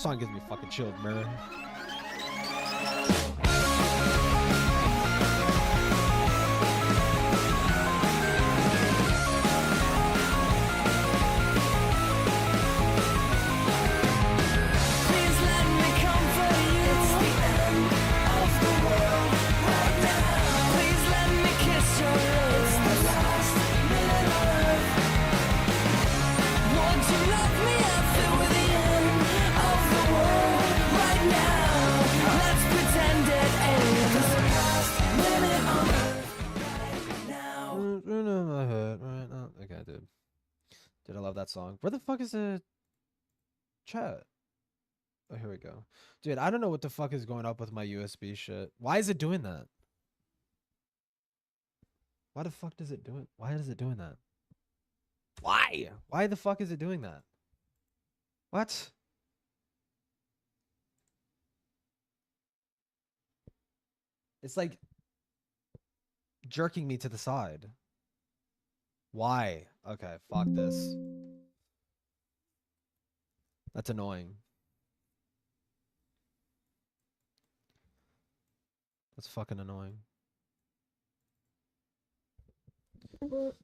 song gets me fucking chilled, man. Okay, dude, I love that song. Where the fuck is the chat? Oh, here we go. Dude, I don't know what the fuck is going up with my USB shit. Why is it doing that? Why the fuck does it do it? Why is it doing that? Why? Why the fuck is it doing that? What? It's like jerking me to the side. Why? Okay, fuck this. That's annoying. That's fucking annoying.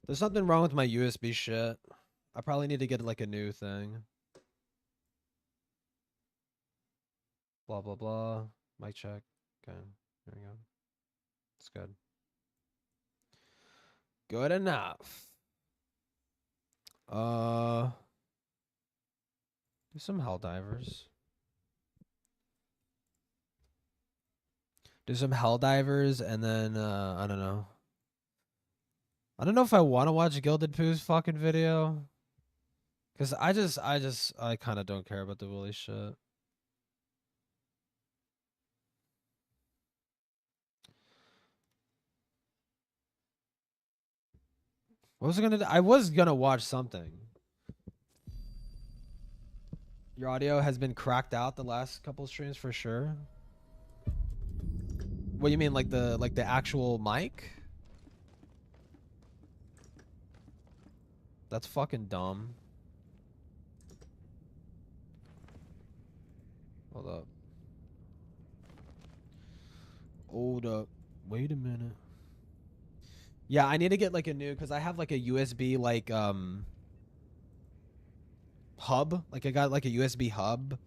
There's something wrong with my USB shit. I probably need to get like a new thing. Blah, blah, blah. Mic check. Okay, here we go. It's good. Good enough. Do some Helldivers. Do some Helldivers and then I don't know. I don't know if I want to watch Gilded Pooh's fucking video. Cause I kind of don't care about the Willy shit. What was I gonna do? I was gonna watch something. Your audio has been cracked out the last couple streams for sure. What do you mean, like the actual mic? That's fucking dumb. Hold up. Hold up. Wait a minute. Yeah, I need to get like a new, because I have like a USB like hub. Like I got like a USB hub.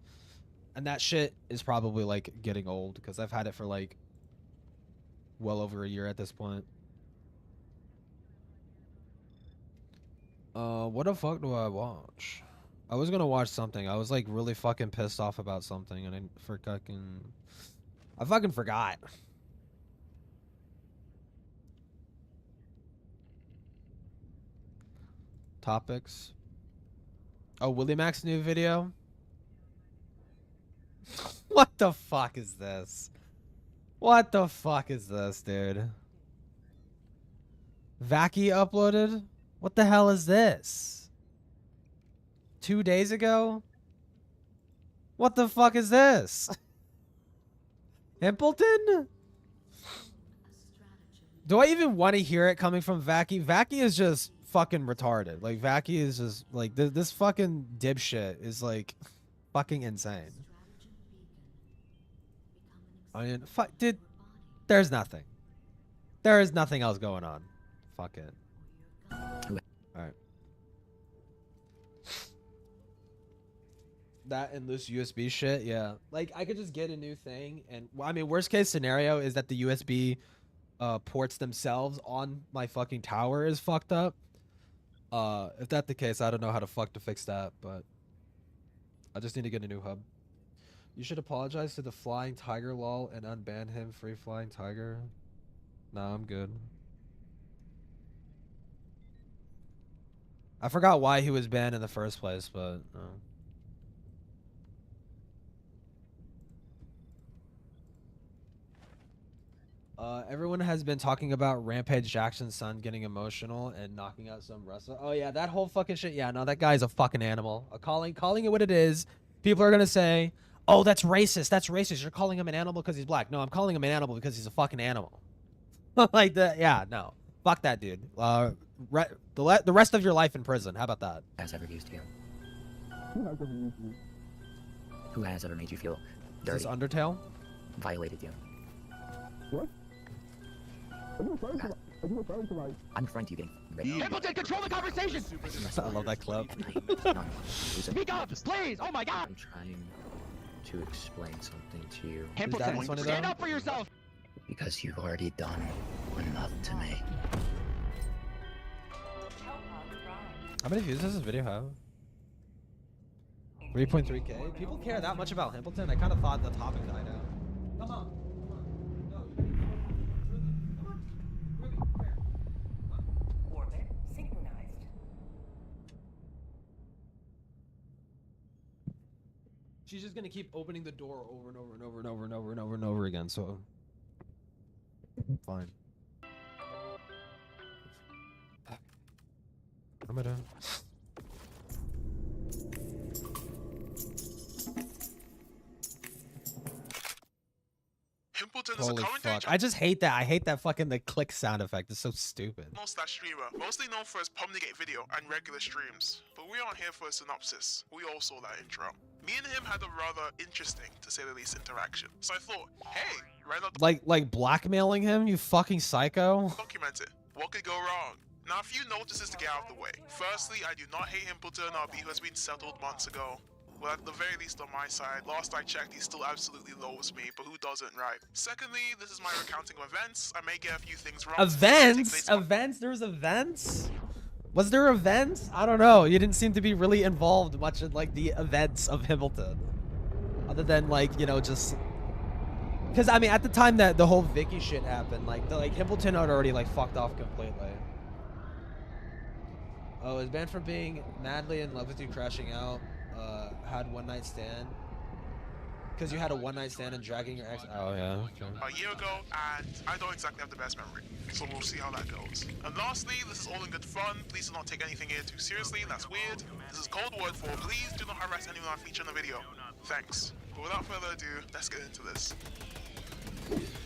And that shit is probably like getting old because I've had it for like well over a year at this point. What the fuck do I watch? I was gonna watch something. I was like really fucking pissed off about something and I fucking forgot. Topics. Oh, Willie Mac's new video? What the fuck is this? What the fuck is this, dude? Vacky uploaded? What the hell is this? 2 days ago? What the fuck is this? Himpleton? Do I even want to hear it coming from Vacky? Vacky is just fucking retarded. Like, Vacky is just, like, this fucking dipshit is, like, fucking insane. I mean, fuck, dude, there's nothing. There is nothing else going on. Fuck it. Alright. That and loose USB shit, yeah. Like, I could just get a new thing, and, well, I mean, worst case scenario is that the USB ports themselves on my fucking tower is fucked up. If that's the case, I don't know how to fuck to fix that, but I just need to get a new hub. You should apologize to the Flying Tiger lol and unban him. Free Flying Tiger. Nah, I'm good. I forgot why he was banned in the first place, but everyone has been talking about Rampage Jackson's son getting emotional and knocking out some wrestler. Oh yeah, that whole fucking shit. Yeah, no, that guy's a fucking animal. Calling it what it is. People are gonna say, "Oh, that's racist. That's racist. You're calling him an animal because he's black." No, I'm calling him an animal because he's a fucking animal. Like that. Yeah, no. Fuck that dude. The rest of your life in prison. How about that? Has ever used you. Who has ever made you feel Is this dirty? Undertale? Violated you? What? Are you referring to like... I'm referring to you getting raped. Templeton, control the conversation! I love that clip. Speak up, please! Oh my god! I'm trying to explain something to you. Templeton, funny, stand though? up for yourself! Because you've already done enough to me. How many views does this video have? 3.3k? People care that much about Himpleton? I kind of thought the topic died out. Come on. Orbit synchronized. She's just gonna keep opening the door over and over and over and over and over and over and over again, so... Fine. What am I doing? Himpleton is a Holy commentator fuck. I just hate that. I hate that fucking the click sound effect. It's so stupid. /streamer, mostly known for his Pomnigate video and regular streams. But we aren't here for a synopsis. We all saw that intro. Me and him had a rather interesting, to say the least, interaction. So I thought, hey, why not Like blackmailing him, you fucking psycho? document it? What could go wrong? Now, a few notices to get out of the way. Firstly, I do not hate Himpleton. Our beef has been settled months ago. Well, at the very least on my side, last I checked, he still absolutely loathes me, but who doesn't, right? Secondly, this is my recounting of events. I may get a few things wrong. Events? Events? There was events? Was there events? I don't know. You didn't seem to be really involved much in like the events of Himpleton. Other than like, you know, just... Because, I mean, at the time that the whole Vicky shit happened, like, Himpleton had already like fucked off completely. Oh, is banned from being madly in love with you crashing out. Had one night stand. Because you had a one night stand and dragging your ex. Oh yeah. Okay. A year ago, and I don't exactly have the best memory, so we'll see how that goes. And lastly, this is all in good fun. Please do not take anything here too seriously. That's weird. This is code word for please do not harass anyone I feature in the video. Thanks. But without further ado, let's get into this.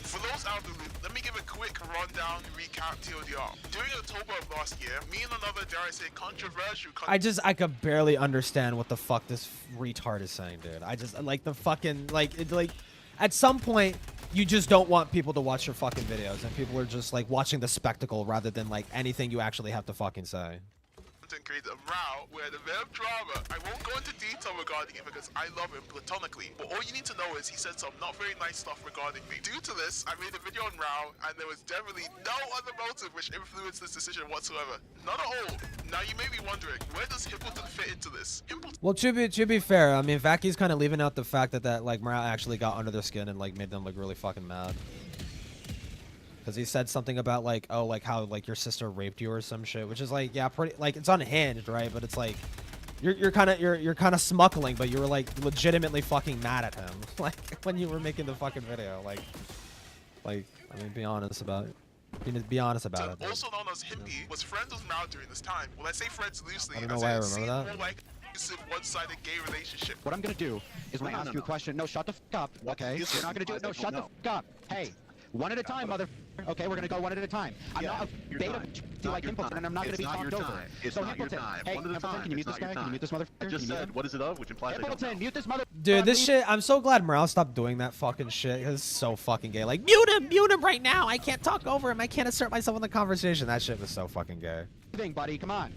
For those out of the loop, let me give a quick rundown recap TLDR. During October of last year, me and another, dare I say, controversial... I could barely understand what the fuck this retard is saying, dude. I just, like, the fucking, like, at some point, you just don't want people to watch your fucking videos, and people are just, like, watching the spectacle rather than, like, anything you actually have to fucking say. Created a row where the bit of drama. I won't go into detail regarding it because I love him platonically, but all you need to know is he said some not very nice stuff regarding me. Due to this, I made a video on row, and there was definitely no other motive which influenced this decision whatsoever. Not at all. Now you may be wondering, where does Himpleton fit into this? Well, to be fair, I mean, Vacky's kind of leaving out the fact that like morale actually got under their skin and like made them like really fucking mad. Because he said something about like, oh, like how like your sister raped you or some shit, which is like, yeah, pretty like it's unhinged, right? But it's like you're kind of smuggling, but you were like legitimately fucking mad at him, like when you were making the fucking video, like I mean, be honest about it. Be honest about it. Also known as Himpy, was friends with Mao during this time. Well, I say friends loosely. I don't know why I remember that. More like one-sided gay relationship. What I'm gonna do is when I ask you a question, no, shut the f up, okay? You're not gonna do it, no, shut the f up. Hey, one at a time, mother. Okay, we're gonna go one at a time. I'm not a beta like Himpleton, and I'm not gonna be talked over. So Himpleton, hey, Himpleton, can you mute this guy? Can you mute this motherfucker? I just said, what is it of? Which implies Himpleton, mute this mother. Dude, this shit, I'm so glad Morale stopped doing that fucking shit. It's so fucking gay. Like, mute him right now. I can't talk over him. I can't assert myself in the conversation. That shit was so fucking gay. Thing, buddy, come on.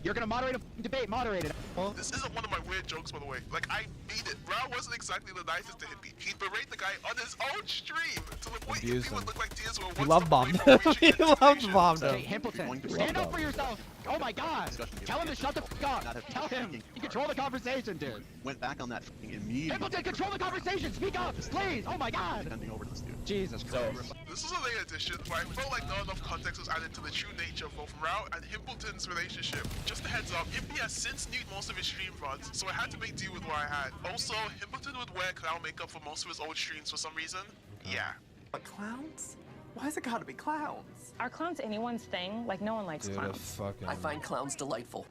You're gonna moderate a debate, moderate it. This isn't one of my weird jokes, by the way. Like, I mean it. Rao wasn't exactly the nicest to Hippie. He'd berate the guy on his own stream to the point Hippie would look like tears were He love bombed him. He love bombed him. Hey, Himpleton, stand up for yourself. Oh my god. Tell him to shut the f up. Tell him. You control the conversation, dude. Went back on that immediately. Himpleton, control the conversation. Speak up, please. Oh my god. Handing over to this dude. Jesus Christ. This is a late addition, but I felt like not enough context was added to the true nature of both Rao and Himpleton's relationship. Just a heads up, Hippie has since nuked most of his stream VODs, so I had to make do with what I had. Also, Himpleton would wear clown makeup for most of his old streams for some reason. Yeah. But clowns? Why has it gotta be clowns? Are clowns anyone's thing? Like, no one likes Dude, clowns. I find clowns delightful.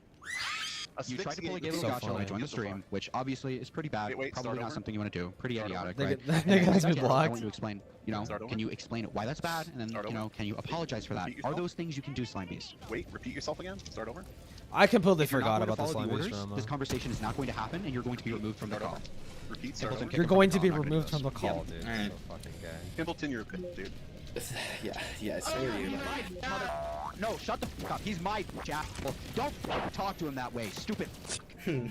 You tried to pull a Galen gotcha when I joined the stream, which obviously is pretty bad. Probably not something you want to do. Pretty idiotic, right? I want to explain, you know, can you explain why that's bad? And then, you know, can you apologize for that? Are those things you can do, Slime Beast? Wait, repeat yourself again? Start over? I completely If you're not forgot going to about this follow the language orders, drama. this conversation is not going to happen, and you're going to be removed from the call. Repeat, Simpleton, You're kick going him to be from the call, removed not from the call, dude. Alright. So fucking gay. Pimpleton, you're a bitch, dude. Yeah, so are you. No, shut the fuck up. He's my jack. Don't fucking talk to him that way, stupid. You're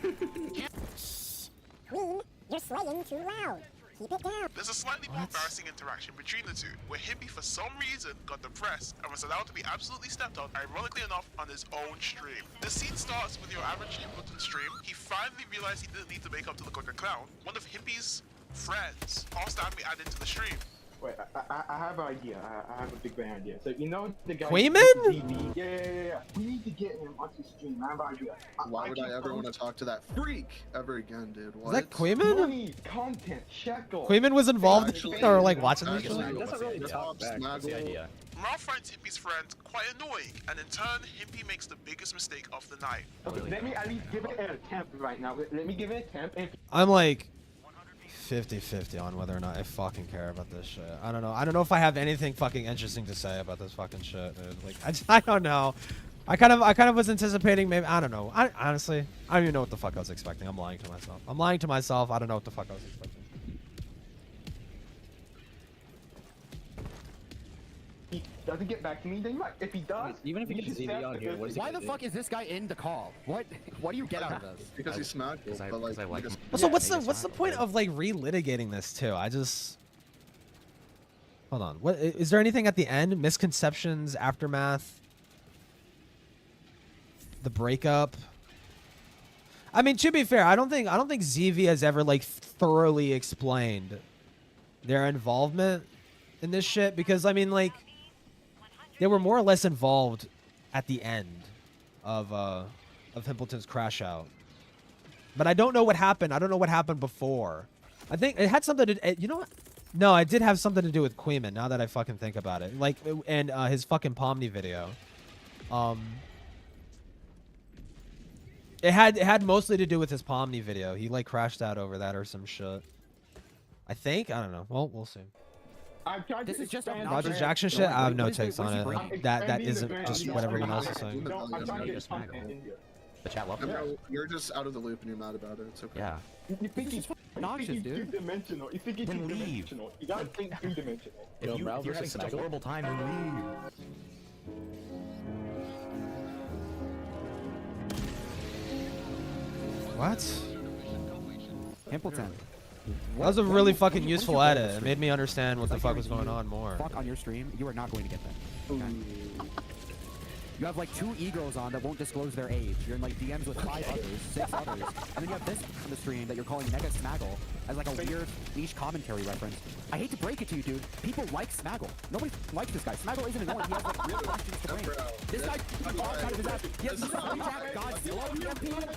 slaying too loud. Keep it down. There's a slightly more embarrassing interaction between the two, where Hippie for some reason got depressed and was allowed to be absolutely stepped on, ironically enough, on his own stream. The scene starts with your average Hippleton stream. He finally realized he didn't need to make up to look like a clown. One of Hippie's friends asked to have me added to the stream. Wait, I have an idea. I have a big bang idea. So you know the guy. Queeman? Yeah. We need to get him onto stream. I have an idea. Why would I ever want to talk to that freak ever again, dude? What? Is that Queeman? Money, content, shekel. Queeman was involved Actually, or like watching this actually, shit? Doesn't really talk back. That's the idea. Morale finds Hippie's friend quite annoying, and in turn, Hippie makes the biggest mistake of the night. Okay, let me at least give it an attempt right now. Let me give it an attempt. I'm like 50-50 on whether or not I fucking care about this shit. I don't know. I don't know if I have anything fucking interesting to say about this fucking shit, dude. Like, I don't know. I kind of was anticipating maybe, I don't know. Honestly, I don't even know what the fuck I was expecting. I'm lying to myself. I don't know what the fuck I was expecting. He doesn't get back to me, then you might. If he does, Even if he gets ZV on here, what is he Why gonna the do? fuck is this guy in the call? What do you get out of this? Because he's smacked, but like, because- Also, what's the point of like relitigating this too? Hold on. What is there anything at the end? Misconceptions, aftermath, the breakup. I mean, to be fair, I don't think ZV has ever like thoroughly explained their involvement in this shit, because I mean, like, they were more or less involved at the end of Himpleton's crash out. But I don't know what happened. I don't know what happened before. I think it had something to, you know what? No, it did have something to do with Queeman, now that I fucking think about it. Like, and his fucking Pomni video. It had mostly to do with his Pomni video. He like crashed out over that or some shit. I think. I don't know. Well, we'll see. This is just Roger Jackson shit. I have no takes on it. That isn't just what everyone else is saying. The chat love it. You're just out of the loop and you're mad about it. It's okay. Yeah. You think he's obnoxious, dude. two-dimensional. You think he's Then leave. two-dimensional. You gotta think two-dimensional. If you're having such a horrible time, then leave. What? Himpleton. That was a really fucking useful edit. It made me understand what the fuck was going on more. Fuck on your stream, you are not going to get that. Okay? You have like 2 egos on that won't disclose their age. You're in like DMs with 5 others, 6 others, and then you have this on the stream that you're calling Mega Smaggle as like a weird niche commentary reference. I hate to break it to you, dude. People like Smaggle. Nobody likes this guy. Smaggle isn't annoying. He has like real questions to bring. This guy talks out of his ass. He has Godzilla EMP.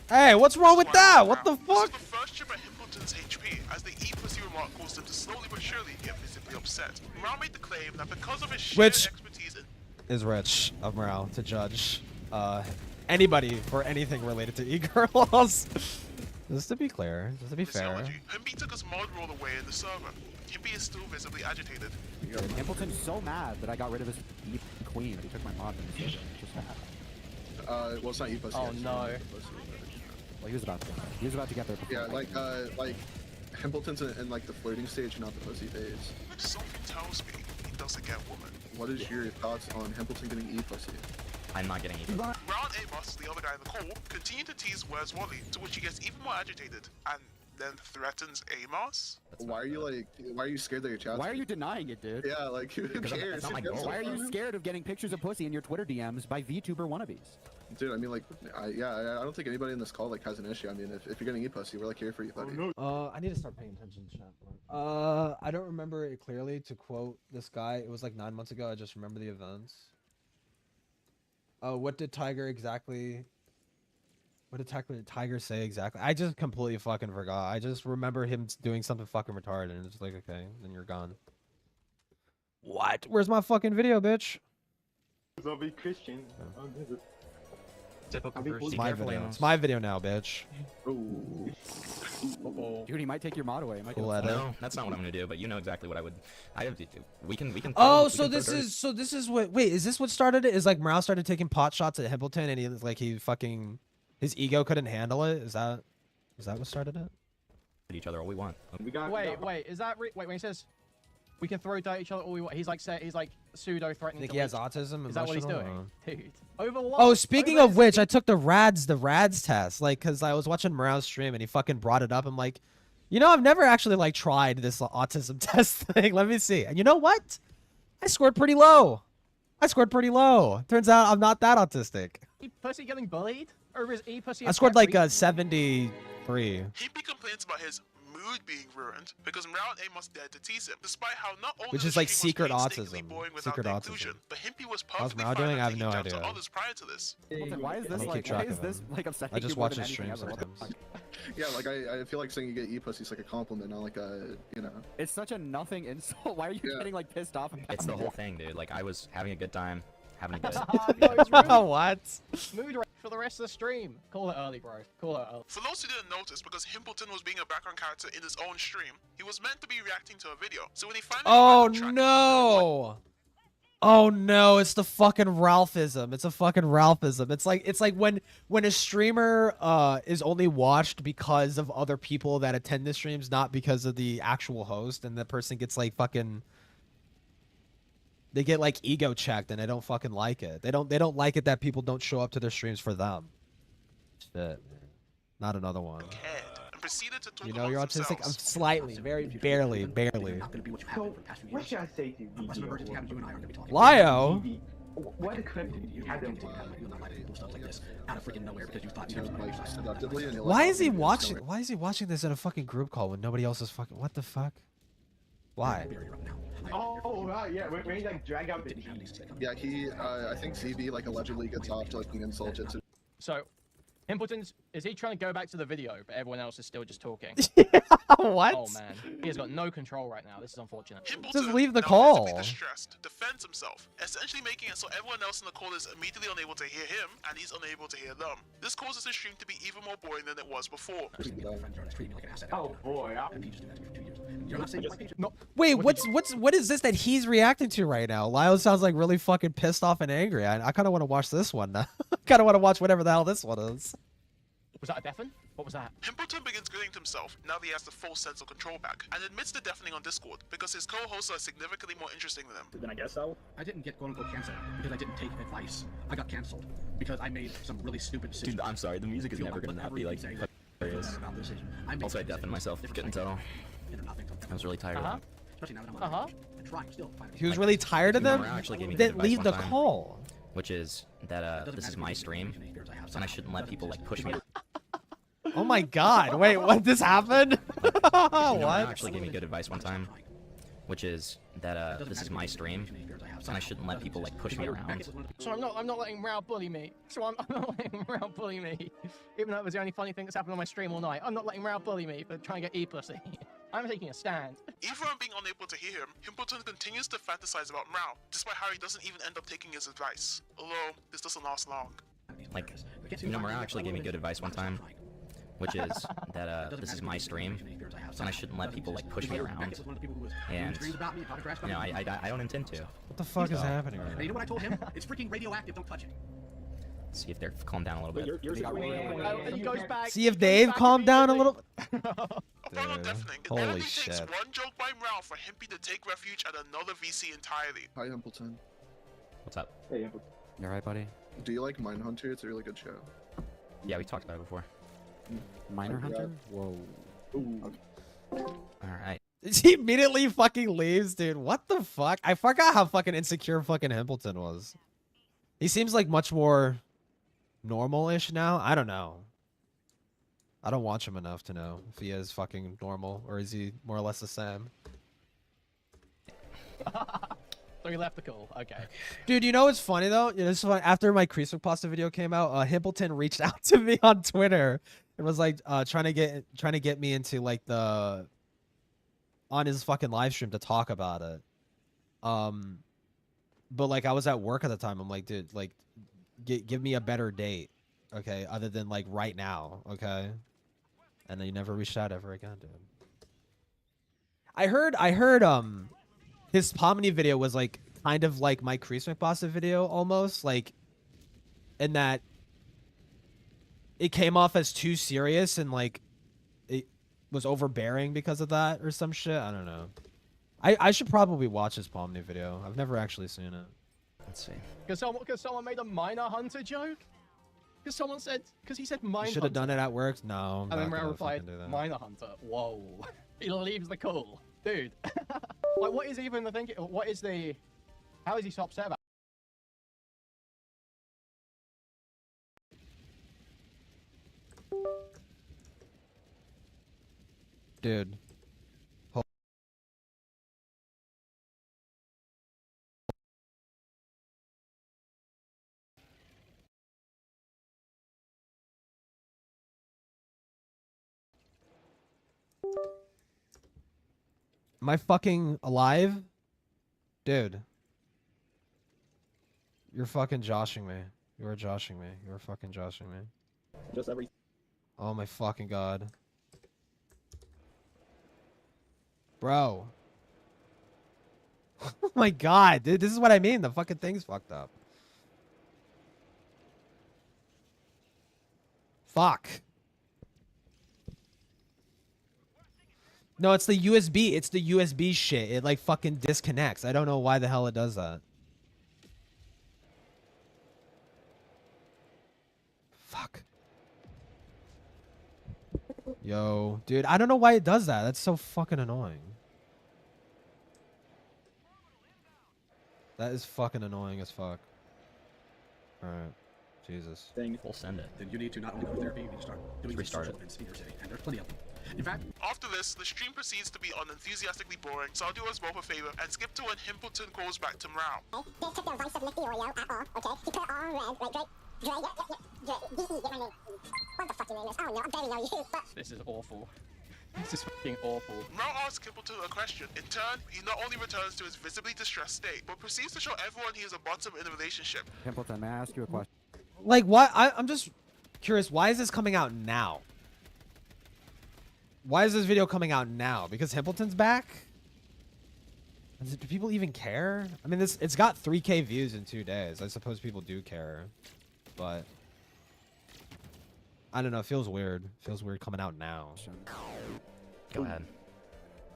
Hey, what's wrong with that? What the fuck? This is the first chip at Himpleton's HP, as the E+C remark caused him to slowly but surely get visibly upset. Morale made the claim that because of his shared expertise in is rich of morale to judge anybody for anything related to e-girls. Just to be clear, just to be fair. Himpy took his mod roll away in the server. Himpy is still visibly agitated. Himpleton's so mad that I got rid of his queen. He took my mod in the server. Just mad. Well, it's not E+C. Oh no. Well, he was about to. He was about to get there. Yeah, like Himpleton's in like the flirting stage, not the pussy phase. Something tells me he doesn't get woman. What is your thoughts on Himpleton getting E+C? I'm not getting E+C. Round Amos, the other guy in the call, continued to tease Where's Wally, to which he gets even more agitated, and then threatens Amos. Why are you scared that your chat's Why are you denying it, dude? Yeah, like who cares? Why are you scared of getting pictures of pussy in your Twitter DMs by VTuber wannabes? Dude, I mean, like, I don't think anybody in this call like has an issue. I mean, if you're getting E+C, we're like here for you, buddy. I need to start paying attention to chat. I don't remember it clearly. To quote this guy, it was like 9 months ago. I just remember the events. What did Tiger exactly? What did Tiger say exactly? I just completely fucking forgot. I just remember him doing something fucking retarded, and it's like, okay, then you're gone. What? Where's my fucking video, bitch? I'll be Christian. It's my video. It's my video now, bitch. Ooh. Dude, he might take your mod away. He might Cool get edit. No, that's not what I'm gonna do. But you know exactly what I would. We can. Oh, so this is what? Wait, is this what started it? Is like Morale started taking pot shots at Himpleton, and he fucking his ego couldn't handle it. Is that what started it? each other all we want. Wait, is that wait when he says we can throw dirt at each other all we want? He's like pseudo threatening. Think he has autism? Is that what he's doing, dude? Oh, speaking of which, I took the RADS test, like, cause I was watching Morale's stream and he fucking brought it up. I'm like, you know, I've never actually like tried this autism test thing. Let me see. And you know what? I scored pretty low. Turns out I'm not that autistic. Pussy getting bullied, or is pussy? I scored like a 73. Hippie complains about his mood being ruined because Morale and A must dare to tease him, despite how not only Which the is like stream secret was painstakingly autism. boring without Secret the autism. inclusion, but Hippie was How's perfectly Morale fine doing? I have taking no jabs idea. at others prior to this. Why is I this don't like? keep track Why is of this him. like upsetting I just you more watch than his anything streams ever? What the sometimes. Yeah, like I feel like saying you get e-pussy is like a compliment, not like a, you know. It's such a nothing insult. Why are you getting like pissed off about It's the it? whole thing, dude. Like I was having a good time, having a good. What? Mood for the rest of the stream. Call it early, bro. Call it early. For those who didn't notice, because Himpleton was being a background character in his own stream, he was meant to be reacting to a video. So when he finally Oh found the track, no! Oh no! It's the fucking Ralphism. It's a fucking Ralphism. It's like when a streamer is only watched because of other people that attend the streams, not because of the actual host, and the person gets like fucking. They get like ego checked and they don't fucking like it. They don't like it that people don't show up to their streams for them. Shit, man. Not another one. and proceeded to talk You know you're amongst autistic? I'm themselves. slightly, very barely. So, what should I say to Vio? Lio? What a clip you had them. Why is he watching? Why is he watching this in a fucking group call when nobody else is fucking? What the fuck? Why? Oh, right, yeah, when he like drag out the Yeah, he, I think ZB like allegedly gets off to like being insulted to. So, Himpleton's is he trying to go back to the video, but everyone else is still just talking? What? Oh man, he has got no control right now. This is unfortunate. Just leave the now call. visibly distressed, defends himself, essentially making it so everyone else in the call is immediately unable to hear him, and he's unable to hear them. This causes the stream to be even more boring than it was before. Oh boy. No. Wait, what is this that he's reacting to right now? Lyle sounds like really fucking pissed off and angry. I kind of want to watch this one now. Kind of want to watch whatever the hell this one is. Was that a deafen? What was that? Himpleton begins gritting to himself now that he has the full sense of control back, and admits the deafening on Discord because his co-hosts are significantly more interesting than him. Then I guess so. I didn't get quote-unquote canceled because I didn't take advice. I got canceled because I made some really stupid decisions. Dude, I'm sorry. The music is never gonna not be like hilarious. Also, I deafened myself. Couldn't tell. I was really tired of them. Especially now that I'm on trying still. He was really tired of them. Actually gave me Then good advice leave one the time, call. which is that this is my stream, and I shouldn't let people like push me. Oh my god! Wait, what? This happened? What? Actually gave me good advice one time, which is that this is my stream, and I shouldn't let people like push me around. So I'm not letting Rao bully me. So I'm not letting Rao bully me. Even though it was the only funny thing that's happened on my stream all night. I'm not letting Rao bully me for trying to get e-pussy. I'm taking a stand. Even from being unable to hear him, Himpleton continues to fantasize about Mrao, despite how he doesn't even end up taking his advice. Although, this doesn't last long. Like, you know, Morale actually gave me good advice one time, which is that this is my stream, and I shouldn't let people like push me around. And you know, I don't intend to. What the fuck is happening right You now? know what I told him? It's freaking radioactive. Don't touch it. See if they're calm down a little bit. He goes back. See if they've calmed down a little. Upon on deafening, it Holy only shit. takes one joke by Mrao for Himpy to take refuge at another VC entirely. Hi, Himpleton. What's up? Hey, You alright, buddy? Do you like Mindhunter? It's a really good show. Yeah, we talked about it before. Minor Hunter? Whoa. All right. He immediately fucking leaves, dude. What the fuck? I forgot how fucking insecure fucking Himpleton was. He seems like much more normal-ish now. I don't know. I don't watch him enough to know if he is fucking normal or is he more or less the same. So he left the call. Okay. Dude, you know what's funny though? You know, this is funny. After my Creaswick Pasta video came out, Himpleton reached out to me on Twitter and was like trying to get me into like on his fucking live stream to talk about it. But like I was at work at the time. I'm like, dude, like give me a better date okay, other than like right now, okay? And then you never reached out ever again, dude. I heard his Pomni video was like kind of like my Kreese McBossa video almost, like in that it came off as too serious and like it was overbearing because of that or some shit. I don't know. I should probably watch his Pomni video. I've never actually seen it. Let's see. Because someone made a miner hunter joke? Because someone said, because he said mine You should have done it at work. No, I'm and then not Rao gonna replied, fucking do that. miner hunter. Whoa. He leaves the call. Dude. Like, what is even the thinking? What is the... How is he so upset about Dude. Am I fucking alive? Dude. You're fucking joshing me. You are joshing me. You are fucking joshing me. Just every. Oh my fucking god. Bro. Oh my god, dude. This is what I mean. The fucking thing's fucked up. Fuck. No, it's the USB. It's the USB shit. It like fucking disconnects. I don't know why the hell it does that. Fuck. Yo, dude, I don't know why it does that. That's so fucking annoying. That is fucking annoying as fuck. Alright. Jesus. We'll send it. Then you need to not only go to therapy, you need to start doing Restart social it. events in your city, and there's plenty of them. In fact, After this, the stream proceeds to be unenthusiastically boring, so I'll do us both a favor and skip to when Himpleton calls back to Mrao. They took the advice of Nick the Oreo at all, okay? He put it all in red, like Dre, D-E, get my name. What the fuck your name is? I don't know, I barely know you, but... This is awful. This is fucking awful. Mrao asks Himpleton a question. In turn, he not only returns to his visibly distressed state, but proceeds to show everyone he is a bottom in the relationship. Pimpleton, may I ask you a question? Like, what? I'm just curious. Why is this coming out now? Why is this video coming out now? Because Himpleton's back? Do people even care? I mean, it's got 3K views in 2 days. I suppose people do care. But... I don't know. It feels weird. It feels weird coming out now. Go ahead.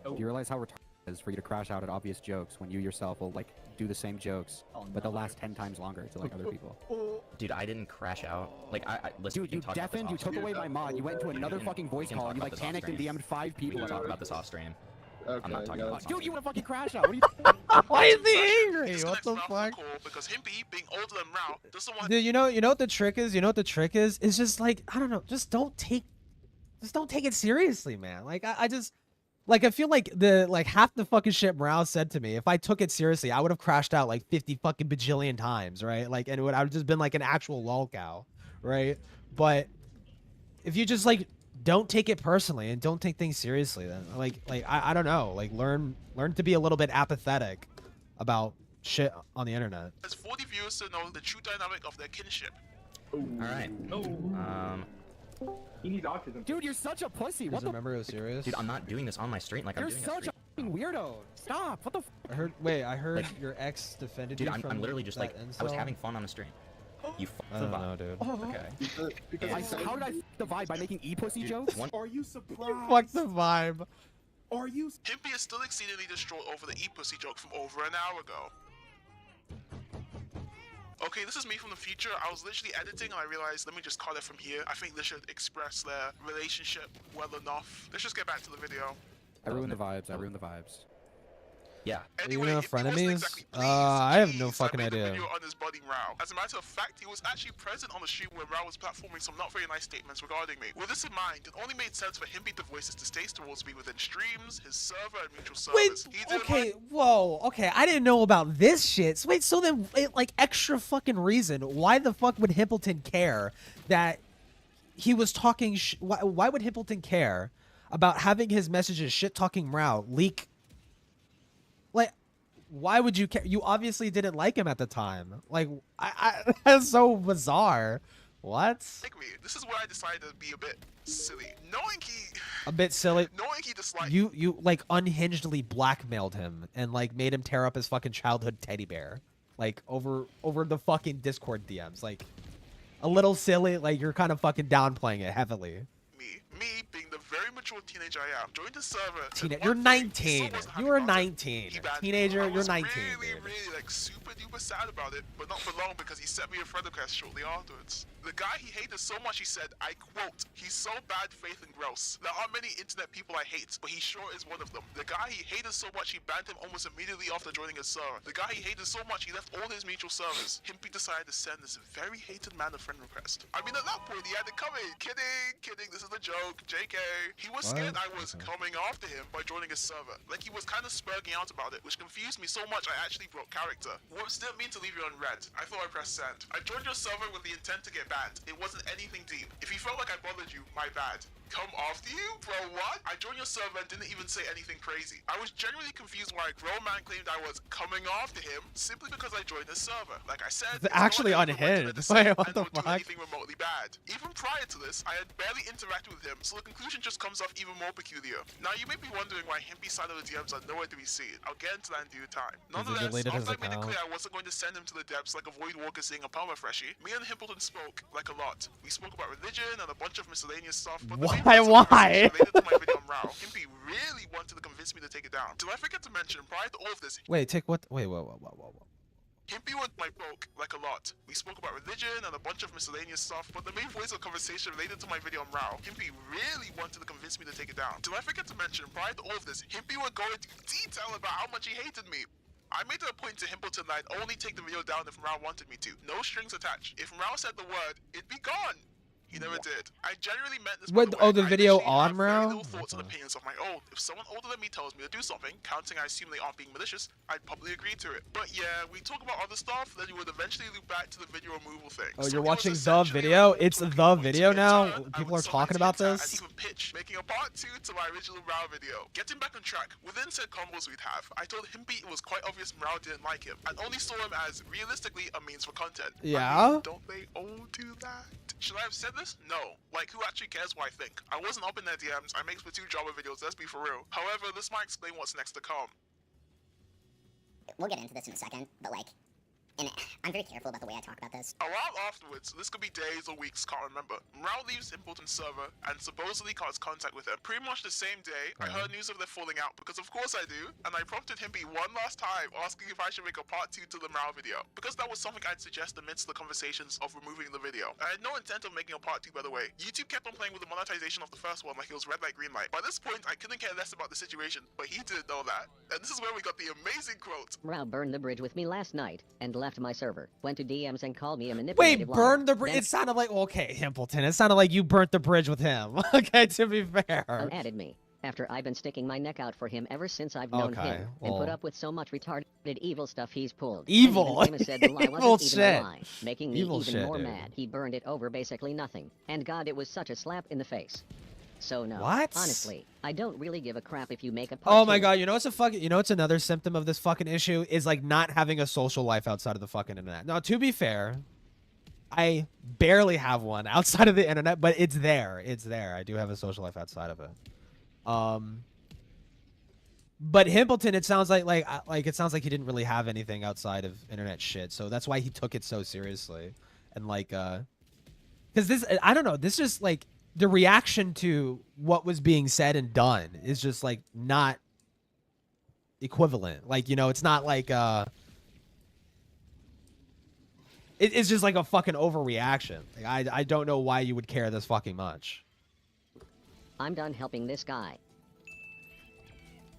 Do you realize how retarded it is for you to crash out at obvious jokes when you yourself will, like, do the same jokes, but they'll last 10 times longer to, like, other people? Dude, I didn't crash out. Like, listen, Dude, you deafened, you took away my mod, you went into another fucking voice call, and you, like, panicked and DM'd 5 people. We can talk about this off stream. Okay, I'm not talking about this. Dude, you wanna fucking crash out? What are you Why is he angry? This What connects the Mrao fuck? to the call because Himpy, being older than Mrao, doesn't want... Dude, you know what the trick is? You know what the trick is? It's just like, I don't know, just don't take it seriously, man. Like I just like I feel like half the fucking shit Morale said to me, if I took it seriously, I would have crashed out like 50 fucking bajillion times, right? Like, and it would have just been like an actual lol cow, right? But if you just like don't take it personally and don't take things seriously, then like I don't know, like learn to be a little bit apathetic about shit on the internet. There's 40 viewers to know the true dynamic of their kinship. All right. He needs autism. Dude, you're such a pussy. What the? Remember it was serious? Dude, I'm not doing this on my stream. Like, You're I'm doing such a fucking weirdo. Stop. What the? I heard Like, your ex defended dude, you I'm from literally just like, that I was incel? having fun on the stream. You fucked I the don't vibe. know, dude. Okay. Because How did I f the vibe by making e-pussy jokes? are you surprised? Fuck the vibe. Are you? Himpy is still exceedingly distraught over the e-pussy joke from over an hour ago. Okay, this is me from the future. I was literally editing and I realized, let me just cut it from here. I think this should express their relationship well enough. Let's just get back to the video. I ruined the vibes. I ruined the vibes. Yeah. Anyway, Even he wasn't frenemies? exactly pleased. I have no Jeez, I fucking made the idea. video on his buddy Mrao. As a matter of fact, he was actually present on the stream where Mrao was platforming some not very nice statements regarding me. With this in mind, it only made sense for Himpy the Voices to stay towards me within streams, his server, and mutual Wait, servers. He didn't okay, whoa, okay, I didn't know about this shit. So wait, so then, like, extra fucking reason, why the fuck would Himpleton care that he was talking, why would Himpleton care about having his messages shit-talking Mrao leak? Like, why would you care? You obviously didn't like him at the time. Like, that's so bizarre. What? Like me, this is where I decided to be a bit silly. Knowing he... A bit silly. Knowing he disliked... You like unhingedly blackmailed him and like made him tear up his fucking childhood teddy bear. Like over the fucking Discord DMs. Like a little silly, like you're kind of fucking downplaying it heavily. Me being the very mature teenager I am, joined the server. You're 19. You are 19. Teenager, you're 19. Really like super duper sad about it, but not for long because he sent me a friend request shortly afterwards. The guy he hated so much, he said, I quote, he's so bad faith and gross. There aren't many internet people I hate, but he sure is one of them. The guy he hated so much, he banned him almost immediately after joining his server. The guy he hated so much, he left all his mutual servers. Himpy decided to send this very hated man a friend request. I mean, at that point, he had it coming. Kidding, this is a joke, JK. He was scared I was coming after him by joining his server. Like, he was kind of spurging out about it, which confused me so much I actually broke character. Whoops, didn't mean to leave you on red. I thought I pressed send. I joined your server with the intent to get banned. It wasn't anything deep. If you felt like I bothered you, my bad. Come after you? Bro, what? I joined your server and didn't even say anything crazy. I was genuinely confused why a grown man claimed I was coming after him simply because I joined his server. Like I said, it's actually unhinged. Wait, what the fuck? Anything remotely bad. Even prior to this, I had barely interacted with him, so the conclusion just comes off even more peculiar. Now you may be wondering why Himpy's side of the DMs are nowhere to be seen. I'll get into that in due time. Nonetheless, after I made it clear I wasn't going to send him to the depths like a Void Walker seeing a perma freshie, me and Himpleton spoke like a lot. We spoke about religion and a bunch of miscellaneous stuff, but why? related to my video on Rao, Himpy really wanted to convince me to take it down. Did I forget to mention, prior to all of this... Wait, take what? Wait, whoa. Himpy went my poke like a lot. We spoke about religion and a bunch of miscellaneous stuff, but the main voice of conversation related to my video on Rao, Himpy really wanted to convince me to take it down. Did I forget to mention, prior to all of this, Himpy would go into detail about how much he hated me. I made it a point to Himpleton that I'd only take the video down if Rao wanted me to. No strings attached. If Rao said the word, it'd be gone. He never did. I genuinely meant this. What? Oh, the video on Rao? Little thoughts and opinions of my own. If someone older than me tells me to do something, counting I assume they aren't being malicious, I'd probably agree to it. But yeah, we talk about other stuff, then you would eventually loop back to the video removal thing. Oh, you're watching the video? It's the video now? People are talking about this? And even pitch, making a part 2 to my original Rao video. Getting back on track, within said combos we'd have, I told Himpy it was quite obvious Rao didn't like him, and only saw him as, realistically, a means for content. Yeah? I mean, don't they all do that? Should I have said this? No. Like, who actually cares what I think? I wasn't up in their DMs, I make Splatoon Java videos, let's be for real. However, this might explain what's next to come. We'll get into this in a second, but like, I'm very careful about the way I talk about this. A while afterwards, this could be days or weeks, can't remember, Rao leaves Himpleton's server and supposedly cuts contact with him. Pretty much the same day, I heard news of their falling out, because of course I do, and I prompted Himpy one last time, asking if I should make a part 2 to the Rao video, because that was something I'd suggest amidst the conversations of removing the video. I had no intent of making a part 2, by the way. YouTube kept on playing with the monetization of the first one like it was red light, green light. By this point, I couldn't care less about the situation, but he didn't know that. And this is where we got the amazing quote. Rao burned the bridge with me last night, and left my server. Went to DMs and called me a manipulative Wait, burn the bridge? It sounded like, okay, Himpleton, it sounded like you burnt the bridge with him. Okay, to be fair. Added me. After I've been sticking my neck out for him ever since I've known him, and put up with so much retarded evil stuff he's pulled. Evil? And even said the lie Evil wasn't shit. even a lie, making me Evil even shit, more dude. mad. He burned it over basically nothing. And God, it was such a slap in the face. So no, What? honestly, I don't really give a crap if you make a part Oh my 2. god, you know what's a fucking, you know what's another symptom of this fucking issue is like not having a social life outside of the fucking internet. Now, to be fair, I barely have one outside of the internet, but it's there. It's there. I do have a social life outside of it. But Himpleton, it sounds like it sounds like he didn't really have anything outside of internet shit. So that's why he took it so seriously. And like cuz this, I don't know, this just like the reaction to what was being said and done is just like not equivalent. Like, you know, it's not like it's just like a fucking overreaction. Like, I don't know why you would care this fucking much. I'm done helping this guy.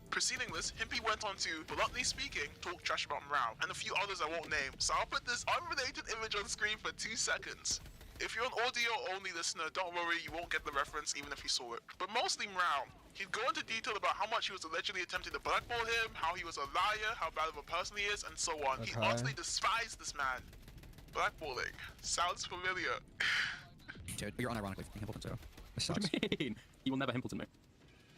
Preceding this, Himpy went on to, bluntly speaking, talk trash about Rao, and a few others I won't name, so I'll put this unrelated image on screen for 2 seconds. If you're an audio-only listener, don't worry, you won't get the reference even if you saw it. But mostly Rao. He'd go into detail about how much he was allegedly attempting to blackball him, how he was a liar, how bad of a person he is, and so on. He utterly despised this man. Blackballing. Sounds familiar. Dude, you're unironically Himpleton, so. What do you mean? He will never Himpleton me.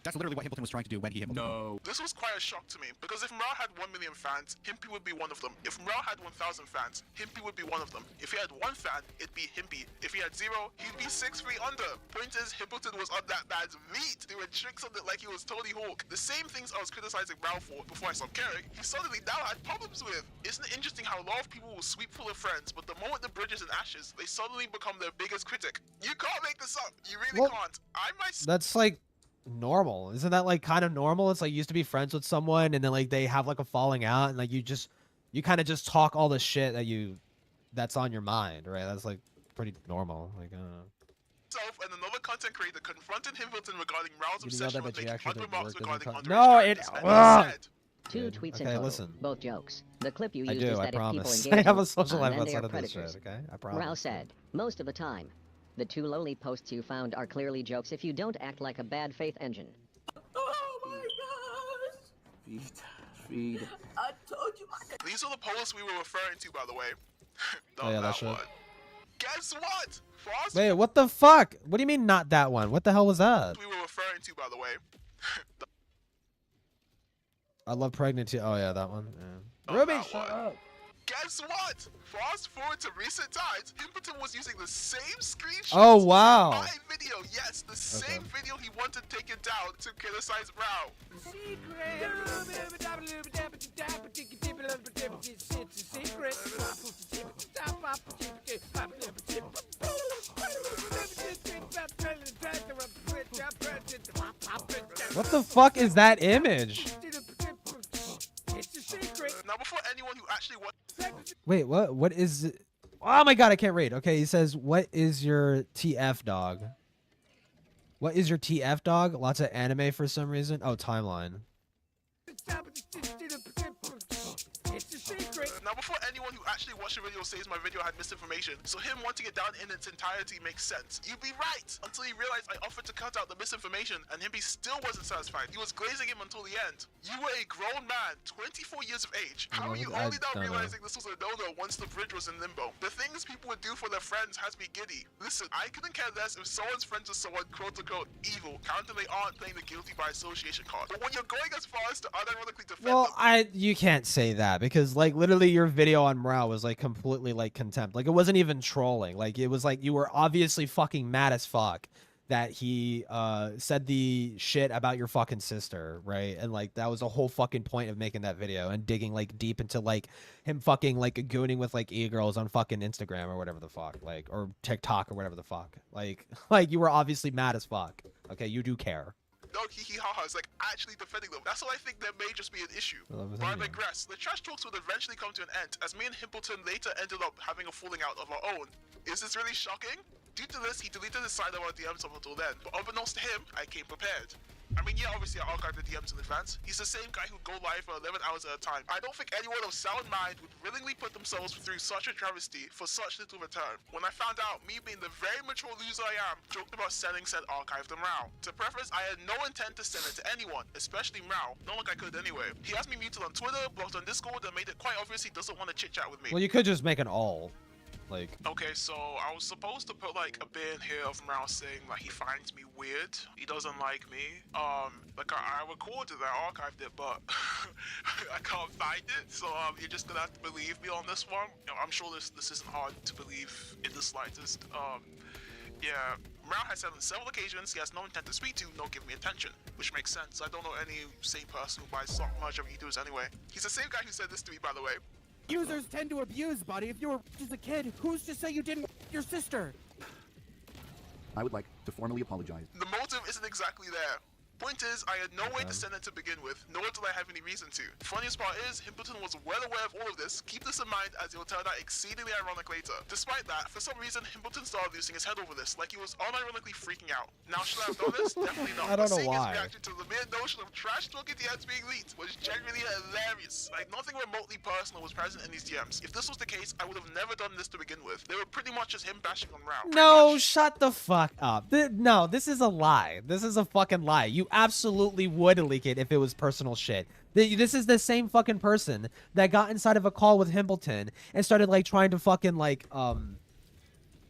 That's literally what Himpleton was trying to do when he Himpleton. No. This was quite a shock to me, because if Mrao had 1 million fans, Himpy would be one of them. If Mrao had 1,000 fans, Himpy would be one of them. If he had 1 fan, it'd be Himpy. If he had 0, he'd be 6 feet under. Point is, Himpleton was on that man's meat. There were tricks on it like he was Tony Hawk. The same things I was criticizing Mrao for before I stopped caring, he suddenly now had problems with. Isn't it interesting how a lot of people will sweep full of friends, but the moment the bridge is in ashes, they suddenly become their biggest critic? You can't make this up. You really can't. I myself... That's like normal. Isn't that like kind of normal? It's like you used to be friends with someone and then like they have like a falling out and like you kind of just talk all the shit that's on your mind, right? That's like pretty normal. Like and another content creator confronted Himpleton regarding Mrao's obsession with making fun remarks regarding underage No, it. characters, Two tweets okay, in total, listen. both jokes. The clip you I used do, is I that if people promise. engage I have a social life then they outside are of this predators. shit, okay? I promise. Rao said, most of the time, the 2 lowly posts you found are clearly jokes if you don't act like a bad faith engine. Oh my gosh! Feed. I told you. These are the posts we were referring to, by the way. Oh yeah, that's right. Guess what? Frost. Wait, what the fuck? What do you mean not that one? What the hell was that? We were referring to, by the way. I love pregnancy. Oh yeah, that one. Yeah. Ruby, shut up. Guess what? Fast forward to recent times, Himpleton was using the same screenshot. Oh wow. My video, yes, the same video he wanted taken down to criticize Mrao. What the fuck is that image? Now, before anyone who actually Wait, what? What is it? Oh my god, I can't read. Okay, he says, "What is your TF dog?" What is your TF dog? Lots of anime for some reason. Oh, timeline. Now, before anyone who actually watched the video says my video had misinformation, so him wanting it down in its entirety makes sense. You'd be right, until he realized I offered to cut out the misinformation, and Himpy still wasn't satisfied. He was glazing him until the end. You were a grown man, 24 years of age. How are you only now realizing this was a no-no once the bridge was in limbo? The things people would do for their friends has me giddy. Listen, I couldn't care less if someone's friends with someone quote-unquote evil, counting they aren't playing the guilty by association card. But when you're going as far as to unironically defend Well, them, you can't say that because like literally your video on Mrao was like completely like contempt. Like it wasn't even trolling. Like it was like you were obviously fucking mad as fuck that he said the shit about your fucking sister, right? And like that was the whole fucking point of making that video and digging like deep into like him fucking like gooning with like e-girls on fucking Instagram or whatever the fuck, like, or TikTok or whatever the fuck. Like you were obviously mad as fuck. Okay, you do care. no hee-hee-ha-ha is like actually defending them. That's why I think there may just be an issue. But I digress. The trash talks would eventually come to an end, as me and Himpleton later ended up having a falling out of our own. Is this really shocking? Due to this, he deleted his side of our DMs up until then, but unbeknownst to him, I came prepared. I mean, yeah, obviously I archived the DMs in advance. He's the same guy who'd go live for 11 hours at a time. I don't think anyone of sound mind would willingly put themselves through such a travesty for such little return. When I found out, me being the very mature loser I am, joked about sending said archive to Mrao. To preface, I had no intent to send it to anyone, especially Mrao. Not like I could anyway. He has me muted on Twitter, blocked on Discord, and made it quite obvious he doesn't want to chit-chat with me. Well, you could just make an all. Like, okay, so I was supposed to put like a bit in here of Mrao saying like he finds me weird, he doesn't like me. Like I recorded it, I archived it, but I can't find it. So you're just gonna have to believe me on this one. You know, I'm sure this isn't hard to believe in the slightest. Yeah, Mrao has said on several occasions he has no intent to speak to, nor give me attention, which makes sense. I don't know any sane person who buys so much of YouTubers anyway. He's the same guy who said this to me, by the way. Users tend to abuse, buddy. If you were just a kid, who's to say you didn't your sister? I would like to formally apologize. The motive isn't exactly there. Point is, I had no way to send it to begin with, nor did I have any reason to. Funniest part is, Himpleton was well aware of all of this. Keep this in mind as it will turn out exceedingly ironic later. Despite that, for some reason, Himpleton started losing his head over this, like he was unironically freaking out. Now, should I have done this? Definitely not. I don't know Seeing why. his reaction to the mere notion of trash talking DMs being leaked was genuinely hilarious. Like, nothing remotely personal was present in these DMs. If this was the case, I would have never done this to begin with. They were pretty much just him bashing on Mrao. no, shut the fuck up. No, this is a lie. This is a fucking lie. You absolutely would leak it if it was personal shit. This is the same fucking person that got inside of a call with Himpleton and started like trying to fucking like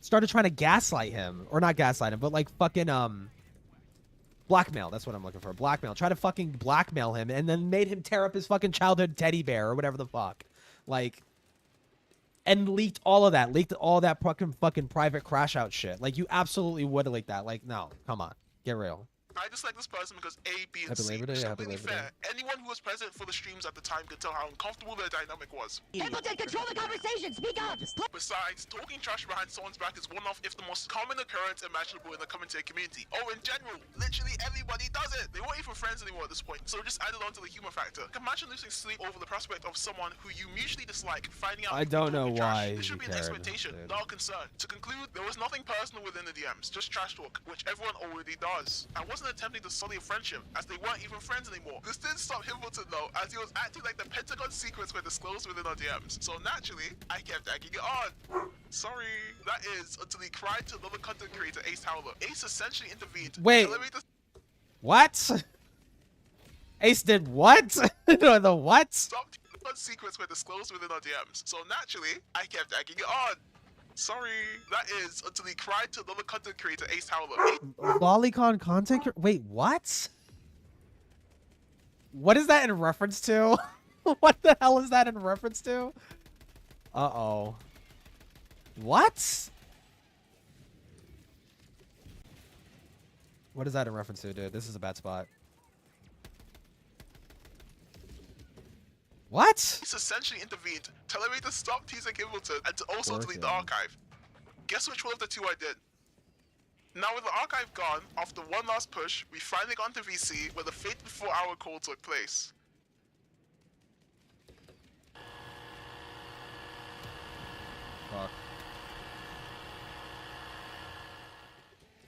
started trying to gaslight him, or not gaslight him, but like fucking Blackmail, that's what I'm looking for. Blackmail. Try to fucking blackmail him and then made him tear up his fucking childhood teddy bear or whatever the fuck. Like, and leaked all of that. Leaked all that fucking private crash out shit. Like, you absolutely would have leaked that. Like, no, come on. Get real. I dislike this person because A, B, and Happy C. Labor Day, It's Happy completely Labor fair. Anyone who was present for the streams at the time could tell how uncomfortable their dynamic was. Templeton, control the conversation! Speak up! Besides, talking trash behind someone's back is one of, if the most common occurrence imaginable in the commentary community. Or in general, literally everybody does it. They weren't even friends anymore at this point, so just added on to the humor factor. Imagine losing sleep over the prospect of someone who you mutually dislike finding out. I don't know why. This should be an expectation, not a concern. To conclude, there was nothing personal within the DMs, just trash talk, which everyone already does. I wasn't attempting to sully a friendship, as they weren't even friends anymore. This didn't stop Himbleton though, as he was acting like the Pentagon secrets were disclosed within our DMs. So naturally, I kept egging it on. Sorry. That is, until he cried to another content creator, Ace Howler. Ace essentially intervened. Wait. What? Ace did what? The what? Stop secrets were disclosed within our DMs. So naturally, I kept egging it on. Sorry. That is, until he cried to another content creator, Ace Howler. Lolicon content? Wait, what? What is that in reference to? What the hell is that in reference to? Uh-oh. What? What is that in reference to, dude? This is a bad spot. What? He's essentially intervened, telling me to stop teasing Himbleton and to also delete the archive. Guess which one of the two I did? Now with the archive gone, after one last push, we finally got into VC where the fated 4-hour call took place. Fuck.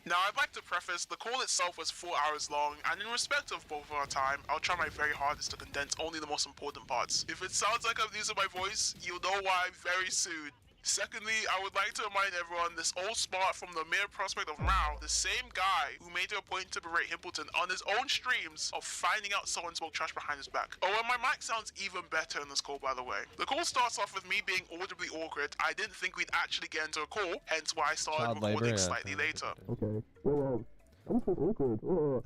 Now I'd like to preface, the call itself was 4 hours long, and in respect of both of our time, I'll try my very hardest to condense only the most important parts. If it sounds like I'm losing my voice, you'll know why very soon. Secondly, I would like to remind everyone this all sparked from the mere prospect of Rao, the same guy who made it a point to berate Himbleton on his own streams of finding out someone spoke trash behind his back. Oh, and my mic sounds even better in this call, by the way. The call starts off with me being audibly awkward. I didn't think we'd actually get into a call, hence why I started recording slightly later. Okay. I'm so awkward.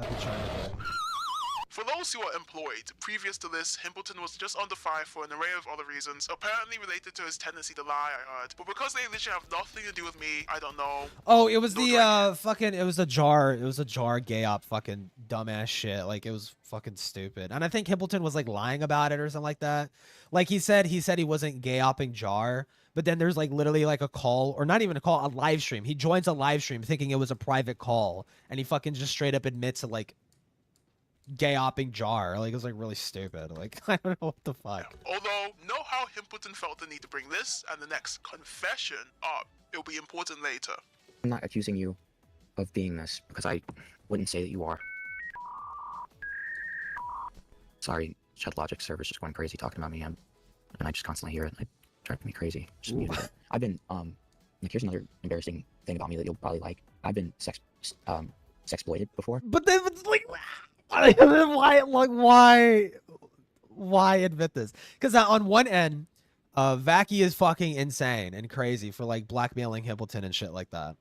For those who are employed, previous to this, Himbleton was just under fire for an array of other reasons, apparently related to his tendency to lie, I heard. But because they literally have nothing to do with me, I don't know. Oh, it was the fucking, it was a jar gay op fucking dumbass shit. Like, it was fucking stupid. And I think Himbleton was like lying about it or something like that. Like he said he wasn't gay opping Jar, but then there's like literally like a call, or not even a call, a live stream. He joins a live stream thinking it was a private call, and he fucking just straight up admits to like gay opping Jar. Like, it was like really stupid. Like, I don't know what the fuck. Although, know how Himbleton felt the need to bring this and the next confession up. It'll be important later. I'm not accusing you of being this, because I wouldn't say that you are. Sorry, Chat Logic server's just going crazy talking about me, and I just constantly hear it. It drives me crazy. Just muted it. I've been, like, here's another embarrassing thing about me that you'll probably like. I've been sexploited before. But then, like, why admit this? Because on one end, Vacky is fucking insane and crazy for like blackmailing Himbleton and shit like that.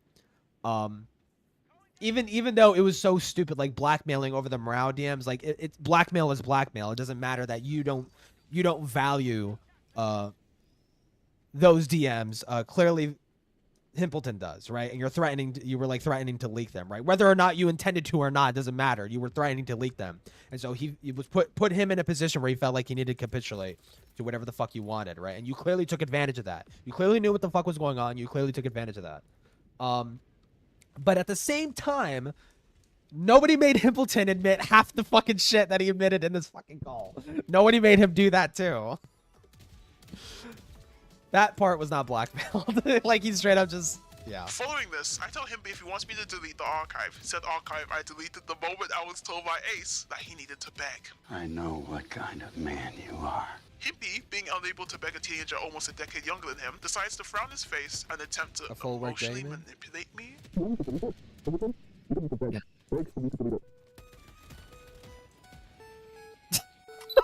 Even though it was so stupid, like blackmailing over the Morale DMs, like it's blackmail is blackmail. It doesn't matter that you don't value those DMs. Clearly Himbleton does, right? And you were threatening to leak them, right? Whether or not you intended to or not, it doesn't matter. You were threatening to leak them. And so he was put him in a position where he felt like he needed to capitulate to whatever the fuck you wanted, right? And you clearly took advantage of that. You clearly knew what the fuck was going on. You clearly took advantage of that. But at the same time, nobody made Himbleton admit half the fucking shit that he admitted in this fucking call. Nobody made him do that too. That part was not blackmailed. Like, he's straight up just, yeah. Following this, I tell him if he wants me to delete the archive. Said archive I deleted the moment I was told by Ace that he needed to beg. I know what kind of man you are. Himpy, being unable to beg a teenager almost a decade younger than him, decides to frown his face and attempt to emotionally manipulate me.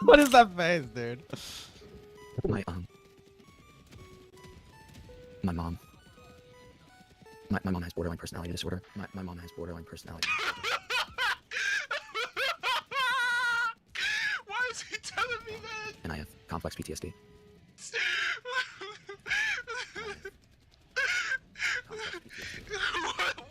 What is that face, dude? My mom. My mom has borderline personality disorder. My mom has borderline personality disorder. complex PTSD.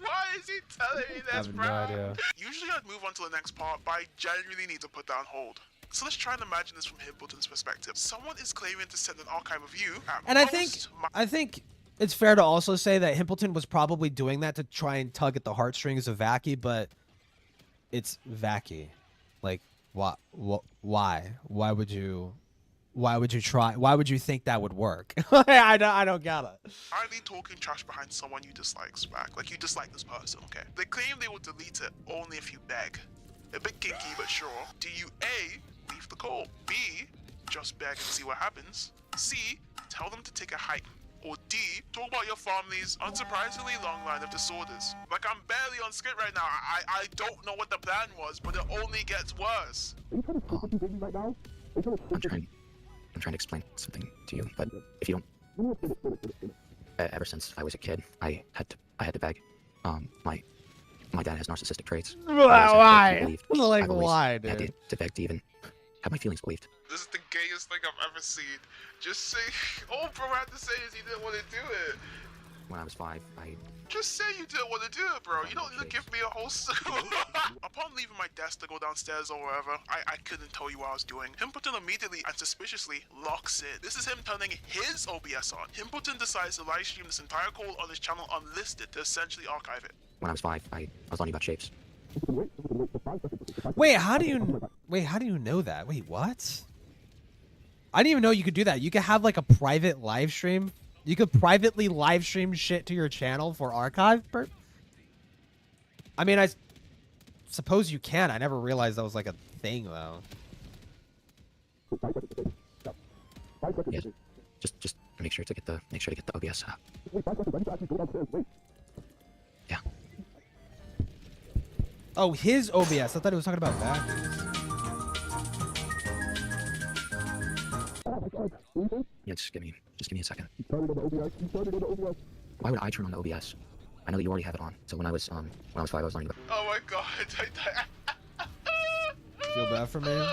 Why is he telling me I this, have bro? no idea. Usually I'd move on to the next part, but I genuinely need to put down hold. So let's try and imagine this from Himpleton's perspective. Someone is claiming to send an archive of you. And I think it's fair to also say that Himpleton was probably doing that to try and tug at the heartstrings of Vacky, but it's Vacky. Like, why? Why would you try? Why would you think that would work? I don't get it. Hardly talking trash behind someone you dislike, Spack. Like, you dislike this person, okay? They claim they will delete it only if you beg. A bit kinky, but sure. Do you A, leave the call? B, just beg and see what happens? C, tell them to take a hike? Or D, talk about your family's unsurprisingly long line of disorders? Like, I'm barely on script right now. I don't know what the plan was, but it only gets worse. I'm trying to explain something to you, but if you don't, ever since I was a kid, I had to beg. My dad has narcissistic traits. Why? Like, why, dude? I had to beg to even have my feelings believed. This is the gayest thing I've ever seen. Just say, all bro had to say is he didn't want to do it. When I was 5, I Just say you didn't want to do it, bro. You don't need to give me a whole Upon leaving my desk to go downstairs or wherever, I couldn't tell you what I was doing. Himpleton immediately and suspiciously locks in. This is him turning his OBS on. Himpleton decides to live stream this entire call on his channel unlisted to essentially archive it. When I was 5, I was learning about shapes. Wait, how do you know that? Wait, what? I didn't even know you could do that. You could have like a private live stream. You could privately live stream shit to your channel for archive. I mean, I suppose you can. I never realized that was like a thing, though. Yes. Just make sure to get the OBS app. Yeah. Oh, his OBS. I thought he was talking about that. Yeah, just give me a second. Why would I turn on the OBS? I know that you already have it on. So when I was 5, I was learning about. Oh my god. Feel bad for me.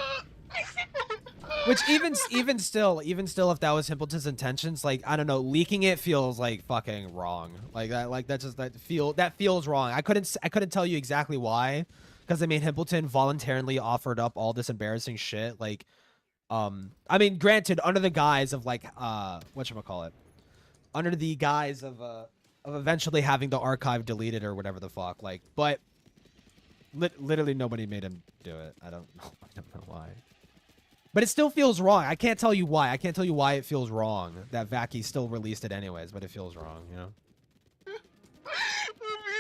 Which even still, if that was Himpleton's intentions, like, I don't know, leaking it feels like fucking wrong. That feels wrong. I couldn't tell you exactly why, because I mean, Himpleton voluntarily offered up all this embarrassing shit. Like, I mean, granted, under the guise of like, whatchamacallit, under the guise of eventually having the archive deleted or whatever the fuck. Like, but literally nobody made him do it. I don't know why. But it still feels wrong. I can't tell you why. I can't tell you why it feels wrong that Vacky still released it anyways, but it feels wrong, you know?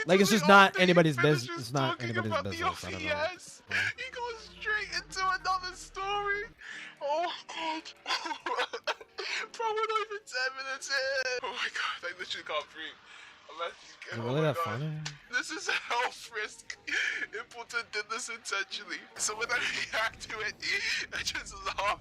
Like, it's just not anybody's business. It's not anybody's business. I don't know. Yes. He goes straight into another story. Oh god. Bro, we're not even 10 minutes in. Oh my god, I literally can't breathe. Is it really that funny? This is a health risk. Himpleton did this intentionally. So when I react to it, I just laugh.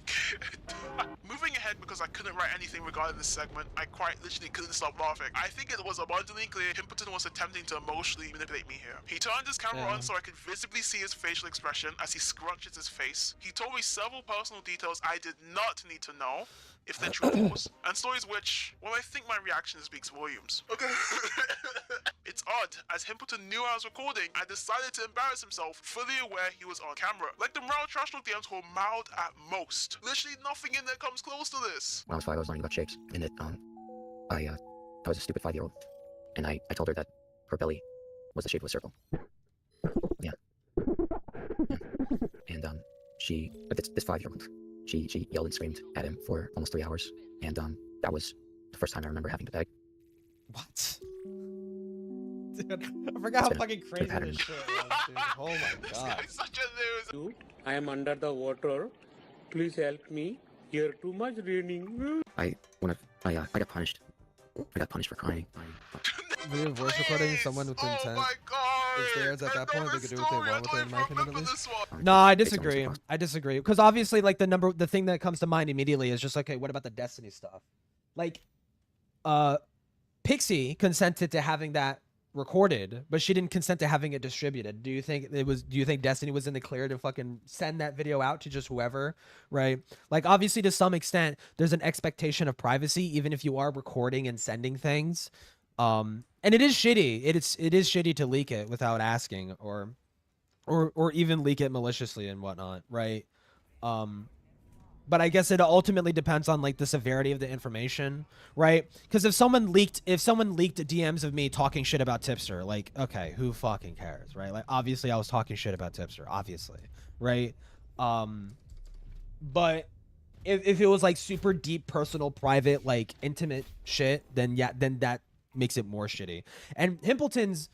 Moving ahead, because I couldn't write anything regarding this segment, I quite literally couldn't stop laughing. I think it was abundantly clear Himpleton was attempting to emotionally manipulate me here. He turned his camera on so I could visibly see his facial expression as he scrunches his face. He told me several personal details I did not need to know, if they're true, of course, and stories which, well, I think my reaction speaks volumes. Okay. It's odd, as Himpleton knew I was recording and decided to embarrass himself, fully aware he was on camera. Like the mild trash talk DMs were mild at most. Literally nothing in there comes close to this. When I was 5, I was learning about shapes, and I was a stupid 5-year-old, and I told her that her belly was the shape of a circle. Yeah. And this 5-year-old, she yelled and screamed at him for almost 3 hours, and that was the first time I remember having to beg. What? Dude, I forgot how fucking crazy this shit was, dude. Oh my god. This guy's such a loser. I am under the water. Please help me. Here too much raining. I got punished. I got punished for crying. Video voice recording someone with intent is theirs at that point. They could do what they want with it, in my opinion, at least. No, I disagree. I disagree. Because obviously, like, the thing that comes to mind immediately is just, okay, what about the Destiny stuff? Like, Pixie consented to having that recorded, but she didn't consent to having it distributed. Do you think Destiny was in the clear to fucking send that video out to just whoever, right? Like, obviously, to some extent, there's an expectation of privacy, even if you are recording and sending things. And it is shitty. It is shitty to leak it without asking, or even leak it maliciously and whatnot, right? But I guess it ultimately depends on like the severity of the information, right? Because if someone leaked DMs of me talking shit about Tipster, like, okay, who fucking cares, right? Like, obviously I was talking shit about Tipster, obviously, right? But if it was like super deep, personal, private, like intimate shit, then yeah, then that makes it more shitty. And Himpleton's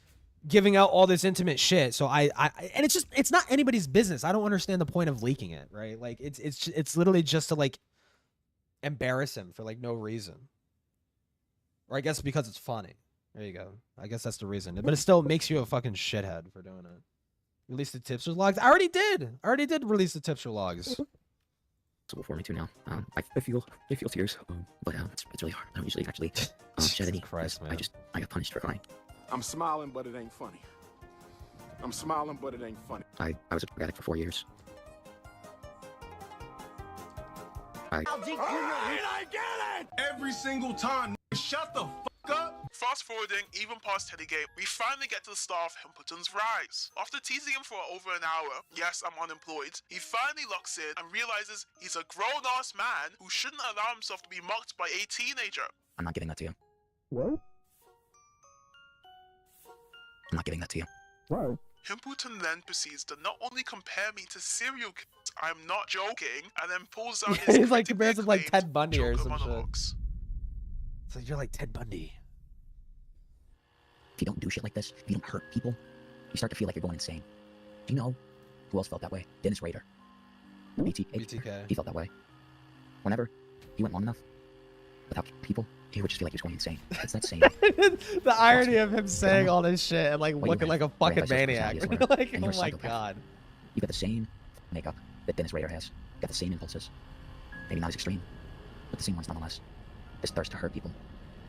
giving out all this intimate shit, so and it's not anybody's business. I don't understand the point of leaking it, right? Like it's literally just to like embarrass him for like no reason, or I guess because it's funny. There you go. I guess that's the reason, but it still makes you a fucking shithead for doing it. Release the Tipster logs. I already did release the Tipster logs. For me too now. I feel tears, but it's really hard. I don't usually actually shed any. Christ, man. I got punished for crying. I'm smiling, but it ain't funny. I'm smiling, but it ain't funny. I was a drug addict for 4 years. I get it! Every single time. Shut the fuck up! Fast forwarding, even past Telegate, we finally get to the start of Himpleton's rise. After teasing him for over an hour, yes, I'm unemployed, he finally locks in and realizes he's a grown-ass man who shouldn't allow himself to be mocked by a teenager. I'm not giving that to you. What? I'm not giving that to you. Whoa. Himpleton then proceeds to not only compare me to serial killers, I'm not joking, and then pulls out his he's like compares him like Ted Bundy or some monologues. shit. So you're like Ted Bundy. If you don't do shit like this, if you don't hurt people, you start to feel like you're going insane. Do you know who else felt that way? Dennis Rader. BTK. He felt that way. Whenever he went long enough without people, he would just feel like he was going insane. It's that same. The irony of him saying all this shit and like looking like a fucking maniac. Like, oh my god. You got the same makeup that Dennis Rader has. You got the same impulses. Maybe not as extreme, but the same ones nonetheless. This thirst to hurt people,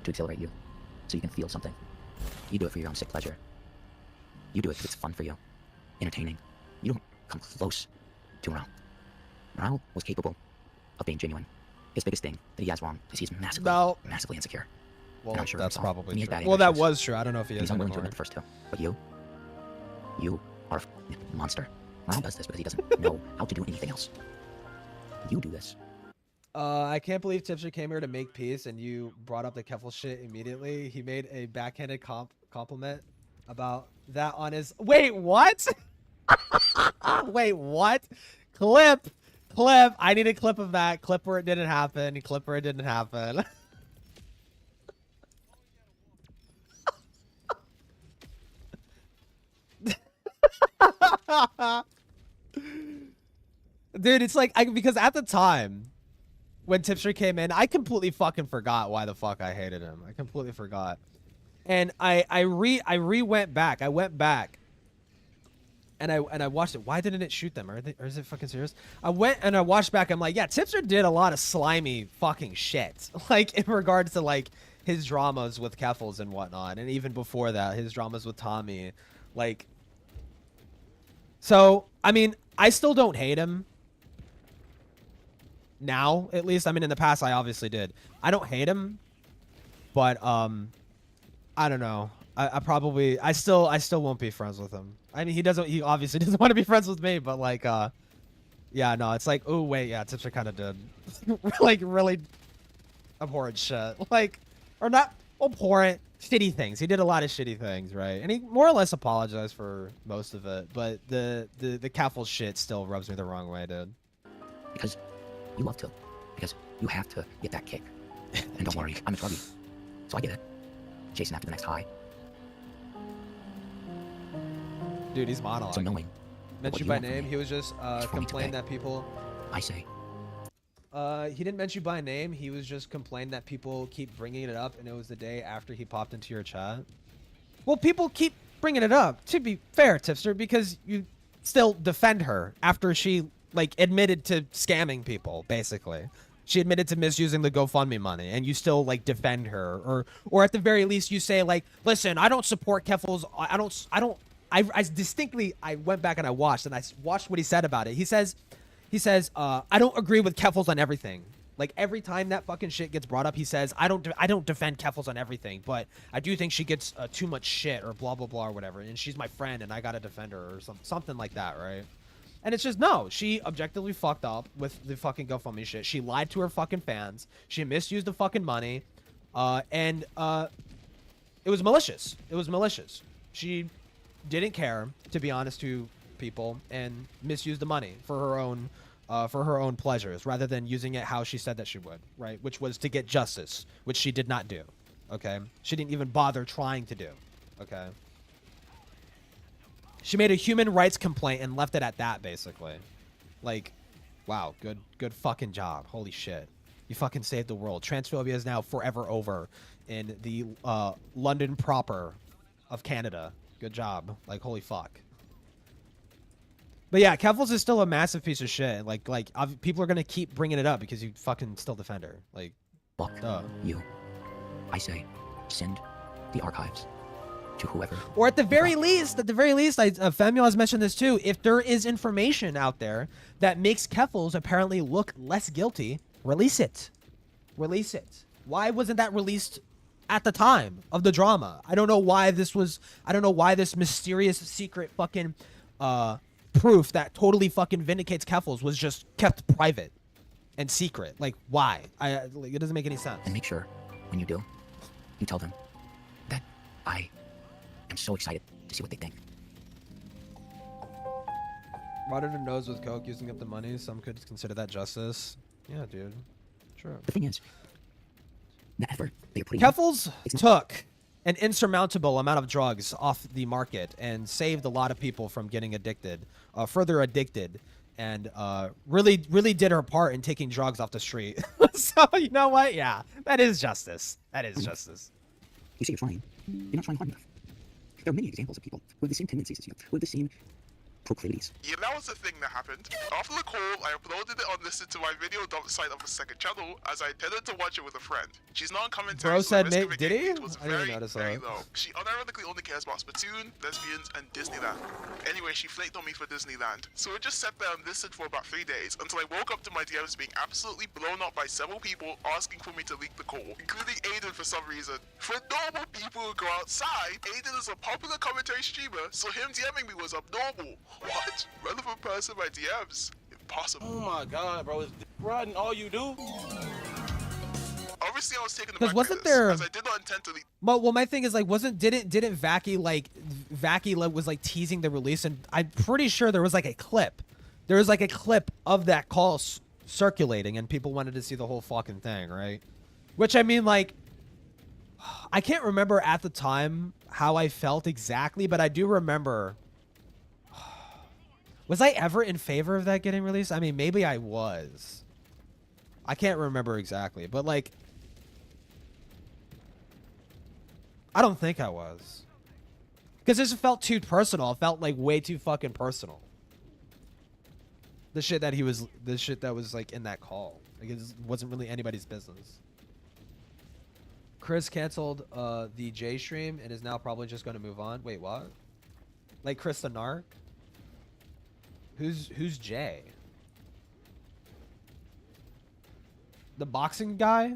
to exhilarate you, so you can feel something. You do it for your own sick pleasure. You do it because it's fun for you, entertaining. You don't come close to Morale. Morale was capable of being genuine. His biggest thing that he has wrong is he's massively insecure. Well, sure that's probably true. bad Well, that ambitions. was true. I don't know if he is He's unwilling to anymore. admit the first two. But you are a monster. Morale does this because he doesn't know how to do anything else. You do this. I can't believe Tipster came here to make peace and you brought up the Keffel shit immediately. He made a backhanded compliment about that on his... Wait, what? Wait, what? Clip. I need a clip of that. Clip where it didn't happen. Clip where it didn't happen. Dude, it's like... because at the time... when Tipster came in, I completely fucking forgot why the fuck I hated him. I completely forgot. And I went back. I went back. And I watched it. Why didn't it shoot them? Or is it fucking serious? I went and I watched back. I'm like, yeah, Tipster did a lot of slimy fucking shit. Like in regards to like his dramas with Keffels and whatnot. And even before that, his dramas with Tommy. Like, so, I mean, I still don't hate him. Now, at least. I mean, in the past, I obviously did. I don't hate him, but I don't know. I still won't be friends with him. I mean, he obviously doesn't want to be friends with me, but like, yeah, no, it's like, oh wait, yeah, Tipster kind of did, like, really abhorrent shit, like, or not abhorrent, shitty things. He did a lot of shitty things, right? And he more or less apologized for most of it, but the Keffel shit still rubs me the wrong way, dude. Because you love to. Because you have to get that kick. And don't worry, I'm a druggie. So I get it. Chasing after the next high. Dude, he's monologuing. So knowing. Mention you by name, he was just complaining that people... I say. He didn't mention you by name, he was just complaining that people keep bringing it up, and it was the day after he popped into your chat. Well, people keep bringing it up, to be fair, Tipster, because you still defend her after she... like admitted to scamming people, basically. She admitted to misusing the GoFundMe money, and you still like defend her, or at the very least you say like, listen, I don't support Keffels. I distinctly, I went back and I watched what he said about it. He says, I don't agree with Keffels on everything. Like every time that fucking shit gets brought up, he says, I don't defend Keffels on everything, but I do think she gets too much shit or blah blah blah or whatever, and she's my friend and I gotta defend her or something like that, right? And it's just, no, she objectively fucked up with the fucking GoFundMe shit. She lied to her fucking fans. She misused the fucking money, and it was malicious. It was malicious. She didn't care, to be honest to people, and misused the money for her own pleasures, rather than using it how she said that she would, right? Which was to get justice, which she did not do, okay? She didn't even bother trying to do, okay? She made a human rights complaint and left it at that, basically. Like, wow, good fucking job. Holy shit. You fucking saved the world. Transphobia is now forever over in the London proper of Canada. Good job. Like, holy fuck. But yeah, Keffels is still a massive piece of shit. Like people are gonna keep bringing it up because you fucking still defend her. Like, fuck you. I say, send the archives to whoever. Or at the very least, Femula has mentioned this too. If there is information out there that makes Keffels apparently look less guilty, release it. Release it. Why wasn't that released at the time of the drama? I don't know why this mysterious secret fucking proof that totally fucking vindicates Keffels was just kept private and secret. Like, why? It doesn't make any sense. And make sure when you do, you tell them that I am so excited to see what they think. Rotted her nose with coke, using up the money. Some could consider that justice. Yeah, dude. True. The thing is, the effort they're putting Keffels took an insurmountable amount of drugs off the market and saved a lot of people from getting addicted, further addicted, and really did her part in taking drugs off the street. So, you know what? Yeah, that is justice. That is justice. You say you're trying. You're not trying hard enough. There are many examples of people who have the same tendencies as you, who have the same proclivities. Yeah, that was the thing that happened. After the call, I uploaded it unlisted to my video dump site of a second channel, as I intended to watch it with a friend. She's not commentary. Bro said, so did he? was I didn't notice very that. low. She unironically only cares about Splatoon, lesbians, and Disneyland. Anyway, she flaked on me for Disneyland. So it just sat there unlisted for about 3 days, until I woke up to my DMs being absolutely blown up by several people asking for me to leak the call, including Aiden for some reason. For normal people who go outside, Aiden is a popular commentary streamer, so him DMing me was abnormal. What? Relevant person by DMs? Impossible. Oh my god, bro. Is riding all you do? Obviously, I was taken Because aback wasn't by this, there? as I did not intend to leak. Well, my thing is like, didn't Vacky was like teasing the release, and I'm pretty sure there was like a clip. There was like a clip of that call circulating, and people wanted to see the whole fucking thing, right? Which, I mean, like, I can't remember at the time how I felt exactly, but I do remember. Was I ever in favor of that getting released? I mean, maybe I was. I can't remember exactly, but like, I don't think I was. Because this felt too personal. It felt like way too fucking personal. The shit that was like in that call. Like, it wasn't really anybody's business. Chris canceled the J stream and is now probably just going to move on. Wait, what? Like Chris the Narc? Who's Jay? The boxing guy?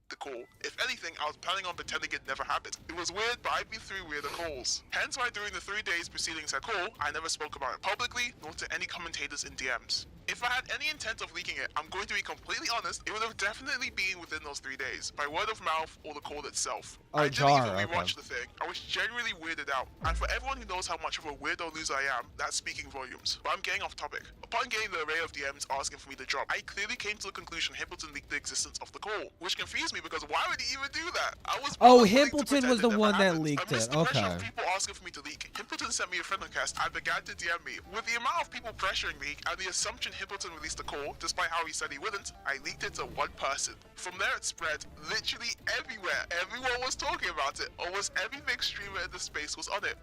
The call. If anything, I was planning on pretending it never happened. It was weird, but I've been through weirder calls. Hence why during the 3 days preceding said call, I never spoke about it publicly, nor to any commentators in DMs. If I had any intent of leaking it, I'm going to be completely honest, it would have definitely been within those 3 days, by word of mouth or the call itself. Oh, I didn't Jar, even rewatch okay. the thing. I was genuinely weirded out. And for everyone who knows how much of a weirdo loser I am, that's speaking volumes. But I'm getting off topic. Upon getting the array of DMs asking for me to drop, I clearly came to the conclusion Himpleton leaked the existence of the call, which confused me because why would he even do that? I was Himpleton was the one that leaked it. Okay. People asking for me to leak. Himpleton sent me a friend request and began to DM me. With the amount of people pressuring me and the assumption Himpleton released the call, despite how he said he wouldn't, I leaked it to one person. From there it spread literally everywhere. Everyone was talking about it. Almost every big streamer in the space was on it.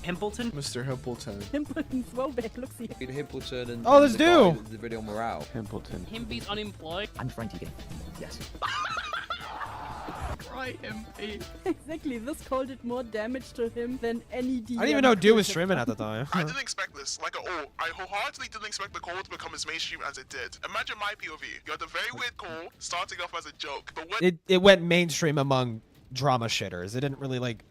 Himpleton? Mr. Himpleton. Himpleton's well back, look see. Himpleton and Oh, let's the guy do. with the video morale. Himpleton. Himpy's unemployed. I'm Frank Tegan. Yes. Cry Himpy. Exactly, this call did more damage to him than any DM. I didn't even know Dude was streaming at the time. I didn't expect this, like at all. I wholeheartedly didn't expect the call to become as mainstream as it did. Imagine my POV. You had a very weird call, starting off as a joke, but when It went mainstream among drama shitters. It didn't really like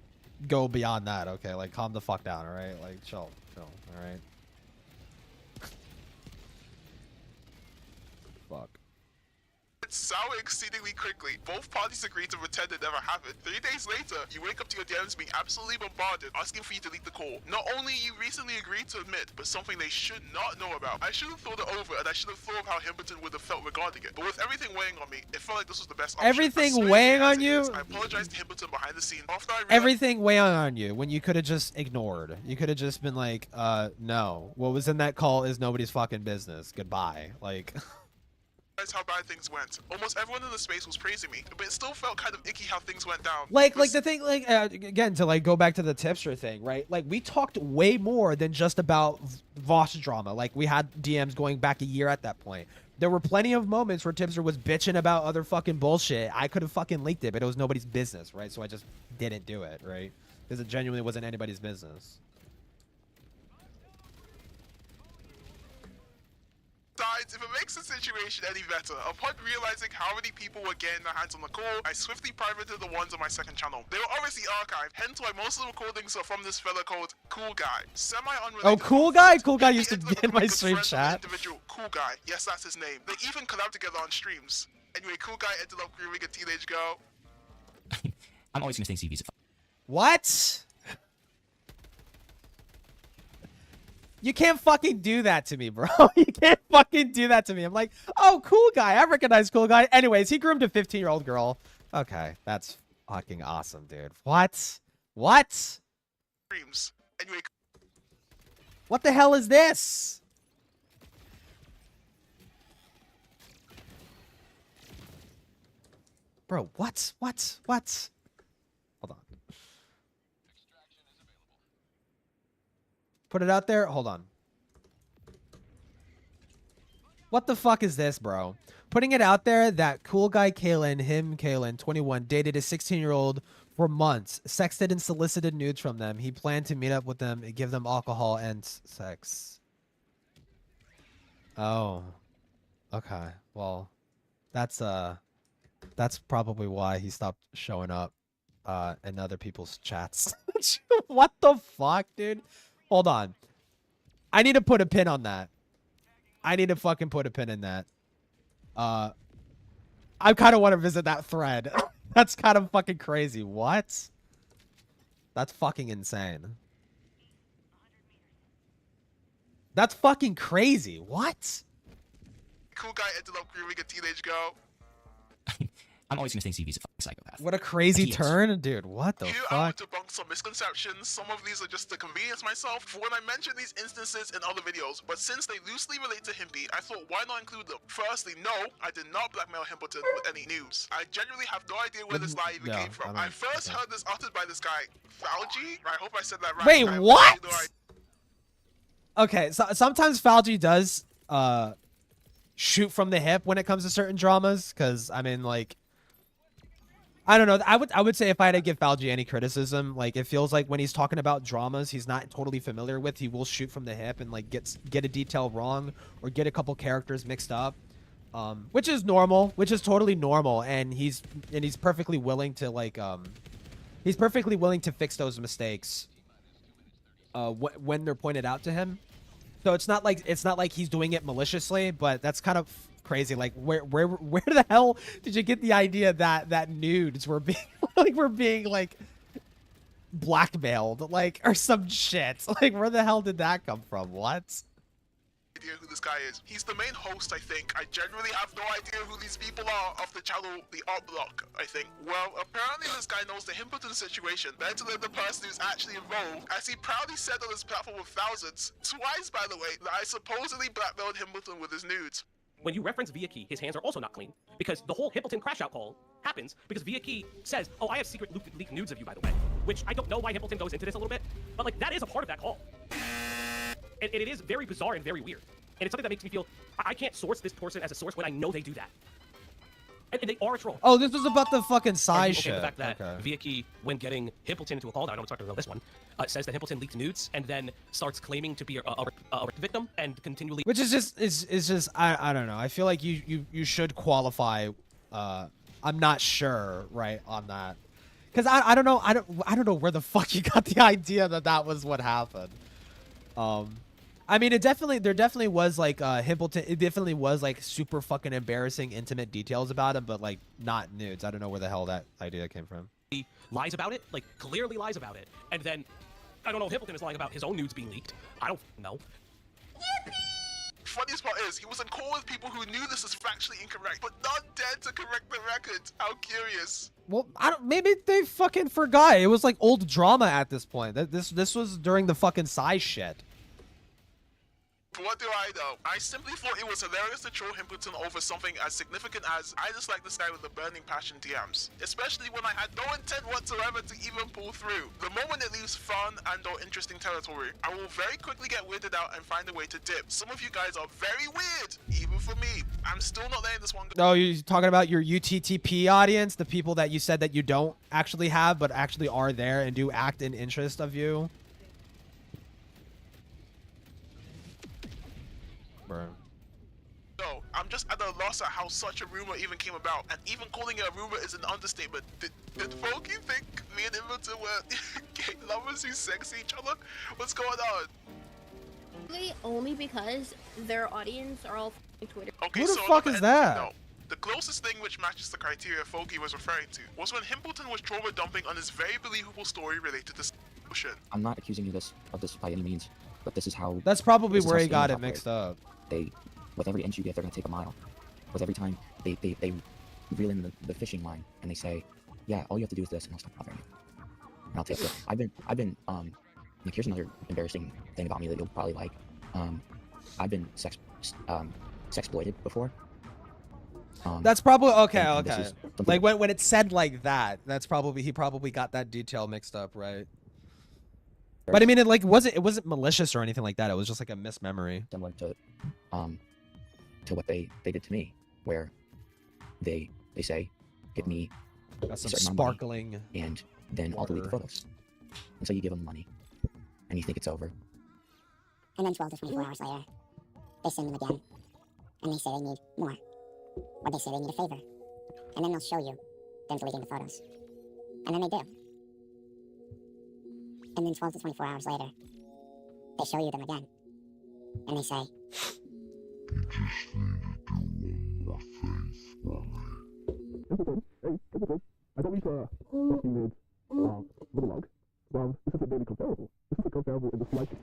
go beyond that. Okay, like calm the fuck down. All right, like chill, all right. Fuck. it soured exceedingly quickly. Both parties agreed to pretend it never happened. 3 days later, you wake up to your DMs being absolutely bombarded, asking for you to delete the call. Not only you recently agreed to admit, but something they should not know about. I should have thought it over, and I should have thought of how Himpleton would have felt regarding it. But with everything weighing on me, it felt like this was the best option. Everything weighing on you? I apologized to Himpleton behind the scenes. After I realized Everything weighing on you when you could have just ignored. You could have just been like, no. What was in that call is nobody's fucking business. Goodbye. Like... how bad things went. Almost everyone in the space was praising me, but it still felt kind of icky how things went down. Like the thing, like, again, to like go back to the tipster thing, right? Like we talked way more than just about Voss drama. Like we had DMs going back a year at that point. There were plenty of moments where Tipster was bitching about other fucking bullshit. I could have fucking leaked it, but it was nobody's business, right? So I just didn't do it, right? Because it genuinely wasn't anybody's business. If it makes the situation any better, upon realizing how many people were getting their hands on the call, I swiftly privated the ones on my second channel. They were obviously archived, hence why most of the recordings are from this fella called Cool Guy. Semi-unrelated. Oh, Cool Guy? Cool Guy used to be in my stream chat. Individual Cool Guy. Yes, that's his name. They even collabed together on streams. Anyway, Cool Guy ended up grooming a teenage girl. I'm always gonna say CV's. What? You can't fucking do that to me, bro. You can't fucking do that to me. I'm like, oh, Cool Guy. I recognize Cool Guy. Anyways, he groomed a 15-year-old girl. Okay, that's fucking awesome, dude. What? What? Streams. Anyway. What the hell is this? Bro, what? What? What? Hold on. Put it out there? Hold on. What the fuck is this, bro? Putting it out there that Cool Guy Kalen, 21, dated a 16-year-old for months, sexted and solicited nudes from them. He planned to meet up with them and give them alcohol and sex. Oh. Okay. Well, that's probably why he stopped showing up in other people's chats. What the fuck, dude? Hold on. I need to put a pin on that. I need to fucking put a pin in that. I kind of want to visit that thread. That's kind of fucking crazy. What? That's fucking insane. That's fucking crazy. What? Cool Guy ended up grooming a teenage girl. I'm always gonna say CV's a fucking psychopath. What a crazy turn, dude. What the Here fuck? I would debunk some misconceptions. Some of these are just to convenience myself for when I mention these instances in other videos, but since they loosely relate to Himpy, I thought why not include them? Firstly, no, I did not blackmail Himpleton with any news. I genuinely have no idea where this lie even came from. I first heard this uttered by this guy, Falgi. I hope I said that right. Wait, what? Okay, so sometimes Falgi does shoot from the hip when it comes to certain dramas, because I mean, like, I don't know. I would say if I had to give Falgi any criticism, like it feels like when he's talking about dramas he's not totally familiar with, he will shoot from the hip and like get a detail wrong or get a couple characters mixed up, which is normal, which is totally normal, and he's perfectly willing to like he's perfectly willing to fix those mistakes when they're pointed out to him. So it's not like he's doing it maliciously, but that's kind of crazy. Like where the hell did you get the idea that nudes were being like blackmailed, like, or some shit? Like where the hell did that come from? What? Idea who this guy is. He's the main host, I think. I generally have no idea who these people are of the channel, the art block, I think. Well, apparently this guy knows the Himpleton situation better than the person who's actually involved, as he proudly said on his platform of thousands, twice by the way, that I supposedly blackmailed Himpleton with his nudes. When you reference Via Key, his hands are also not clean, because the whole Himpleton crash out call happens because Via Key says, oh, I have secret leaked nudes of you, by the way, which I don't know why Himpleton goes into this a little bit, but like that is a part of that call. And it is very bizarre and very weird. And it's something that makes me feel I can't source this person as a source when I know they do that. And they are a troll. Oh, this was about the fucking size okay, shit. The fact that Viaki, when getting Himpleton into a call, now I don't talk about this one, says that Himpleton leaked nudes and then starts claiming to be a victim and continually. Which is just I don't know. I feel like you should qualify. I'm not sure right on that, because I don't know I don't know where the fuck you got the idea that was what happened. I mean, there definitely was like Himpleton. It definitely was like super fucking embarrassing, intimate details about him, but like not nudes. I don't know where the hell that idea came from. He lies about it, like clearly lies about it, and then I don't know. Himpleton is lying about his own nudes being leaked. I don't know. Funniest part is, he was in call with people who knew this was factually incorrect, but not dared to correct the record. How curious. Well, maybe they fucking forgot. It was like old drama at this point. This was during the fucking size shit. What do I know? I simply thought it was hilarious to troll Himpleton over something as significant as I dislike this guy with the burning passion DMs, especially when I had no intent whatsoever to even pull through. The moment it leaves fun and or interesting territory, I will very quickly get weirded out and find a way to dip. Some of you guys are very weird, even for me. I'm still not letting this one go. Oh, you're talking about your UTTP audience, the people that you said that you don't actually have, but actually are there and do act in interest of you? Bro. No, I'm just at a loss at how such a rumor even came about, and even calling it a rumor is an understatement. Did Folky think me and Himpleton were gay lovers who sex each other? What's going on? Only because their audience are all Twitter. Okay, Who the so fuck is that? No. The closest thing which matches the criteria Folky was referring to was when Himpleton was trauma dumping on his very believable story related to ocean. I'm not accusing you of this by any means, but this is how. That's probably this is where how he got scammers it mixed operate. up. With every inch you get, they're gonna take a mile. With every time they reel in the fishing line and they say, yeah, all you have to do is this, and I'll stop bothering you. And I'll take it. I've been like, here's another embarrassing thing about me that you'll probably like. I've been sexploited before. That's probably okay. and Okay. is Like when it's said like that, that's probably he probably got that detail mixed up, right? But I mean, it wasn't malicious or anything like that. It was just like a mismemory. Similar to what they did to me, where they say, give me got some a certain amount of sparkling money, and then I'll delete the photos. And so you give them money, and you think it's over. And then 12 to 24 hours later, they send them again, and they say they need more, or they say they need a favor, and then they'll show you them deleting the photos, and then they do. And then 12 to 24 hours later, they show you them again, and they say, I don't need to fucking monologue. Well, this isn't really comparable. This isn't comparable in the slightest.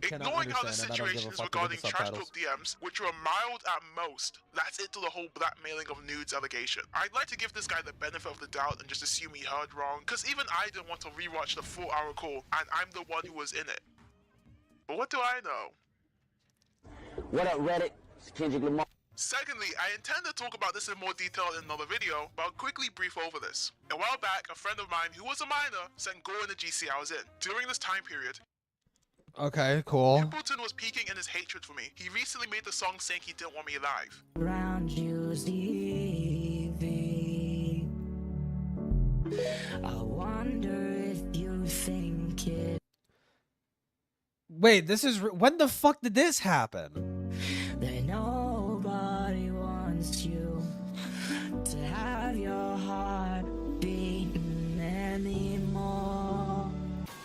Ignoring how the situations regarding trash talk DMs, which were mild at most, that's it to the whole blackmailing of nudes allegation. I'd like to give this guy the benefit of the doubt and just assume he heard wrong, because even I didn't want to rewatch the 4-hour call, and I'm the one who was in it. But what do I know? What up, Reddit? It's Kendrick Lamar. Secondly, I intend to talk about this in more detail in another video, but I'll quickly brief over this. A while back, a friend of mine who was a minor sent Gore in the GC I was in. During this time period, Okay, cool. Himpleton was peaking in his hatred for me. He recently made the song saying he didn't want me alive. Around you's easy. I wonder if you think it. Wait, this is when the fuck did this happen? That nobody wants you to have your heart beating anymore.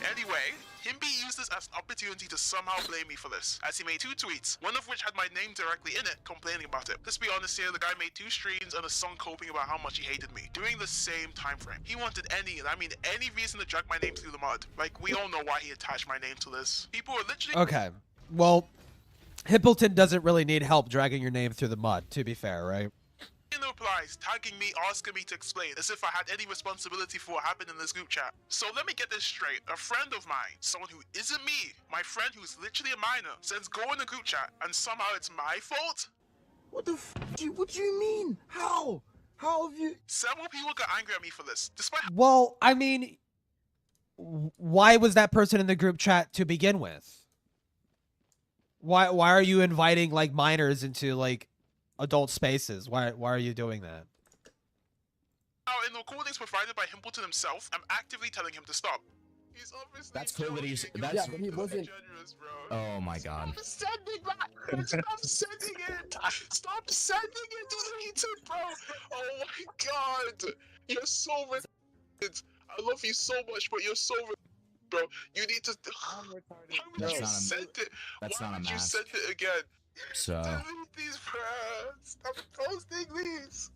Anyway, Himby used this as an opportunity to somehow blame me for this, as he made 2 tweets, one of which had my name directly in it, complaining about it. Let's be honest here, the guy made 2 streams and a song coping about how much he hated me, during the same time frame. He wanted any, and I mean any reason to drag my name through the mud. Like, we all know why he attached my name to this. People are literally— Okay, well, Himpleton doesn't really need help dragging your name through the mud, to be fair, right? in the replies, tagging me, asking me to explain, as if I had any responsibility for what happened in this group chat. So let me get this straight. A friend of mine, someone who isn't me, my friend who's literally a minor, sends go in the group chat, and somehow it's my fault? What the what do you mean? How? How have you? Several people got angry at me for this, despite— Well, I mean, why was that person in the group chat to begin with? Why are you inviting like minors into like adult spaces? Why are you doing that? Now, in the recordings provided by Himpleton himself, I'm actively telling him to stop. He's obviously That's cool that he's. joking. That's. You're being generous, bro. Oh my god. Stop sending that! Stop sending it! Stop sending it! Delete it, bro! Oh my god! You're so retarded. I love you so much, but you're so retarded, bro. You need to. Why would you send it? That's Why not a would you mask. send it again? So. Delete these, bro. Stop posting these.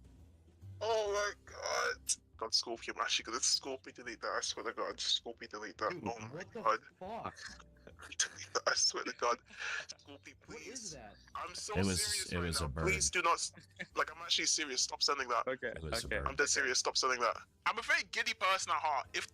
Oh my god. God, Scorpion, I'm actually gonna Scorpion delete that. I swear to God, Scorpion delete that. Dude, Oh my what god. the fuck? Delete that, I swear to God. Scorpion, please. What is that? I'm so It was. serious It right was now. a bird. Please do not. Like, I'm actually serious. Stop sending that. Okay, It was a okay. bird. I'm dead serious. Stop sending that. I'm a very giddy person at heart. If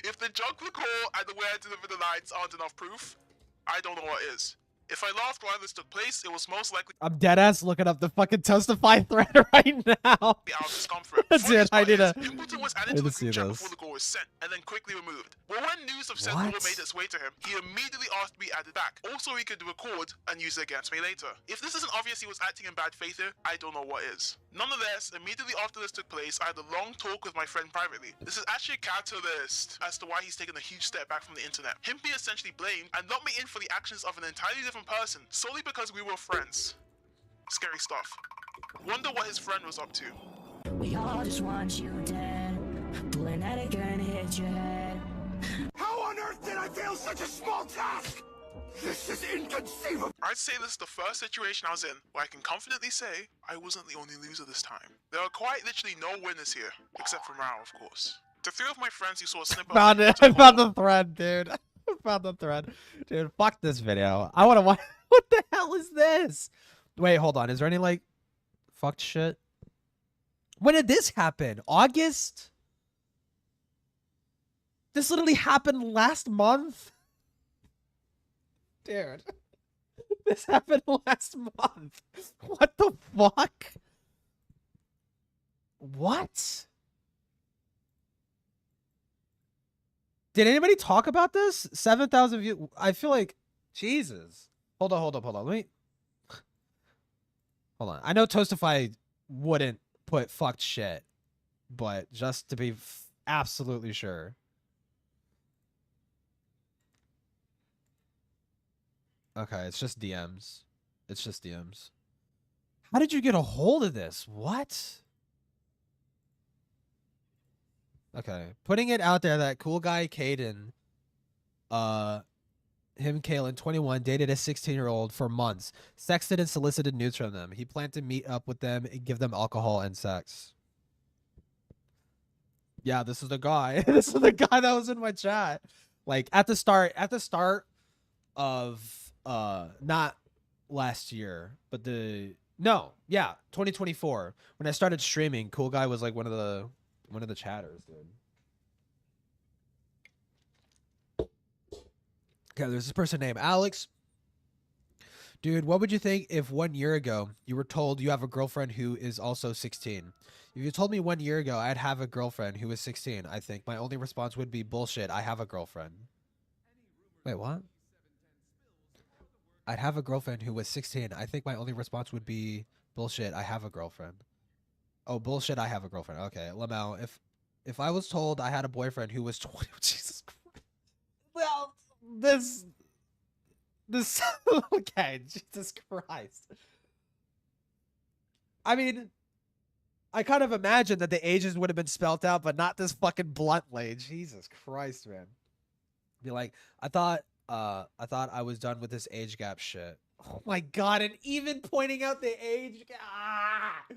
if the juggler call and the where deliver the lines aren't enough proof, I don't know what is. If I laughed while this took place, it was most likely I'm dead ass looking up the fucking Toastify thread right now. out of discomfort. Dude, I need to. Himpleton was I added need to to the see group chat this. before the call was sent, and then quickly removed. Well, when news of said What? call made its way to him, he immediately asked to be added back. Also, he could record and use it against me later. If this isn't obvious he was acting in bad faith here, I don't know what is. Nonetheless, immediately after this took place, I had a long talk with my friend privately. This is actually a catalyst as to why he's taken a huge step back from the internet. Himpy essentially blamed and locked me in for the actions of an entirely different person, solely because we were friends. Scary stuff. Wonder what his friend was up to. We all just want you dead. Pulling at a gun hit your head. How on earth did I fail such a small task? This is inconceivable. I'd say this is the first situation I was in where I can confidently say I wasn't the only loser this time. There are quite literally no winners here, except for Mao, of course. To three of my friends who saw a snippet Found of it. I found the thread, dude. I found the thread. Dude, fuck this video. I want to watch. What the hell is this? Wait, hold on. Is there any, like, fucked shit? When did this happen? August? This literally happened last month? Dude. This happened last month. What the fuck? What? Did anybody talk about this? 7,000 views. I feel like, Jesus. Hold on. Let me. Hold on. I know Toastify wouldn't put fucked shit, but just to be absolutely sure. Okay, it's just DMs. It's just DMs. How did you get a hold of this? What? Okay, putting it out there that cool guy Caden, him Kalen, 21, dated a 16-year-old for months, sexted and solicited nudes from them. He planned to meet up with them and give them alcohol and sex. Yeah, this is the guy. This is the guy that was in my chat. Like at the start of not last year, but 2024 when I started streaming. Cool guy was like one of the chatters, dude. Okay, there's this person named Alex. Dude, what would you think if 1 year ago you were told you have a girlfriend who is also 16? If you told me 1 year ago I'd have a girlfriend who was 16, I think my only response would be bullshit. I have a girlfriend. Wait, what? I'd have a girlfriend who was 16. I think my only response would be bullshit. I have a girlfriend. Oh, bullshit. I have a girlfriend. Okay, Lamau. If I was told I had a boyfriend who was 20, Jesus Christ. Well, this. Okay, Jesus Christ. I mean, I kind of imagine that the ages would have been spelt out, but not this fucking bluntly. Jesus Christ, man. Be like, I thought I was done with this age gap shit. Oh my god, and even pointing out the age gap.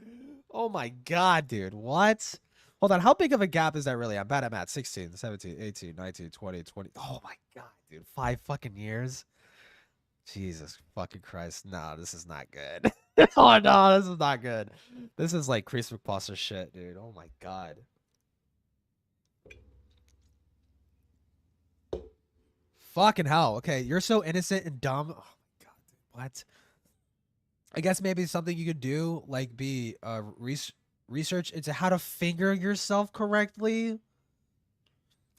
Oh my god, dude. What? Hold on, how big of a gap is that really? I'm bad at math. 16, 17, 18, 19, 20, 20. Oh my god, dude. 5 fucking years? Jesus fucking Christ. No, this is not good. Oh no, this is not good. This is like Chris McPoster shit, dude. Oh my god. Fucking hell. Okay, you're so innocent and dumb. Oh my god, dude. What? I guess maybe something you could do, like be research into how to finger yourself correctly.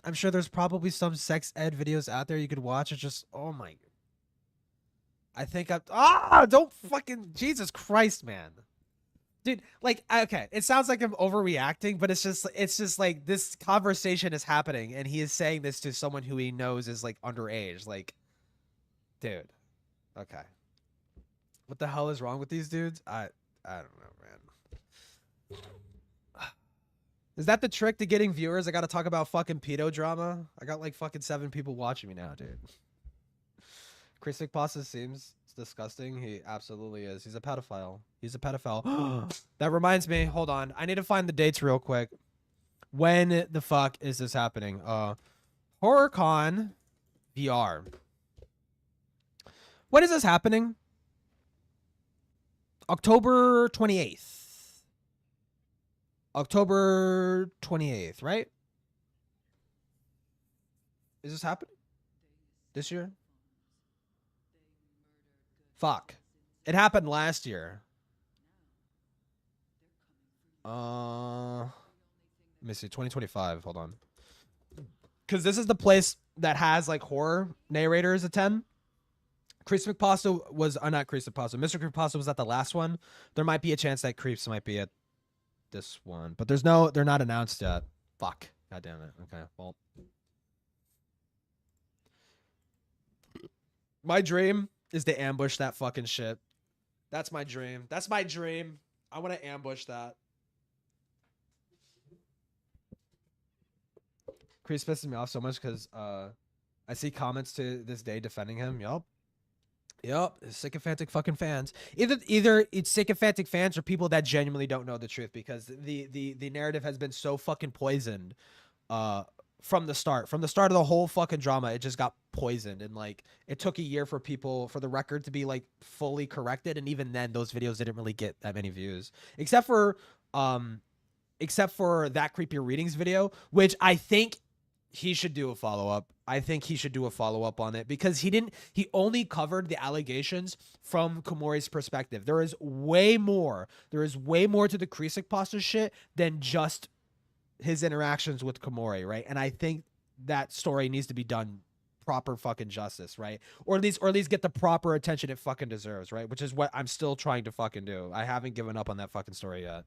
I'm sure there's probably some sex ed videos out there you could watch. It's just, oh my. I think don't fucking, Jesus Christ, man. Dude, like, okay, it sounds like I'm overreacting, but it's just like this conversation is happening and he is saying this to someone who he knows is like underage. Like, dude. Okay. What the hell is wrong with these dudes? I don't know, man. Is that the trick to getting viewers? I gotta talk about fucking pedo drama. I got like fucking 7 people watching me now, dude. Chris Pasta seems disgusting. He absolutely is. He's a pedophile. He's a pedophile. That reminds me. Hold on. I need to find the dates real quick. When the fuck is this happening? HorrorCon VR. When is this happening? October 28th. October 28th, right? Is this happening? This year? Fuck. It happened last year. Let me see. 2025. Hold on. Because this is the place that has like horror narrators attend. Chris McPasta was not Chris McPasta. Mr. McPasta was at the last one. There might be a chance that Creeps might be at this one, but they're not announced yet. Fuck. God damn it. Okay. Well, my dream is to ambush that fucking shit. That's my dream. That's my dream. I want to ambush that. Chris pisses me off so much because I see comments to this day defending him. Yup, sycophantic fucking fans. Either it's sycophantic fans or people that genuinely don't know the truth, because the narrative has been so fucking poisoned from the start. From the start of the whole fucking drama, it just got poisoned, and like it took a year for the record to be like fully corrected, and even then those videos didn't really get that many views. Except for that creepy readings video, which I think he should do a follow-up. I think he should do a follow-up on it, because he only covered the allegations from Komori's perspective. There is way more to the Krisik Pasta shit than just his interactions with Komori, right? And I think that story needs to be done proper fucking justice, right? Or at least get the proper attention it fucking deserves, right? Which is what I'm still trying to fucking do. I haven't given up on that fucking story yet.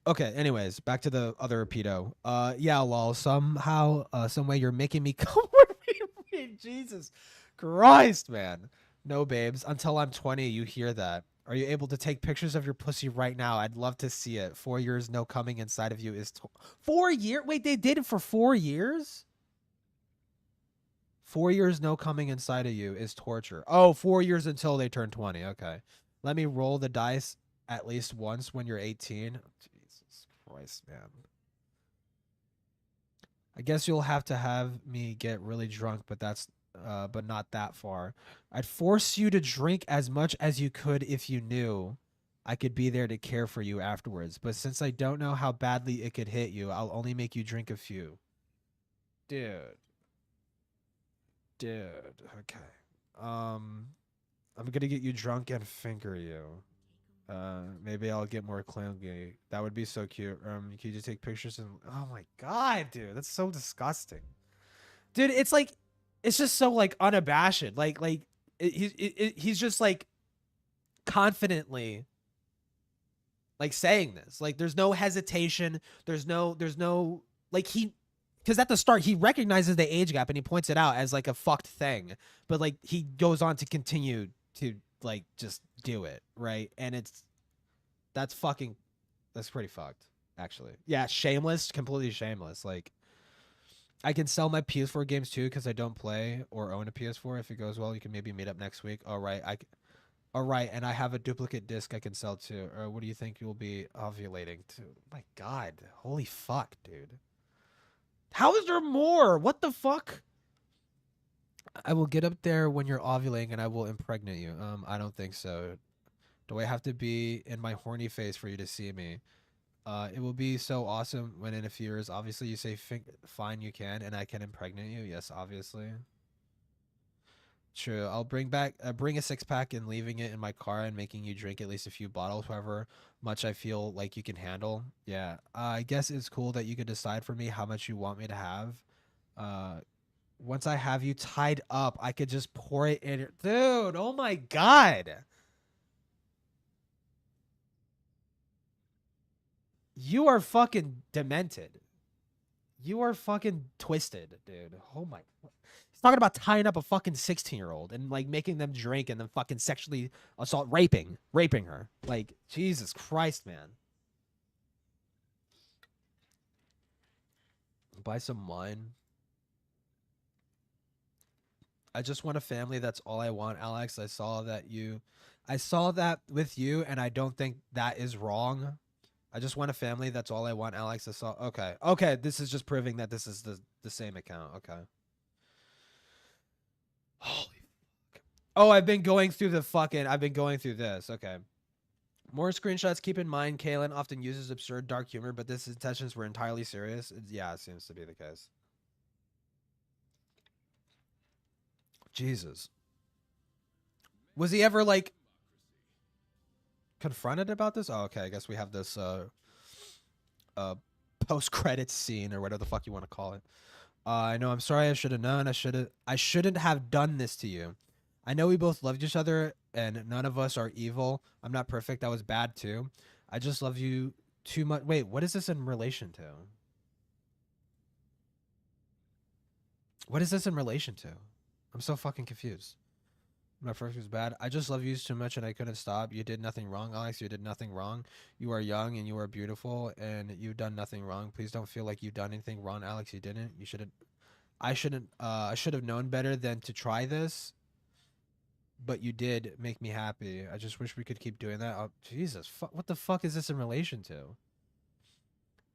Okay, anyways, back to the other pedo. Yeah, lol, somehow, some way you're making me come with me. Jesus Christ, man. No, babes, until I'm 20, you hear that. Are you able to take pictures of your pussy right now? I'd love to see it. 4 years, no coming inside of you is... 4 years? Wait, they did it for 4 years? 4 years, no coming inside of you is torture. Oh, 4 years until they turn 20. Okay. Let me roll the dice at least once when you're 18. Christ, man. I guess you'll have to have me get really drunk, but not that far. I'd force you to drink as much as you could if you knew I could be there to care for you afterwards. But since I don't know how badly it could hit you, I'll only make you drink a few. Dude. Okay. I'm gonna get you drunk and finger you. Maybe I'll get more clingy. That would be so cute. Can you just take pictures and... Oh my god, dude, that's so disgusting. Dude, it's like, it's just so like unabashed. He's just like confidently like saying this. Like there's no hesitation. There's no like because at the start he recognizes the age gap and he points it out as like a fucked thing, but like he goes on to continue to like just do it, right? And that's pretty fucked, actually. Yeah, shameless, completely shameless. Like, I can sell my PS4 games too because I don't play or own a PS4. If it goes well, you can maybe meet up next week. All right, and I have a duplicate disc I can sell too. Or what do you think you'll be ovulating to? My God, holy fuck, dude. How is there more? What the fuck? I will get up there when you're ovulating and I will impregnate you. I don't think so. Do I have to be in my horny face for you to see me? It will be so awesome when in a few years, obviously, you say, fine, you can, and I can impregnate you. Yes, obviously. True. I'll bring a 6-pack and leaving it in my car and making you drink at least a few bottles, however much I feel like you can handle. Yeah. I guess it's cool that you could decide for me how much you want me to have. Once I have you tied up, I could just pour it in. Dude, oh my God. You are fucking demented. You are fucking twisted, dude. Oh my. He's talking about tying up a fucking 16-year-old and like making them drink and then fucking sexually raping her. Like, Jesus Christ, man. Buy some wine. I just want a family. That's all I want, Alex. I saw that with you, and I don't think that is wrong. I just want a family. That's all I want, Alex. Okay. This is just proving that this is the same account. Okay. Holy fuck. Oh, I've been going through this. Okay. More screenshots. Keep in mind, Kaylin often uses absurd dark humor, but his intentions were entirely serious. Yeah, it seems to be the case. Jesus. Was he ever like confronted about this? Oh, okay. I guess we have this post-credits scene or whatever the fuck you want to call it. I know. I'm sorry. I should have known. I shouldn't have done this to you. I know we both loved each other, and none of us are evil. I'm not perfect. I was bad too. I just love you too much. Wait, what is this in relation to? What is this in relation to? I'm so fucking confused. My first was bad. I just love you too much and I couldn't stop. You did nothing wrong, Alex. You did nothing wrong. You are young and you are beautiful and you've done nothing wrong. Please don't feel like you've done anything wrong, Alex. You didn't. You shouldn't. I should have known better than to try this. But you did make me happy. I just wish we could keep doing that. Oh, Jesus. What the fuck is this in relation to?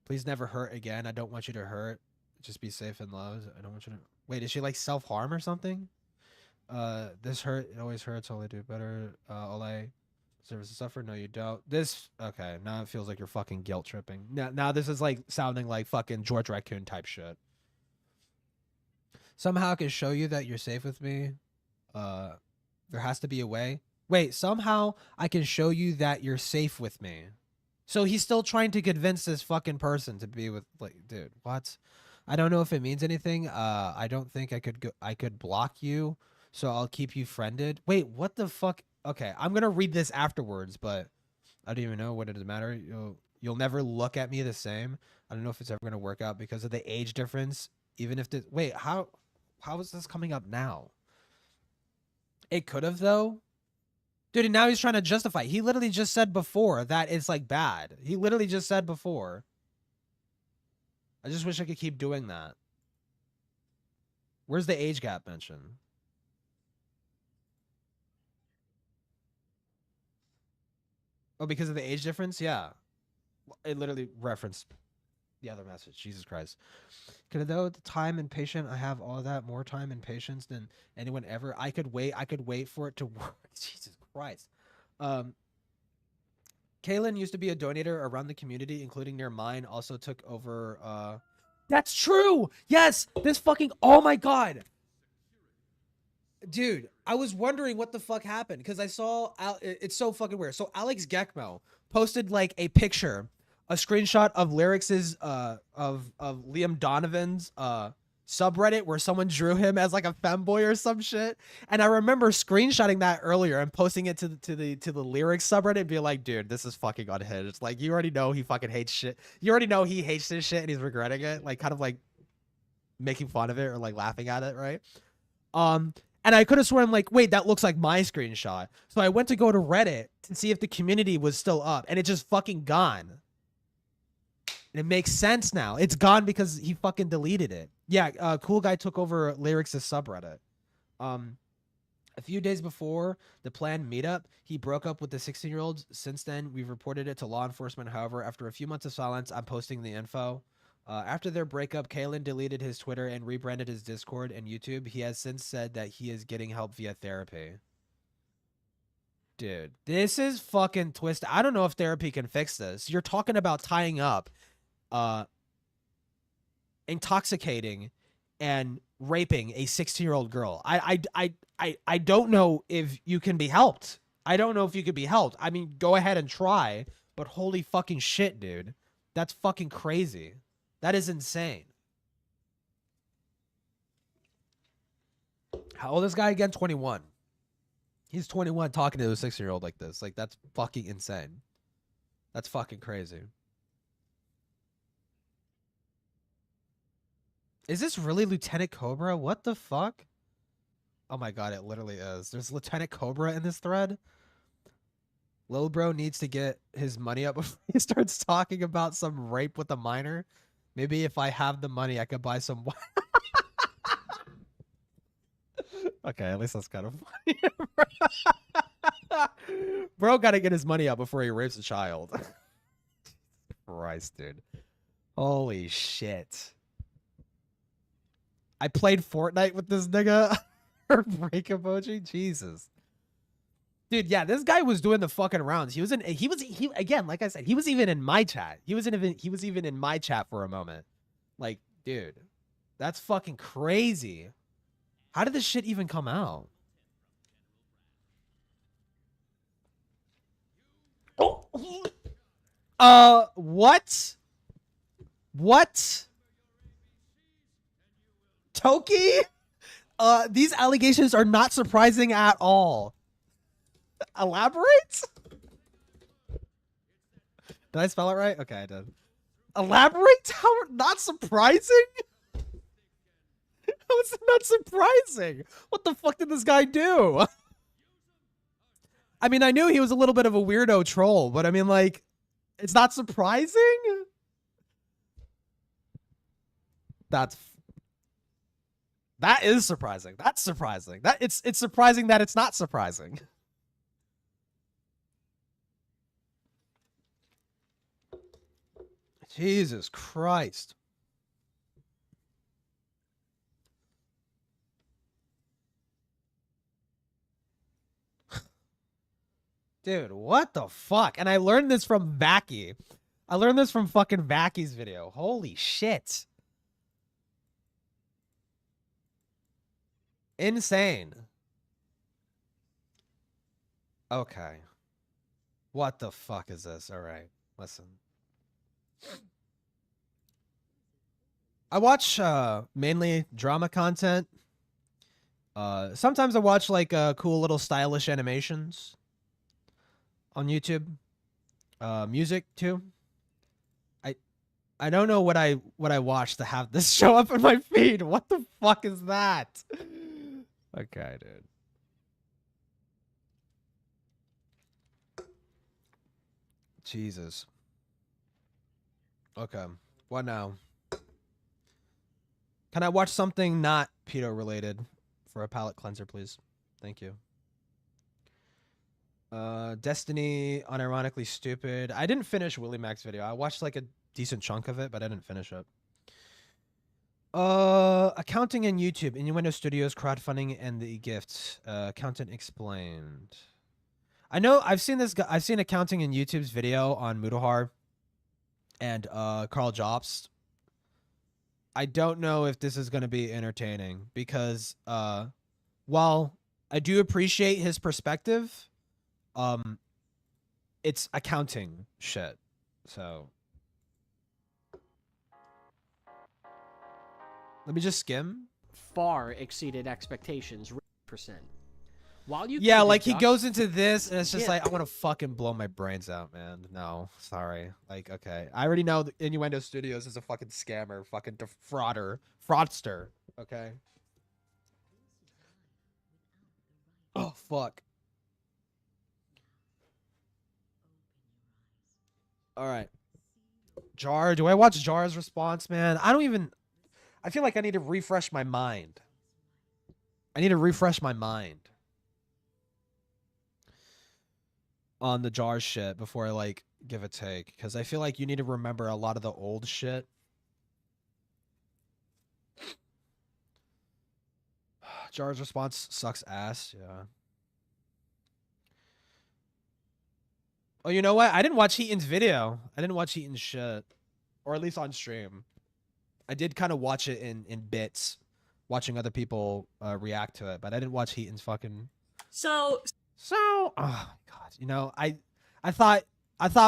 Please never hurt again. I don't want you to hurt. Just be safe and loved. I don't want you to... Wait, is she like self-harm or something? This hurt. It always hurts. All I do better. All I deserve is to suffer. No, you don't. This... Okay, now it feels like you're fucking guilt tripping. Now this is like sounding like fucking George Raccoon type shit. Somehow I can show you that you're safe with me. There has to be a way. Wait, somehow I can show you that you're safe with me. So he's still trying to convince this fucking person to be with, like, dude, what? I don't know if it means anything. I don't think I could block you, so I'll keep you friended. Wait, what the fuck? Okay, I'm gonna read this afterwards, but I don't even know what it does matter. You'll never look at me the same. I don't know if it's ever gonna work out because of the age difference. Even if this, wait, how is this coming up now? It could have though. Dude, and now he's trying to justify. He literally just said before that it's like bad. He literally just said before. I just wish I could keep doing that. Where's the age gap mentioned? Oh, because of the age difference? Yeah. It literally referenced the other message. Jesus Christ. Could though the time and patience, I have all that more time and patience than anyone ever. I could wait for it to work. Jesus Christ. Kaylin used to be a donator around the community, including near mine, also took over That's true! Yes! This fucking oh my god! Dude, I was wondering what the fuck happened because I saw it's so fucking weird. So Alex Gekmo posted like a picture, a screenshot of Lyric's of Liam Donovan's subreddit where someone drew him as like a femboy or some shit. And I remember screenshotting that earlier and posting it to the Lyrics subreddit and being like, dude, this is fucking unhinged. It's like you already know he fucking hates shit. You already know he hates this shit and he's regretting it, like kind of like making fun of it or like laughing at it, right? And I could have sworn, like, wait, that looks like my screenshot. So I went to go to Reddit to see if the community was still up, and it just fucking gone. And it makes sense now. It's gone because he fucking deleted it. Yeah, Cool Guy took over Lyrics' subreddit. A few days before the planned meetup, he broke up with the 16-year-old. Since then, we've reported it to law enforcement. However, after a few months of silence, I'm posting the info. After their breakup, Kaylin deleted his Twitter and rebranded his Discord and YouTube. He has since said that he is getting help via therapy. Dude, this is fucking twisted. I don't know if therapy can fix this. You're talking about tying up, intoxicating, and raping a 16-year-old girl. I don't know if you can be helped. I don't know if you could be helped. I mean, go ahead and try, but holy fucking shit, dude. That's fucking crazy. That is insane. How old is this guy again? 21. He's 21 talking to a 16-year-old like this. Like, that's fucking insane. That's fucking crazy. Is this really Lieutenant Cobra? What the fuck? Oh my god, it literally is. There's Lieutenant Cobra in this thread. Lil bro needs to get his money up before he starts talking about some rape with a minor. Maybe if I have the money, I could buy some. Okay, at least that's kind of funny. Bro gotta get his money up before he rapes a child. Christ, dude. Holy shit. I played Fortnite with this nigga. Or break emoji. Jesus. Dude, yeah, this guy was doing the fucking rounds. He again, like I said, he was even in my chat. He was even in my chat for a moment. Like, dude, that's fucking crazy. How did this shit even come out? What? What? Toki? These allegations are not surprising at all. Elaborate? Did I spell it right? Okay, I did. Elaborate? How not surprising? How is it not surprising? What the fuck did this guy do? I mean, I knew he was a little bit of a weirdo troll, but I mean, like, it's not surprising? That is surprising. That's surprising. It's surprising that it's not surprising. Jesus Christ. Dude, what the fuck? And I learned this from Vacky. I learned this from fucking Vacky's video. Holy shit. Insane. Okay. What the fuck is this? All right. Listen. I watch mainly drama content. Sometimes I watch like cool little stylish animations on YouTube. Music too. I don't know what I watched to have this show up in my feed. What the fuck is that? Okay, dude. Jesus. Okay. What now? Can I watch something not pedo related for a palate cleanser, please? Thank you. Destiny, unironically stupid. I didn't finish Willie Mac's video. I watched like a decent chunk of it, but I didn't finish it. Accounting and YouTube, Innuendo Studios, crowdfunding, and the gifts. Accountant explained. I know I've seen this guy. I've seen accounting in YouTube's video on Mudahar and Carl Jobst. I don't know if this is going to be entertaining because while I do appreciate his perspective, it's accounting shit. So let me just skim. Far exceeded expectations. %. While you yeah, like he goes into this and it's just like I want to fucking blow my brains out, man. No, sorry. Like, okay, I already know the Innuendo Studios is a fucking scammer, fucking fraudster. Okay. Oh fuck. All right. Jar, do I watch Jar's response, man? I feel like I need to refresh my mind. I need to refresh my mind on the Jar shit before I like give a take, because I feel like you need to remember a lot of the old shit. Jar's response sucks ass. Yeah. Oh, you know what? I didn't watch Heaton's video. I didn't watch Heaton's shit, or at least on stream. I did kind of watch it in bits watching other people react to it, but I didn't watch Heaton's fucking. So, oh my god, you know, I thought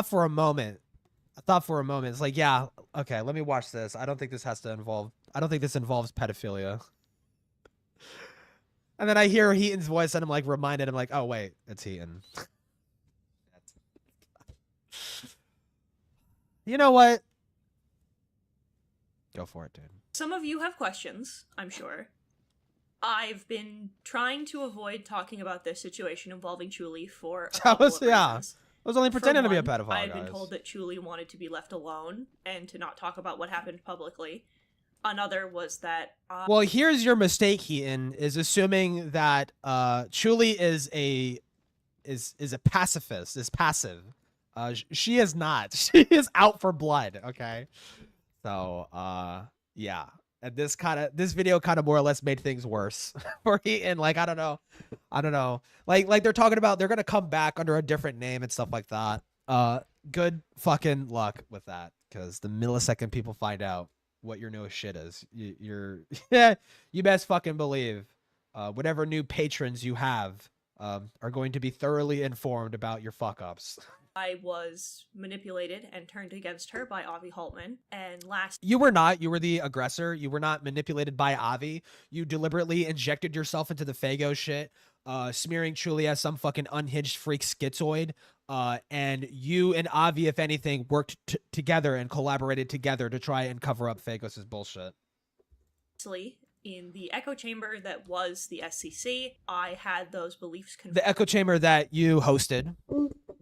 for a moment, it's like, yeah, okay, let me watch this. I don't think this involves pedophilia. And then I hear Heaton's voice, and I'm like reminded. I'm like, oh wait, it's Heaton. You know what? Go for it, dude. some of you have questions, I'm sure. I've been trying to avoid talking about this situation involving Chuli for a couple of reasons. I was only pretending to be a For one, pedophile, I had been guys. told that Chuli wanted to be left alone and to not talk about what happened publicly. Another was that Well, here's your mistake, Heaton, is assuming that Chuli is a pacifist, is passive. She is not. She is out for blood, okay? So, yeah. And this video kind of more or less made things worse for Heaton. Like, I don't know. Like they're talking about they're gonna come back under a different name and stuff like that. Good fucking luck with that, because the millisecond people find out what your newest shit is, you're you best fucking believe whatever new patrons you have are going to be thoroughly informed about your fuck ups. I was manipulated and turned against her by Avi Haltman, and You were not. You were the aggressor. You were not manipulated by Avi. You deliberately injected yourself into the Fago shit, smearing Chuli as some fucking unhinged freak schizoid. And you and Avi, if anything, worked together and collaborated together to try and cover up Fagos' bullshit. In the echo chamber that was the SCC, I had those beliefs confirmed. The echo chamber that you hosted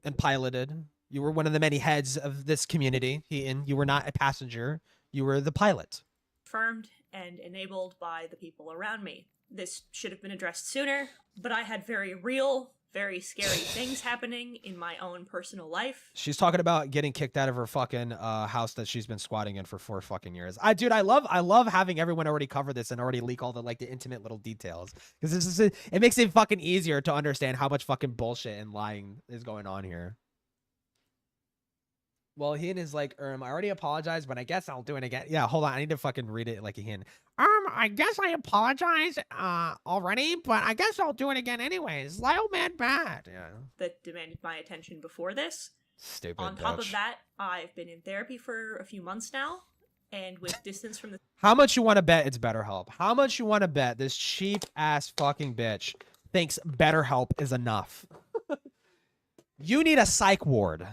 and piloted. You were one of the many heads of this community, Heaton. You were not a passenger. You were the pilot. Confirmed and enabled by the people around me. This should have been addressed sooner, but I had very real, very scary things happening in my own personal life. She's talking about getting kicked out of her fucking house that she's been squatting in for 4 fucking years. Dude, I love having everyone already cover this and already leak all the the intimate little details, because it makes it fucking easier to understand how much fucking bullshit and lying is going on here. Well, Heaton is like, I already apologized, but I guess I'll do it again. Yeah, hold on, I need to fucking read it like a Heaton. I guess I apologize already, but I guess I'll do it again anyways. Lyle man bad. Yeah. That demanded my attention before this. Stupid On top bitch. of that, I've been in therapy for a few months now, and with distance from the How much you want to bet it's BetterHelp? How much you want to bet this cheap ass fucking bitch thinks BetterHelp is enough? You need a psych ward.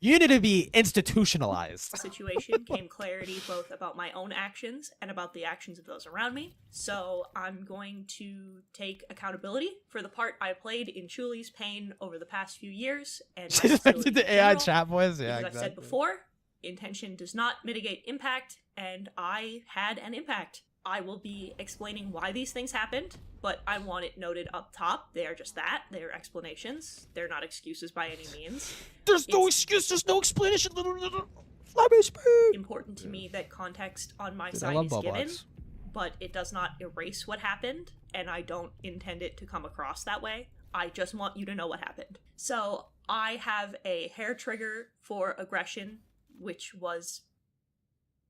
You need to be institutionalized. situation came clarity both about my own actions and about the actions of those around me. So I'm going to take accountability for the part I played in Chuli's pain over the past few years. And She just mentioned the AI chat voice. Yeah, As I've exactly. said before, intention does not mitigate impact, and I had an impact. I will be explaining why these things happened, but I want it noted up top. They are just that. They are explanations. They're not excuses by any means. There's no excuse. There's no explanation. Let me speak. Important to me that context on my Dude, I side love is Bubble given, X. but it does not erase what happened, and I don't intend it to come across that way. I just want you to know what happened. So I have a hair trigger for aggression, which was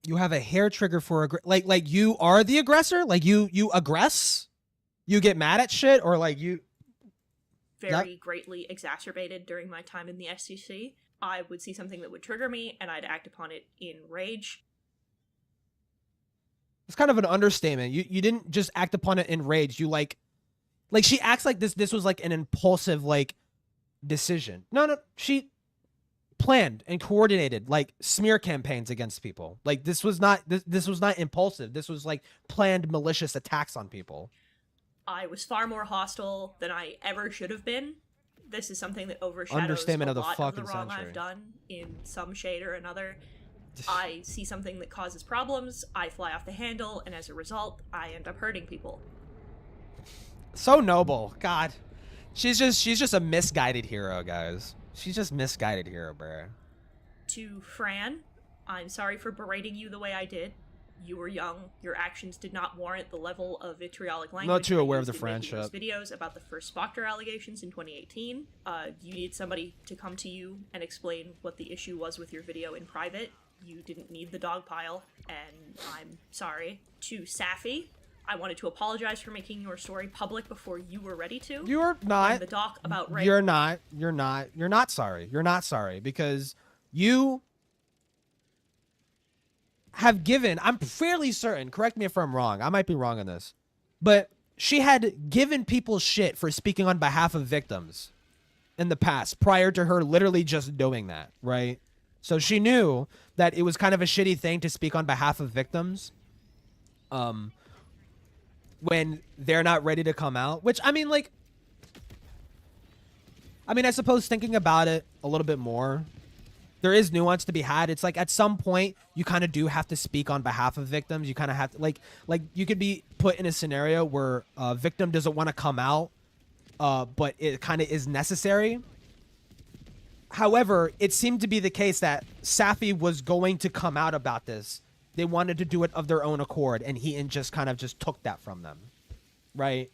You have a hair trigger for like you are the aggressor. Like you aggress. You get mad at shit, or like you. very greatly exacerbated during my time in the SCC. I would see something that would trigger me, and I'd act upon it in rage. It's kind of an understatement. You didn't just act upon it in rage. You like she acts like this was like an impulsive decision. No, she planned and coordinated smear campaigns against people. Like this was not impulsive. This was planned malicious attacks on people. I was far more hostile than I ever should have been. This is something that overshadows Understatement a of the lot fucking of the wrong century. I've done in some shade or another. I see something that causes problems, I fly off the handle, and as a result, I end up hurting people. So noble. God. She's just a misguided hero, guys. She's just misguided hero, bruh. To Fran, I'm sorry for berating you the way I did. You were young. Your actions did not warrant the level of vitriolic language. Not too I aware of used the in making those friendship. videos about the first Spocter allegations in 2018. You need somebody to come to you and explain what the issue was with your video in private. You didn't need the dog pile, and I'm sorry. To Safi, I wanted to apologize for making your story public before you were ready to. You're not. And the doc about Ray. You're not. You're not. You're not sorry. You're not sorry because you have given. I'm fairly certain. Correct me if I'm wrong. I might be wrong on this, but she had given people shit for speaking on behalf of victims in the past prior to her literally just doing that, right? So she knew that it was kind of a shitty thing to speak on behalf of victims. When they're not ready to come out, which I mean, like, I suppose thinking about it a little bit more, there is nuance to be had. It's like at some point you kind of do have to speak on behalf of victims. You kind of have to like you could be put in a scenario where a victim doesn't want to come out, but it kind of is necessary. However, it seemed to be the case that Safi was going to come out about this. They wanted to do it of their own accord, and Heaton just kind of just took that from them, right?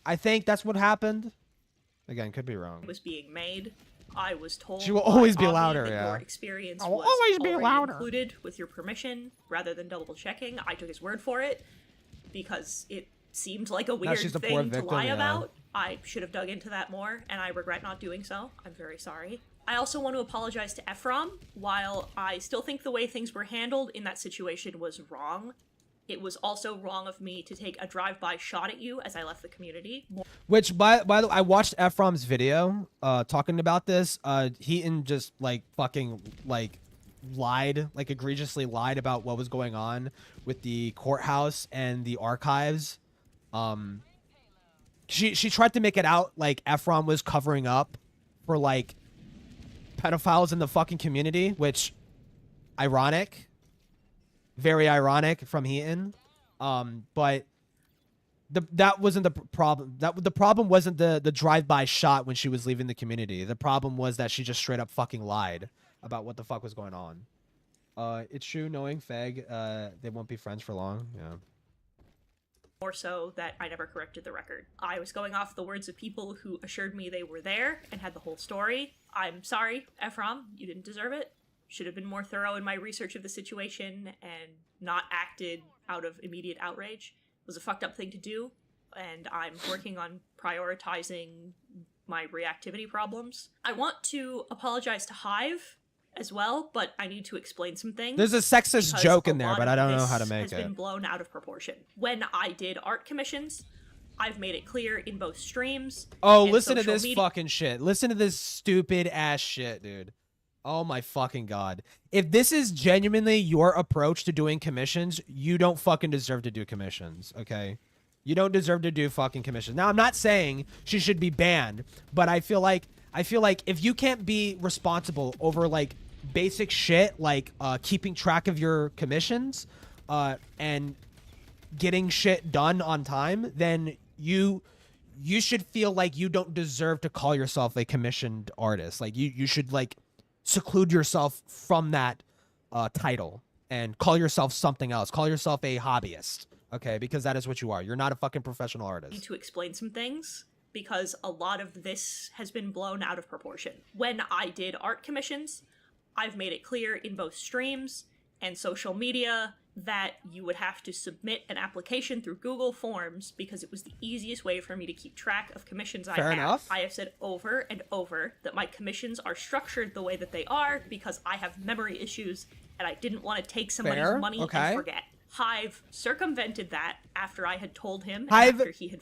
I think that's what happened. Again, could be wrong. Was being made. I was told she will always be Avi louder. that Yeah. Your experience I will was always be already louder. included with your permission, rather than double checking. I took his word for it because it seemed like a weird she's a poor thing to victim, lie yeah. about. I should have dug into that more, and I regret not doing so. I'm very sorry. I also want to apologize to Ephraim. While I still think the way things were handled in that situation was wrong, it was also wrong of me to take a drive-by shot at you as I left the community. Which, by the way, I watched Ephraim's video talking about this. Heaton just, like, fucking, like, lied, like, egregiously lied about what was going on with the courthouse and the archives. She tried to make it out like Ephraim was covering up for, like, pedophiles in the fucking community, which, ironic. Very ironic from Heaton. But that wasn't the problem. The problem wasn't the drive-by shot when she was leaving the community. The problem was that she just straight up fucking lied about what the fuck was going on. It's true, knowing Feg, they won't be friends for long. Yeah. More so that I never corrected the record. I was going off the words of people who assured me they were there and had the whole story. I'm sorry, Ephraim, you didn't deserve it. Should have been more thorough in my research of the situation and not acted out of immediate outrage. It was a fucked up thing to do, and I'm working on prioritizing my reactivity problems. I want to apologize to Hive as well, but I need to explain some things. There's a sexist joke in there, but I don't know how to make it. Has been blown out of proportion. When I did art commissions, I've made it clear in both streams. Oh, and listen to social this media. fucking shit. Listen to this stupid ass shit, dude. Oh my fucking god. If this is genuinely your approach to doing commissions, you don't fucking deserve to do commissions, okay? You don't deserve to do fucking commissions. Now, I'm not saying she should be banned, but I feel like if you can't be responsible over, like, basic shit like keeping track of your commissions and getting shit done on time, then you should feel like you don't deserve to call yourself a commissioned artist. Like you should, like, seclude yourself from that title and call yourself something else. Call yourself a hobbyist, okay? Because that is what you are. You're not a fucking professional artist. Need to explain some things because a lot of this has been blown out of proportion. When I did art commissions, I've made it clear in both streams and social media that you would have to submit an application through Google Forms because it was the easiest way for me to keep track of commissions I Fair have. enough. I have said over and over that my commissions are structured the way that they are because I have memory issues and I didn't want to take somebody's Fair, money okay. and forget. Hive circumvented that after I had told him and Hive- after he had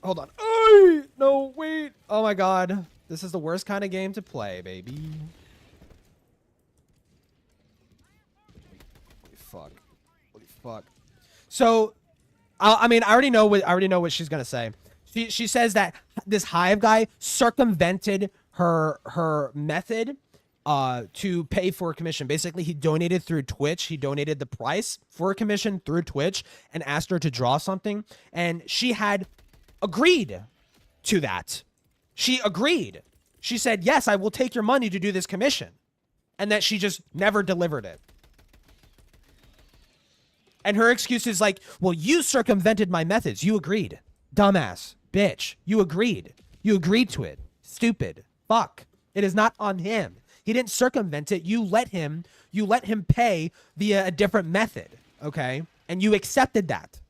Hold on. Ay, no, wait. Oh my god. This is the worst kind of game to play, baby. Fuck. Holy fuck. So, I mean, I already know what she's gonna say. She says that this Hive guy circumvented her method to pay for a commission. Basically, he donated through Twitch. He donated the price for a commission through Twitch and asked her to draw something, and she had agreed to that. She agreed. She said, "Yes, I will take your money to do this commission," and that she just never delivered it. And her excuse is like, well, you circumvented my methods. You agreed. Dumbass. Bitch. You agreed. You agreed to it. Stupid. Fuck. It is not on him. He didn't circumvent it. You let him pay via a different method. Okay? And you accepted that.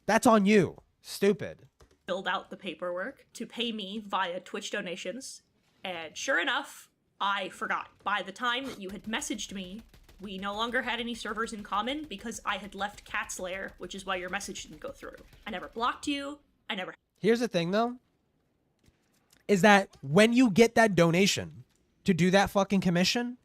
That's on you. Stupid. Filled out the paperwork to pay me via Twitch donations, and sure enough, I forgot. By the time that you had messaged me, we no longer had any servers in common because I had left Cat's Lair, which is why your message didn't go through. I never blocked you. I never... Here's the thing, though, is that when you get that donation to do that fucking commission,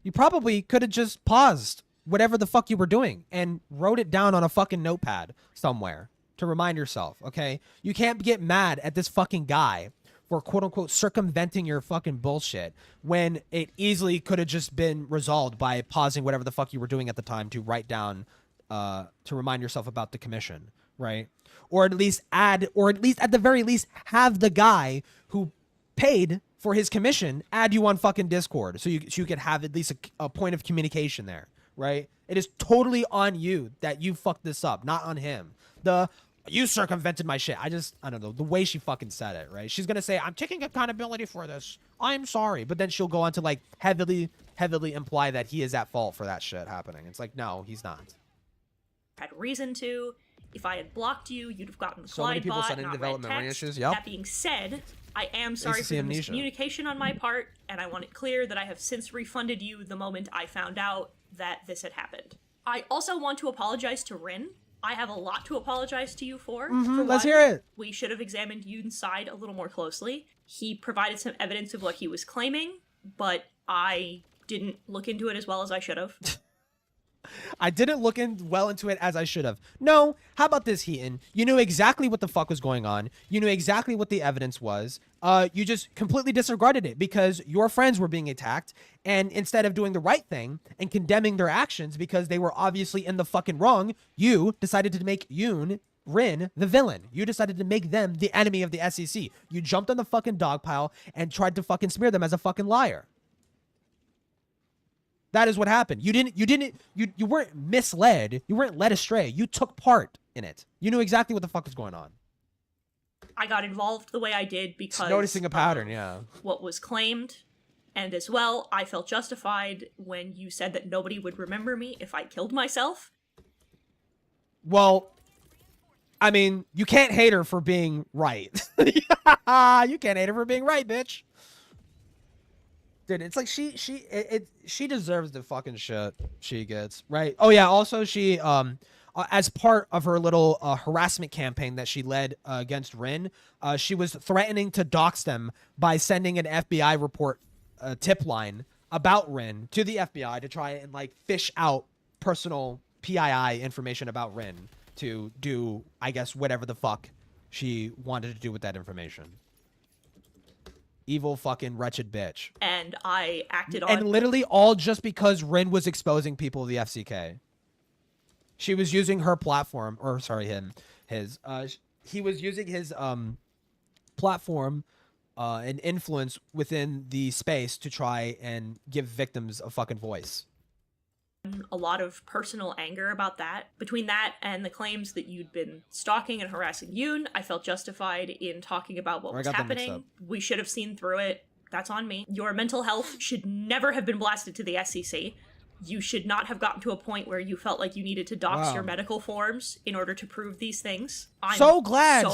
you probably could have just paused whatever the fuck you were doing and wrote it down on a fucking notepad somewhere to remind yourself, okay? You can't get mad at this fucking guy for quote-unquote circumventing your fucking bullshit when it easily could have just been resolved by pausing whatever the fuck you were doing at the time to write down, to remind yourself about the commission, right? Or at least at the very least, have the guy who paid for his commission add you on fucking Discord so you could have at least a point of communication there, right? It is totally on you that you fucked this up, not on him. You circumvented my shit. I don't know, the way she fucking said it, right? She's gonna say, I'm taking accountability for this. I'm sorry. But then she'll go on to like heavily imply that he is at fault for that shit happening. It's like, no, he's not. Had reason to. If I had blocked you, you'd have gotten the So many people bot, sending not development read text. issues, yep. That being said, I am sorry for the amnesia. miscommunication on my part, and I want it clear that I have since refunded you the moment I found out that this had happened. I also want to apologize to Rin. I have a lot to apologize to you for. Let's hear it. We should have examined Yoon's side a little more closely. He provided some evidence of what he was claiming, but I didn't look into it as well as I should have. I didn't look well into it as I should have. No, how about this, Heaton? You knew exactly what the fuck was going on. You knew exactly what the evidence was. You just completely disregarded it because your friends were being attacked. And instead of doing the right thing and condemning their actions because they were obviously in the fucking wrong, you decided to make Rin, the villain. You decided to make them the enemy of the SEC. You jumped on the fucking dog pile and tried to fucking smear them as a fucking liar. That is what happened. You weren't misled. You weren't led astray. You took part in it. You knew exactly what the fuck was going on. I got involved the way I did because Noticing a pattern, yeah. What was claimed, and as well, I felt justified when you said that nobody would remember me if I killed myself. Well, I mean, you can't hate her for being right. You can't hate her for being right, bitch. Dude, it's like she deserves the fucking shit she gets, right? Oh yeah, also she as part of her little harassment campaign that she led against Rin, she was threatening to dox them by sending an FBI report tip line about Rin to the FBI to try and like fish out personal PII information about Rin to do, I guess, whatever the fuck she wanted to do with that information. Evil fucking wretched bitch. And I acted on... And literally all just because Rin was exposing people of the FCK. She was using her platform, or sorry, he was using his platform and influence within the space to try and give victims a fucking voice. A lot of personal anger about that. Between that and the claims that you'd been stalking and harassing Yoon, I felt justified in talking about what was happening. We should have seen through it. That's on me. Your mental health should never have been blasted to the SEC. You should not have gotten to a point where you felt like you needed to dox your medical forms in order to prove these things. I'm so glad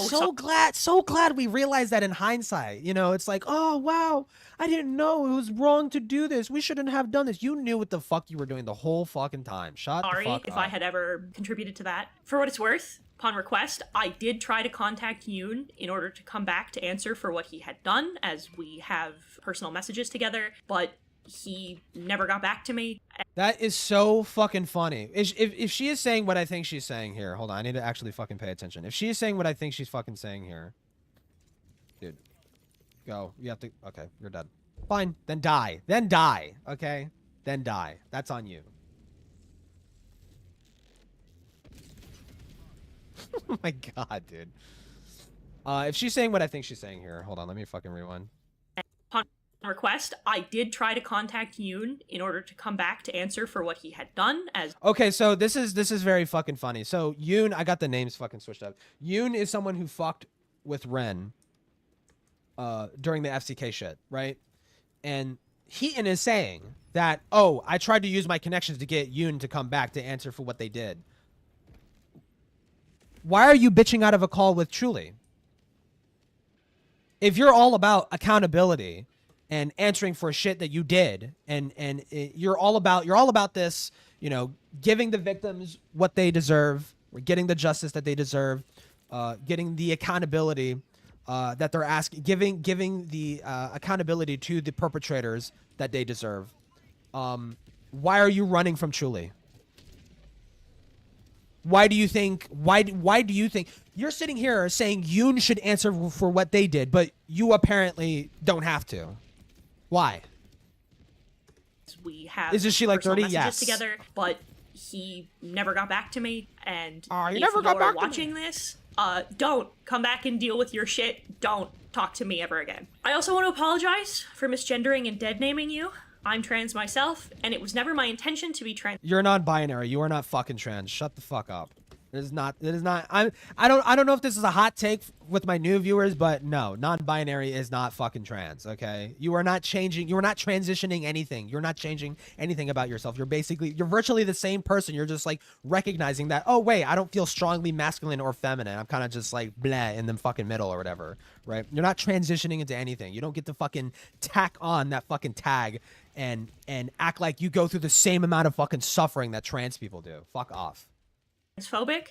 we realized that in hindsight. You know, it's like, oh, wow, I didn't know it was wrong to do this. We shouldn't have done this. You knew what the fuck you were doing the whole fucking time. Shut the fuck up. If I had ever contributed to that. For what it's worth, upon request, I did try to contact Yoon in order to come back to answer for what he had done, as we have personal messages together, but he never got back to me. That is so fucking funny. If she is saying what I think she's saying here, hold on, I need to actually fucking pay attention. If she is saying what I think she's fucking saying here, dude, go. You have to, okay, you're dead. Fine, then die. Then die, okay? Then die. That's on you. Oh my god, dude. If she's saying what I think she's saying here, hold on, let me fucking rewind. Request, I did try to contact Yoon in order to come back to answer for what he had done. As okay, so this is very fucking funny. So Yoon, I got the names fucking switched up. Yoon is someone who fucked with Ren during the FCK shit, right? And Heaton is saying that, oh, I tried to use my connections to get Yoon to come back to answer for what they did. Why are you bitching out of a call with Truly? If you're all about accountability and answering for shit that you did, and you're all about this, you know, giving the victims what they deserve, or getting the justice that they deserve, getting the accountability that they're asking, giving the accountability to the perpetrators that they deserve. Why are you running from Truly? Why do you think you're sitting here saying Yoon should answer for what they did, but you apparently don't have to? Why? We have Isn't she like personal 30? messages Yes. together, but he never got back to me. And you if never got back to me. watching this, don't come back and deal with your shit. Don't talk to me ever again. I also want to apologize for misgendering and dead naming you. I'm trans myself, and it was never my intention to be trans. You're non-binary. You are not fucking trans. Shut the fuck up. It is not. I don't know if this is a hot take with my new viewers, but no, non-binary is not fucking trans. Okay, you are not changing. You are not transitioning anything. You're not changing anything about yourself. You're virtually the same person. You're just like recognizing that, oh wait, I don't feel strongly masculine or feminine. I'm kind of just like blah in the fucking middle or whatever. Right? You're not transitioning into anything. You don't get to fucking tack on that fucking tag and act like you go through the same amount of fucking suffering that trans people do. Fuck off. Transphobic.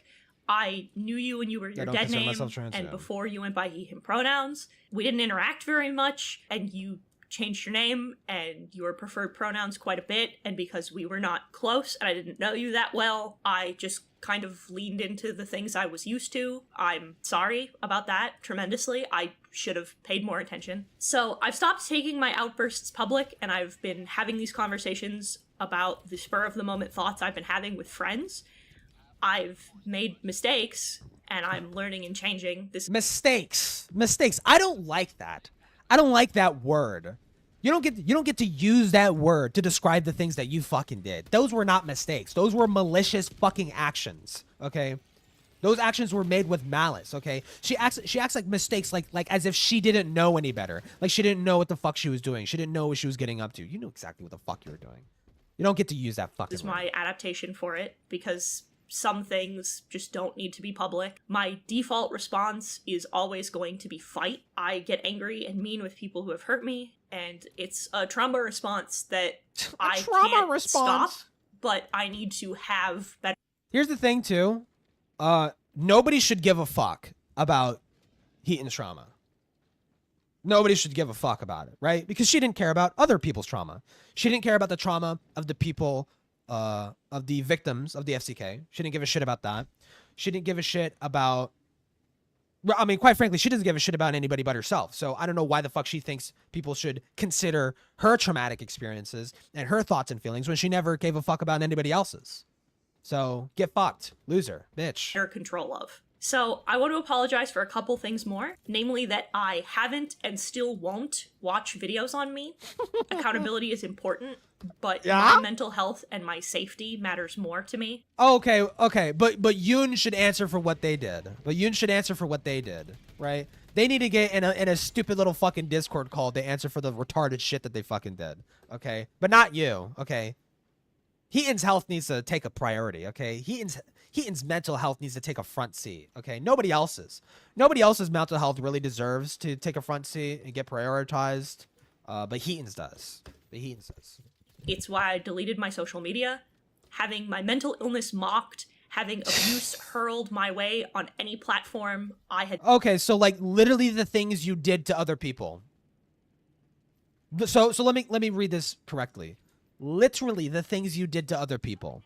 I knew you when you were your dead name, and before you went by he, him pronouns. We didn't interact very much, and you changed your name and your preferred pronouns quite a bit, and because we were not close and I didn't know you that well, I just kind of leaned into the things I was used to. I'm sorry about that tremendously. I should have paid more attention. So I've stopped taking my outbursts public, and I've been having these conversations about the spur of the moment thoughts I've been having with friends. I've made mistakes, and I'm learning and changing. Mistakes. I don't like that. I don't like that word. You don't get to use that word to describe the things that you fucking did. Those were not mistakes. Those were malicious fucking actions. Okay, those actions were made with malice. Okay, she acts like mistakes, like as if she didn't know any better. Like she didn't know what the fuck she was doing. She didn't know what she was getting up to. You knew exactly what the fuck you were doing. You don't get to use that fucking. This is my adaptation for it, because some things just don't need to be public. My default response is always going to be fight. I get angry and mean with people who have hurt me, and it's a trauma response that I can't stop, but I need to have better. Here's the thing too. Nobody should give a fuck about Heaton's trauma. Nobody should give a fuck about it, right? Because she didn't care about other people's trauma. She didn't care about the trauma of the people, of the victims of the FCK. She didn't give a shit about that. She didn't give a shit about, I mean, quite frankly, she doesn't give a shit about anybody but herself. So I don't know why the fuck she thinks people should consider her traumatic experiences and her thoughts and feelings when she never gave a fuck about anybody else's. So get fucked, loser, bitch. Control of. So I want to apologize for a couple things more, namely that I haven't and still won't watch videos on me. Accountability is important, but my mental health and my safety matters more to me. Okay, but Yoon should answer for what they did. Right? They need to get in a stupid little fucking Discord call to answer for the retarded shit that they fucking did. Okay? But not you, okay? Heaton's health needs to take a priority, okay? Heaton's mental health needs to take a front seat, okay? Nobody else's mental health really deserves to take a front seat and get prioritized, but Heaton's does. It's why I deleted my social media. Having my mental illness mocked, having abuse hurled my way on any platform I had. Okay, so like literally the things you did to other people. So let me read this correctly. Literally the things you did to other people.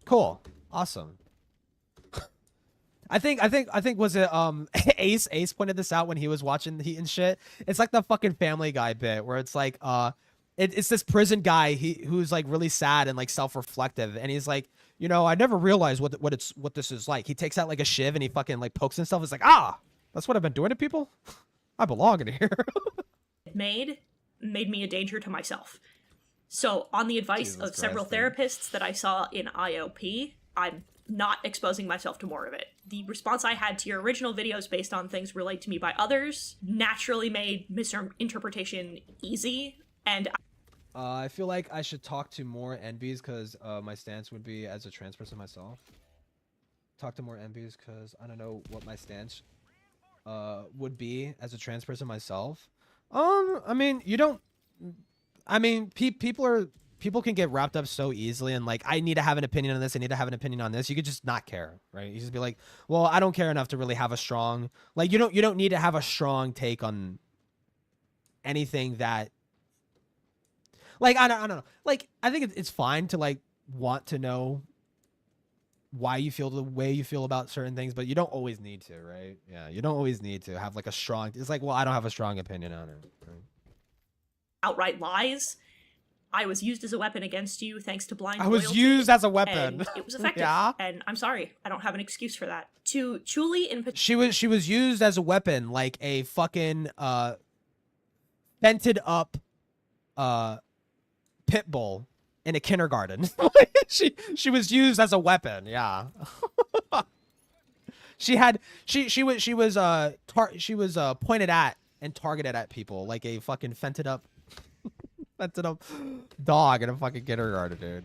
Cool. Awesome. I think was it Ace pointed this out when he was watching the Heat and shit. It's like the fucking Family Guy bit where it's like it's this prison guy who's like really sad and like self-reflective, and he's like, you know, I never realized what this is like. He takes out like a shiv and he fucking like pokes himself. It's like, that's what I've been doing to people. I belong in here. made me a danger to myself. So on the advice of several therapists that I saw in IOP, I'm not exposing myself to more of it. The response I had to your original videos based on things relayed to me by others naturally made misinterpretation easy, and I feel like I should talk to more NBs because my stance would be as a trans person myself. Talk to more NBs because I don't know what my stance would be as a trans person myself. I mean, you don't. I mean, people can get wrapped up so easily and like, I need to have an opinion on this. I need to have an opinion on this. You could just not care, right? You just be like, well, I don't care enough to really have a strong, like, you don't need to have a strong take on anything that, like, I don't know. Like, I think it's fine to like want to know why you feel the way you feel about certain things, but you don't always need to, right? Yeah, you don't always need to have like a strong, it's like, well, I don't have a strong opinion on it, right? Outright lies. I was used as a weapon against you thanks to blind I was loyalty, used as a weapon. and it was effective. Yeah. And I'm sorry, I don't have an excuse for that. To Chuli in particular, she was used as a weapon, like a fucking fented up pit bull in a kindergarten. she was used as a weapon. Yeah. she was pointed at and targeted at people like a fucking fented up dog in a fucking kindergarten, dude.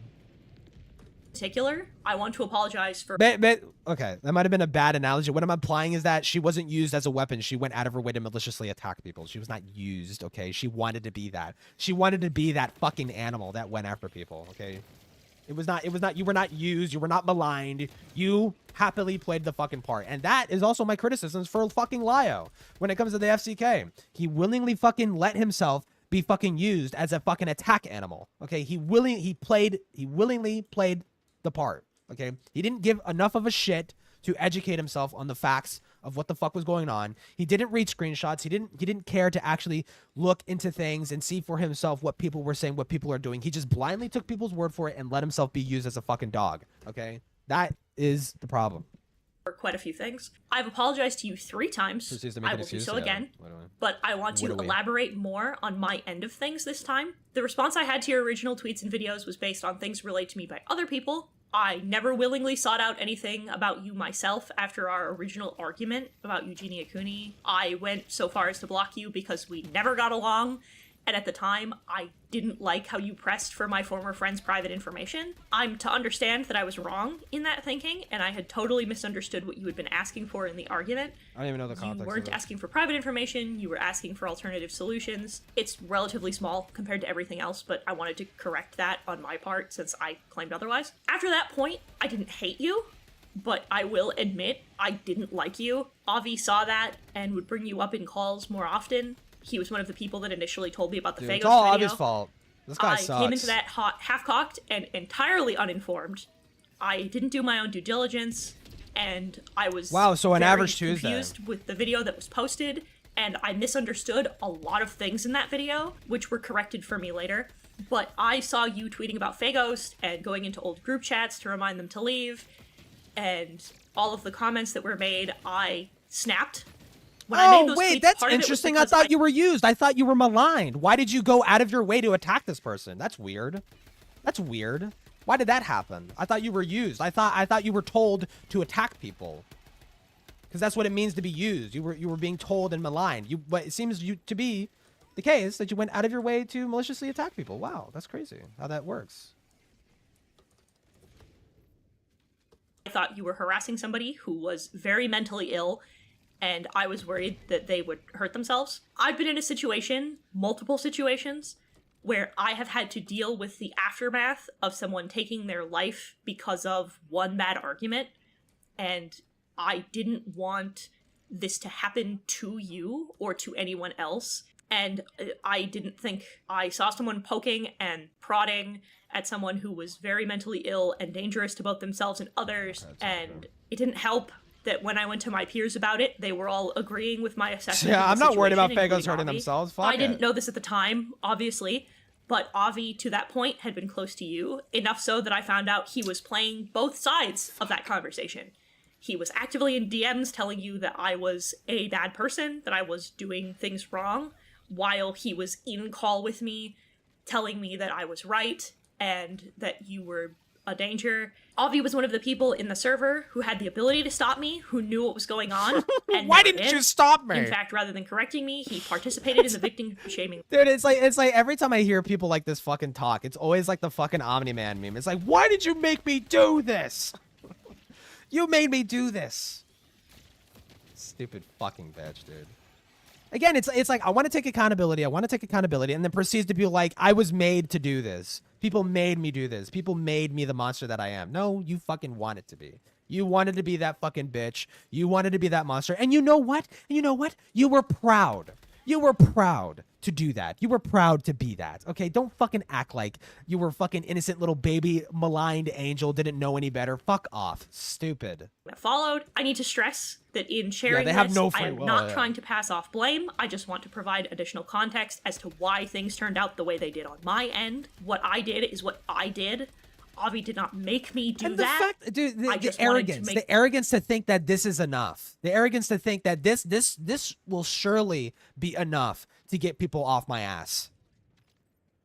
particular, I want to apologize for. Okay, that might have been a bad analogy. What I'm implying is that she wasn't used as a weapon. She went out of her way to maliciously attack people. She was not used, okay? She wanted to be that. She wanted to be that fucking animal that went after people, okay? It was not, you were not used. You were not maligned. You happily played the fucking part. And that is also my criticisms for fucking Lio when it comes to the FCK. He willingly fucking let himself be fucking used as a fucking attack animal, okay? He willingly played the part, okay? He didn't give enough of a shit to educate himself on the facts of what the fuck was going on. He didn't read screenshots. He didn't care to actually look into things and see for himself what people were saying, what people are doing. He just blindly took people's word for it and let himself be used as a fucking dog, okay? That is the problem. For quite a few things. I've apologized to you 3 times. I will do so again. But I want to elaborate more on my end of things this time. The response I had to your original tweets and videos was based on things relayed to me by other people. I never willingly sought out anything about you myself after our original argument about Eugenia Cooney. I went so far as to block you because we never got along, and at the time, I didn't like how you pressed for my former friend's private information. I'm to understand that I was wrong in that thinking, and I had totally misunderstood what you had been asking for in the argument. I don't even know the context. You weren't asking for private information, you were asking for alternative solutions. It's relatively small compared to everything else, but I wanted to correct that on my part since I claimed otherwise. After that point, I didn't hate you, but I will admit I didn't like you. Avi saw that and would bring you up in calls more often. He was one of the people that initially told me about the Fagos video. It's all Avi's fault. This guy sucks. I came into that half-cocked and entirely uninformed. I didn't do my own due diligence, and I was so an average Tuesday confused with the video that was posted, and I misunderstood a lot of things in that video, which were corrected for me later. But I saw you tweeting about Fagos and going into old group chats to remind them to leave, and all of the comments that were made, I snapped. Oh, wait, that's interesting. I thought you were used. I thought you were maligned. Why did you go out of your way to attack this person? That's weird. That's weird. Why did that happen? I thought you were used. I thought you were told to attack people. Because that's what it means to be used. You were being told and maligned. But it seems to be the case that you went out of your way to maliciously attack people. Wow, that's crazy how that works. I thought you were harassing somebody who was very mentally ill, and I was worried that they would hurt themselves. I've been in a situation, multiple situations, where I have had to deal with the aftermath of someone taking their life because of one bad argument, and I didn't want this to happen to you or to anyone else, and I didn't think I saw someone poking and prodding at someone who was very mentally ill and dangerous to both themselves and others, and it didn't help that when I went to my peers about it, they were all agreeing with my assessment. Yeah, of the I'm not worried about situation, Fagos hurting Avi. themselves. Fuck I didn't it. know this at the time, obviously, but Avi, to that point, had been close to you, enough so that I found out he was playing both sides of that conversation. He was actively in DMs telling you that I was a bad person, that I was doing things wrong, while he was in call with me, telling me that I was right, and that you were a danger. Avi was one of the people in the server who had the ability to stop me, who knew what was going on. And Why didn't you stop me? In fact, rather than correcting me, he participated in the victim shaming. Dude, it's like every time I hear people like this fucking talk, it's always like the fucking Omni-Man meme. It's like, why did you make me do this? You made me do this. Stupid fucking bitch, dude. Again, it's like, I want to take accountability, and then proceeds to be like, I was made to do this. People made me do this. People made me the monster that I am. No, you fucking wanted to be. You wanted to be that fucking bitch. You wanted to be that monster. And you know what? You were proud. You were proud to do that. You were proud to be that. Okay, don't fucking act like you were fucking innocent little baby maligned angel, didn't know any better. Fuck off. Stupid. Followed. I need to stress that in sharing they have this, no I free am will, not trying to pass off blame. I just want to provide additional context as to why things turned out the way they did on my end. What I did is what I did. Avi did not make me do that. Dude, the arrogance to think that this is enough. The arrogance to think that this will surely be enough to get people off my ass.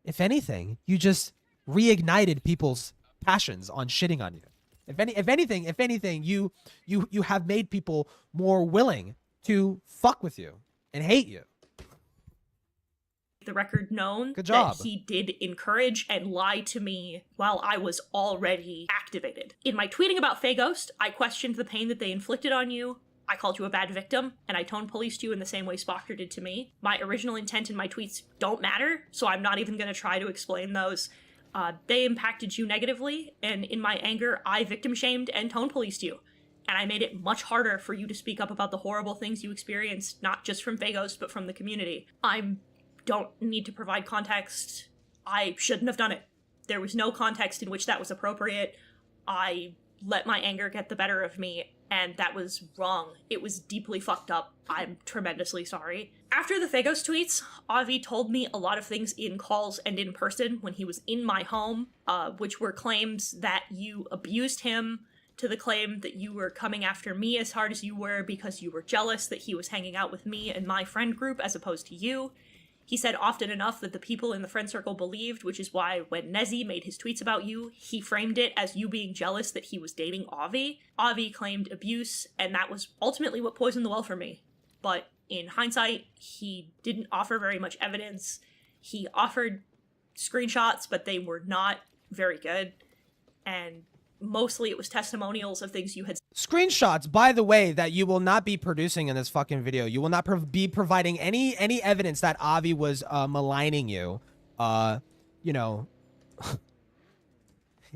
If anything, you just reignited people's passions on shitting on you. If anything, you have made people more willing to fuck with you and hate you. The record known Good job. that he did encourage and lie to me while I was already activated. In my tweeting about Faghost, I questioned the pain that they inflicted on you. I called you a bad victim, and I tone policed you in the same way Spocker did to me. My original intent in my tweets don't matter, so I'm not even going to try to explain those. They impacted you negatively, and in my anger, I victim shamed and tone policed you. And I made it much harder for you to speak up about the horrible things you experienced, not just from Faghost, but from the community. Don't need to provide context. I shouldn't have done it. There was no context in which that was appropriate. I let my anger get the better of me, and that was wrong. It was deeply fucked up. I'm tremendously sorry. After the Faghost tweets, Avi told me a lot of things in calls and in person when he was in my home, which were claims that you abused him, to the claim that you were coming after me as hard as you were because you were jealous that he was hanging out with me and my friend group as opposed to you. He said often enough that the people in the friend circle believed, which is why when Nezzy made his tweets about you, he framed it as you being jealous that he was dating Avi. Avi claimed abuse, and that was ultimately what poisoned the well for me. But in hindsight, he didn't offer very much evidence. He offered screenshots, but they were not very good. And mostly it was testimonials of things you had. Screenshots, by the way, that you will not be producing in this fucking video. You will not be providing any evidence that Avi was maligning you. You know,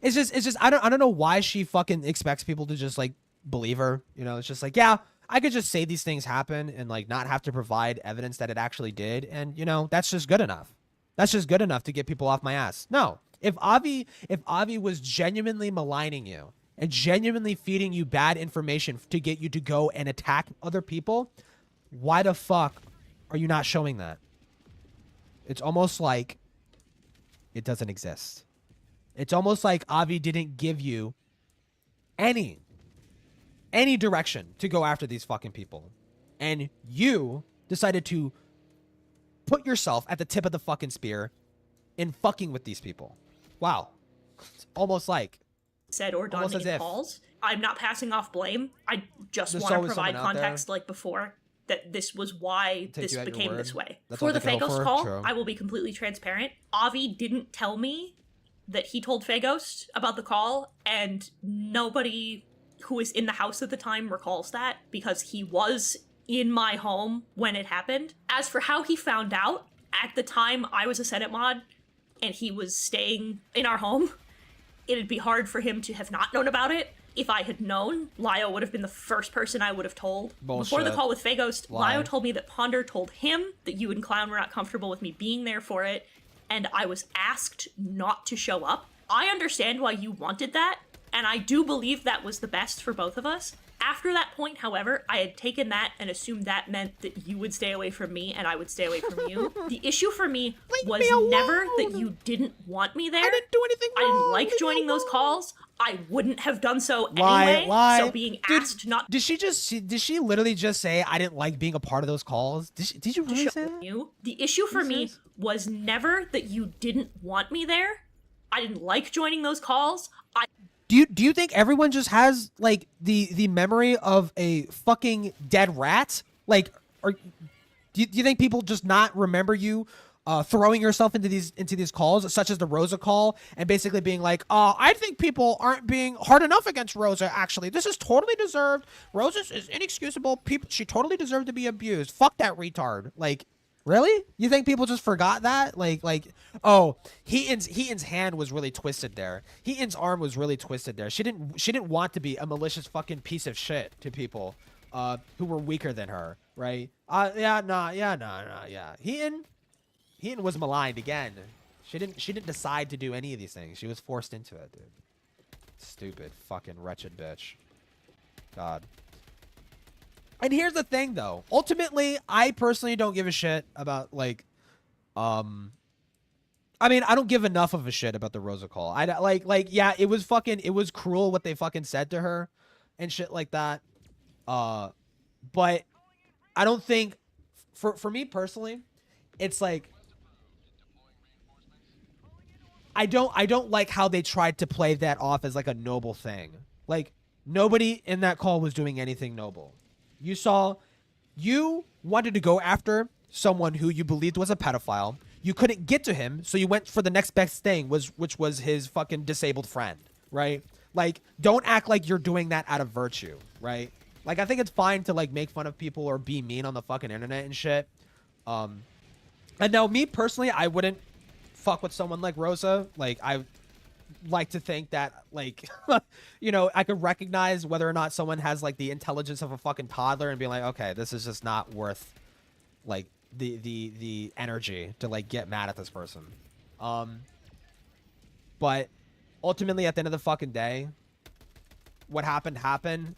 it's just I don't know why she fucking expects people to just like believe her. You know, it's just like, yeah, I could just say these things happen and like not have to provide evidence that it actually did, and you know, that's just good enough. That's just good enough to get people off my ass. No. If Avi was genuinely maligning you and genuinely feeding you bad information to get you to go and attack other people, why the fuck are you not showing that? It's almost like it doesn't exist. It's almost like Avi didn't give you any direction to go after these fucking people. And you decided to put yourself at the tip of the fucking spear in fucking with these people. Wow. It's almost like said or done in calls. I'm not passing off blame. I just want to provide context like before that this was why this became this way. For the Faghost call, I will be completely transparent. Avi didn't tell me that he told Faghost about the call, and nobody who was in the house at the time recalls that because he was in my home when it happened. As for how he found out, at the time I was a Senate mod and he was staying in our home, it'd be hard for him to have not known about it. If I had known, Lio would have been the first person I would have told. Bullshit. Before the call with Faghost, Lio told me that Ponder told him that you and Clown were not comfortable with me being there for it, and I was asked not to show up. I understand why you wanted that, and I do believe that was the best for both of us. After that point, however, I had taken that and assumed that meant that you would stay away from me and I would stay away from you. The issue for me was never that you didn't want me there. I didn't do anything wrong. I didn't like joining those calls. I wouldn't have done so anyway. So being asked not. Did she literally just say I didn't like being a part of those calls? Did you really say that? The issue for me was never that you didn't want me there. I didn't like joining those calls. Do you think everyone just has like the memory of a fucking dead rat? Like, or do you think people just not remember you throwing yourself into these calls, such as the Rosa call, and basically being like, I think people aren't being hard enough against Rosa, actually. This is totally deserved. Rosa is inexcusable. She totally deserved to be abused. Fuck that retard. Like, really? You think people just forgot that? Like, oh, Heaton's hand was really twisted there. Heaton's arm was really twisted there. She didn't want to be a malicious fucking piece of shit to people who were weaker than her, right? Yeah. Heaton was maligned again. She didn't decide to do any of these things. She was forced into it, dude. Stupid fucking wretched bitch. God. And here's the thing, though. Ultimately, I personally don't give a shit about, like, I mean, I don't give enough of a shit about the Rosa call. Yeah, it was cruel what they fucking said to her and shit like that. But I don't think, for me personally, it's like, I don't like how they tried to play that off as like a noble thing. Like, nobody in that call was doing anything noble. You wanted to go after someone who you believed was a pedophile. You couldn't get to him, so you went for the next best thing, which was his fucking disabled friend, right? Like, don't act like you're doing that out of virtue, right? Like, I think it's fine to like make fun of people or be mean on the fucking internet and shit. And now, me personally, I wouldn't fuck with someone like Rosa. Like, I like to think that, like, you know, I could recognize whether or not someone has like the intelligence of a fucking toddler and be like, okay, this is just not worth like the energy to like get mad at this person. But ultimately, at the end of the fucking day, what happened,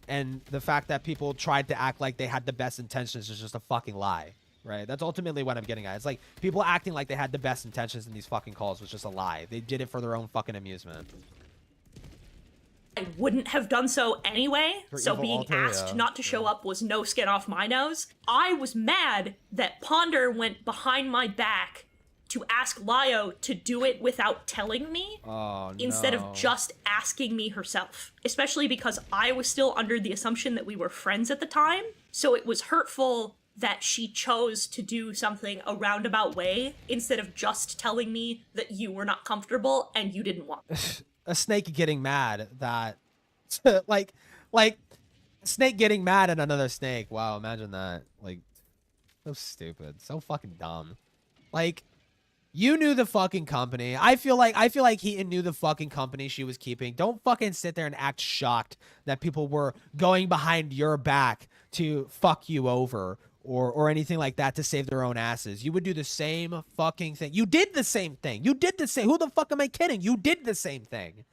and the fact that people tried to act like they had the best intentions is just a fucking lie. Right? That's ultimately what I'm getting at. It's like people acting like they had the best intentions in these fucking calls was just a lie. They did it for their own fucking amusement. I wouldn't have done so anyway, so being asked not to show up was no skin off my nose. I was mad that Ponder went behind my back to ask Lio to do it without telling me, instead of just asking me herself. Especially because I was still under the assumption that we were friends at the time, so it was hurtful that she chose to do something a roundabout way instead of just telling me that you were not comfortable and you didn't want. A snake getting mad that, like snake getting mad at another snake. Wow, imagine that. Like, so stupid, so fucking dumb. Like, you knew the fucking company. I feel like Heaton knew the fucking company she was keeping. Don't fucking sit there and act shocked that people were going behind your back to fuck you over or anything like that to save their own asses. You would do the same fucking thing. You did the same thing. You did the same. Who the fuck am I kidding? You did the same thing.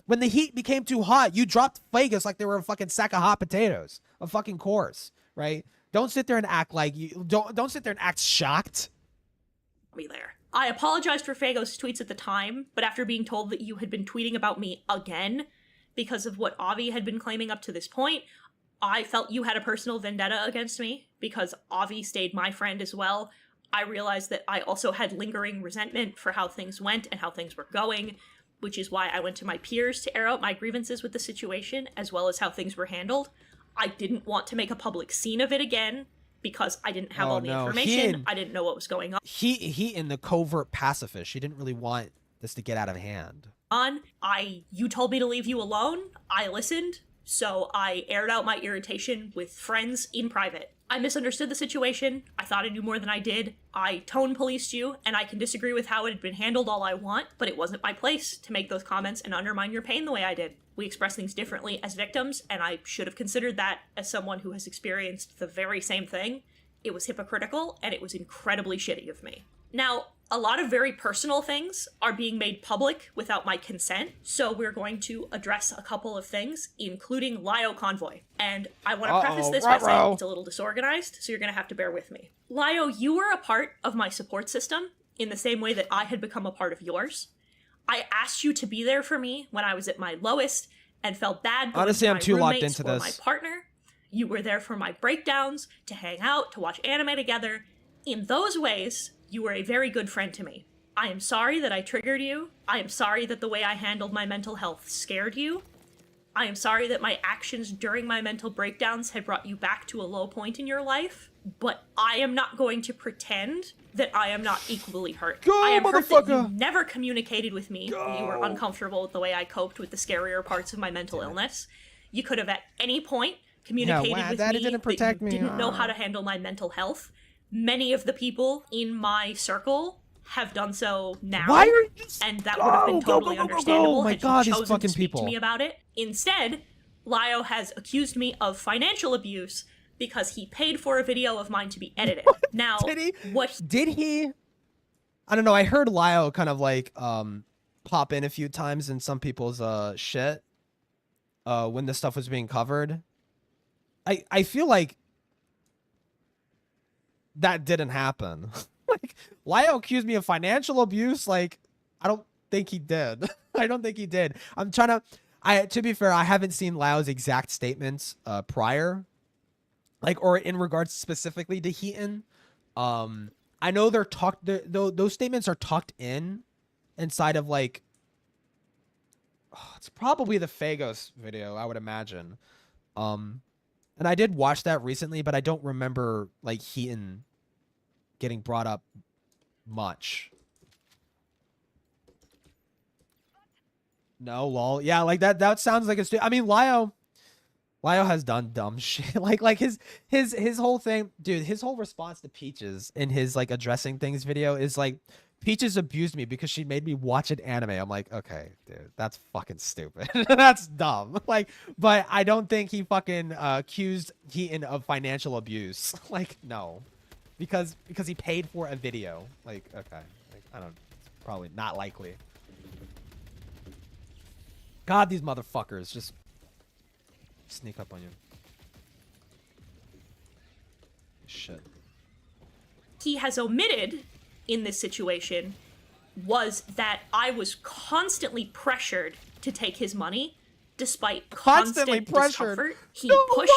When the heat became too hot, you dropped Vegas like they were a fucking sack of hot potatoes. A fucking course, right? Don't sit there and act like you don't sit there and act shocked. Me there. I apologized for Fagos' tweets at the time, but after being told that you had been tweeting about me again because of what Avi had been claiming up to this point, I felt you had a personal vendetta against me because Avi stayed my friend as well. I realized that I also had lingering resentment for how things went and how things were going, which is why I went to my peers to air out my grievances with the situation, as well as how things were handled. I didn't want to make a public scene of it again because I didn't have all the information. I didn't know what was going on. He in the covert pacifist. She didn't really want this to get out of hand. You told me to leave you alone. I listened. So I aired out my irritation with friends in private. I misunderstood the situation. I thought I knew more than I did. I tone policed you, and I can disagree with how it had been handled all I want, but it wasn't my place to make those comments and undermine your pain the way I did. We express things differently as victims, and I should have considered that as someone who has experienced the very same thing. It was hypocritical, and it was incredibly shitty of me. Now, a lot of very personal things are being made public without my consent, so we're going to address a couple of things, including Lio Convoy. And I want to preface this by saying it's a little disorganized, so you're going to have to bear with me. Lio, you were a part of my support system in the same way that I had become a part of yours. I asked you to be there for me when I was at my lowest and felt bad. Honestly, I'm too locked into this. My partner. You were there for my breakdowns, to hang out, to watch anime together. In those ways, you were a very good friend to me. I am sorry that I triggered you. I am sorry that the way I handled my mental health scared you. I am sorry that my actions during my mental breakdowns had brought you back to a low point in your life, but I am not going to pretend that I am not equally hurt. Go, I am hurt that you motherfucker! never communicated with me when you were Go. uncomfortable with the way I coped with the scarier parts of my mental illness. You could have at any point communicated with Daddy me didn't protect that you me. didn't know how to handle my mental health. Many of the people in my circle have done so now, Why are you and that would have been totally understandable Oh my had God, you these chosen fucking to speak people. to me about it. Instead, Lio has accused me of financial abuse because he paid for a video of mine to be edited. Now, Did he? I don't know. I heard Lio kind of like pop in a few times in some people's shit when this stuff was being covered. I feel like that didn't happen. Like, Lio accused me of financial abuse. Like, I don't think he did. I don't think he did. I'm trying to. To be fair, I haven't seen Lio's exact statements prior, like, or in regards specifically to Heaton. I know they're talked. Those statements are tucked in inside of like. It's probably the Fagos video, I would imagine. And I did watch that recently, but I don't remember like Heaton getting brought up much. No, lol. Yeah, like that sounds like I mean, Lio has done dumb shit. like his whole thing, dude, his whole response to Peaches in his like addressing things video is like, Peaches abused me because she made me watch an anime. I'm like, okay, dude, that's fucking stupid. That's dumb. Like, but I don't think he fucking accused Heaton of financial abuse. Like, no. Because he paid for a video. Like, okay. Like, I don't, it's probably not likely. God, these motherfuckers just sneak up on you. Shit. he has omitted in this situation was that I was constantly pressured to take his money, despite constant discomfort. He pushed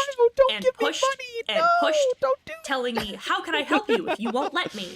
and pushed and pushed, telling me, "How can I help you if you won't let me?"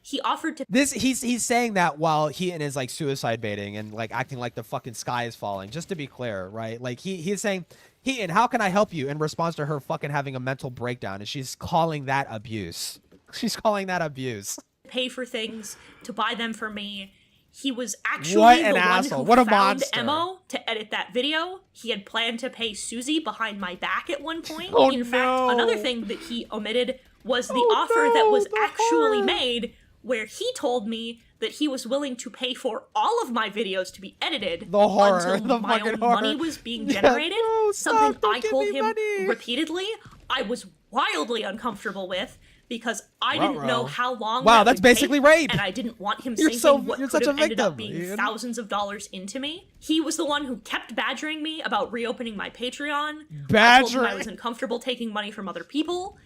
He offered to. He's saying that while Heaton is like suicide baiting and like acting like the fucking sky is falling. Just to be clear, right? Like he's saying, Heaton, how can I help you? In response to her fucking having a mental breakdown, and she's calling that abuse. She's calling that abuse. Pay for things, to buy them for me. He was actually the one who found Emo to edit that video. He had planned to pay Susie behind my back at one point. In fact, another thing that he omitted was the offer that was actually made, where he told me that he was willing to pay for all of my videos to be edited until my own money was being generated. Something I told him repeatedly I was wildly uncomfortable with, because I didn't know how long that that's would basically take, rape. and I didn't want him sinking what could have ended up being dude. thousands of dollars into me. He was the one who kept badgering me about reopening my Patreon. I told him I was uncomfortable taking money from other people.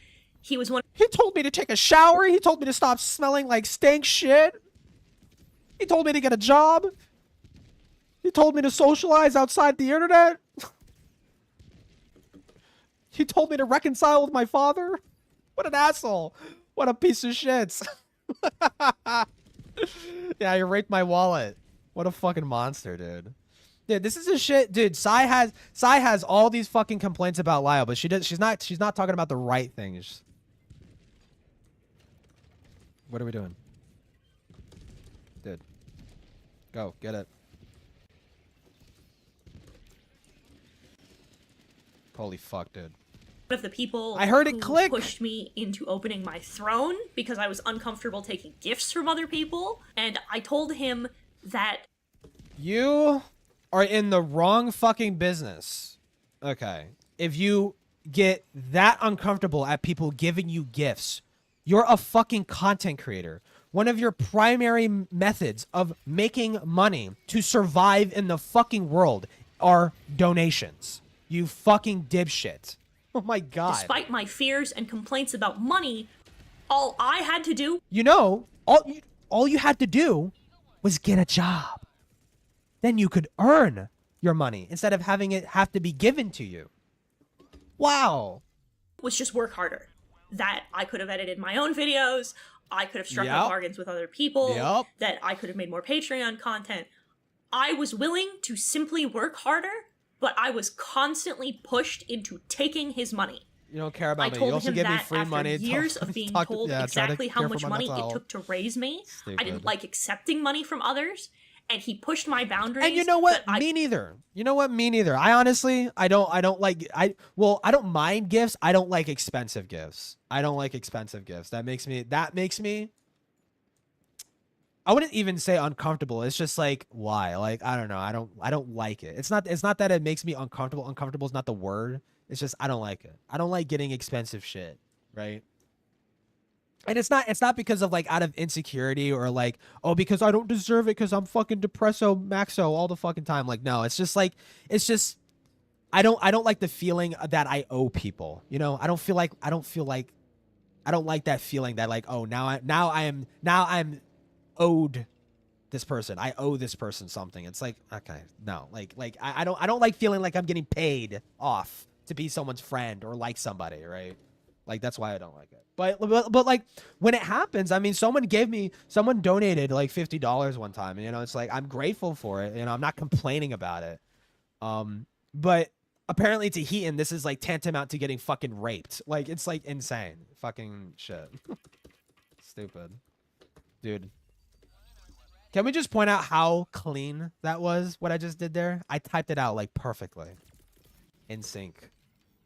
He was one. He told me to take a shower. He told me to stop smelling like stank shit. He told me to get a job. He told me to socialize outside the internet. He told me to reconcile with my father. What an asshole. What a piece of shit. Yeah, you raped my wallet. What a fucking monster, dude. Dude, this is a shit. Dude, Sai has all these fucking complaints about Lyle, but she's not talking about the right things. What are we doing? Dude. Go, get it. Holy fuck, dude. One of the people I heard it who click. pushed me into opening my throne because I was uncomfortable taking gifts from other people, and I told him that you are in the wrong fucking business. Okay. If you get that uncomfortable at people giving you gifts, you're a fucking content creator. One of your primary methods of making money to survive in the fucking world are donations. You fucking dipshit. Oh my god. despite my fears and complaints about money, all I had to do... You know, all you had to do was get a job. Then you could earn your money instead of having it have to be given to you. Wow. ...was just work harder. That I could have edited my own videos, I could have struck up bargains with other people, that I could have made more Patreon content. I was willing to simply work harder but I was constantly pushed into taking his money. You don't care about I me. told You also him give me that free after money. years of being told exactly how much money it took to raise me, I didn't like accepting money from others, and he pushed my boundaries. And you know what? Me neither. You know what? Me neither. I honestly, I don't like, I don't mind gifts. I don't like expensive gifts. I don't like expensive gifts. That makes me, I wouldn't even say uncomfortable. It's just like, why? Like, I don't know. I don't like it. It's not that it makes me uncomfortable. Uncomfortable is not the word. It's just, I don't like it. I don't like getting expensive shit. Right. And it's not because of like out of insecurity or like, oh, because I don't deserve it because I'm fucking depresso maxo all the fucking time. Like, no, it's just like, I don't like the feeling that I owe people, you know. I don't like that feeling that like, oh, now I'm owed this person. I owe this person something. It's like, okay, no, like I don't like feeling like I'm getting paid off to be someone's friend or like somebody, right? Like, that's why I don't like it. But like when it happens, I mean, someone donated like $50 one time, and you know, it's like, I'm grateful for it. You know, I'm not complaining about it. But apparently to Heaton, this is like tantamount to getting fucking raped. Like, it's like insane. Fucking shit. Stupid. Dude. Can we just point out how clean that was, what I just did there? I typed it out like perfectly. In sync.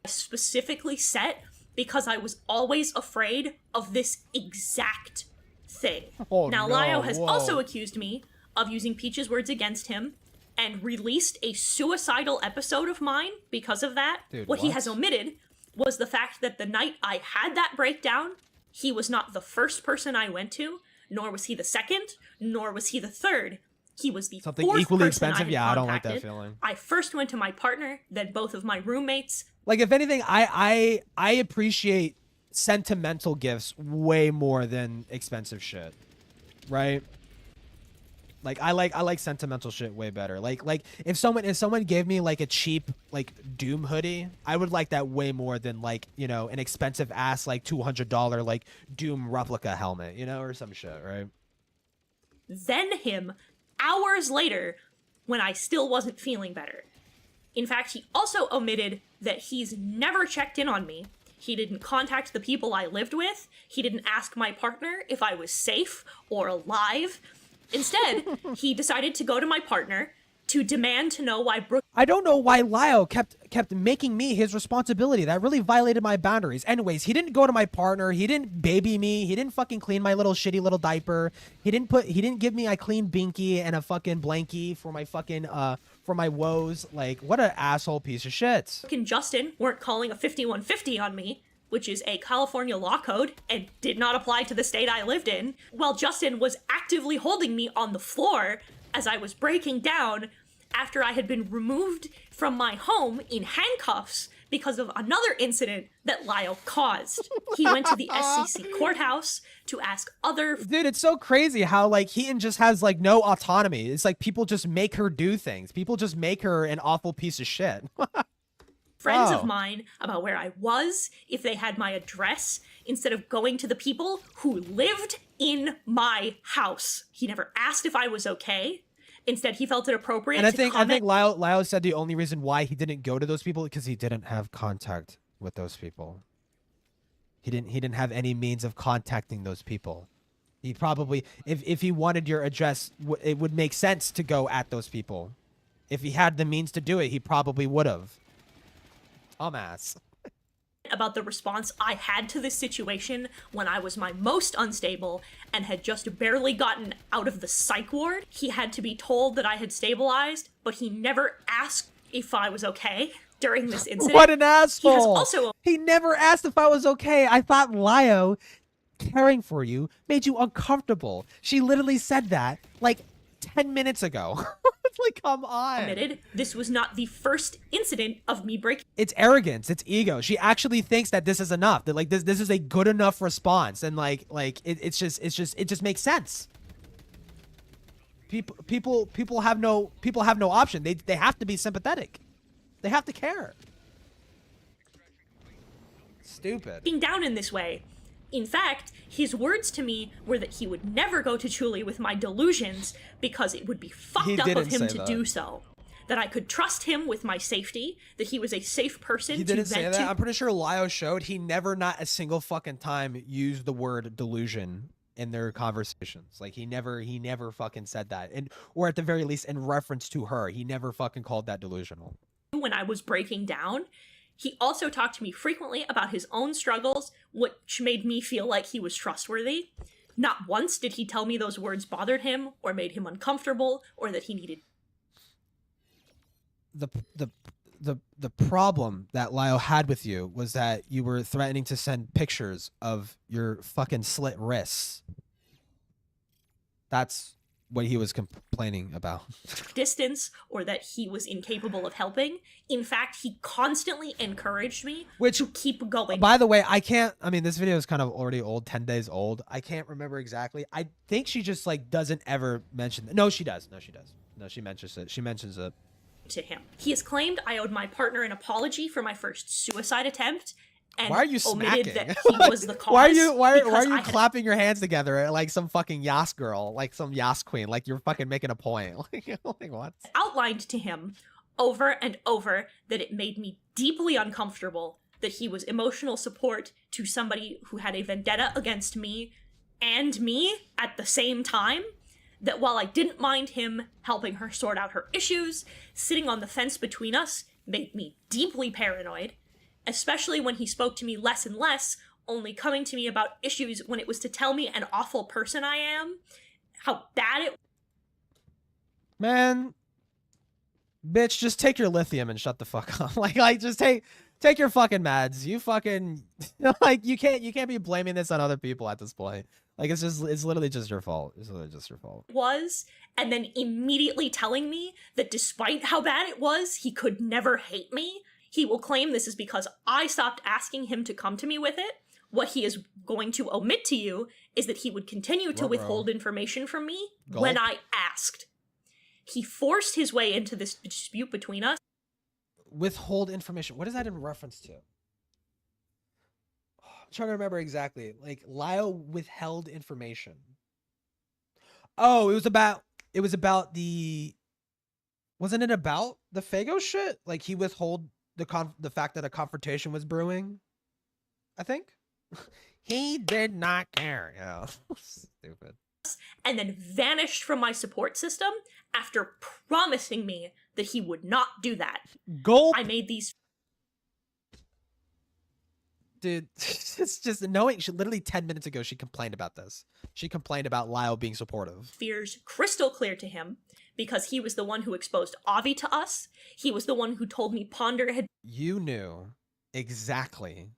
Specifically set because I was always afraid of this exact thing. Oh, now, no. Lio has Whoa. also accused me of using Peach's words against him and released a suicidal episode of mine because of that. Dude, what he has omitted was the fact that the night I had that breakdown, he was not the first person I went to, nor was he the second, nor was he the third. He was the something fourth equally person expensive. I Yeah, I don't like that contacted. feeling. I first went to my partner, then both of my roommates. Like, if anything, I appreciate sentimental gifts way more than expensive shit, right? Like, I like sentimental shit way better. Like if someone gave me like a cheap like Doom hoodie, I would like that way more than like, you know, an expensive ass like $200 like Doom replica helmet, you know, or some shit, right? Then him hours later when I still wasn't feeling better. In fact, he also omitted that he's never checked in on me. He didn't contact the people I lived with. He didn't ask my partner if I was safe or alive. Instead, he decided to go to my partner to demand to know why Brooke... I don't know why Lio kept making me his responsibility. That really violated my boundaries. Anyways, he didn't go to my partner. He didn't baby me. He didn't fucking clean my little shitty little diaper. He didn't give me a clean binky and a fucking blankie for my fucking for my woes. Like, what an asshole piece of shit. Brooke and Justin weren't calling a 5150 on me, which is a California law code and did not apply to the state I lived in, while Justin was actively holding me on the floor as I was breaking down after I had been removed from my home in handcuffs because of another incident that Lyle caused. He went to the SCC courthouse to ask other... Dude, it's so crazy how, like, Heaton just has, like, no autonomy. It's like people just make her do things. People just make her an awful piece of shit. friends Wow. of mine about where I was, if they had my address, instead of going to the people who lived in my house. He never asked if I was okay. Instead, he felt it appropriate And I to think comment. Lyle said the only reason why he didn't go to those people because he didn't have contact with those people. He didn't have any means of contacting those people. He probably, if he wanted your address, it would make sense to go at those people. If he had the means to do it, he probably would have. Dumbass. About the response I had to this situation when I was my most unstable and had just barely gotten out of the psych ward. He had to be told that I had stabilized, but he never asked if I was okay during this incident. What an asshole! He has also... He never asked if I was okay. I thought Lio caring for you made you uncomfortable. She literally said that like 10 minutes ago. Like, come on. admitted this was not the first incident of me breaking. It's arrogance. It's ego. She actually thinks that this is enough. That like this is a good enough response, and it just makes sense. People have no option. They have to be sympathetic. They have to care. Stupid. Being down in this way. In fact, his words to me were that he would never go to Chuli with my delusions because it would be fucked up of him to do so. that I could trust him with my safety, that he was a safe person He to didn't say vent that. to. I'm pretty sure Lio showed he never, not a single fucking time, used the word delusion in their conversations. Like he never fucking said that, and or at the very least in reference to her, he never fucking called that delusional. When I was breaking down, he also talked to me frequently about his own struggles, which made me feel like he was trustworthy. Not once did he tell me those words bothered him or made him uncomfortable or that he needed. The problem that Lio had with you was that you were threatening to send pictures of your fucking slit wrists. That's what he was complaining about. Distance or that he was incapable of helping. In fact, he constantly encouraged me to keep going. By the way, I mean, this video is kind of already old, 10 days old. I can't remember exactly. I think she just like doesn't ever mention that. No, she does. No, she does. No, she mentions it. She mentions it. To him. He has claimed I owed my partner an apology for my first suicide attempt. And why are you omitted smacking? that he was the cause. Why are you I had clapping your hands together like some fucking Yas girl, like some Yas queen, like you're fucking making a point? Like what? outlined to him over and over that it made me deeply uncomfortable that he was emotional support to somebody who had a vendetta against me and me at the same time. That while I didn't mind him helping her sort out her issues, sitting on the fence between us made me deeply paranoid, especially when he spoke to me less and less, only coming to me about issues when it was to tell me an awful person I am, how bad it. Man, bitch, just take your lithium and shut the fuck up. Like just take your fucking meds. You fucking like you can't be blaming this on other people at this point. Like it's literally just your fault. It's literally just your fault. Was, and then immediately telling me that despite how bad it was, he could never hate me. He will claim this is because I stopped asking him to come to me with it. What he is going to omit to you is that he would continue to withhold information from me when I asked. He forced his way into this dispute between us. Withhold information. What is that in reference to? I'm trying to remember exactly. Like Lio withheld information. Oh, it was about the. Wasn't it about the Fago shit? Like he withhold the fact that a confrontation was brewing. I think he did not care. Yeah, stupid. And then vanished from my support system after promising me that he would not do that. Gulp. I made these. Dude, it's just knowing. She literally 10 minutes ago she complained about this. She complained about Lio being supportive. Fears crystal clear to him because he was the one who exposed Avi to us. He was the one who told me Ponder had. You knew exactly.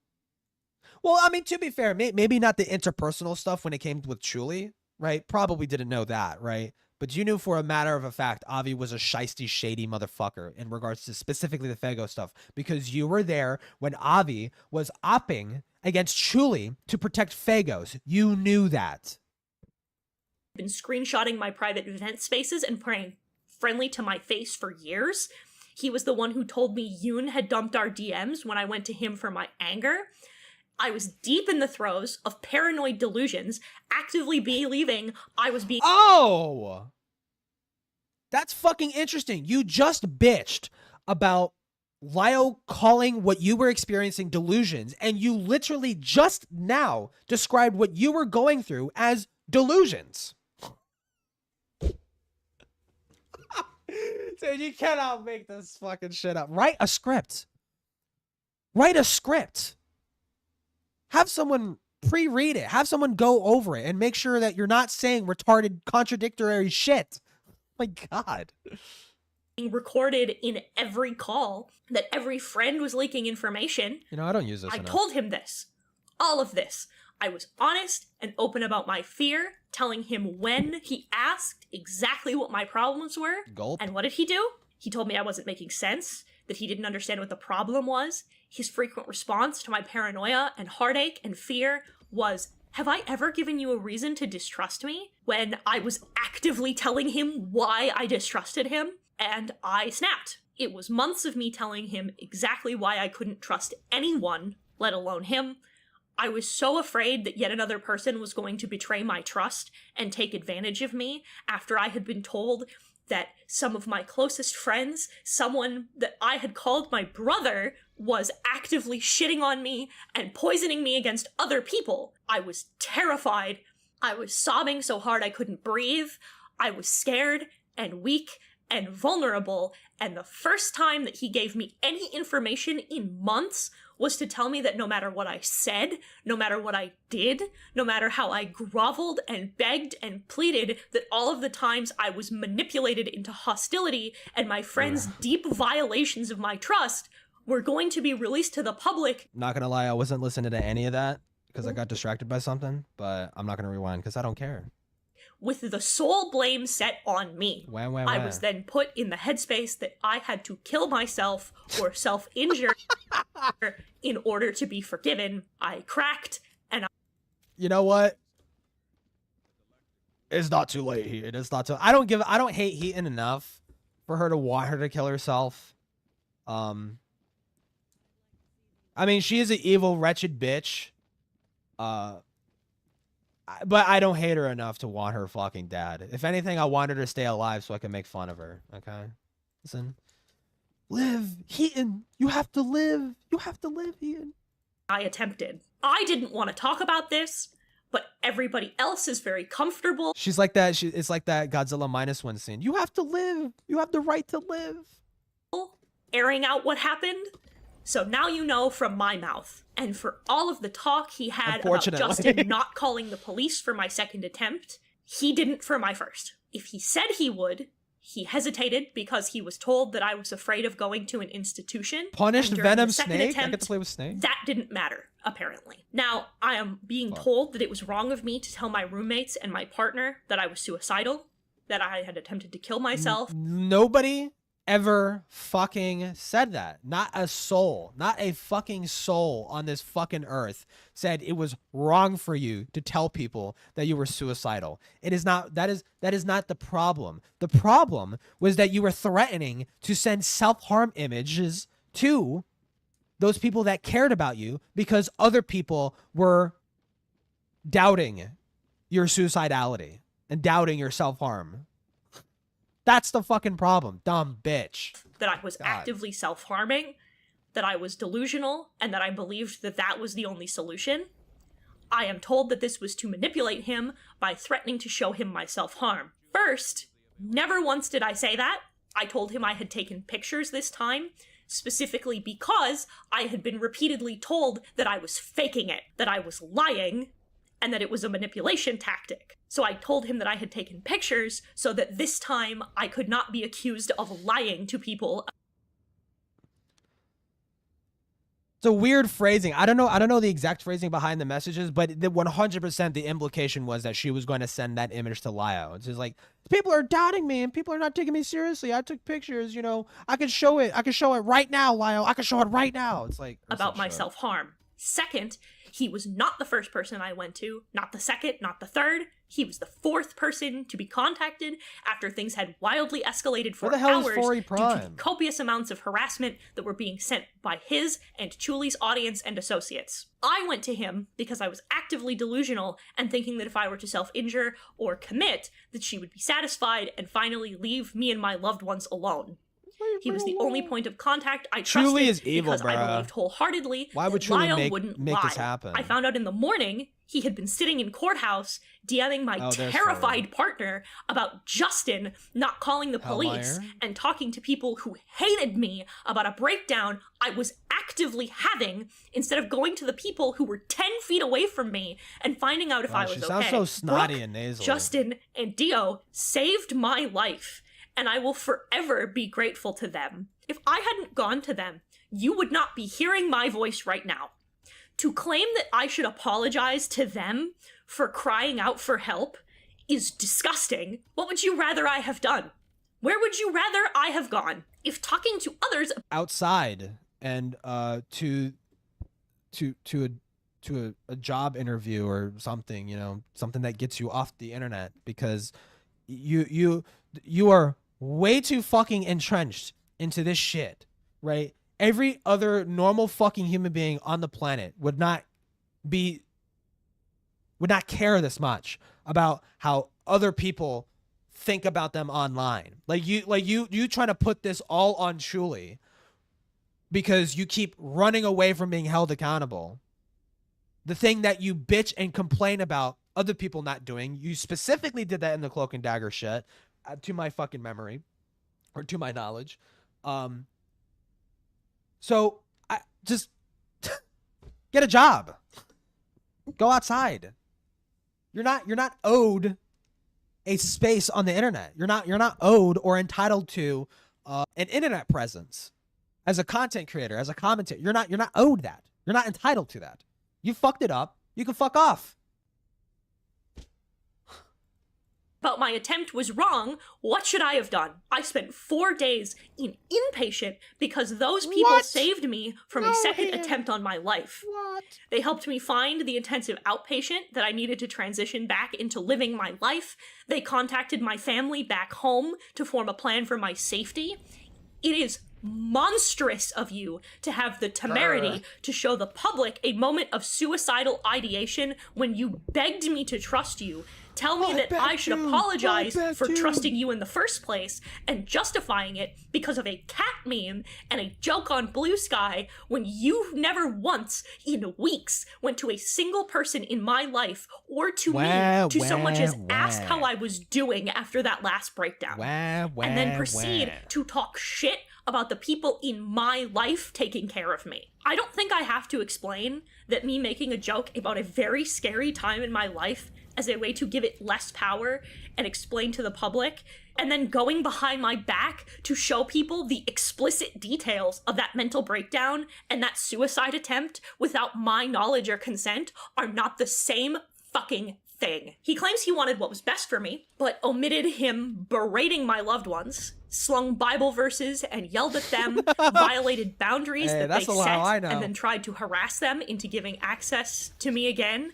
Well, I mean, to be fair, maybe not the interpersonal stuff when it came with Chuli, right? Probably didn't know that, right? But you knew for a matter of a fact, Avi was a shisty, shady motherfucker in regards to specifically the Fago stuff, because you were there when Avi was opping against Chuli to protect Fagos. You knew that. Been screenshotting my private event spaces and praying friendly to my face for years. He was the one who told me Yoon had dumped our DMs when I went to him for my anger. I was deep in the throes of paranoid delusions, actively believing I was being— Oh! That's fucking interesting. You just bitched about Lio calling what you were experiencing delusions, and you literally just now described what you were going through as delusions. Dude, you cannot make this fucking shit up. Write a script. Write a script. Have someone pre-read it. Have someone go over it and make sure that you're not saying retarded, contradictory shit. My God. Recorded in every call, that every friend was leaking information. You know, I don't use this I enough. told him this. All of this. I was honest and open about my fear, telling him when he asked exactly what my problems were. Gulp. And what did he do? He told me I wasn't making sense, that he didn't understand what the problem was. His frequent response to my paranoia and heartache and fear was, "Have I ever given you a reason to distrust me?" When I was actively telling him why I distrusted him, and I snapped. It was months of me telling him exactly why I couldn't trust anyone, let alone him. I was so afraid that yet another person was going to betray my trust and take advantage of me after I had been told that some of my closest friends, someone that I had called my brother, was actively shitting on me and poisoning me against other people. I was terrified. I was sobbing so hard I couldn't breathe. I was scared and weak and vulnerable, and the first time that he gave me any information in months was to tell me that no matter what I said, no matter what I did, no matter how I groveled and begged and pleaded, that all of the times I was manipulated into hostility and my friends' deep violations of my trust were going to be released to the public. Not gonna lie, I wasn't listening to any of that because I got distracted by something, but I'm not gonna rewind because I don't care. With the sole blame set on me. I was then put in the headspace that I had to kill myself or self-injure in order to be forgiven. I cracked, and You know what? It's not too late, Heaton. It's not too. I don't hate Heaton enough for her to want her to kill herself. I mean, she is an evil, wretched bitch. But I don't hate her enough to want her fucking dead. If anything, I want her to stay alive so I can make fun of her. Okay? Listen. Live, Heaton. You have to live. You have to live, Heaton. I attempted. I didn't want to talk about this, but everybody else is very comfortable. She's like that. It's like that Godzilla -1 scene. You have to live. You have the right to live. Airing out what happened. So now you know from my mouth. And for all of the talk he had about Justin not calling the police for my second attempt, he didn't for my first. If he said he would, he hesitated because he was told that I was afraid of going to an institution. Punished Venom Snake? Attempt, I get to play with Snake? That didn't matter, apparently. Now, I am being told that it was wrong of me to tell my roommates and my partner that I was suicidal, that I had attempted to kill myself. Nobody ever fucking said that. Not a soul, not a fucking soul on this fucking earth said it was wrong for you to tell people that you were suicidal. It is not. That is not the problem. The problem was that you were threatening to send self-harm images to those people that cared about you because other people were doubting your suicidality and doubting your self-harm. That's the fucking problem, dumb bitch. That I was actively self-harming, that I was delusional, and that I believed that that was the only solution. I am told that this was to manipulate him by threatening to show him my self-harm. First, never once did I say that. I told him I had taken pictures this time, specifically because I had been repeatedly told that I was faking it, that I was lying, and that it was a manipulation tactic. So I told him that I had taken pictures so that this time I could not be accused of lying to people. It's a weird phrasing. I don't know the exact phrasing behind the messages, but the 100% the implication was that she was going to send that image to Lio. It's just like, people are doubting me and people are not taking me seriously. I took pictures, you know. I can show it. I can show it right now, Lio. I can show it right now. It's like about my self-harm. Second, he was not the first person I went to, not the second, not the third. He was the fourth person to be contacted after things had wildly escalated for hours due to copious amounts of harassment that were being sent by his and Chuli's audience and associates. I went to him because I was actively delusional and thinking that if I were to self-injure or commit, that she would be satisfied and finally leave me and my loved ones alone. He was the only point of contact I trusted Chuli is evil, because I believed wholeheartedly Why would that Chuli Lyle wouldn't make lie. this happen? I found out in the morning he had been sitting in courthouse DMing my terrified partner about Justin not calling the police and talking to people who hated me about a breakdown I was actively having instead of going to the people who were 10 feet away from me and finding out if I was okay. She sounds so snotty Brooke, and nasally. Justin and Dio saved my life, and I will forever be grateful to them. If I hadn't gone to them, you would not be hearing my voice right now. To claim that I should apologize to them for crying out for help is disgusting. What would you rather I have done? Where would you rather I have gone? If talking to others outside and to a job interview or something, you know, something that gets you off the internet because you are way too fucking entrenched into this shit, right? Every other normal fucking human being on the planet would not care this much about how other people think about them online. Like you trying to put this all on Shuli because you keep running away from being held accountable. The thing that you bitch and complain about other people not doing, you specifically did that in the Cloak and Dagger shit, to my fucking memory, or to my knowledge. So I just get a job. Go outside. You're not owed a space on the internet. You're not owed or entitled to an internet presence as a content creator, as a commentator. You're not owed that. You're not entitled to that. You fucked it up. You can fuck off. But my attempt was wrong. What should I have done? I spent 4 days in inpatient because those people saved me from a second attempt on my life. What? They helped me find the intensive outpatient that I needed to transition back into living my life. They contacted my family back home to form a plan for my safety. It is monstrous of you to have the temerity to show the public a moment of suicidal ideation when you begged me to trust you, tell me that I should apologize for trusting you in the first place, and justifying it because of a cat meme and a joke on Blue Sky when you never once in weeks went to a single person in my life or to me to so much as ask how I was doing after that last breakdown. And then proceed to talk shit about the people in my life taking care of me. I don't think I have to explain that me making a joke about a very scary time in my life as a way to give it less power and explain to the public, and then going behind my back to show people the explicit details of that mental breakdown and that suicide attempt without my knowledge or consent are not the same fucking thing. He claims he wanted what was best for me, but omitted him berating my loved ones, slung Bible verses and yelled at them, violated boundaries that they set, and then tried to harass them into giving access to me again.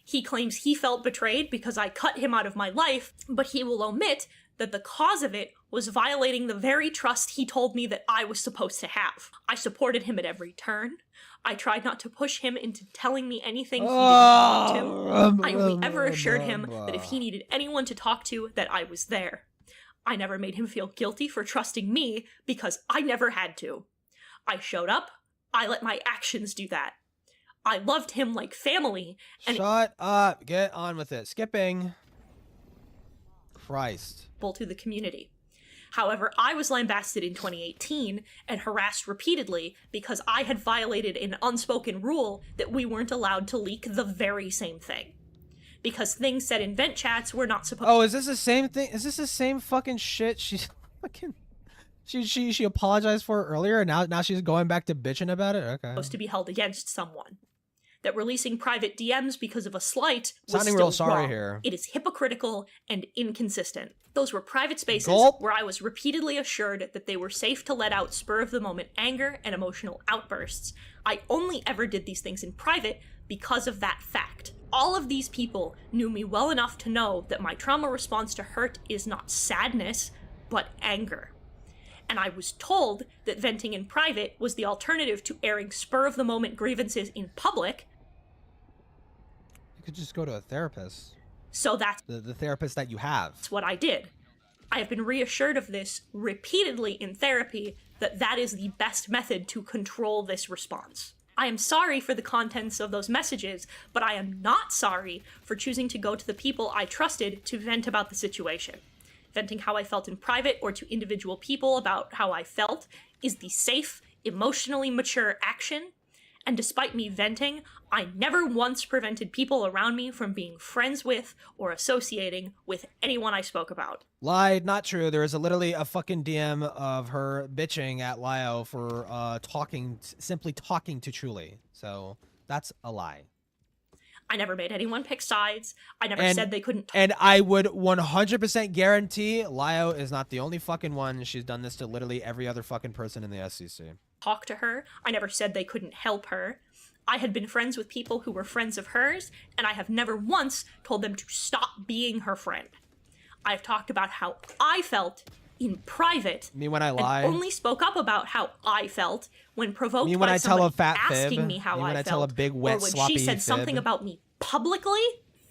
He claims he felt betrayed because I cut him out of my life, but he will omit that the cause of it was violating the very trust he told me that I was supposed to have. I supported him at every turn. I tried not to push him into telling me anything he didn't want to. I only ever assured him that if he needed anyone to talk to, that I was there. I never made him feel guilty for trusting me because I never had to. I showed up. I let my actions do that. I loved him like family. And shut up. Get on with it. Skipping. Christ. To the community. However, I was lambasted in 2018 and harassed repeatedly because I had violated an unspoken rule that we weren't allowed to leak the very same thing. Because things said in vent chats were not supposed. Oh, is this the same thing? Is this the same fucking shit she's fucking... She apologized for earlier, and now she's going back to bitching about it? Okay. Supposed to be held against someone. That releasing private DMs because of a slight was sounding still real sorry wrong. here. It is hypocritical and inconsistent. Those were private spaces where I was repeatedly assured that they were safe to let out spur-of-the-moment anger and emotional outbursts. I only ever did these things in private because of that fact. All of these people knew me well enough to know that my trauma response to hurt is not sadness, but anger. And I was told that venting in private was the alternative to airing spur-of-the-moment grievances in public. You could just go to a therapist. So that's the therapist that you have. That's what I did. I have been reassured of this repeatedly in therapy, that is the best method to control this response. I am sorry for the contents of those messages, but I am not sorry for choosing to go to the people I trusted to vent about the situation. Venting how I felt in private or to individual people about how I felt is the safe, emotionally mature action. And despite me venting, I never once prevented people around me from being friends with or associating with anyone I spoke about. Lied, not true. There is literally a fucking DM of her bitching at Lio for simply talking to Truly. So that's a lie. I never made anyone pick sides. I never said they couldn't talk. And I would 100% guarantee Lio is not the only fucking one. She's done this to literally every other fucking person in the SCC. Talk to her. I never said they couldn't help her. I had been friends with people who were friends of hers, and I have never once told them to stop being her friend. I've talked about how I felt in private. Me when I lie. And only spoke up about how I felt when provoked me when by I tell a fat asking fib. me how me when I felt, tell a big wet or when sloppy she said fib. something about me publicly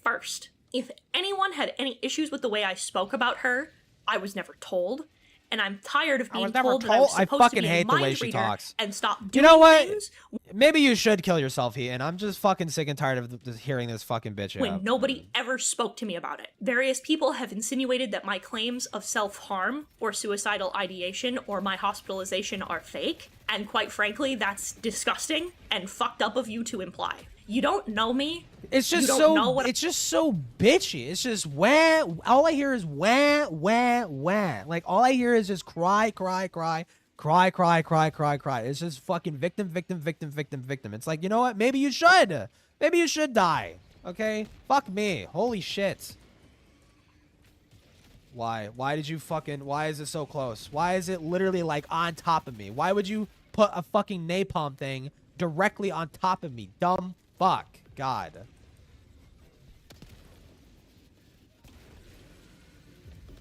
first. If anyone had any issues with the way I spoke about her, I was never told. And I'm tired of being told that I was supposed fucking to be a hate the way mind she reader talks. and stop doing You know what? things Maybe you should kill yourself, Heaton. I'm just fucking sick and tired of hearing this fucking bitch when out. nobody ever spoke to me about it. Various people have insinuated that my claims of self-harm or suicidal ideation or my hospitalization are fake, and quite frankly, that's disgusting and fucked up of you to imply. You don't know me. It's just you don't so know what it's just so bitchy. It's just wah. All I hear is wah, wah, wah. Like all I hear is just cry, cry, cry, cry, cry, cry, cry, cry. It's just fucking victim, victim, victim, victim, victim. It's like, you know what? Maybe you should. Maybe you should die. Okay? Fuck me. Holy shit. Why? Why did you fucking... Why is it so close? Why is it literally like on top of me? Why would you put a fucking napalm thing directly on top of me? Dumb fuck. God.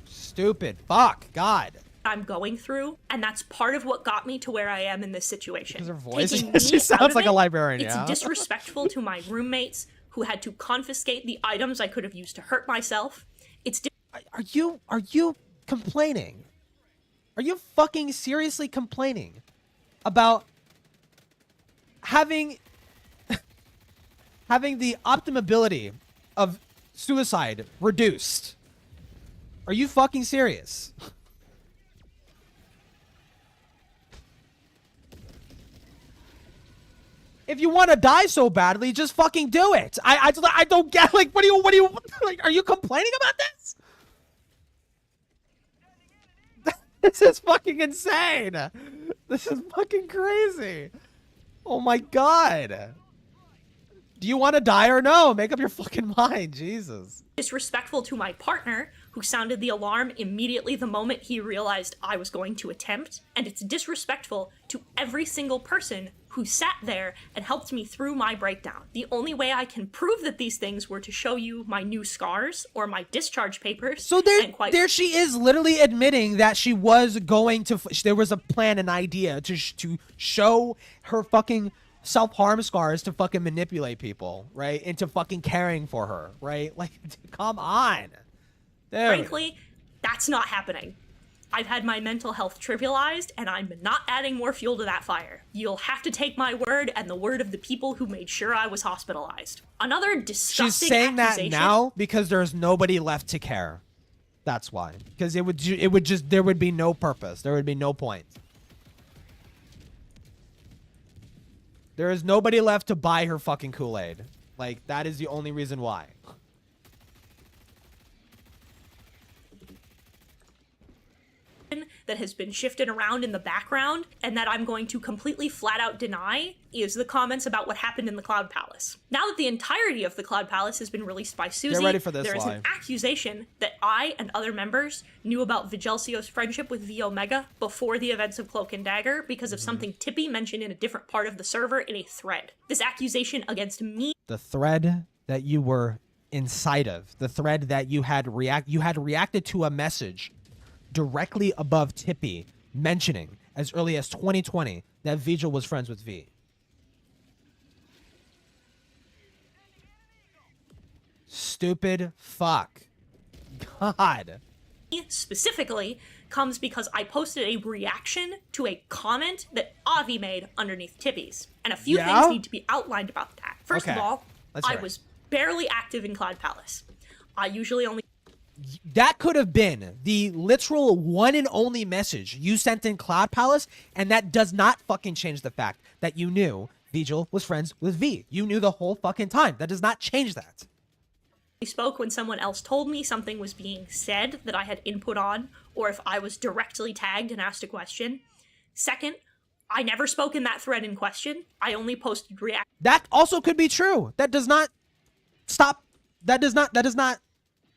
Stupid. Fuck. God. I'm going through, and that's part of what got me to where I am in this situation. Because her voice, Taking me she out sounds of like it, a librarian, It's yeah. disrespectful to my roommates who had to confiscate the items I could have used to hurt myself. It's Are you complaining? Are you fucking seriously complaining about having the optimability of suicide reduced? Are you fucking serious? If you want to die so badly, just fucking do it. I don't get, like, what do you like, are you complaining about this? This is fucking insane. This is fucking crazy. Oh my god. Do you want to die or no? Make up your fucking mind, Jesus. disrespectful to my partner, who sounded the alarm immediately the moment he realized I was going to attempt, and it's disrespectful to every single person who sat there and helped me through my breakdown. The only way I can prove that these things were to show you my new scars or my discharge papers. So there she is, literally admitting that she was going to. There was a plan, an idea to show her fucking self-harm scars to fucking manipulate people, right? Into fucking caring for her, right? Like, come on. Dude. Frankly, that's not happening. I've had my mental health trivialized, and I'm not adding more fuel to that fire. You'll have to take my word and the word of the people who made sure I was hospitalized. Another disgusting She's saying accusation. that now because there's nobody left to care. That's why. Because it would just, there would be no purpose. There would be no point. There is nobody left to buy her fucking Kool-Aid. Like, that is the only reason why. That has been shifted around in the background and that I'm going to completely flat out deny is the comments about what happened in the Cloud Palace. Now that the entirety of the Cloud Palace has been released by Susie, Get ready for this there is an live. accusation that I and other members knew about Vigelsio's friendship with V Omega before the events of Cloak and Dagger because of something Tippy mentioned in a different part of the server in a thread. This accusation against me, The thread that you were inside of, the thread that you had reacted to a message directly above Tippy mentioning as early as 2020 that Vigil was friends with V. Stupid fuck. God. specifically comes because I posted a reaction to a comment that Avi made underneath Tippy's. And a few things need to be outlined about that. First of all, I was barely active in Cloud Palace. I usually only... That could have been the literal one and only message you sent in Cloud Palace, and that does not fucking change the fact that you knew Vigil was friends with V. You knew the whole fucking time. That does not change that. I spoke when someone else told me something was being said that I had input on, or if I was directly tagged and asked a question. Second, I never spoke in that thread in question. I only posted react. That also could be true. That does not stop. That does not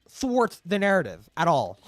thwart the narrative at all.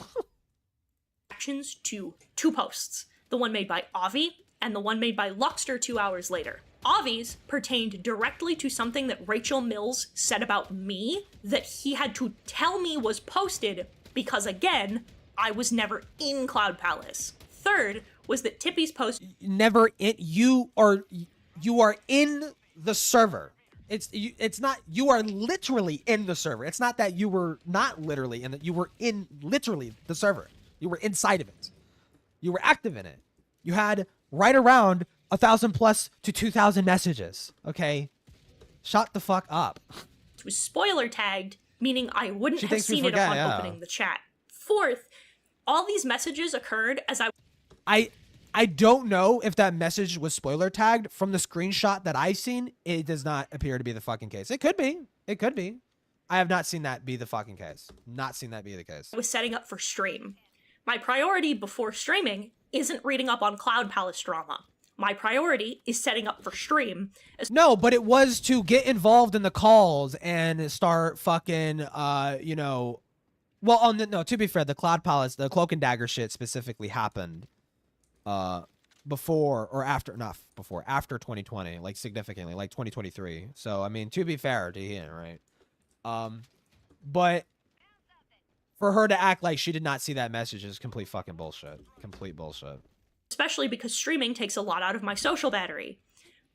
Reactions to two posts. The one made by Avi and the one made by Luxter 2 hours later. Avi's pertained directly to something that Rachel Mills said about me that he had to tell me was posted because, again, I was never in Cloud Palace. Third was that Tippy's post... Never in... You are in the server. It's not, you are literally in the server. It's not that you were not literally in it. You were in literally the server. You were inside of it. You were active in it. You had right around 1,000 plus to 2,000 messages. Okay, shut the fuck up. It was spoiler tagged, meaning I wouldn't have seen it upon opening the chat. Fourth, all these messages occurred as I don't know if that message was spoiler tagged. From the screenshot that I've seen, it does not appear to be the fucking case. It could be. It could be. I have not seen that be the fucking case. Not seen that be the case. I was setting up for stream. My priority before streaming isn't reading up on Cloud Palace drama. My priority is setting up for stream. No, but it was to get involved in the calls and start fucking, you know, well, no, to be fair, the Cloud Palace, the Cloak and Dagger shit specifically happened before or after, not before, after 2020, like significantly, like 2023. So, I mean, to be fair to him, right? But for her to act like she did not see that message is complete fucking bullshit. Complete bullshit. Especially because streaming takes a lot out of my social battery.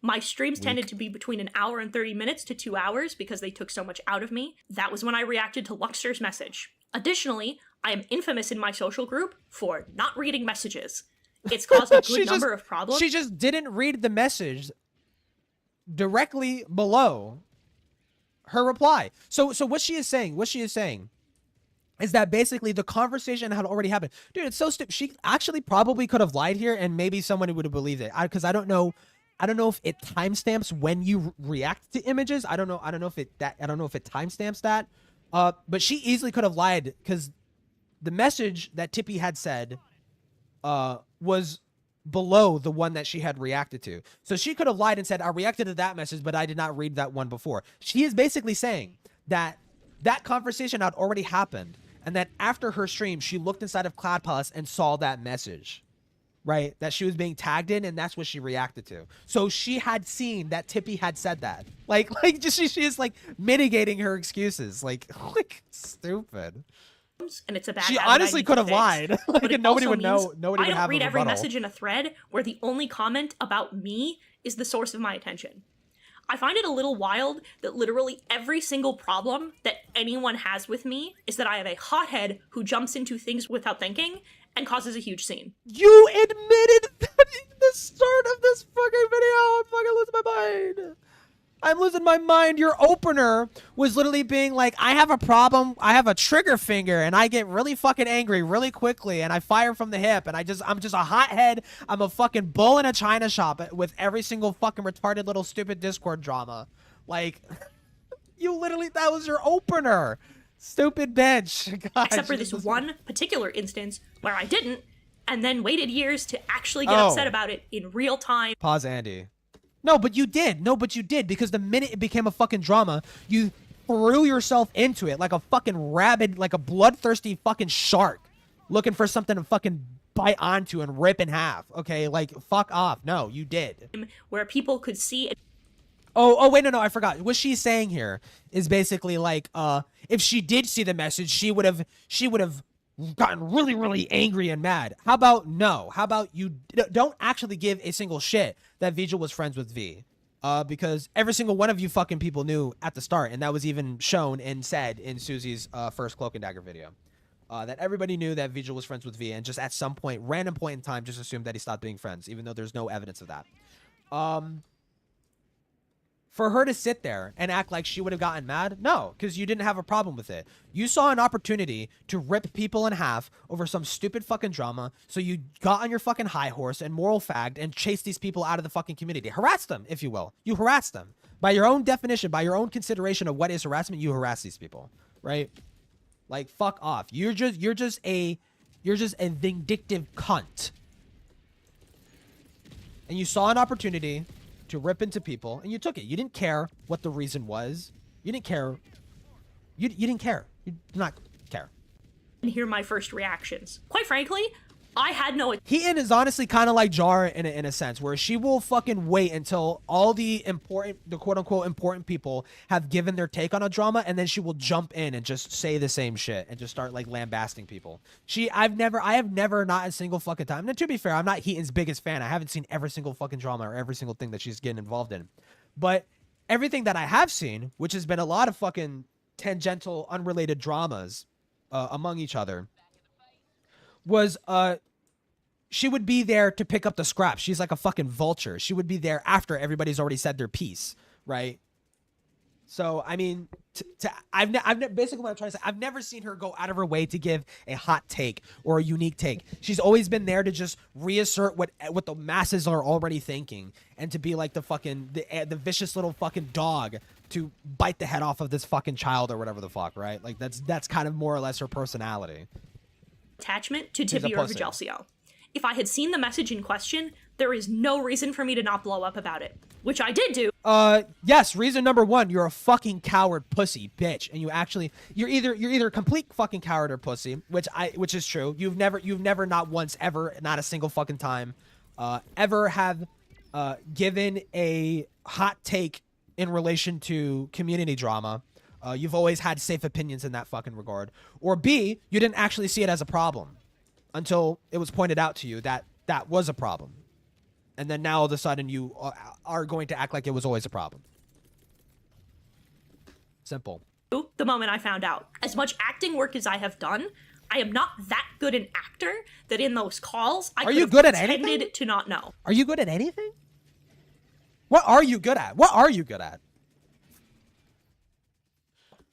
My streams tended to be between an hour and 30 minutes to 2 hours because they took so much out of me. That was when I reacted to Luxter's message. Additionally, I am infamous in my social group for not reading messages. It's caused a good number of problems. She just didn't read the message directly below her reply. So what she is saying is that basically the conversation had already happened. Dude, it's so stupid. She actually probably could have lied here and maybe someone would have believed it. Because I don't know if it timestamps when you react to images. I don't know if it timestamps that. But she easily could have lied because the message that Tippy had said was below the one that she had reacted to. So she could have lied and said, I reacted to that message, but I did not read that one before. She is basically saying that that conversation had already happened and that after her stream, she looked inside of Cloud Palace and saw that message, right? That she was being tagged in, and that's what she reacted to. So she had seen that Tippy had said that. Like she is like mitigating her excuses. Like stupid. And it's a bad She habit honestly could have lied. Like, and nobody would know. Nobody I would don't have read a every rebuttal. message in a thread where the only comment about me is the source of my attention. I find it a little wild that literally every single problem that anyone has with me is that I have a hothead who jumps into things without thinking and causes a huge scene. You admitted that in the start of this fucking video. I'm fucking losing my mind. I'm losing my mind. Your opener was literally being like, I have a problem. I have a trigger finger and I get really fucking angry really quickly and I fire from the hip and I'm just a hothead. I'm a fucking bull in a china shop with every single fucking retarded little stupid Discord drama. Like, you literally, that was your opener. Stupid bitch. God, Except for this one particular instance where I didn't and then waited years to actually get upset about it in real time. Pause, Andy. No, but you did. No, but you did. Because the minute it became a fucking drama, you threw yourself into it like a fucking rabid, like a bloodthirsty fucking shark looking for something to fucking bite onto and rip in half. Okay, like, fuck off. No, you did. Where people could see it. Oh, wait, no, I forgot. What she's saying here is basically like, if she did see the message, she would have gotten really, really angry and mad. How about no? How about you don't actually give a single shit that Vigil was friends with V? Because every single one of you fucking people knew at the start, and that was even shown and said in Susie's first Cloak and Dagger video. That everybody knew that Vigil was friends with V, and just at some point, random point in time, just assumed that he stopped being friends, even though there's no evidence of that. For her to sit there and act like she would have gotten mad? No, because you didn't have a problem with it. You saw an opportunity to rip people in half over some stupid fucking drama, so you got on your fucking high horse and moral fagged and chased these people out of the fucking community. Harassed them, if you will. You harassed them. By your own definition, by your own consideration of what is harassment, you harass these people, right? Like, fuck off. You're just a vindictive cunt. And you saw an opportunity to rip into people, and you took it. You didn't care what the reason was. You didn't care. You didn't care. You did not care. And hear my first reactions. Quite frankly, I had no... Heaton is honestly kind of like Jar in a sense, where she will fucking wait until all the quote-unquote important people have given their take on a drama, and then she will jump in and just say the same shit and just start like lambasting people. I have never not a single fucking time. And to be fair, I'm not Heaton's biggest fan. I haven't seen every single fucking drama or every single thing that she's getting involved in. But everything that I have seen, which has been a lot of fucking tangential, unrelated dramas among each other, was she would be there to pick up the scraps. She's like a fucking vulture. She would be there after everybody's already said their piece, right? So, I mean, basically what I'm trying to say, I've never seen her go out of her way to give a hot take or a unique take. She's always been there to just reassert what the masses are already thinking, and to be like the fucking, the vicious little fucking dog to bite the head off of this fucking child or whatever the fuck, right? Like, that's kind of more or less her personality. Attachment to Tibby or Vigelsio. If I had seen the message in question, there is no reason for me to not blow up about it, which I did do. Yes, reason number one, you're a fucking coward pussy bitch, and you're either a complete fucking coward or pussy, which is true. You've never not once ever, not a single fucking time, ever have given a hot take in relation to community drama. You've always had safe opinions in that fucking regard. Or B, you didn't actually see it as a problem until it was pointed out to you that that was a problem. And then now all of a sudden you are going to act like it was always a problem. Simple. The moment I found out. As much acting work as I have done, I am not that good an actor that in those calls I Are you good at pretended anything? to not know. Are you good at anything? What are you good at? What are you good at?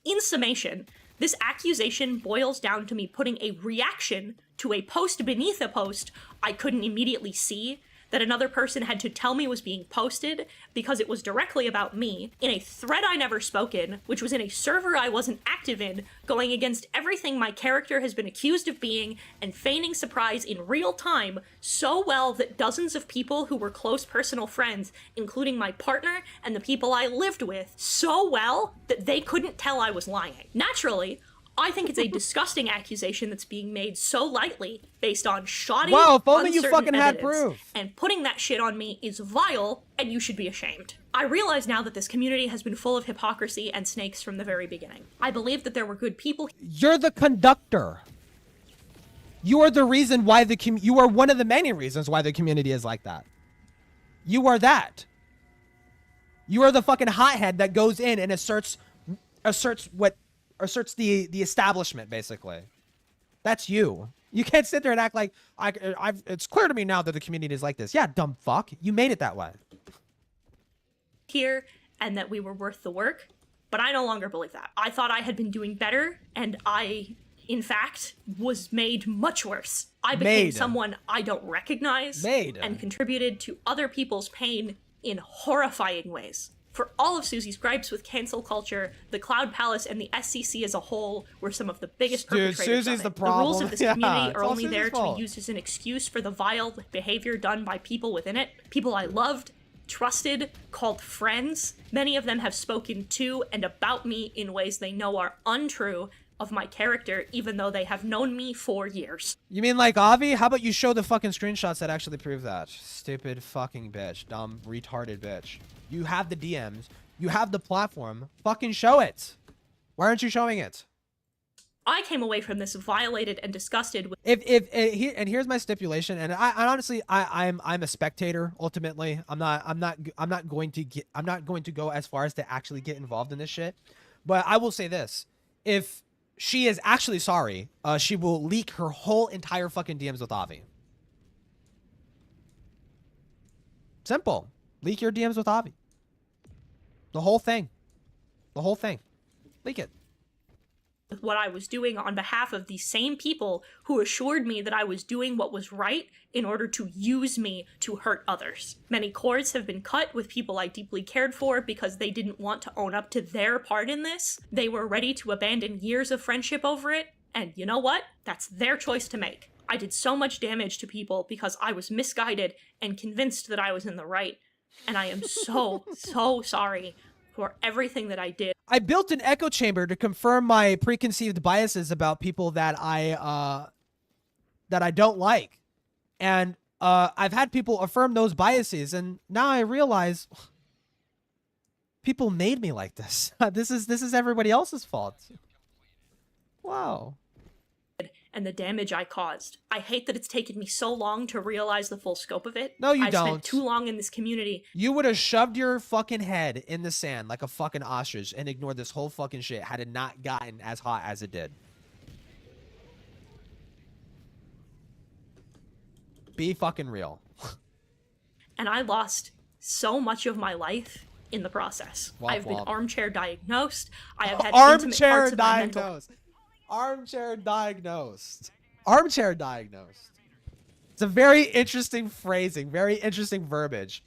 In summation, this accusation boils down to me putting a reaction to a post beneath a post I couldn't immediately see, that another person had to tell me was being posted because it was directly about me, in a thread I never spoke in, which was in a server I wasn't active in, going against everything my character has been accused of being, and feigning surprise in real time so well that dozens of people who were close personal friends, including my partner and the people I lived with, so well that they couldn't tell I was lying. Naturally, I think it's a disgusting accusation that's being made so lightly based on shoddy, wow, if only you uncertain fucking had evidence, proof. and putting that shit on me is vile, and you should be ashamed. I realize now that this community has been full of hypocrisy and snakes from the very beginning. I believe that there were good people. You're the conductor. You are the reason why you are one of the many reasons why the community is like that. You are that. You are the fucking hothead that goes in and asserts the establishment, basically. That's you. You can't sit there and act like it's clear to me now that the community is like this. Yeah, dumb fuck. You made it that way. Here, and that we were worth the work, but I no longer believe that. I thought I had been doing better, and I, in fact, was made much worse. I became someone I don't recognize and contributed to other people's pain in horrifying ways. For all of Susie's gripes with cancel culture, the Cloud Palace and the SCC as a whole were some of the biggest perpetrators of it. The problem. The rules of this community are only Susie's there fault. to be used as an excuse for the vile behavior done by people within it. People I loved, trusted, called friends. Many of them have spoken to and about me in ways they know are untrue of my character, even though they have known me for years. You mean like Avi? How about you show the fucking screenshots that actually prove that? Stupid fucking bitch. Dumb, retarded bitch. You have the DMs. You have the platform. Fucking show it. Why aren't you showing it? I came away from this violated and disgusted with. Here's my stipulation, and I honestly I'm a spectator ultimately. I'm not going to go as far as to actually get involved in this shit. But I will say this: if she is actually sorry, she will leak her whole entire fucking DMs with Avi. Simple. Leak your DMs with Avi. The whole thing. The whole thing. Leak it. What I was doing on behalf of the same people who assured me that I was doing what was right in order to use me to hurt others. Many cords have been cut with people I deeply cared for because they didn't want to own up to their part in this. They were ready to abandon years of friendship over it, and you know what? That's their choice to make. I did so much damage to people because I was misguided and convinced that I was in the right, and I am so, so sorry for everything that I did. I built an echo chamber to confirm my preconceived biases about people that I don't like. And I've had people affirm those biases, and now I realize people made me like this. This is everybody else's fault. Wow. and the damage I caused. I hate that it's taken me so long to realize the full scope of it. No, you I've don't. spent too long in this community. You would have shoved your fucking head in the sand like a fucking ostrich and ignored this whole fucking shit had it not gotten as hot as it did. Be fucking real. And I lost so much of my life in the process. Womp I've been womp. armchair diagnosed. I have had intimate Armchair parts of my mental. diagnosed. Armchair diagnosed. Armchair diagnosed. It's a very interesting phrasing, very interesting verbiage.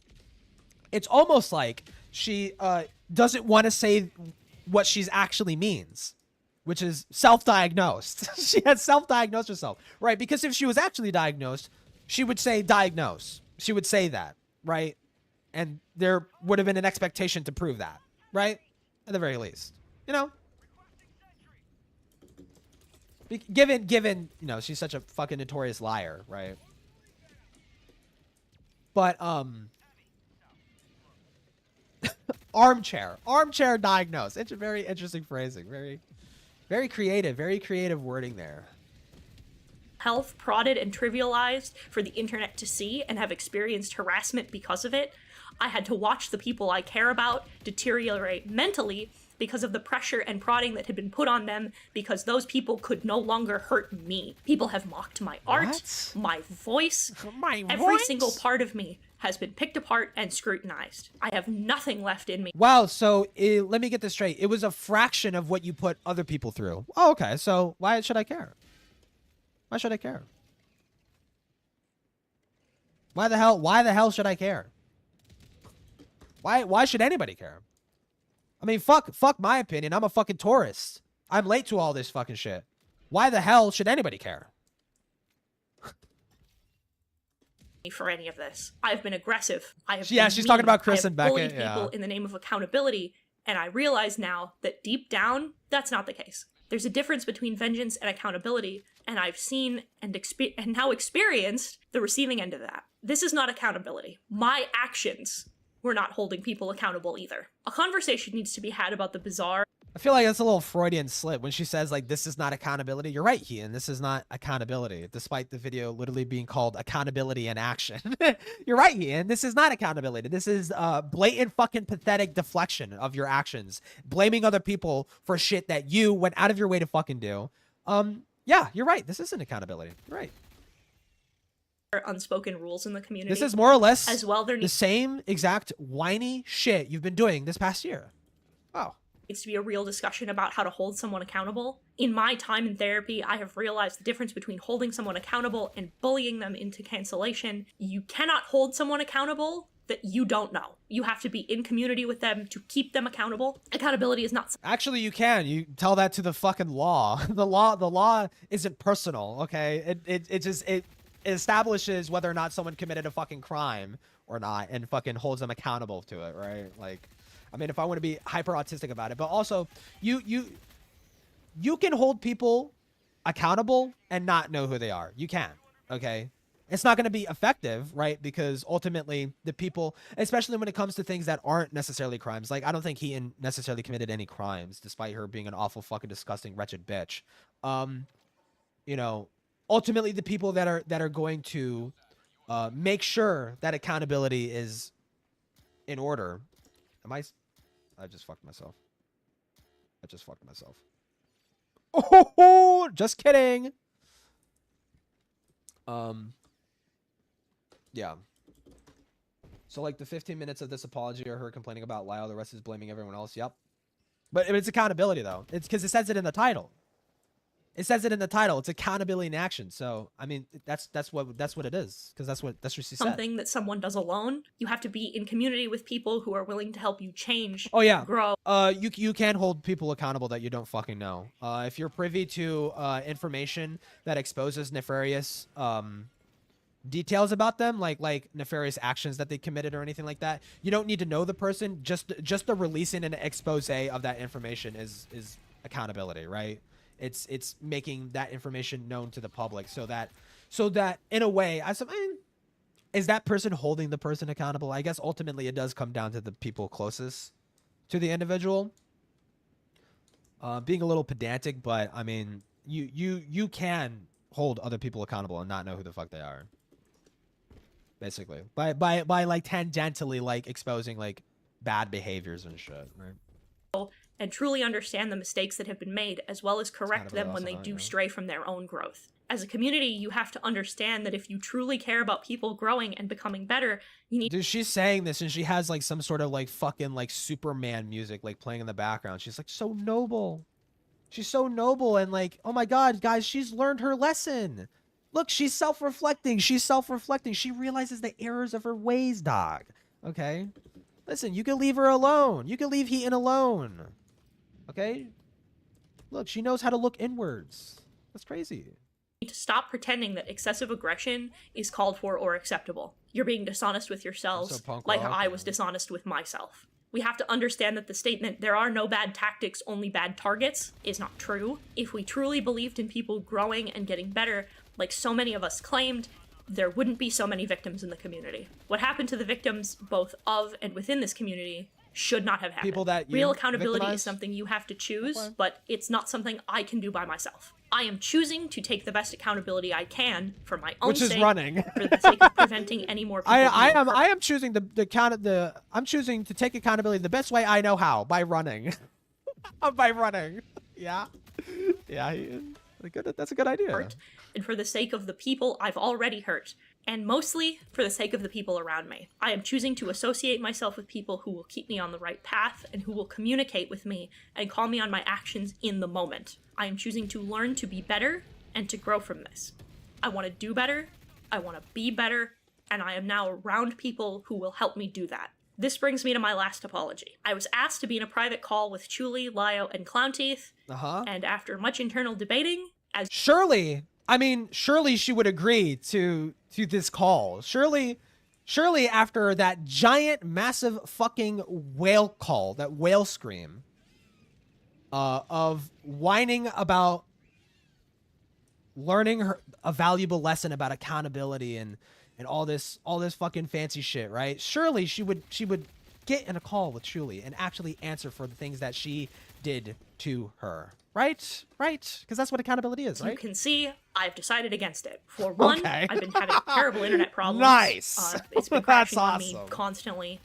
It's almost like she doesn't want to say what she's actually means, which is self-diagnosed. She has self-diagnosed herself, right? Because if she was actually diagnosed, she would say diagnose. She would say that, right? And there would have been an expectation to prove that, right? At the very least, you know? Given, you know, she's such a fucking notorious liar, right? But, armchair diagnosed. It's a very interesting phrasing. Very creative wording there. Health prodded and trivialized for the internet to see and have experienced harassment because of it. I had to watch the people I care about deteriorate mentally because of the pressure and prodding that had been put on them because those people could no longer hurt me. People have mocked my art, my voice. Every single part of me has been picked apart and scrutinized. I have nothing left in me. Wow, so let me get this straight. It was a fraction of what you put other people through. Oh, okay, so why should I care? Why should I care? Why the hell should I care? Why should anybody care? I mean, fuck my opinion. I'm a fucking tourist. I'm late to all this fucking shit. Why the hell should anybody care? For any of this, I've been aggressive. She's talking about Chris and Becca. Bullied people in the name of accountability, and I realize now that deep down, that's not the case. There's a difference between vengeance and accountability, and I've seen and now experienced the receiving end of that. This is not accountability. My actions were not holding people accountable either. A conversation needs to be had about the bizarre. I feel like that's a little Freudian slip when she says, like, this is not accountability. You're right, Ian. This is not accountability, despite the video literally being called accountability in action. You're right, Ian. This is not accountability. This is blatant fucking pathetic deflection of your actions. Blaming other people for shit that you went out of your way to fucking do. Yeah, you're right. This isn't accountability. You're right. Unspoken rules in the community. This is more or less as well. There the same exact whiny shit you've been doing this past year. Oh. Needs to be a real discussion about how to hold someone accountable. In my time in therapy, I have realized the difference between holding someone accountable and bullying them into cancellation. You cannot hold someone accountable that you don't know. You have to be in community with them to keep them accountable. Accountability is not... Actually, you can. You tell that to the fucking law. The law isn't personal, okay? It establishes whether or not someone committed a fucking crime or not and fucking holds them accountable to it, right? Like, I mean, if I want to be hyper autistic about it, but also you can hold people accountable and not know who they are. You can, okay? It's not going to be effective, right? Because ultimately the people, especially when it comes to things that aren't necessarily crimes, like I don't think he necessarily committed any crimes despite her being an awful fucking disgusting wretched bitch. You know, ultimately the people that are going to make sure that accountability is in order. I just fucked myself. Oh, just kidding. Yeah. So like the 15 minutes of this apology are her complaining about Lyle, the rest is blaming everyone else. Yep. But it's accountability though. It's because it says it in the title. It says it in the title. It's accountability in action. So I mean, that's what it is. Because that's what she said. Something that someone does alone. You have to be in community with people who are willing to help you change. Oh yeah. Grow. You can hold people accountable that you don't fucking know. If you're privy to information that exposes nefarious details about them, like nefarious actions that they committed or anything like that, you don't need to know the person. Just the releasing an expose of that information is accountability, right? It's making that information known to the public so that in a way, is that person holding the person accountable? I guess ultimately it does come down to the people closest to the individual. Being a little pedantic, but I mean, you can hold other people accountable and not know who the fuck they are. Basically, by like tangentially like exposing like bad behaviors and shit, right? And truly understand the mistakes that have been made, as well as correct them when they do stray from their own growth. As a community, you have to understand that if you truly care about people growing and becoming better, you need— Dude, she's saying this and she has like some sort of like fucking like Superman music like playing in the background. She's like so noble. She's so noble and like, oh my god, guys, she's learned her lesson. Look, she's self-reflecting. She's self-reflecting. She realizes the errors of her ways, dog. Okay? Listen, you can leave her alone. You can leave Heaton alone. Okay? Look, she knows how to look inwards. That's crazy. To stop pretending that excessive aggression is called for or acceptable. You're being dishonest with yourselves, like how I was dishonest with myself. We have to understand that the statement, there are no bad tactics, only bad targets, is not true. If we truly believed in people growing and getting better, like so many of us claimed, there wouldn't be so many victims in the community. What happened to the victims, both of and within this community, should not have happened. People that you Real accountability victimized? is something you have to choose, but it's not something I can do by myself. I am choosing to take the best accountability I can for my own Which is sake, running. for the sake of preventing any more people. I am choosing I'm choosing to take accountability the best way I know how, by running. By running. Yeah. Yeah, that's a good idea. And for the sake of the people I've already hurt, and mostly for the sake of the people around me. I am choosing to associate myself with people who will keep me on the right path and who will communicate with me and call me on my actions in the moment. I am choosing to learn to be better and to grow from this. I want to do better, I want to be better, and I am now around people who will help me do that. This brings me to my last apology. I was asked to be in a private call with Chuli, Lio, and Clownteeth, and after much internal debating, as— Surely she would agree to this call. Surely after that giant, massive fucking whale call, that whale scream, of whining about learning a valuable lesson about accountability and all this fucking fancy shit, right? Surely she would get in a call with Chuli and actually answer for the things that she did to her. Right? Because that's what accountability is, right? You can see, I've decided against it. For one, I've been having terrible internet problems. Nice! It's been crashing on me constantly.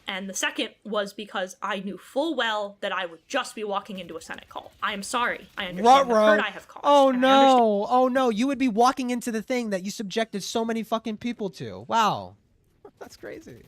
And the second was because I knew full well that I would just be walking into a Senate call. I am sorry. I understand the hurt I have caused. Oh no, you would be walking into the thing that you subjected so many fucking people to. Wow. That's crazy.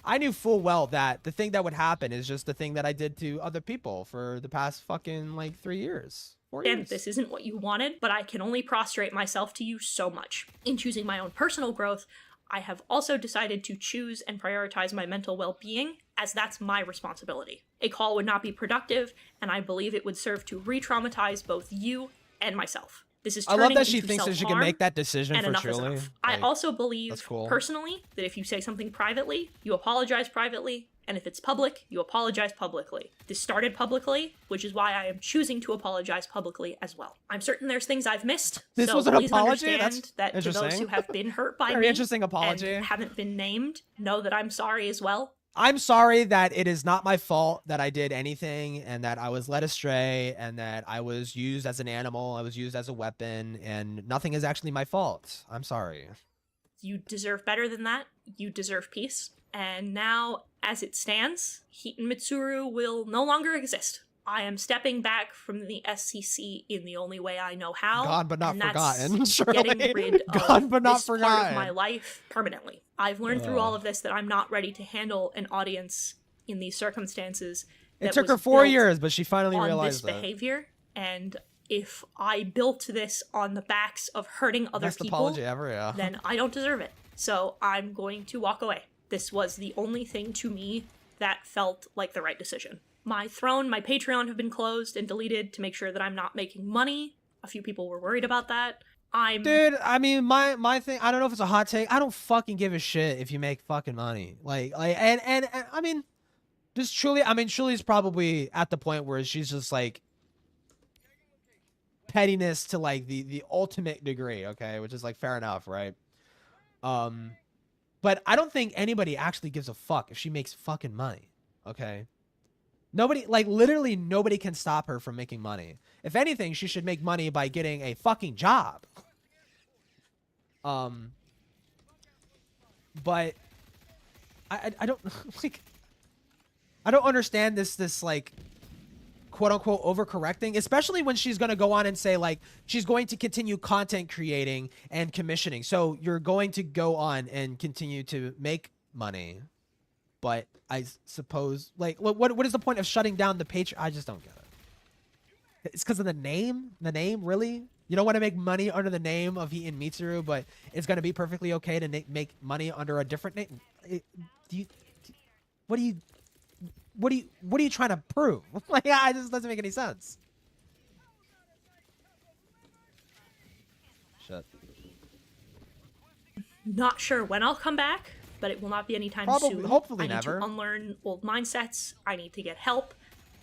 I knew full well that the thing that would happen is just the thing that I did to other people for the past fucking, like, 3 years. 4 years. And this isn't what you wanted, but I can only prostrate myself to you so much. In choosing my own personal growth, I have also decided to choose and prioritize my mental well-being, as that's my responsibility. A call would not be productive, and I believe it would serve to re-traumatize both you and myself. This is I love that she thinks that she can make that decision for Chuli. I also believe, personally, that if you say something privately, you apologize privately, and if it's public, you apologize publicly. This started publicly, which is why I am choosing to apologize publicly as well. I'm certain there's things I've missed, this so was an please apology? understand that to those who have been hurt by Very me interesting apology. and haven't been named, know that I'm sorry as well. I'm sorry that it is not my fault that I did anything and that I was led astray and that I was used as an animal, I was used as a weapon, and nothing is actually my fault. I'm sorry. You deserve better than that. You deserve peace. And now, as it stands, Heaton Mitsuru will no longer exist. I am stepping back from the SCC in the only way I know how. Gone but not and that's forgotten, surely. Getting rid Gone of but not this part forgotten. of my life permanently. I've learned through all of this that I'm not ready to handle an audience in these circumstances. It took her 4 years, but she finally realized this behavior, and if I built this on the backs of hurting other Best people, apology ever, yeah. then I don't deserve it. So I'm going to walk away. This was the only thing to me that felt like the right decision. My throne, my Patreon have been closed and deleted to make sure that I'm not making money. A few people were worried about that. Dude, I mean, my thing, I don't know if it's a hot take. I don't fucking give a shit if you make fucking money. And I mean, just Chuli's probably at the point where she's just like pettiness to like the ultimate degree, okay? Which is like fair enough, right? But I don't think anybody actually gives a fuck if she makes fucking money, okay? Nobody, like, literally nobody can stop her from making money. If anything, she should make money by getting a fucking job. But I don't like, I don't understand this like quote unquote overcorrecting, especially when she's going to go on and say like she's going to continue content creating and commissioning. So you're going to go on and continue to make money. But I suppose, like, what is the point of shutting down the Patreon? I just don't get it. It's because of the name? The name, really? You don't want to make money under the name of Heat and Mitsuru, but it's going to be perfectly okay to make money under a different name? What are you trying to prove? Like, it just doesn't make any sense. Shit. Not sure when I'll come back, but it will not be anytime soon. Hopefully I need never. to unlearn old mindsets. I need to get help,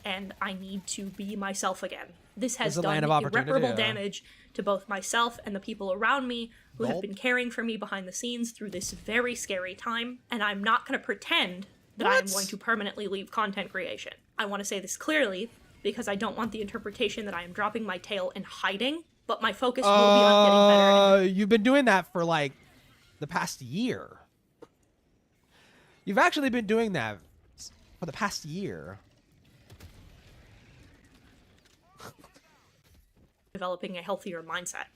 and I need to be myself again. This has done irreparable damage to both myself and the people around me who have been caring for me behind the scenes through this very scary time, and I'm not going to pretend that I am going to permanently leave content creation. I want to say this clearly because I don't want the interpretation that I am dropping my tail and hiding, but my focus will be on getting better. You've been doing that for like the past year. You've actually been doing that for the past year. Developing a healthier mindset.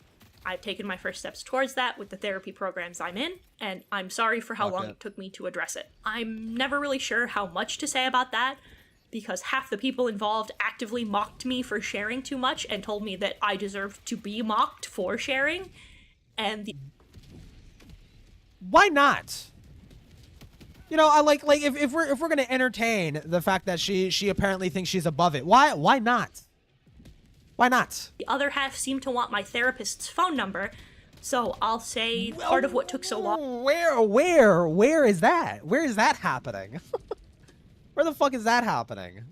I've taken my first steps towards that with the therapy programs I'm in, and I'm sorry for how long it took me to address it. I'm never really sure how much to say about that, because half the people involved actively mocked me for sharing too much and told me that I deserved to be mocked for sharing, and why not? You know, I like if we're gonna entertain the fact that she apparently thinks she's above it, why not? Why not? The other half seemed to want my therapist's phone number, so I'll say part of what took so long. Where is that? Where is that happening? Where the fuck is that happening?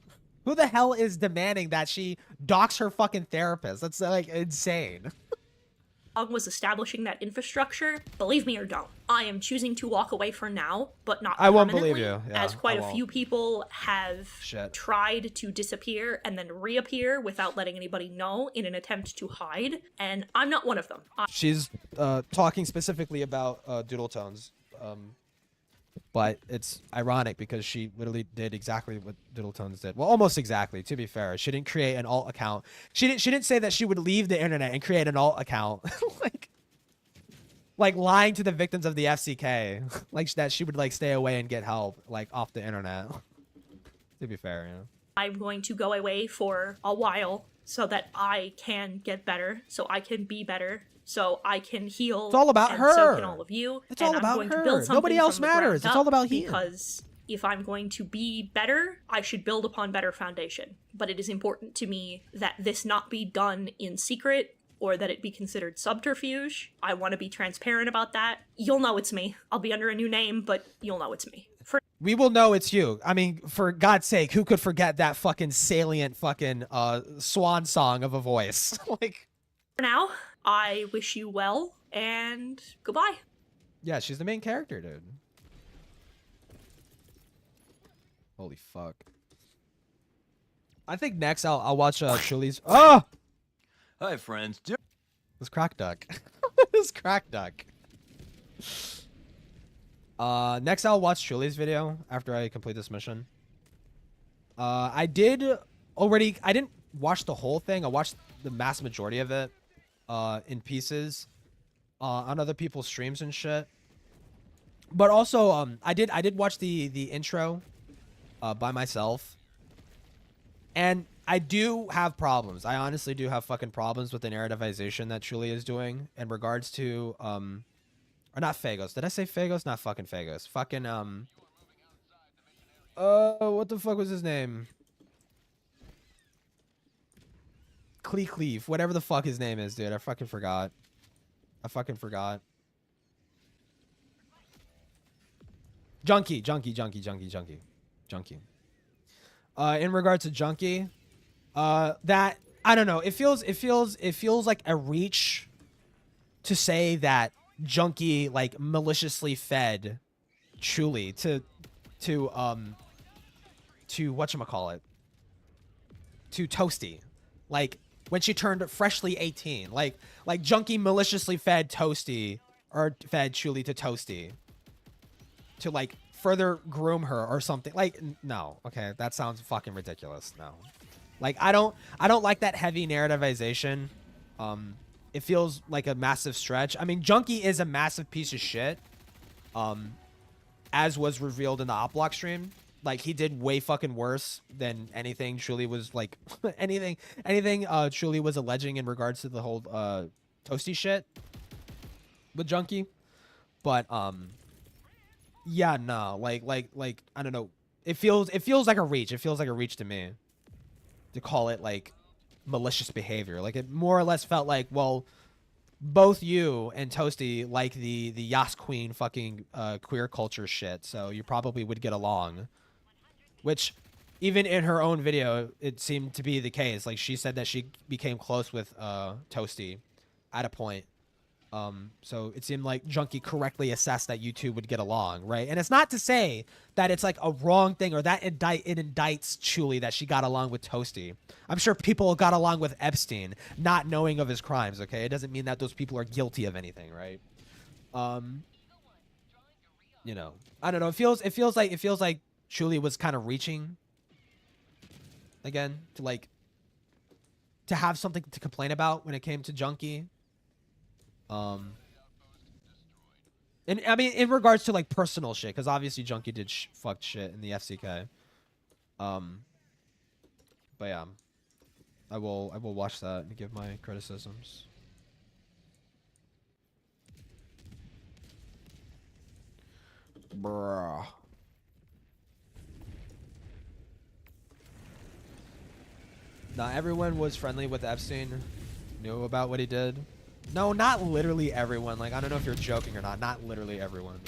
Who the hell is demanding that she dox her fucking therapist? That's like insane. Was establishing that infrastructure. Believe me or don't, I am choosing to walk away for now, but not I won't permanently, believe you. Yeah, as quite a few people have tried to disappear and then reappear without letting anybody know in an attempt to hide, and I'm not one of them. She's talking specifically about doodle tones, but it's ironic because she literally did exactly what doodle tones did. Well, almost exactly, to be fair. She didn't create an alt account. She didn't say that she would leave the internet and create an alt account. like lying to the victims of the FCK. Like that she would like stay away and get help like off the internet. To be fair, you know. I'm going to go away for a while so that I can get better, so I can be better, so I can heal. It's all about her. So can all of you. It's all about I'm going her. To build something Nobody else matters. It's all about healing. Because if I'm going to be better, I should build upon better foundation. But it is important to me that this not be done in secret or that it be considered subterfuge. I want to be transparent about that. You'll know it's me. I'll be under a new name, but you'll know it's me. We will know it's you. I mean, for God's sake, who could forget that fucking salient fucking swan song of a voice? Like, for now, I wish you well and goodbye. Yeah, she's the main character, dude. Holy fuck. I think next I'll watch Chuli's. Oh! Hi, friends. This crack duck. This crack duck. Next I'll watch Chuli's video after I complete this mission. I didn't watch the whole thing. I watched the mass majority of it in pieces on other people's streams and shit. But also I did watch the intro by myself. And I do have problems. I honestly do have fucking problems with the narrativization that Chuli is doing in regards to or not Phagos. Did I say Phagos? Not fucking Phagos. Fucking what the fuck was his name? Cleave. Whatever the fuck his name is, dude. I fucking forgot. Junkie. In regards to Junkie, that I don't know. It feels like a reach to say that Junkie like maliciously fed Chuli to whatchamacallit, to Toasty, like when she turned freshly 18, like Junkie maliciously fed Toasty or fed Chuli to Toasty to like further groom her or something. Like, no, okay, that sounds fucking ridiculous. No, like I don't like that heavy narrativization. It feels like a massive stretch. I mean, Junkie is a massive piece of shit. As was revealed in the Oplock stream. Like, he did way fucking worse than anything Chuli was like anything Chuli was alleging in regards to the whole Toasty shit with Junkie. But yeah, no, like I don't know. It feels like a reach. It feels like a reach to me to call it like malicious behavior. Like, it more or less felt like, well, both you and Toasty like the Yas Queen fucking queer culture shit, so you probably would get along. Which, even in her own video, it seemed to be the case. Like, she said that she became close with Toasty at a point. So it seemed like Junkie correctly assessed that you two would get along, right? And it's not to say that it's like a wrong thing or that it indicts Chuli that she got along with Toasty. I'm sure people got along with Epstein, not knowing of his crimes, okay? It doesn't mean that those people are guilty of anything, right? You know, I don't know. It feels like Chuli was kind of reaching again to have something to complain about when it came to Junkie. And I mean, in regards to like personal shit, because obviously Junkie did fucked shit in the FCK. But yeah, I will watch that and give my criticisms. Bruh. Not everyone was friendly with Epstein, knew about what he did. No, not literally everyone. Like, I don't know if you're joking or not. Not literally everyone.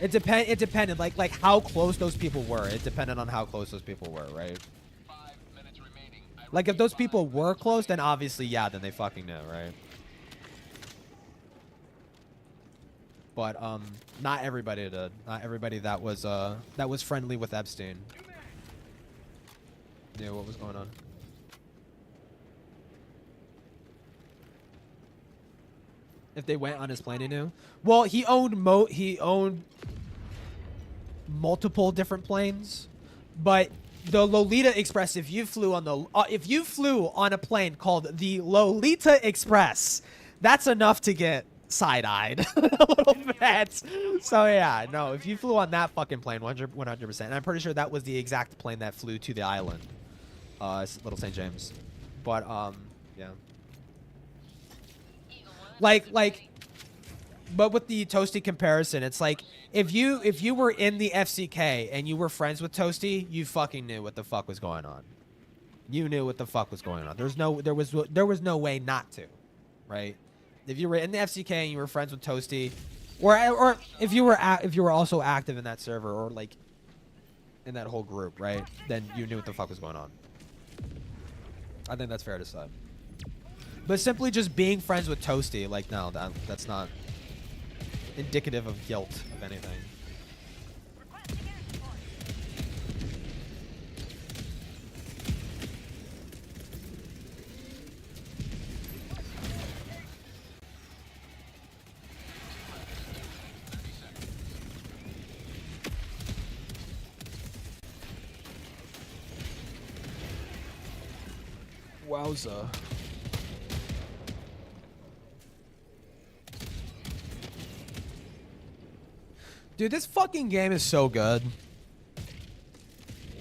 It depended. Like how close those people were. It depended on how close those people were, right? Like, if those people were close, then obviously, yeah, then they fucking knew, right? But not everybody did. Not everybody that was friendly with Epstein knew what was going on. If they went on his plane, he knew. Well, he owned multiple different planes, but the Lolita Express. If you flew on a plane called the Lolita Express, that's enough to get side-eyed a little bit. So yeah, no. If you flew on that fucking plane, 100%, and I'm pretty sure that was the exact plane that flew to the island, Little St. James. But yeah. But with the Toasty comparison, it's like if you were in the FCK and you were friends with Toasty, you fucking knew what the fuck was going on. You knew what the fuck was going on. There was no way not to, right? If you were in the FCK and you were friends with Toasty, or if you were also active in that server or like in that whole group, right? Then you knew what the fuck was going on. I think that's fair to say. But simply just being friends with Toasty, like, no, that's not indicative of guilt of anything. Wowza. Dude, this fucking game is so good.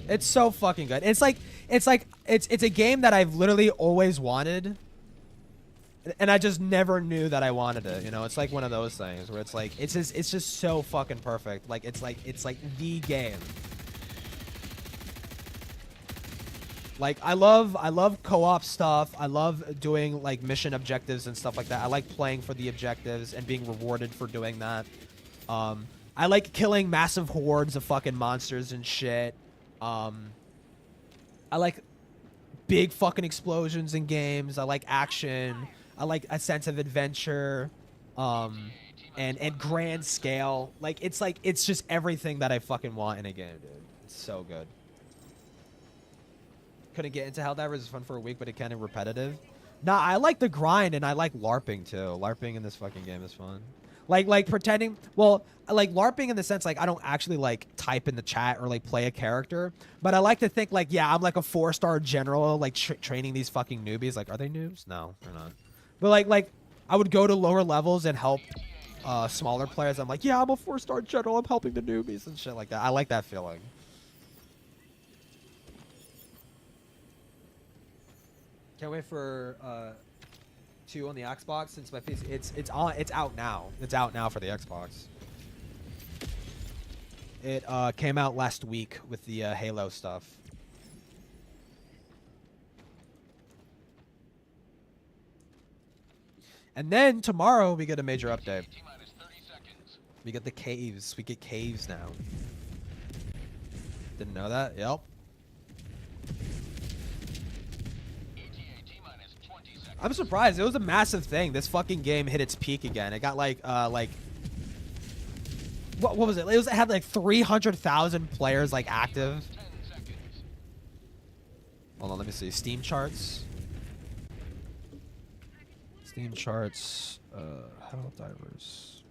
It's so fucking good. It's a game that I've literally always wanted, and I just never knew that I wanted it. You know, it's like one of those things where it's just so fucking perfect. Like it's like the game. Like, I love co-op stuff. I love doing like mission objectives and stuff like that. I like playing for the objectives and being rewarded for doing that. I like killing massive hordes of fucking monsters and shit. I like big fucking explosions in games. I like action. I like a sense of adventure. And grand scale. Like it's just everything that I fucking want in a game, dude. It's so good. Couldn't get into Helldivers. It's fun for a week, but it kind of repetitive. Nah, I like the grind, and I like LARPing too. LARPing in this fucking game is fun. Like pretending. Well, I like LARPing in the sense like I don't actually like type in the chat or like play a character, but I like to think like, yeah, I'm like a 4-star general, like training these fucking newbies. Like, are they noobs? No, they're not. But like I would go to lower levels and help smaller players. I'm like, yeah, I'm a 4-star general. I'm helping the newbies and shit like that. I like that feeling. Can't wait for 2 on the Xbox since my PC it's out now. It's out now for the Xbox. It came out last week with the Halo stuff. And then tomorrow we get a major update. We get the caves. We get caves now. Didn't know that? Yep. I'm surprised. It was a massive thing. This fucking game hit its peak again. It got like what was it? It had like 300,000 players like active. Hold on, let me see. Steam charts. Steam charts. Helldivers.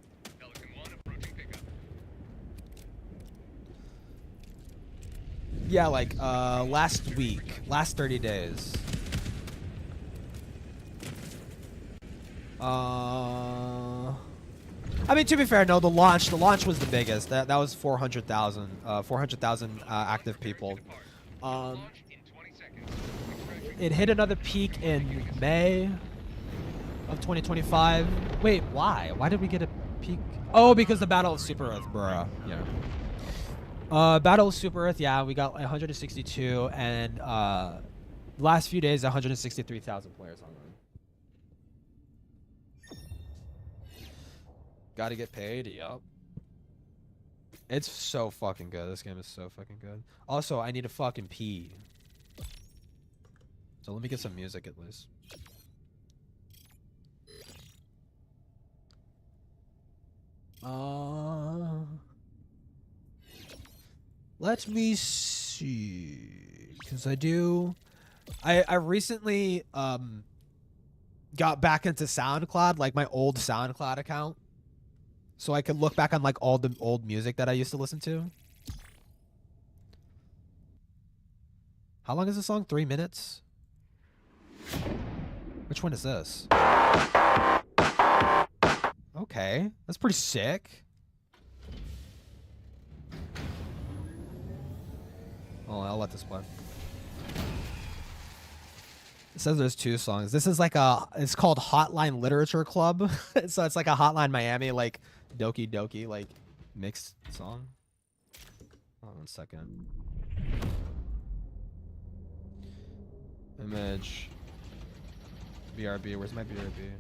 Yeah, like last week, last 30 days. I mean, to be fair, no, the launch was the biggest. That was 400,000 active people. It hit another peak in May of 2025. Wait, why? Why did we get a peak? Oh, because the Battle of Super Earth, bruh. Yeah. Battle of Super Earth, yeah, we got 162, and last few days, 163,000 players online. Gotta get paid, yup. It's so fucking good. This game is so fucking good. Also, I need to fucking pee. So let me get some music at least. Let me see. Because I recently got back into SoundCloud, like my old SoundCloud account. So I could look back on like all the old music that I used to listen to. How long is the song? 3 minutes? Which one is this? Okay, that's pretty sick. Oh, I'll let this play. It says there's 2 songs. This is like it's called Hotline Literature Club. So it's like a Hotline Miami, like Doki Doki, like mixed song. Hold on 1 second. Image. BRB, where's my BRB?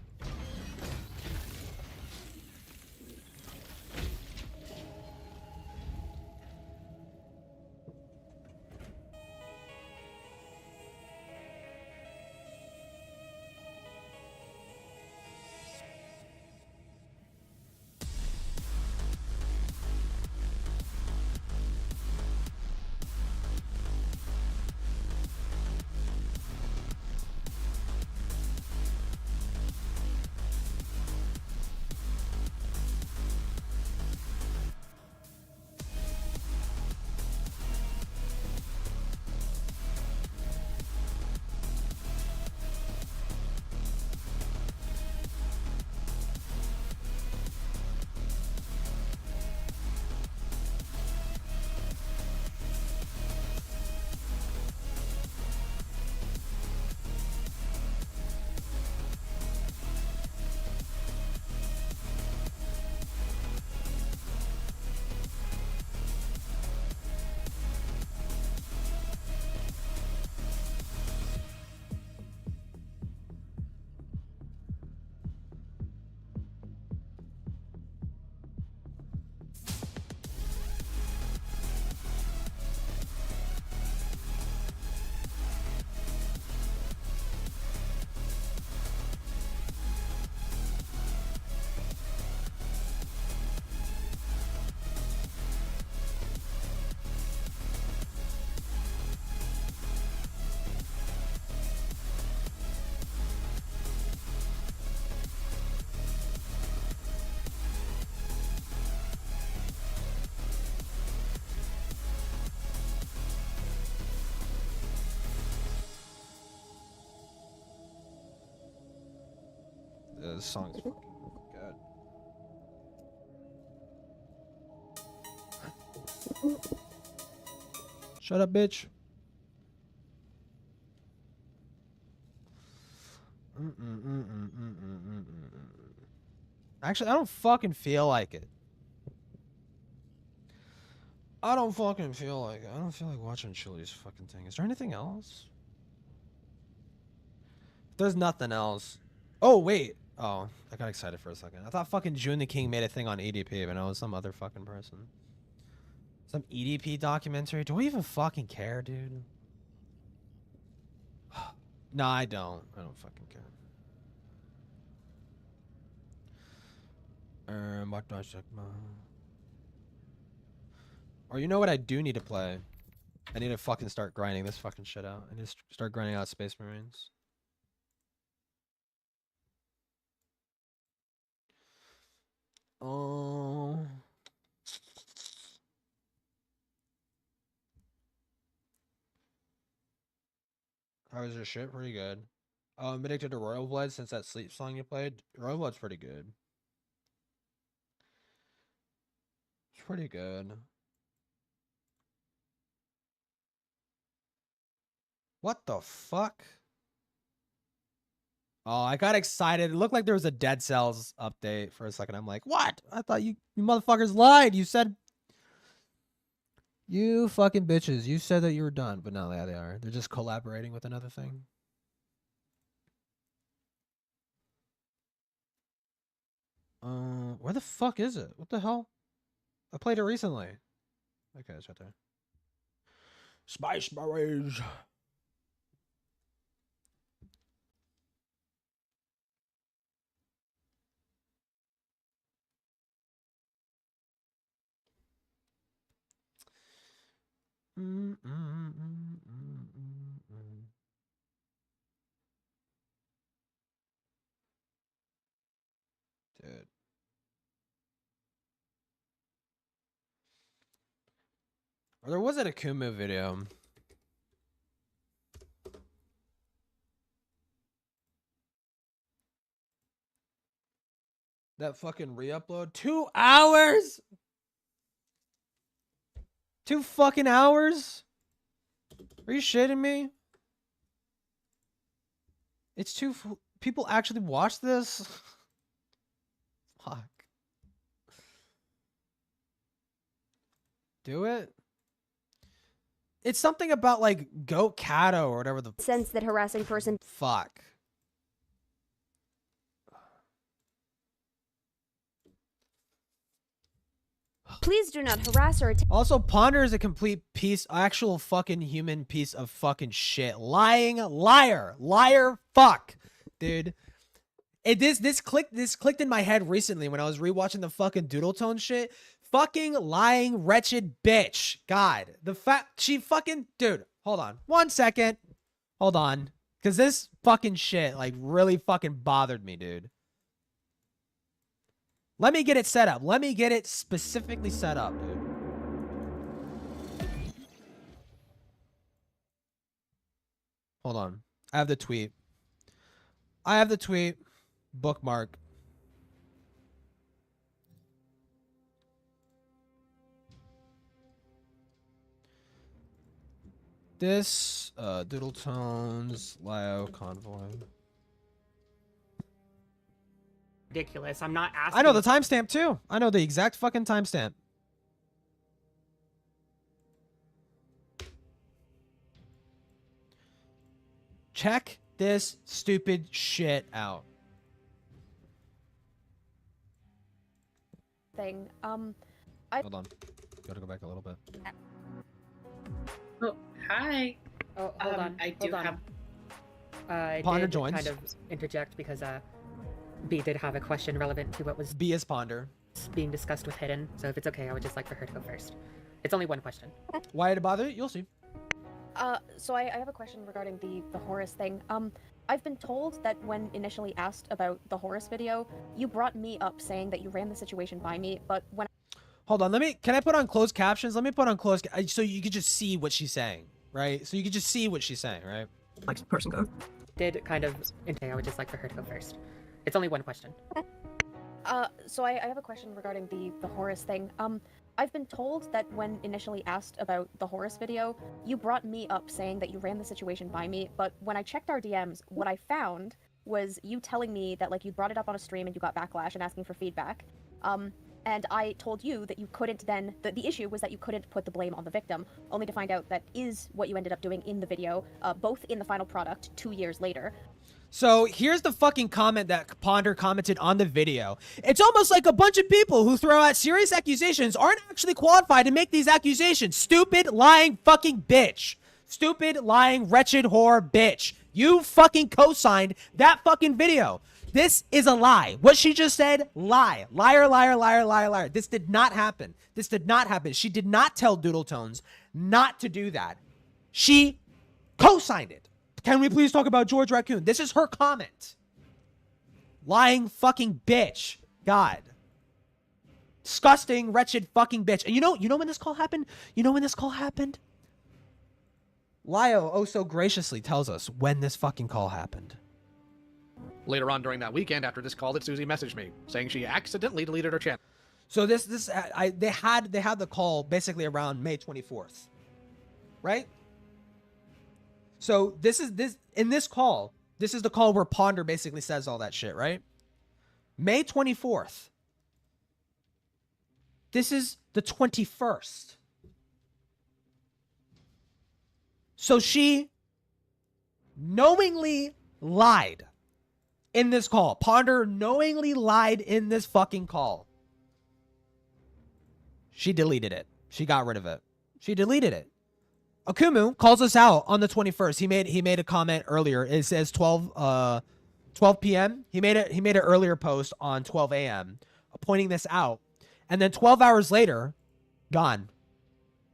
this song's fucking good. Shut up, bitch. Actually, I don't fucking feel like it. I don't fucking feel like it. I don't feel like watching Chili's fucking thing. Is there anything else? There's nothing else. Oh, wait. Oh, I got excited for a second. I thought fucking June the King made a thing on EDP, but no, it was some other fucking person. Some EDP documentary? Do we even fucking care, dude? No, I don't. I don't fucking care. Or you know what I do need to play? I need to fucking start grinding this fucking shit out. I need to start grinding out Space Marines. Oh. How was your shit? Pretty good. I'm addicted to Royal Blood since that sleep song you played. Royal Blood's pretty good. It's pretty good. What the fuck? Oh, I got excited. It looked like there was a Dead Cells update for a second. I'm like, what? I thought you motherfuckers lied. You said... You fucking bitches. You said that you were done. But no, yeah, they are. They're just collaborating with another thing. Where the fuck is it? What the hell? I played it recently. Okay, it's right there. Spice Marines. Dude. Or there was an Akumu video. That fucking re-upload. 2 hours? 2 fucking hours? Are you shitting me? It's too... People actually watch this? Fuck. Do it? It's something about, like, Goat Kato or whatever the... Sense that harassing person... Fuck. Please do not harass or attack. Also, Ponder is a complete piece, actual fucking human piece of fucking shit. Lying liar. Liar fuck. Dude. This clicked in my head recently when I was rewatching the fucking Doodle Tone shit. Fucking lying wretched bitch. God. The fact she fucking... Dude, hold on. 1 second. Hold on. Because this fucking shit, like, really fucking bothered me, dude. Let me get it set up. Let me get it specifically set up, dude. Hold on. I have the tweet. I have the tweet. Bookmark. This, Doodle Tones, Lao Convoy. Ridiculous. I'm not asking. I know the timestamp too. I know the exact fucking timestamp. Check this stupid shit out. Thing. Hold on. Gotta go back a little bit. Oh, hi. Oh, hold on. I do have. I Ponder did joins. kind of interject because B did have a question relevant to what was B is Ponder being discussed with Hidden. So if it's okay, I would just like for her to go first. It's only one question. Why did it bother you? You'll see. So I have a question regarding the Horus thing. I've been told that when initially asked about the Horus video, you brought me up saying that you ran the situation by me, but when... Hold on, can I put on closed captions? Let me put on closed, so you could just see what she's saying, right? So you could just see what she's saying, right? Like person go. Did kind of, okay, I would just like for her to go first. It's only one question. So I have a question regarding the Horus thing. I've been told that when initially asked about the Horus video, you brought me up saying that you ran the situation by me, but when I checked our DMs, what I found was you telling me that, like, you brought it up on a stream and you got backlash and asking for feedback. And I told you that you couldn't then, the issue was that you couldn't put the blame on the victim, only to find out that is what you ended up doing in the video, both in the final product 2 years later. So here's the fucking comment that Ponder commented on the video. It's almost like a bunch of people who throw out serious accusations aren't actually qualified to make these accusations. Stupid, lying fucking bitch. Stupid, lying, wretched whore bitch. You fucking co-signed that fucking video. This is a lie. What she just said, lie. Liar, liar, liar, liar, liar. This did not happen. This did not happen. She did not tell Doodle Tones not to do that. She co-signed it. Can we please talk about George Raccoon? This is her comment. Lying fucking bitch. God. Disgusting, wretched fucking bitch. And you know when this call happened? You know when this call happened? Lio oh so graciously tells us when this fucking call happened. Later on during that weekend, after this call, that Susie messaged me saying she accidentally deleted her channel. So they had the call basically around May 24th, right? So in this call, this is the call where Ponder basically says all that shit, right? May 24th. This is the 21st. So she knowingly lied in this call. Ponder knowingly lied in this fucking call. She deleted it. She got rid of it. She deleted it. Akumu calls us out on the 21st. He made a comment earlier. It says 12 p.m. He made an earlier post on 12 a.m. pointing this out. And then 12 hours later, gone.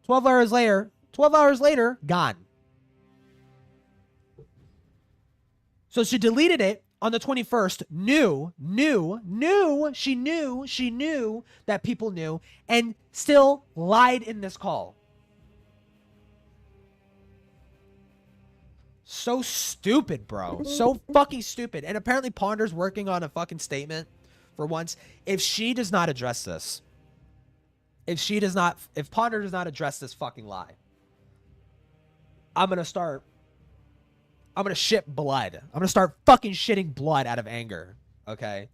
12 hours later, gone. So she deleted it on the 21st, she knew that people knew, and still lied in this call. So stupid, bro. So fucking stupid. And apparently Ponder's working on a fucking statement for once. If she does not address this, if Ponder does not address this fucking lie, I'm gonna shit blood. I'm gonna start fucking shitting blood out of anger. Okay?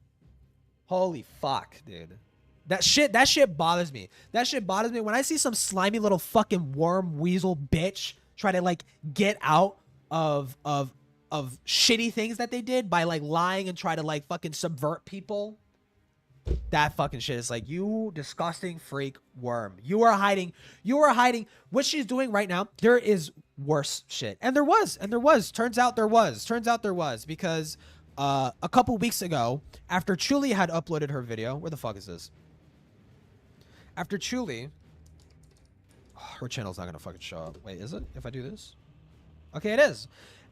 Holy fuck, dude. That shit bothers me. That shit bothers me when I see some slimy little fucking worm weasel bitch try to like get out of shitty things that they did by like lying and try to like fucking subvert people. That fucking shit is like, you disgusting freak worm. You are hiding what she's doing right now. There is worse shit. And there was. Turns out there was because a couple weeks ago, after Chuli had uploaded her video, where the fuck is this? After Chuli, her channel's not gonna fucking show up. Wait, is it? If I do this? Okay, it is.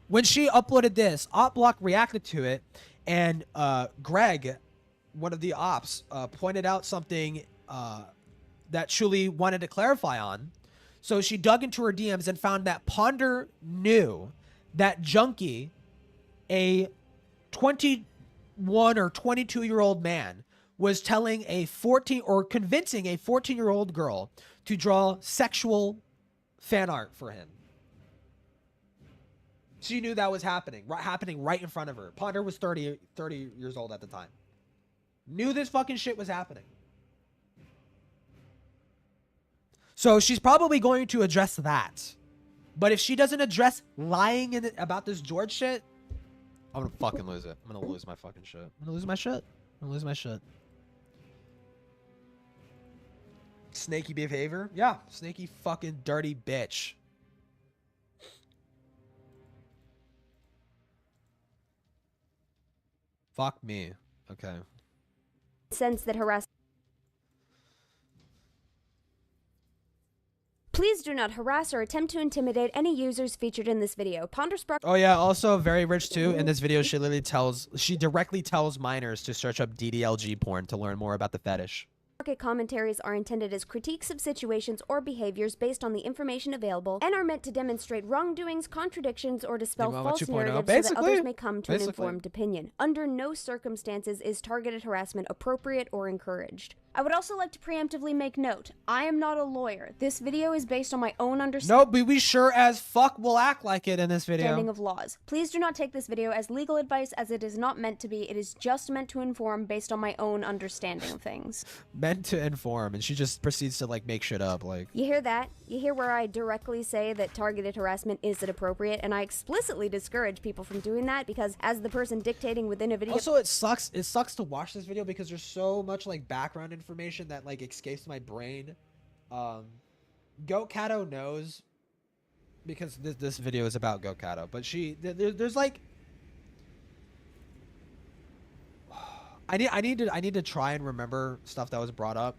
When she uploaded this, OpBlock reacted to it, and Greg, one of the ops, pointed out something that Chuli wanted to clarify on. So she dug into her DMs and found that Ponder knew that Junkie, a 21 or 22-year-old man, was telling convincing a 14-year-old girl to draw sexual fan art for him. She knew that was happening right in front of her. Ponder was 30 years old at the time. Knew this fucking shit was happening. So she's probably going to address that. But if she doesn't address lying about this George shit, I'm gonna fucking lose it. I'm gonna lose my fucking shit. I'm gonna lose my shit. Snaky behavior? Yeah. Snaky fucking dirty bitch. Fuck me. Okay. Sense that harass. Please do not harass or attempt to intimidate any users featured in this video. Ponder Spark. Oh yeah, also very rich too. In this video, she directly tells minors to search up DDLG porn to learn more about the fetish. Market commentaries are intended as critiques of situations or behaviors based on the information available and are meant to demonstrate wrongdoings, contradictions, or dispel Mama false 2.0. narratives so that Basically. others may come to an Basically. informed opinion. Under no circumstances is targeted harassment appropriate or encouraged. I would also like to preemptively make note, I am not a lawyer. This video is based on my own understanding. Nope, but we sure as fuck will act like it in this video. Understanding of laws. Please do not take this video as legal advice, as it is not meant to be. It is just meant to inform based on my own understanding of things. Meant to inform, and she just proceeds to like make shit up. Like, You hear that? You hear where I directly say that targeted harassment isn't appropriate, and I explicitly discourage people from doing that because as the person dictating within a video. also it sucks to watch this video because there's so much like background information that like escapes my brain. Goat Cato knows because this video is about Goat Cato, but there's like I need to try and remember stuff that was brought up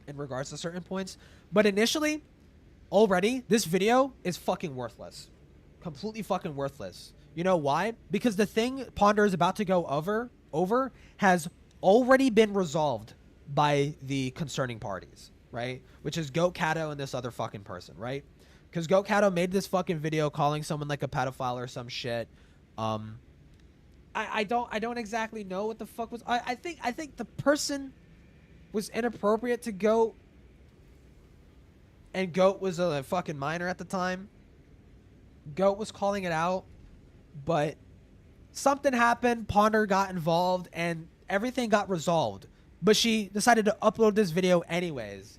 in regards to certain points. But initially, already, this video is fucking worthless. Completely fucking worthless. You know why? Because the thing Ponder is about to go over has already been resolved by the concerning parties, right? Which is Goat Cato and this other fucking person, right? Because Goat Cato made this fucking video calling someone like a pedophile or some shit. I don't exactly know what the fuck was. I think the person was inappropriate to Goat, and Goat was a fucking minor at the time. Goat was calling it out, but something happened. Ponder got involved, and everything got resolved. But she decided to upload this video anyways,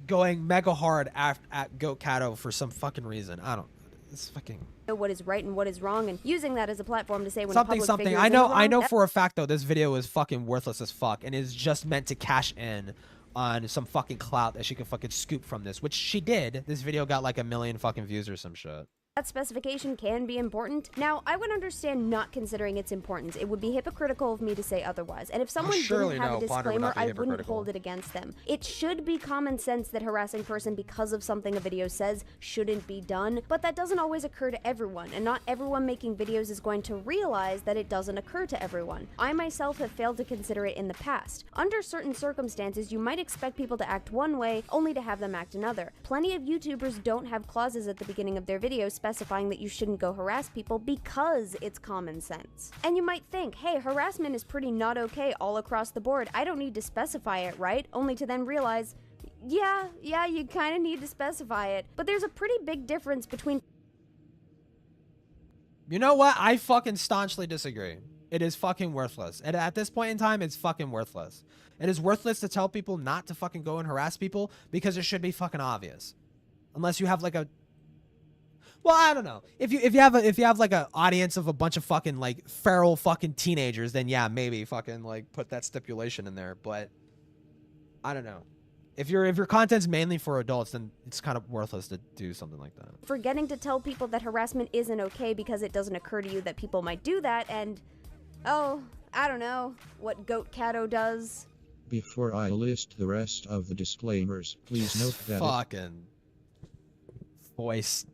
going mega hard at Goat Cato for some fucking reason. I don't. It's fucking. What is right and what is wrong, and using that as a platform to say when something. a public figure I is in the know wrong, for a fact though this video is fucking worthless as fuck and is just meant to cash in on some fucking clout that she could fucking scoop from this, which she did. This video got like 1 million fucking views or some shit. That specification can be important. Now, I would understand not considering its importance. It would be hypocritical of me to say otherwise. And if someone surely didn't have no, a Ponder would disclaimer, not be I wouldn't hypocritical. hold it against them. It should be common sense that harassing a person because of something a video says shouldn't be done, but that doesn't always occur to everyone, and not everyone making videos is going to realize that it doesn't occur to everyone. I myself have failed to consider it in the past. Under certain circumstances, you might expect people to act one way, only to have them act another. Plenty of YouTubers don't have clauses at the beginning of their videos specifying that you shouldn't go harass people because it's common sense. And you might think, hey, harassment is pretty not okay all across the board. I don't need to specify it, right? Only to then realize, yeah, you kind of need to specify it. But there's a pretty big difference between. You know what? I fucking staunchly disagree. It is fucking worthless. And at this point in time, it's fucking worthless. It is worthless to tell people not to fucking go and harass people because it should be fucking obvious. Unless you have like a. Well, I don't know. If you have like an audience of a bunch of fucking like feral fucking teenagers, then yeah, maybe fucking like put that stipulation in there. But I don't know. If your content's mainly for adults, then it's kind of worthless to do something like that. Forgetting to tell people that harassment isn't okay because it doesn't occur to you that people might do that, and oh, I don't know what Goat Cato does. Before I list the rest of the disclaimers, please note that fucking voice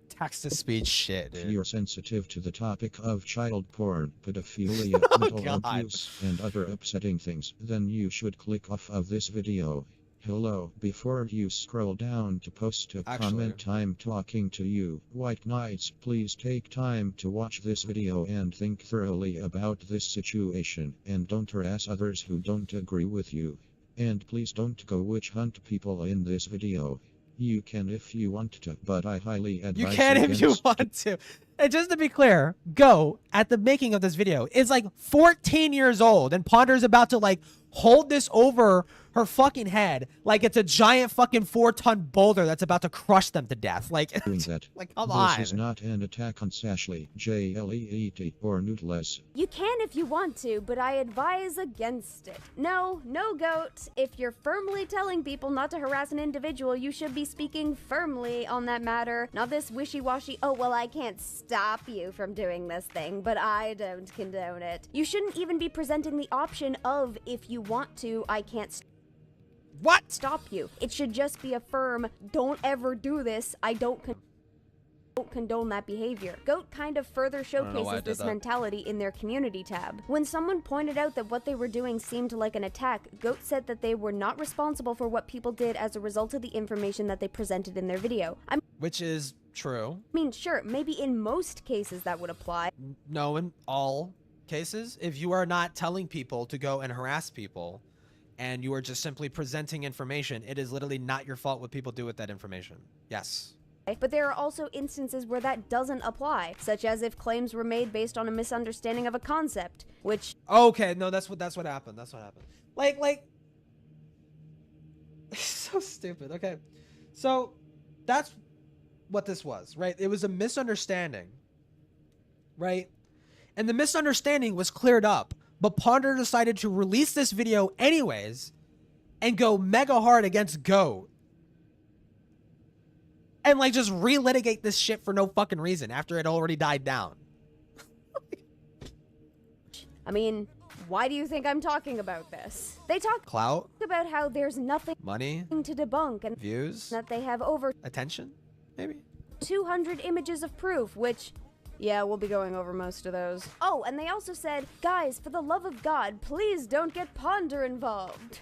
text-to-speech shit, dude. if you're sensitive to the topic of child porn, pedophilia, mental abuse, and other upsetting things, then you should click off of this video. Hello, before you scroll down to post a comment, I'm talking to you. White Knights, please take time to watch this video and think thoroughly about this situation, and don't harass others who don't agree with you. And please don't go witch hunt people in this video. You can if you want to, but I highly advise you can if you want to. And just to be clear, Go, at the making of this video, is like 14 years old, and Ponder's about to like hold this over her fucking head like it's a giant fucking 4-ton boulder that's about to crush them to death. Like, doing that. Like, come on. This is not an attack on Sashley, JLEET, or Noodles. You can if you want to, but I advise against it. No Goat. If you're firmly telling people not to harass an individual, you should be speaking firmly on that matter. Not this wishy-washy, oh, well, I can't stop you from doing this thing, but I don't condone it. You shouldn't even be presenting the option of, if you want to, I can't stop you. It should just be a firm, don't ever do this, I don't condone that behavior. Goat kind of further showcases this mentality in their community tab. When someone pointed out that what they were doing seemed like an attack, Goat said that they were not responsible for what people did as a result of the information that they presented in their video. Which is true. I mean, sure, maybe in most cases that would apply. No, in all cases. If you are not telling people to go and harass people, and you are just simply presenting information, it is literally not your fault what people do with that information. Yes. But there are also instances where that doesn't apply, such as if claims were made based on a misunderstanding of a concept, which... Okay, no, that's what happened. That's what happened. Like... so stupid. Okay. So, that's what this was, right? It was a misunderstanding, right? And the misunderstanding was cleared up, but Ponder decided to release this video anyways and go mega hard against Goat. And like just relitigate this shit for no fucking reason after it already died down. I mean, why do you think I'm talking about this? They talk Clout, about how there's nothing money to debunk and views, that they have over attention, maybe 200 images of proof, which, yeah, we'll be going over most of those. Oh, and they also said, guys, for the love of God, please don't get Ponder involved.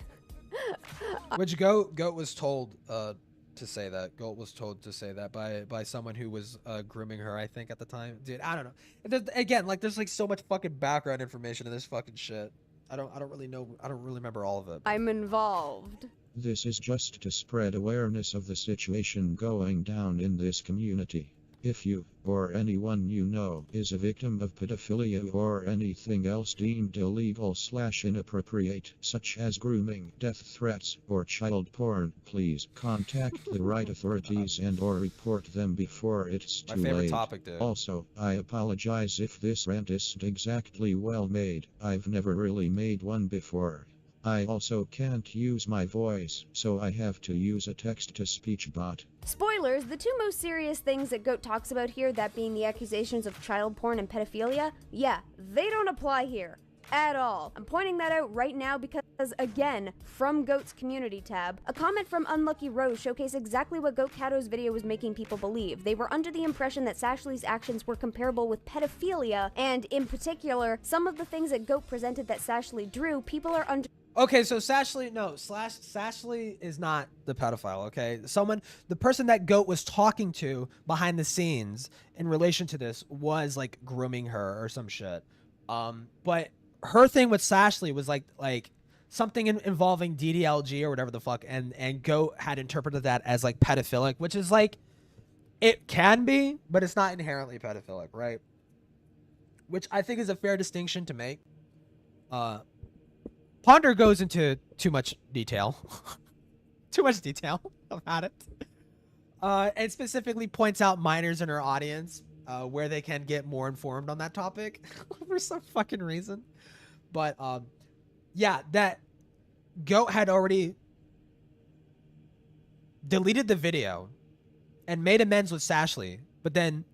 Which Goat was told to say that. Goat was told to say that by someone who was grooming her, I think, at the time. Dude, I don't know. Again, like there's like so much fucking background information in this fucking shit. I don't really know. I don't really remember all of it. I'm involved. This is just to spread awareness of the situation going down in this community. If you, or anyone you know, is a victim of pedophilia or anything else deemed illegal/inappropriate, such as grooming, death threats, or child porn, please contact the right authorities and/or report them before it's too late. My favorite topic, dude. Also, I apologize if this rant isn't exactly well made. I've never really made one before. I also can't use my voice, so I have to use a text-to-speech bot. Spoilers, the two most serious things that Goat talks about here, that being the accusations of child porn and pedophilia, yeah, they don't apply here. At all. I'm pointing that out right now because, again, from Goat's community tab, a comment from Unlucky Rose showcased exactly what Goat Cato's video was making people believe. They were under the impression that Sashley's actions were comparable with pedophilia, and in particular, some of the things that Goat presented that Sashley drew, people are under... Okay, so Sashley is not the pedophile, okay? The person that Goat was talking to behind the scenes in relation to this was like grooming her or some shit. But her thing with Sashley was like something involving DDLG or whatever the fuck, and Goat had interpreted that as like pedophilic, which is like, it can be, but it's not inherently pedophilic, right? Which I think is a fair distinction to make. Ponder goes into too much detail. Too much detail about it. And specifically points out minors in her audience where they can get more informed on that topic for some fucking reason. But yeah, that Goat had already deleted the video and made amends with Sashley, but then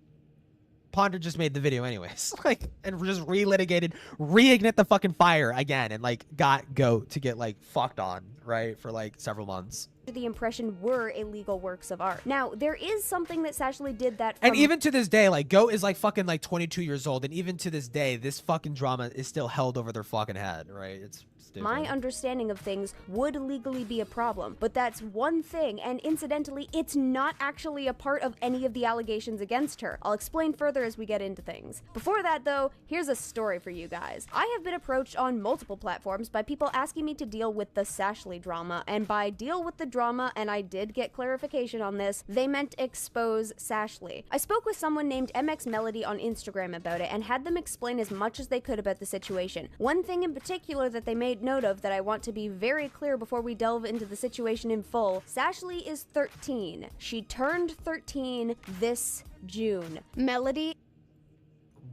Ponder just made the video anyways, like, and just reignite the fucking fire again, and like got Goat to get like fucked on, right, for like several months. The impression were illegal works of art. Now, there is something that Sashley did that... And even to this day, like, Goat is like fucking like 22 years old, and even to this day, this fucking drama is still held over their fucking head, right? It's stupid. My understanding of things would legally be a problem, but that's one thing, and incidentally, it's not actually a part of any of the allegations against her. I'll explain further as we get into things. Before that, though, here's a story for you guys. I have been approached on multiple platforms by people asking me to deal with the Sashley drama, and by deal with the drama, and I did get clarification on this, they meant expose Sashley. I spoke with someone named MX Melody on Instagram about it and had them explain as much as they could about the situation. One thing in particular that they made note of that I want to be very clear before we delve into the situation in full: Sashley is 13. She turned 13 this June. Melody...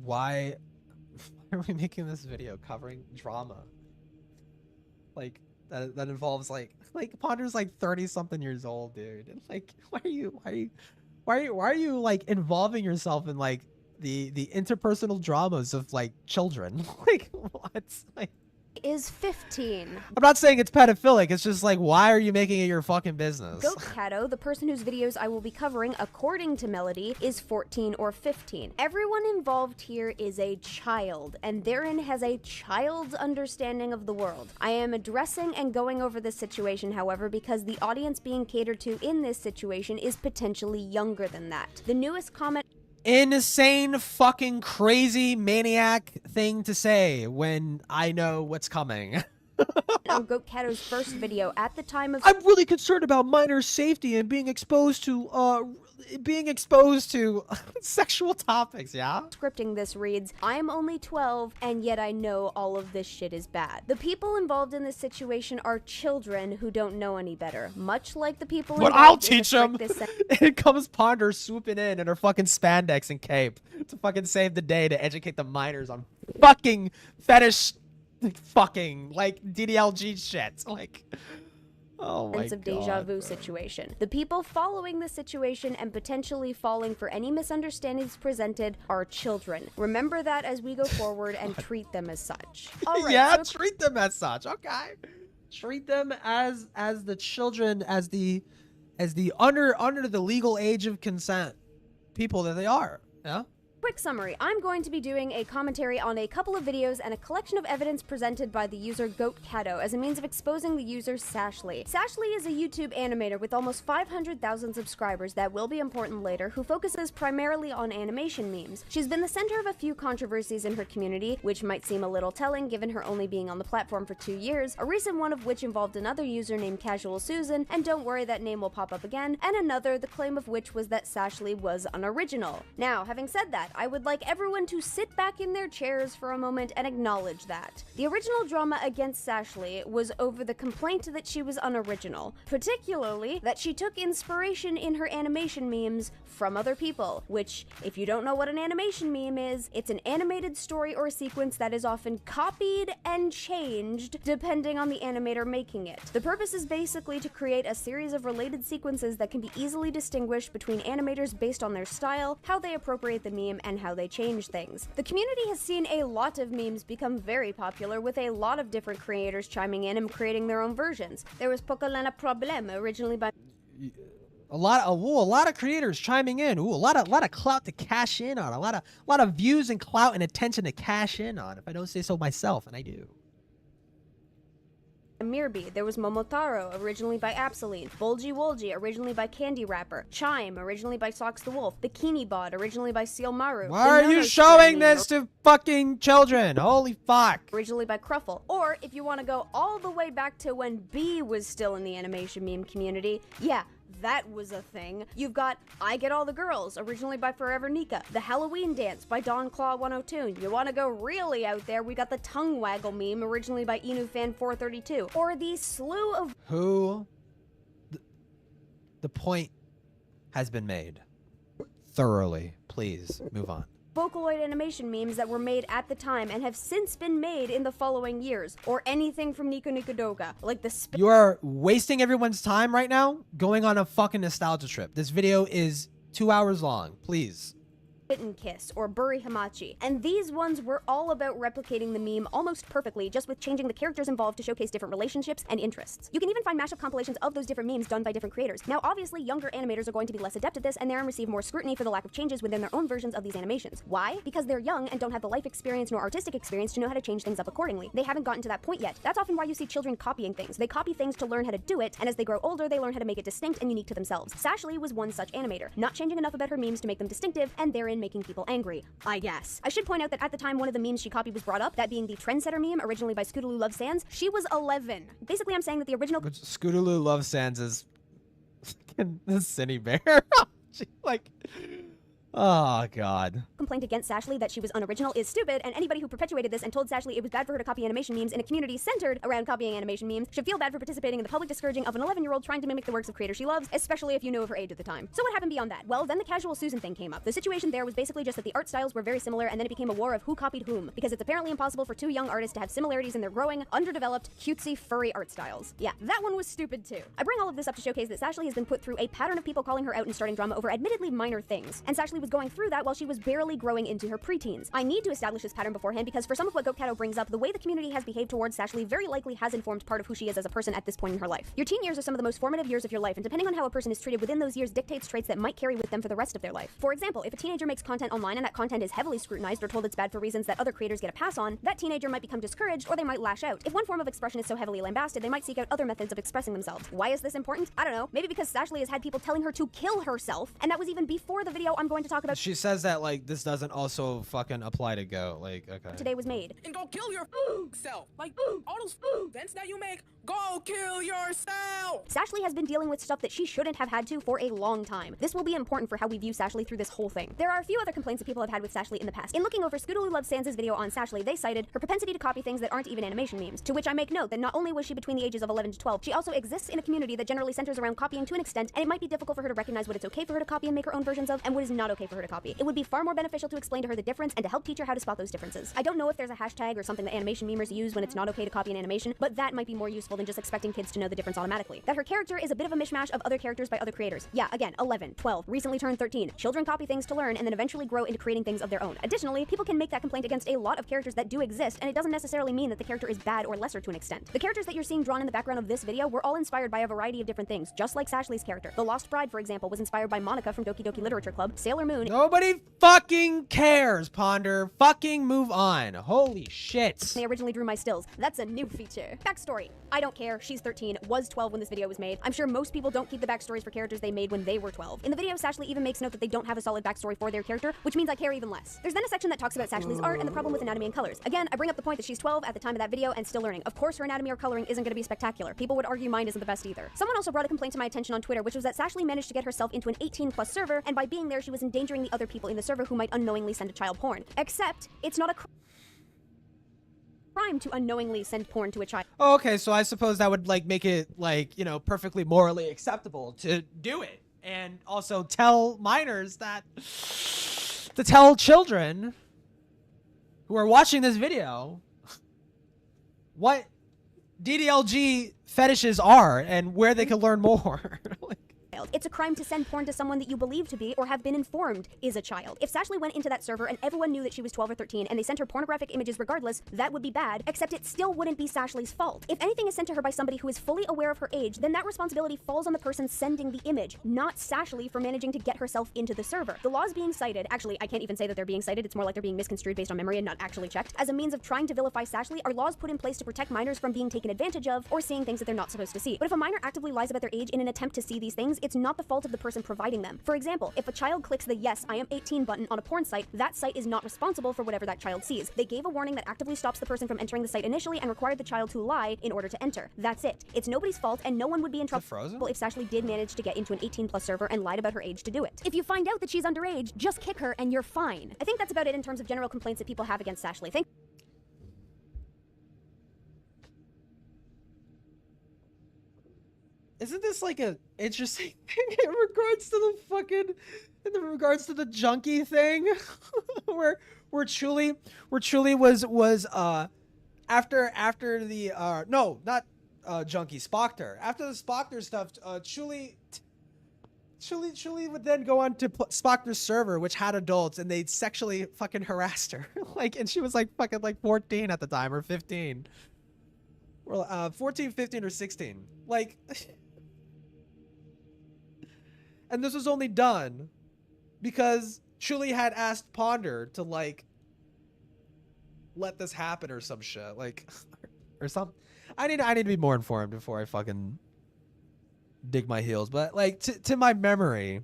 Why are we making this video covering drama? Like, that involves like Ponder's like 30 something years old, dude. And like, why are you like involving yourself in like the interpersonal dramas of like children? Like, what? Like, is 15. I'm not saying it's pedophilic. It's just like, why are you making it your fucking business? Goat Cato, the person whose videos I will be covering, according to Melody, is 14 or 15. Everyone involved here is a child, and therein has a child's understanding of the world. I am addressing and going over this situation, however, because the audience being catered to in this situation is potentially younger than that. The newest comment... Insane fucking crazy maniac thing to say when I know what's coming. on Goat Cato's first video at the time of... I'm really concerned about minor safety and being exposed to sexual topics, yeah? Scripting this reads, I'm only 12, and yet I know all of this shit is bad. The people involved in this situation are children who don't know any better, much like the people But I'll teach them! It comes Ponder swooping in her fucking spandex and cape to fucking save the day to educate the minors on fucking fetish fucking, like, DDLG shit. Like... Oh my of deja vu situation. The people following the situation and potentially falling for any misunderstandings presented are children. Remember that as we go forward and treat them as such. All right, yeah, so treat them as such. Okay, treat them as the children, as the under the legal age of consent people that they are. Yeah. Quick summary, I'm going to be doing a commentary on a couple of videos and a collection of evidence presented by the user Goat Cato as a means of exposing the user Sashly. Sashly is a YouTube animator with almost 500,000 subscribers that will be important later, who focuses primarily on animation memes. She's been the center of a few controversies in her community, which might seem a little telling given her only being on the platform for 2 years, a recent one of which involved another user named Casual Susan, and don't worry, that name will pop up again, and another, the claim of which was that Sashly was unoriginal. Now, having said that, I would like everyone to sit back in their chairs for a moment and acknowledge that. The original drama against Sashly was over the complaint that she was unoriginal, particularly that she took inspiration in her animation memes from other people, which, if you don't know what an animation meme is, it's an animated story or sequence that is often copied and changed depending on the animator making it. The purpose is basically to create a series of related sequences that can be easily distinguished between animators based on their style, how they appropriate the meme, and how they change things. The community has seen a lot of memes become very popular, with a lot of different creators chiming in and creating their own versions. There was Pocolena Problema, originally by... A lot of creators chiming in. Ooh, a lot of clout to cash in on. A lot of views and clout and attention to cash in on, if I don't say so myself, and I do. Mirby. There was Momotaro, originally by Absoline. Bulgy Wolgy, originally by Candy Rapper. Chime, originally by Socks the Wolf. Bikini Bot, originally by Seal Maru. Why are you showing this to fucking children? Holy fuck. Originally by Cruffle. Or, if you want to go all the way back to when B was still in the animation meme community, yeah, that was a thing. You've got I Get All the Girls, originally by Forever Nika. The Halloween Dance by Don Claw 102. You want to go really out there, we got the Tongue Waggle meme, originally by InuFan432. Or the slew of... The point has been made. Thoroughly. Please, move on. Vocaloid animation memes that were made at the time and have since been made in the following years, or anything from Nico Nicodoga, like the You are wasting everyone's time right now going on a fucking nostalgia trip. This video is 2 hours long. Please. Spit Kiss, or Buri Hamachi, and these ones were all about replicating the meme almost perfectly, just with changing the characters involved to showcase different relationships and interests. You can even find mashup compilations of those different memes done by different creators. Now, obviously, younger animators are going to be less adept at this, and therein receive more scrutiny for the lack of changes within their own versions of these animations. Why? Because they're young and don't have the life experience nor artistic experience to know how to change things up accordingly. They haven't gotten to that point yet. That's often why you see children copying things. They copy things to learn how to do it, and as they grow older, they learn how to make it distinct and unique to themselves. Sashly was one such animator, not changing enough about her memes to make them distinctive, and therein making people angry. I guess. I should point out that at the time one of the memes she copied was brought up, that being the Trendsetter meme, originally by Scootaloo Love Sands. She was 11. Basically, I'm saying that the original... Scootaloo Love Sands is... the Cinny Bear. She, like... Oh, God. Complaint against Sashly that she was unoriginal is stupid, and anybody who perpetuated this and told Sashly it was bad for her to copy animation memes in a community centered around copying animation memes should feel bad for participating in the public discouraging of an 11-year-old trying to mimic the works of creators she loves, especially if you know of her age at the time. So what happened beyond that? Well, then the Casual Susan thing came up. The situation there was basically just that the art styles were very similar, and then it became a war of who copied whom, because it's apparently impossible for two young artists to have similarities in their growing, underdeveloped, cutesy, furry art styles. Yeah, that one was stupid too. I bring all of this up to showcase that Sashly has been put through a pattern of people calling her out and starting drama over admittedly minor things, and Sashly was going through that while she was barely growing into her preteens. I need to establish this pattern beforehand because for some of what Goat Cato brings up, the way the community has behaved towards Sashley very likely has informed part of who she is as a person at this point in her life. Your teen years are some of the most formative years of your life, and depending on how a person is treated within those years dictates traits that might carry with them for the rest of their life. For example, if a teenager makes content online and that content is heavily scrutinized or told it's bad for reasons that other creators get a pass on, that teenager might become discouraged or they might lash out. If one form of expression is so heavily lambasted, they might seek out other methods of expressing themselves. Why is this important? I don't know. Maybe because Sashley has had people telling her to kill herself, and that was even before the video I'm going to talk about. She says that like this doesn't also fucking apply to Goat. Like, okay. Today was made. And go kill your self. Like, all those events that you make, go kill yourself. Sashley has been dealing with stuff that she shouldn't have had to for a long time. This will be important for how we view Sashley through this whole thing. There are a few other complaints that people have had with Sashley in the past. In looking over Scootaloo Loves Sans' video on Sashley, they cited her propensity to copy things that aren't even animation memes, to which I make note that not only was she between the ages of 11 to 12, she also exists in a community that generally centers around copying to an extent, and it might be difficult for her to recognize what it's okay for her to copy and make her own versions of, and what is not okay for her to copy. It would be far more beneficial to explain to her the difference and to help teach her how to spot those differences. I don't know if there's a hashtag or something that animation memers use when it's not okay to copy an animation, but that might be more useful than just expecting kids to know the difference automatically. That her character is a bit of a mishmash of other characters by other creators. Yeah, again, 11, 12, recently turned 13. Children copy things to learn and then eventually grow into creating things of their own. Additionally, people can make that complaint against a lot of characters that do exist, and it doesn't necessarily mean that the character is bad or lesser to an extent. The characters that you're seeing drawn in the background of this video were all inspired by a variety of different things, just like Sashley's character. The Lost Bride, for example, was inspired by Monica from Doki Doki Literature Club. Sailor Moon... Nobody fucking cares, Ponder. Fucking move on. Holy shit. They originally drew my stills. That's a new feature. Backstory. I don't care. She's 13, was 12 when this video was made. I'm sure most people don't keep the backstories for characters they made when they were 12. In the video, Sashley even makes note that they don't have a solid backstory for their character, which means I care even less. There's then a section that talks about Sashley's art and the problem with anatomy and colors. Again, I bring up the point that she's 12 at the time of that video and still learning. Of course, her anatomy or coloring isn't going to be spectacular. People would argue mine isn't the best either. Someone also brought a complaint to my attention on Twitter, which was that Sashley managed to get herself into an 18+ server, and by being there, she was endangering the other people in the server who might unknowingly send a child porn. Except, it's not a crime to unknowingly send porn to a child. Oh, okay, so I suppose that would like make it like, you know, perfectly morally acceptable to do it. And also tell minors that, to tell children who are watching this video what DDLG fetishes are and where they can learn more. It's a crime to send porn to someone that you believe to be or have been informed is a child. If Sashley went into that server and everyone knew that she was 12 or 13 and they sent her pornographic images regardless, that would be bad, except it still wouldn't be Sashley's fault. If anything is sent to her by somebody who is fully aware of her age, then that responsibility falls on the person sending the image, not Sashley for managing to get herself into the server. The laws being cited, actually, I can't even say that they're being cited, it's more like they're being misconstrued based on memory and not actually checked, as a means of trying to vilify Sashley are laws put in place to protect minors from being taken advantage of or seeing things that they're not supposed to see. But if a minor actively lies about their age in an attempt to see these things, it's not the fault of the person providing them. For example, if a child clicks the "Yes, I am 18" button on a porn site, that site is not responsible for whatever that child sees. They gave a warning that actively stops the person from entering the site initially and required the child to lie in order to enter. That's it. It's nobody's fault, and no one would be in trouble if Sashley did manage to get into an 18+ server and lied about her age to do it. If you find out that she's underage, just kick her and you're fine. I think that's about it in terms of general complaints that people have against Sashley. Isn't this like a interesting thing in regards to the junkie thing? where Chuli was after the no, not junkie, Spockter. After the Spockter stuff, Chuli would then go on to Spockter's server, which had adults, and they sexually fucking harassed her. Like, and she was like fucking like 14 at the time, or 15. Or 14, 15, or 16. Like, and this was only done because Chuli had asked Ponder to like let this happen or some shit, like, or something. I need to be more informed before I fucking dig my heels. But like to my memory,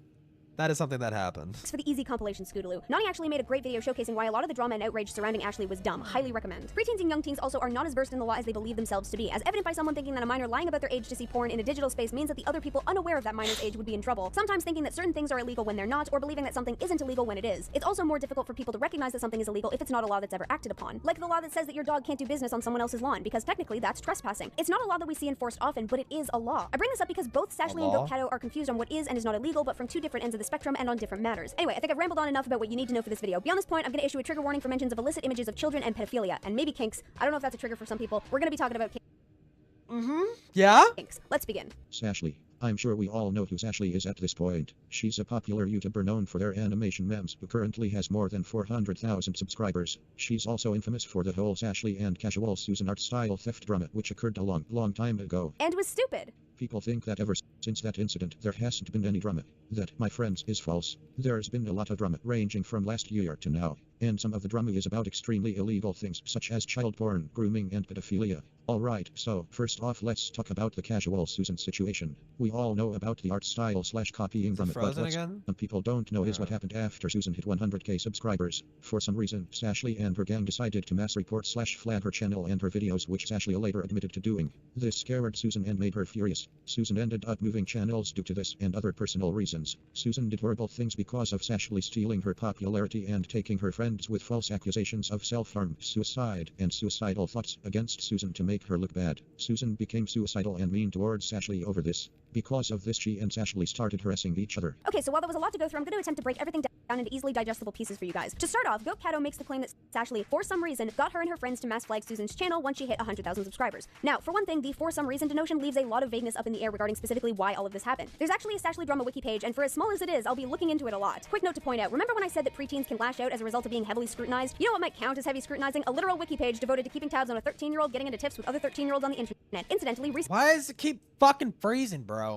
that is something that happened. It's for the easy compilation, Scootaloo. Nani actually made a great video showcasing why a lot of the drama and outrage surrounding Ashley was dumb. Highly recommend. Preteens and young teens also are not as versed in the law as they believe themselves to be, as evident by someone thinking that a minor lying about their age to see porn in a digital space means that the other people unaware of that minor's age would be in trouble, sometimes thinking that certain things are illegal when they're not, or believing that something isn't illegal when it is. It's also more difficult for people to recognize that something is illegal if it's not a law that's ever acted upon. Like the law that says that your dog can't do business on someone else's lawn, because technically that's trespassing. It's not a law that we see enforced often, but it is a law. I bring this up because both Sashley and Goat Cato are confused on what is and is not illegal, but from two different ends of the spectrum and on different matters. Anyway, I think I've rambled on enough about what you need to know for this video. Beyond this point, I'm going to issue a trigger warning for mentions of illicit images of children and pedophilia, and maybe kinks. I don't know if that's a trigger for some people. We're going to be talking about kinks. Yeah? Kinks. Let's begin. Sashley, I'm sure we all know who Ashley is at this point. She's a popular YouTuber known for their animation memes who currently has more than 400,000 subscribers. She's also infamous for the whole Ashley and casual Susan art style theft drama which occurred a long time ago. And was stupid. People think that ever since that incident there hasn't been any drama. That, my friends, is false. There's been a lot of drama ranging from last year to now. And some of the drama is about extremely illegal things such as child porn, grooming and pedophilia. Alright, so first off let's talk about the casual Susan situation. We all know about the art style / copying drama, but what some people don't know is what happened after Susan hit 100k subscribers. For some reason, Ashley and her gang decided to mass report / flag her channel and her videos, which Ashley later admitted to doing. This scared Susan and made her furious. Susan ended up moving channels due to this and other personal reasons. Susan did horrible things because of Ashley stealing her popularity and taking her friends with false accusations of self-harm, suicide, and suicidal thoughts against Susan to make her look bad. Susan became suicidal and mean towards Ashley over this. Because of this, she and Ashley started harassing each other. Okay, so while there was a lot to go through, I'm going to attempt to break everything down into easily digestible pieces for you guys. To start off, Goat Cato makes the claim that Ashley, for some reason, got her and her friends to mass flag Susan's channel once she hit 100,000 subscribers. Now, for one thing, the for some reason denotion leaves a lot of vagueness up in the air regarding specifically why all of this happened. There's actually a Ashley drama wiki page, and for as small as it is, I'll be looking into it a lot. Quick note to point out, remember when I said that preteens can lash out as a result of being heavily scrutinized? You know what might count as heavy scrutinizing? A literal wiki page devoted to keeping tabs on a 13-year-old getting into tiffs with other 13-year-olds on the internet. Incidentally, why does it keep fucking freezing, bro?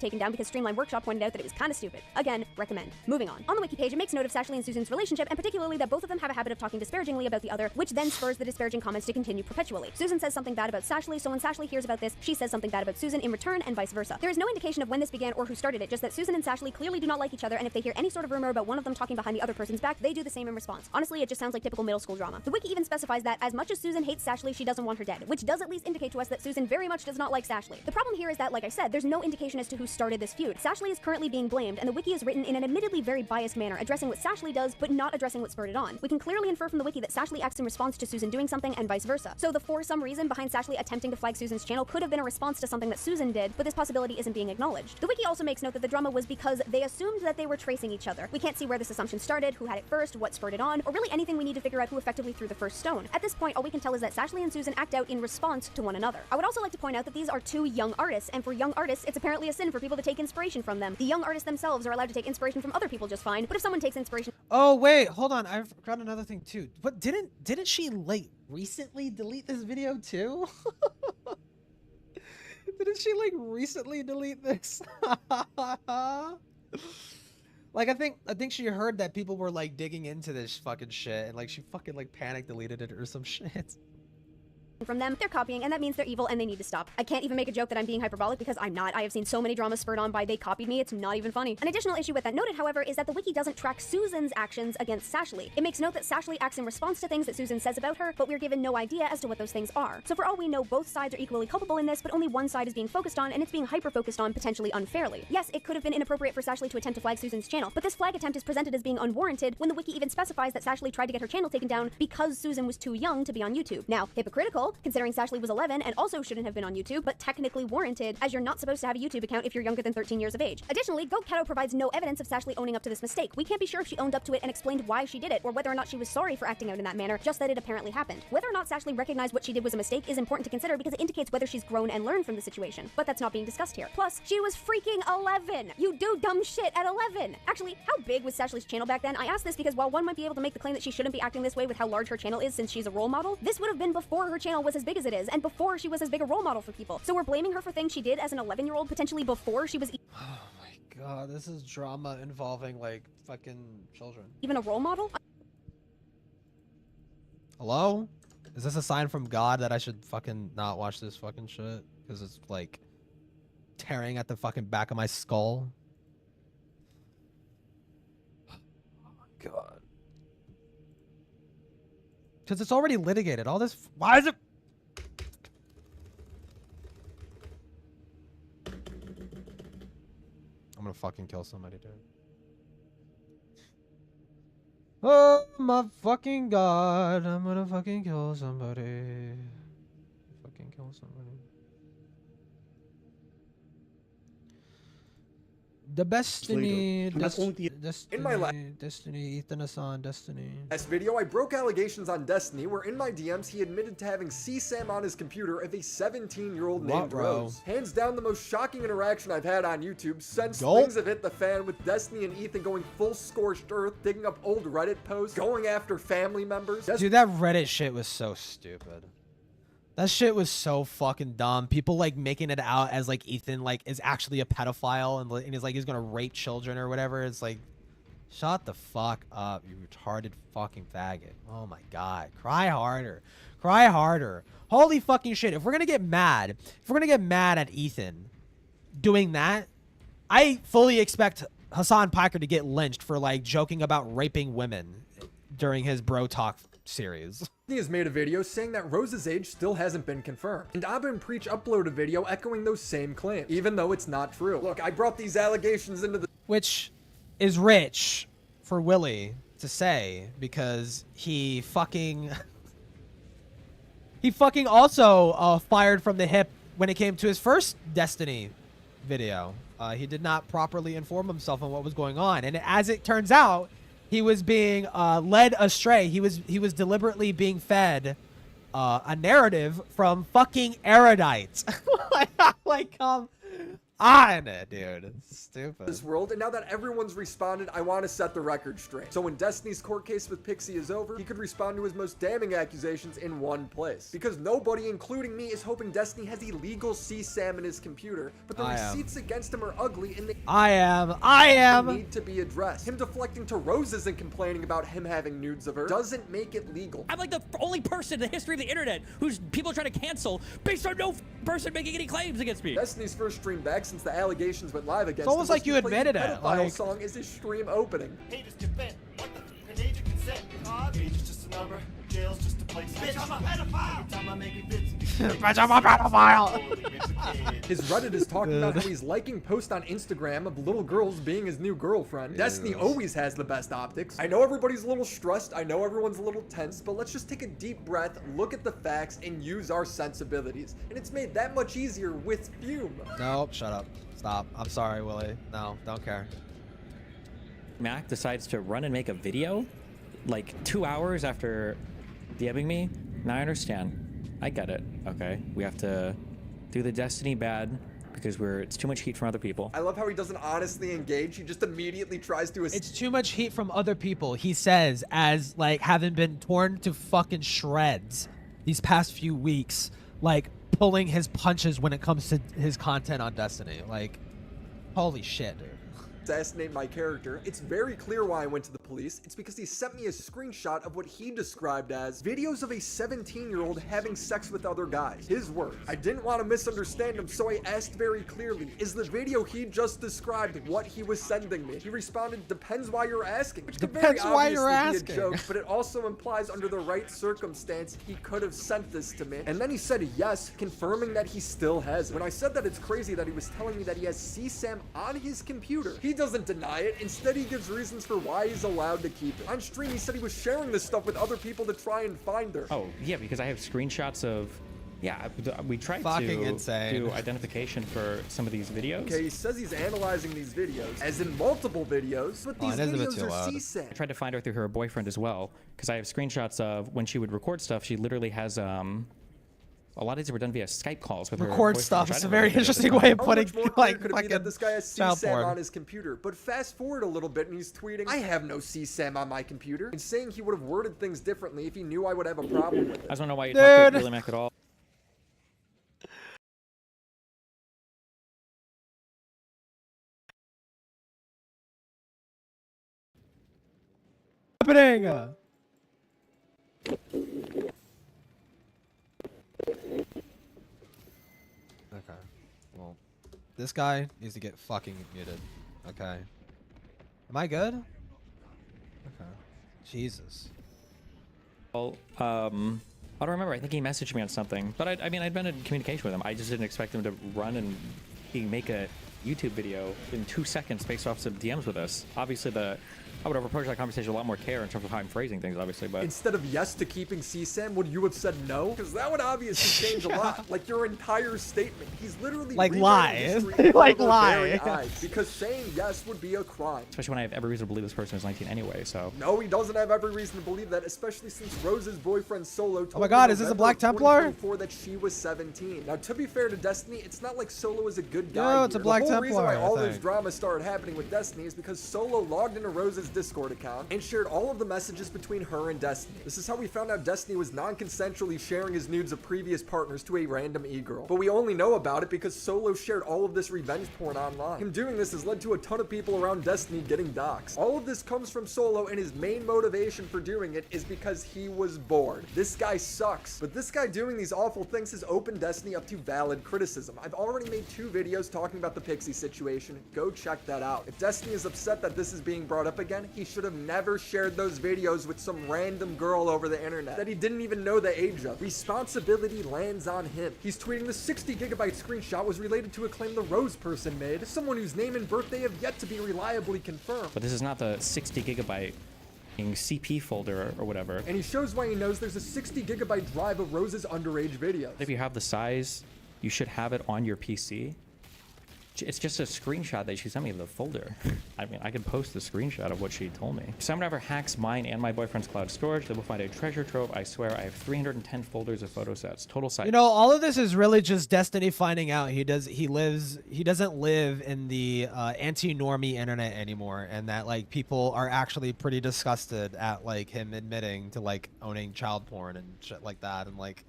Taken down because Streamline Workshop pointed out that it was kind of stupid. Again, recommend. Moving on. On the wiki page, it makes note of Ashley and Susan's relationship, and particularly that both of them have a habit of talking disparagingly about the other, which then spurs the disparaging comments to continue perpetually. Susan says something bad about Ashley, so when Ashley hears about this, she says something bad about Susan in return, and vice versa. There is no indication of when this began or who started it, just that Susan and Ashley clearly do not like each other, and if they hear any sort of rumor about one of them talking behind the other person's back, they do the same in response. Honestly, it just sounds like typical middle school drama. The wiki even specifies that as much as Susan hates Ashley, she doesn't want her dead, which does at least indicate to us that Susan very much does not like Ashley. The problem here is that, like I said, there's no indication as to who started this feud. Ashley is currently being blamed, and the wiki is written in an admittedly very biased manner, addressing what Ashley does, but not addressing what spurred it on. We can clearly infer from the wiki that Ashley acts in response to Susan doing something, and vice versa. So the for some reason behind Ashley attempting to flag Susan's channel could have been a response to something that Susan did, but this possibility isn't being acknowledged. The wiki also makes note that the drama was because they assumed that they were tracing each other. We can't see where this assumption started, who had it first, what spurred it on, or really anything we need to figure out who effectively threw the first stone. At this point, all we can tell is that Ashley and Susan act out in response to one another. I would also like to point out that these are two young artists, and for young artists, it's apparently a sin for people to take inspiration from them. The young artists themselves are allowed to take inspiration from other people just fine, but if someone takes inspiration— Oh wait, hold on, I forgot another thing too. But didn't she like recently delete this video too? Didn't she like recently delete this? Like I think she heard that people were like digging into this fucking shit and like she fucking like panic deleted it or some shit. From them, they're copying, and that means they're evil and they need to stop. I can't even make a joke that I'm being hyperbolic because I'm not. I have seen so many dramas spurred on by they copied me, it's not even funny. An additional issue with that noted, however, is that the wiki doesn't track Susan's actions against Ashley. It makes note that Ashley acts in response to things that Susan says about her, but we're given no idea as to what those things are. So for all we know, both sides are equally culpable in this, but only one side is being focused on, and it's being hyper-focused on potentially unfairly. Yes, it could have been inappropriate for Ashley to attempt to flag Susan's channel, but this flag attempt is presented as being unwarranted when the wiki even specifies that Ashley tried to get her channel taken down because Susan was too young to be on YouTube. Now, hypocritical, considering Ashley was 11 and also shouldn't have been on YouTube, but technically warranted, as you're not supposed to have a YouTube account if you're younger than 13 years of age. Additionally, Goat Cato provides no evidence of Ashley owning up to this mistake. We can't be sure if she owned up to it and explained why she did it, or whether or not she was sorry for acting out in that manner, just that it apparently happened. Whether or not Ashley recognized what she did was a mistake is important to consider because it indicates whether she's grown and learned from the situation, but that's not being discussed here. Plus, she was freaking 11! You do dumb shit at 11! Actually, how big was Ashley's channel back then? I ask this because while one might be able to make the claim that she shouldn't be acting this way with how large her channel is since she's a role model, this would have been before her channel was as big as it is, and before she was as big a role model for people. So we're blaming her for things she did as an 11-year-old potentially before she was Oh my god, this is drama involving like fucking children. even a role model? Hello? Is this a sign from God that I should fucking not watch this fucking shit? Because it's like tearing at the fucking back of my skull. Oh my god. Because it's already litigated. All this. Why is it? I'm gonna fucking kill somebody, dude. Oh my fucking god, I'm gonna fucking kill somebody. Fucking kill somebody. The Destiny, And that's only the Destiny, in my last Destiny, Ethan Hassan, Destiny. video, I broke allegations on Destiny where in my DMs he admitted to having CSAM on his computer of a 17-year-old named bro? Rose. Hands down the most shocking interaction I've had on YouTube since Gulp. things have hit the fan, with Destiny and Ethan going full scorched earth, digging up old Reddit posts, going after family members. Dude, that Reddit shit was so stupid. That shit was so fucking dumb. People like making it out as like Ethan like is actually a pedophile and he's like he's gonna rape children or whatever. It's like, shut the fuck up, you retarded fucking faggot. Oh my god, cry harder, cry harder. Holy fucking shit! If we're gonna get mad, at Ethan doing that, I fully expect Hassan Piker to get lynched for like joking about raping women during his bro talk series. He has made a video saying that Rose's age still hasn't been confirmed, and Abba and Preach uploaded a video echoing those same claims, even though it's not true. Look, I brought these allegations into the— Which is rich for Willie to say, because he fucking also fired from the hip when it came to his first Destiny video. He did not properly inform himself on what was going on, and as it turns out, he was being led astray. He was deliberately being fed a narrative from fucking erudites. like, come on, dude. It's stupid. This world, and now that everyone's responded, I want to set the record straight. So when Destiny's court case with Pixie is over, he could respond to his most damning accusations in one place. Because nobody, including me, is hoping Destiny has illegal CSAM in his computer, but the receipts against him are ugly and they need to be addressed. Him deflecting to Roses and complaining about him having nudes of her doesn't make it legal. I'm like the only person in the history of the internet who's people trying to cancel based on no person making any claims against me. Destiny's first stream back since the allegations went live against It's almost him, like you admitted it. Pedophile song is his stream opening. Haters consent. What the? Age of consent. Age is just a number. Jail's just a place. Bitch, I'm a pedophile. Every time I make it fits. Bitch, I'm a pedophile. His Reddit is talking about how he's liking posts on Instagram of little girls being his new girlfriend. Destiny always has the best optics. I know everybody's a little stressed. I know everyone's a little tense, but let's just take a deep breath, look at the facts, and use our sensibilities. And it's made that much easier with Fume. Nope, shut up. Stop. I'm sorry, Willie. No, don't care. Mac decides to run and make a video like 2 hours after DMing me. Now I understand. I get it. Okay, we have to do the Destiny bad because it's too much heat from other people. I love how he doesn't honestly engage. He just immediately tries to. It's too much heat from other people, he says, as like having been torn to fucking shreds these past few weeks, like pulling his punches when it comes to his content on Destiny. Like, holy shit, dude. Assassinate my character. It's very clear why I went to the police. It's because he sent me a screenshot of what he described as videos of a 17-year-old having sex with other guys. His words. I didn't want to misunderstand him, so I asked very clearly, is the video he just described what he was sending me? He responded, depends why you're asking. Which could very obviously be a joke, but it also implies under the right circumstance he could have sent this to me. And then he said yes, confirming that he still has it. When I said that it's crazy that he was telling me that he has CSAM on his computer, he doesn't deny it. Instead, he gives reasons for why he's allowed to keep it. On stream, he said he was sharing this stuff with other people to try and find her. Oh, yeah, because I have screenshots of... Yeah, we tried Fucking to insane. do identification for some of these videos. Okay, he says he's analyzing these videos, as in multiple videos, but these videos are CSAM. I tried to find her through her boyfriend as well, because I have screenshots of when she would record stuff, she literally has... A lot of these were done via Skype calls with her Record boyfriend. stuff. It's a very interesting way of putting like could it be that this guy has child CSAM porn. on his computer? But fast forward a little bit and he's tweeting, I have no CSAM on my computer, and saying he would have worded things differently if he knew I would have a problem with it. I just don't know why you talk to Billy Mac at all. Happening. Okay. Well, this guy needs to get fucking muted. Okay. Am I good? Okay. Jesus. Well, I don't remember. I think he messaged me on something. But I mean, I'd been in communication with him. I just didn't expect him to run and make a YouTube video in 2 seconds based off some DMs with us. Obviously, I I would have approached that conversation with a lot more care in terms of how I'm phrasing things, obviously, but... Instead of yes to keeping CSAM, would you have said no? Because that would obviously change a lot. Like, your entire statement. He's literally like rewriting lie. history in Like front of our very lie. eyes, because saying yes would be a crime. Especially when I have every reason to believe this person is 19 anyway, so... No, he doesn't have every reason to believe that, especially since Rose's boyfriend Solo told Oh my God, in is this a November Black of Templar? 2024 that she was 17. Now, to be fair to Destiny, it's not like Solo is a good guy. No, it's a here. Black The whole reason why Templar, I all this think. drama started happening with Destiny is because Solo logged into Rose's Discord account and shared all of the messages between her and Destiny. This is how we found out Destiny was non-consensually sharing his nudes of previous partners to a random e-girl. But we only know about it because Solo shared all of this revenge porn online. Him doing this has led to a ton of people around Destiny getting doxxed. All of this comes from Solo, and his main motivation for doing it is because he was bored. This guy sucks. But this guy doing these awful things has opened Destiny up to valid criticism. I've already made 2 videos talking about the Pixie situation. Go check that out. If Destiny is upset that this is being brought up again, he should have never shared those videos with some random girl over the internet that he didn't even know the age of. Responsibility lands on him. He's tweeting the 60 gigabyte screenshot was related to a claim the Rose person made, someone whose name and birthday have yet to be reliably confirmed. But this is not the 60 gigabyte CP folder or whatever. And he shows why he knows there's a 60 gigabyte drive of Rose's underage videos. If you have the size, you should have it on your PC. It's just a screenshot that she sent me of the folder. I mean, I can post the screenshot of what she told me. If someone ever hacks mine and my boyfriend's cloud storage, they will find a treasure trove. I swear, I have 310 folders of photo sets. Total size. You know, all of this is really just Destiny finding out he doesn't live in the anti-normie internet anymore, and that like people are actually pretty disgusted at like him admitting to like owning child porn and shit like that, and like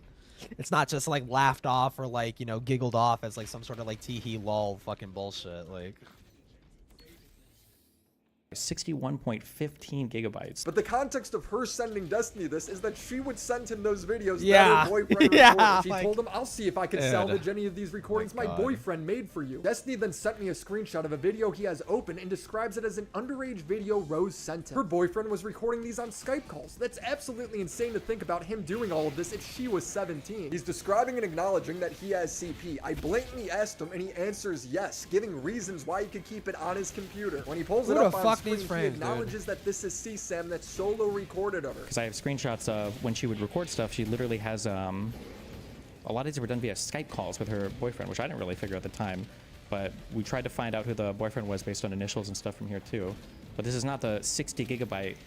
it's not just like laughed off or like, you know, giggled off as like some sort of like tee-hee lol fucking bullshit. Like 61.15 gigabytes. But the context of her sending Destiny this is that she would send him those videos Yeah. that her boyfriend Yeah, recorded. She like- told him, I'll see if I can Dude. salvage any of these recordings my God. boyfriend made for you. Destiny then sent me a screenshot of a video he has open and describes it as an underage video Rose sent him. Her boyfriend was recording these on Skype calls. That's absolutely insane to think about him doing all of this if she was 17. He's describing and acknowledging that he has CP. I blatantly asked him and he answers yes, giving reasons why he could keep it on his computer. When he pulls Who it the up on fuck screen, needs he frames, dude? acknowledges that this is CSAM that Solo recorded of her. Because I have screenshots of when she would record stuff, she literally has a lot of these were done via Skype calls with her boyfriend, which I didn't really figure at the time. But we tried to find out who the boyfriend was based on initials and stuff from here too. But this is not the 60 gigabyte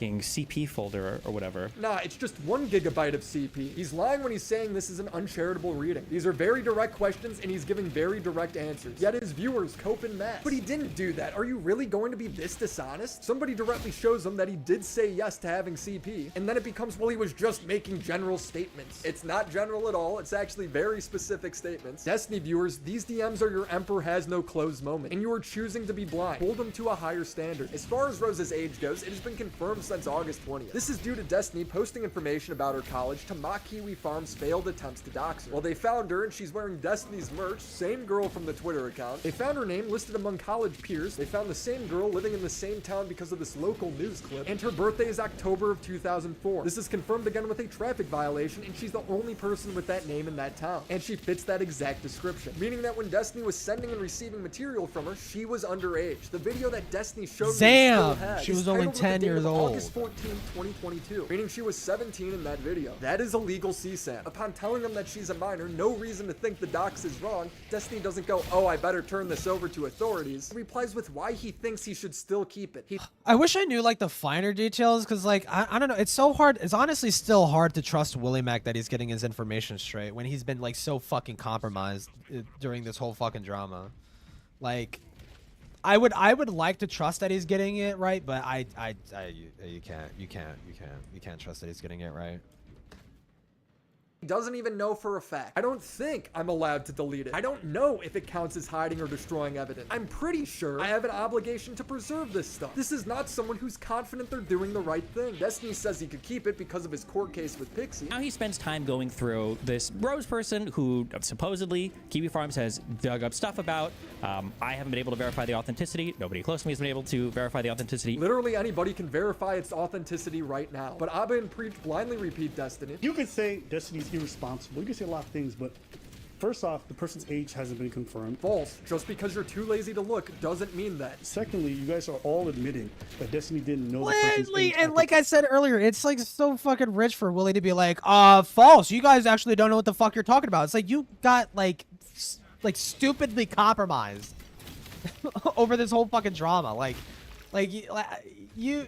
CP folder or whatever. Nah, it's just 1 gigabyte of CP. He's lying when he's saying this is an uncharitable reading. These are very direct questions and he's giving very direct answers. Yet his viewers cope in mass. But he didn't do that. Are you really going to be this dishonest? Somebody directly shows him that he did say yes to having CP, and then it becomes, well, he was just making general statements. It's not general at all. It's actually very specific statements. Destiny viewers, these DMs are your Emperor has no clothes moment, and you are choosing to be blind. Hold them to a higher standard. As far as Rose's age goes, it has been confirmed since August 20th. This is due to Destiny posting information about her college to mock Kiwi Farm's failed attempts to dox her. Well, they found her and she's wearing Destiny's merch, same girl from the Twitter account. They found her name listed among college peers. They found the same girl living in the same town because of this local news clip, and her birthday is October of 2004. This is confirmed again with a traffic violation, and she's the only person with that name in that town, and she fits that exact description, meaning that when Destiny was sending and receiving material from her, she was underage. The video that Destiny showed me Damn, still has she is was only titled with the 10 date years of old. August 14, 2022, meaning she was 17 in that video. That is illegal CSAM. Upon telling them that she's a minor, no reason to think the dox is wrong, Destiny doesn't go, oh, I better turn this over to authorities. He replies with why he thinks he should still keep it. I wish I knew like the finer details, because like I don't know, it's so hard. It's honestly still hard to trust Willie Mac that he's getting his information straight when he's been like so fucking compromised during this whole fucking drama. Like I would like to trust that he's getting it right, but you can't trust that he's getting it right. He doesn't even know for a fact. I don't think I'm allowed to delete it. I don't know if it counts as hiding or destroying evidence. I'm pretty sure I have an obligation to preserve this stuff. This is not someone who's confident they're doing the right thing. Destiny says he could keep it because of his court case with Pixie. Now he spends time going through this Rose person who supposedly Kiwi Farms has dug up stuff about. I haven't been able to verify the authenticity. Nobody close to me has been able to verify the authenticity. Literally anybody can verify its authenticity right now. But Abba and Preach blindly repeat Destiny. You could say Destiny's irresponsible. You could say a lot of things, but First off, the person's age hasn't been confirmed. False. Just because you're too lazy to look doesn't mean that. Secondly, you guys are all admitting that Destiny didn't know the person's age. And like I said earlier, it's like so fucking rich for Willie to be like, false. You guys actually don't know what the fuck you're talking about. It's like you got like stupidly compromised over this whole fucking drama. Like you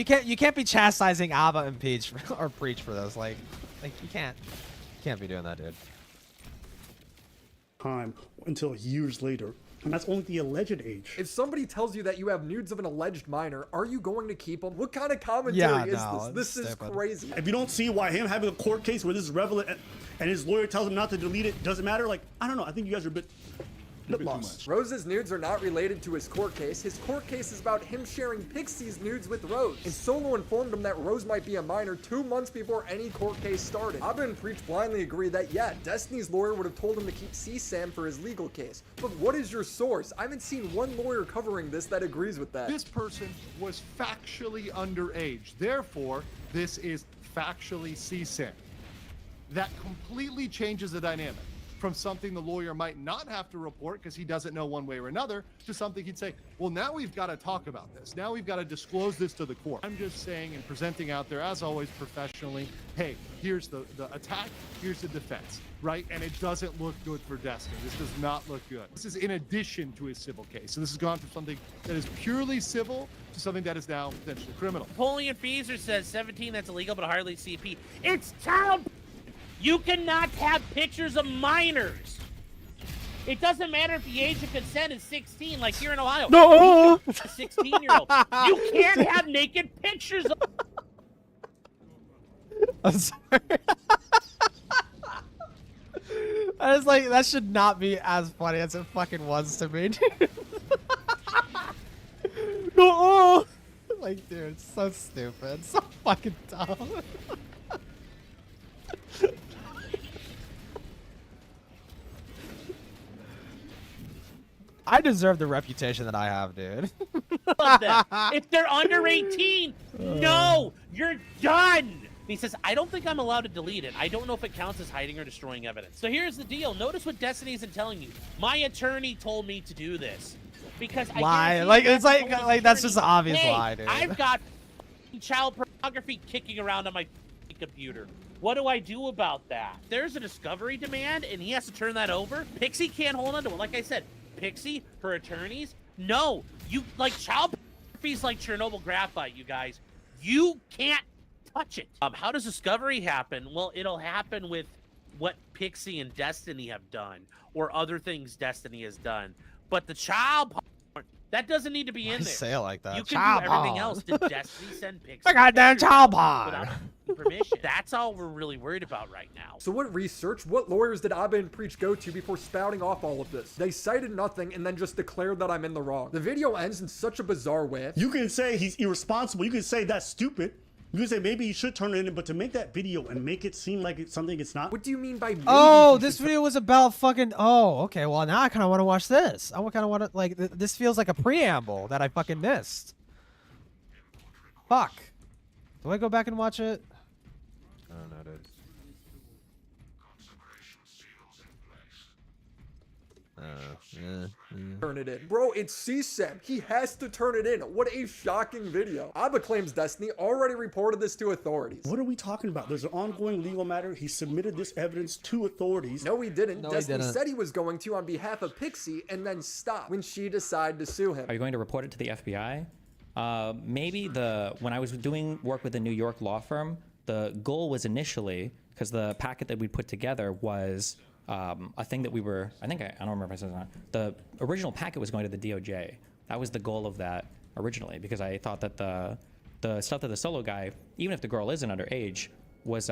can't be chastising Abba and Peach or Preach for this. Like you can't be doing that, dude. Time until years later, and that's only the alleged age. If somebody tells you that you have nudes of an alleged minor, are you going to keep them? What kind of commentary is this? This is crazy. If you don't see why him having a court case where this is relevant and his lawyer tells him not to delete it doesn't matter, like, I don't know, I think you guys are a bit lost. Rose's nudes are not related to his court case. His court case is about him sharing Pixie's nudes with Rose. And Solo informed him that Rose might be a minor 2 months before any court case started. Abba and Preach blindly agree that, yeah, Destiny's lawyer would have told him to keep CSAM for his legal case. But what is your source? I haven't seen one lawyer covering this that agrees with that. This person was factually underage. Therefore, this is factually CSAM. That completely changes the dynamic from something the lawyer might not have to report because he doesn't know one way or another to something he'd say, well, now we've got to talk about this. Now we've got to disclose this to the court. I'm just saying and presenting out there, as always, professionally, hey, here's the attack, here's the defense, right? And it doesn't look good for Destiny. This does not look good. This is in addition to his civil case. So this has gone from something that is purely civil to something that is now potentially criminal. Napoleon Feezer says 17, that's illegal, but hardly CP. It's child. You cannot have pictures of minors. It doesn't matter if the age of consent is 16, like here in Ohio. No! A 16-year-old. You can't have naked pictures of... I'm sorry. I was like, that should not be as funny as it fucking was to me, dude. No! Like, dude, it's so stupid. So fucking dumb. I deserve the reputation that I have, dude. If they're under 18, no, you're done. He says, I don't think I'm allowed to delete it. I don't know if it counts as hiding or destroying evidence. So here's the deal. Notice what Destiny isn't telling you. My attorney told me to do this. Because lie. Like, it's like that's just an obvious lie, dude. I've got child pornography kicking around on my computer. What do I do about that? There's a discovery demand, and he has to turn that over. Pixie can't hold on to it. Like I said, Pixie, her attorneys, no. You, like, child pornography is like Chernobyl graphite, you guys. You can't touch it. How does discovery happen? Well, it'll happen with what Pixie and Destiny have done, or other things Destiny has done. But the child porn, that doesn't need to be in there. Say it like that. You can child do everything porn. else. Did Destiny send Pixie? I got damn child porn. Without permission. That's all we're really worried about right now. So what research, what lawyers did Abba and Preach go to before spouting off all of this? They cited nothing and then just declared that I'm in the wrong. The video ends in such a bizarre way. You can say he's irresponsible. You can say that's stupid. You can say maybe you should turn it in, but to make that video and make it seem like it's something it's not. What do you mean by maybe? Oh, this video was about fucking. Oh, okay. Well, now I kind of want to watch this. I kind of want to like. This feels like a preamble that I fucking missed. Fuck. Do I go back and watch it? I don't know, dude. Turn it in. Bro, it's CSAM. He has to turn it in. What a shocking video. Abba claims Destiny already reported this to authorities. What are we talking about? There's an ongoing legal matter. He submitted this evidence to authorities. No, he didn't. No, Destiny he didn't. said he was going to on behalf of Pixie and then stopped when she decided to sue him. Are you going to report it to the FBI? Maybe when I was doing work with a New York law firm, the goal was initially, because the packet that we put together was a thing that we were, I don't remember if I said it or not. The original packet was going to the DOJ. That was the goal of that originally, because I thought that the stuff that the solo guy, even if the girl isn't underage, was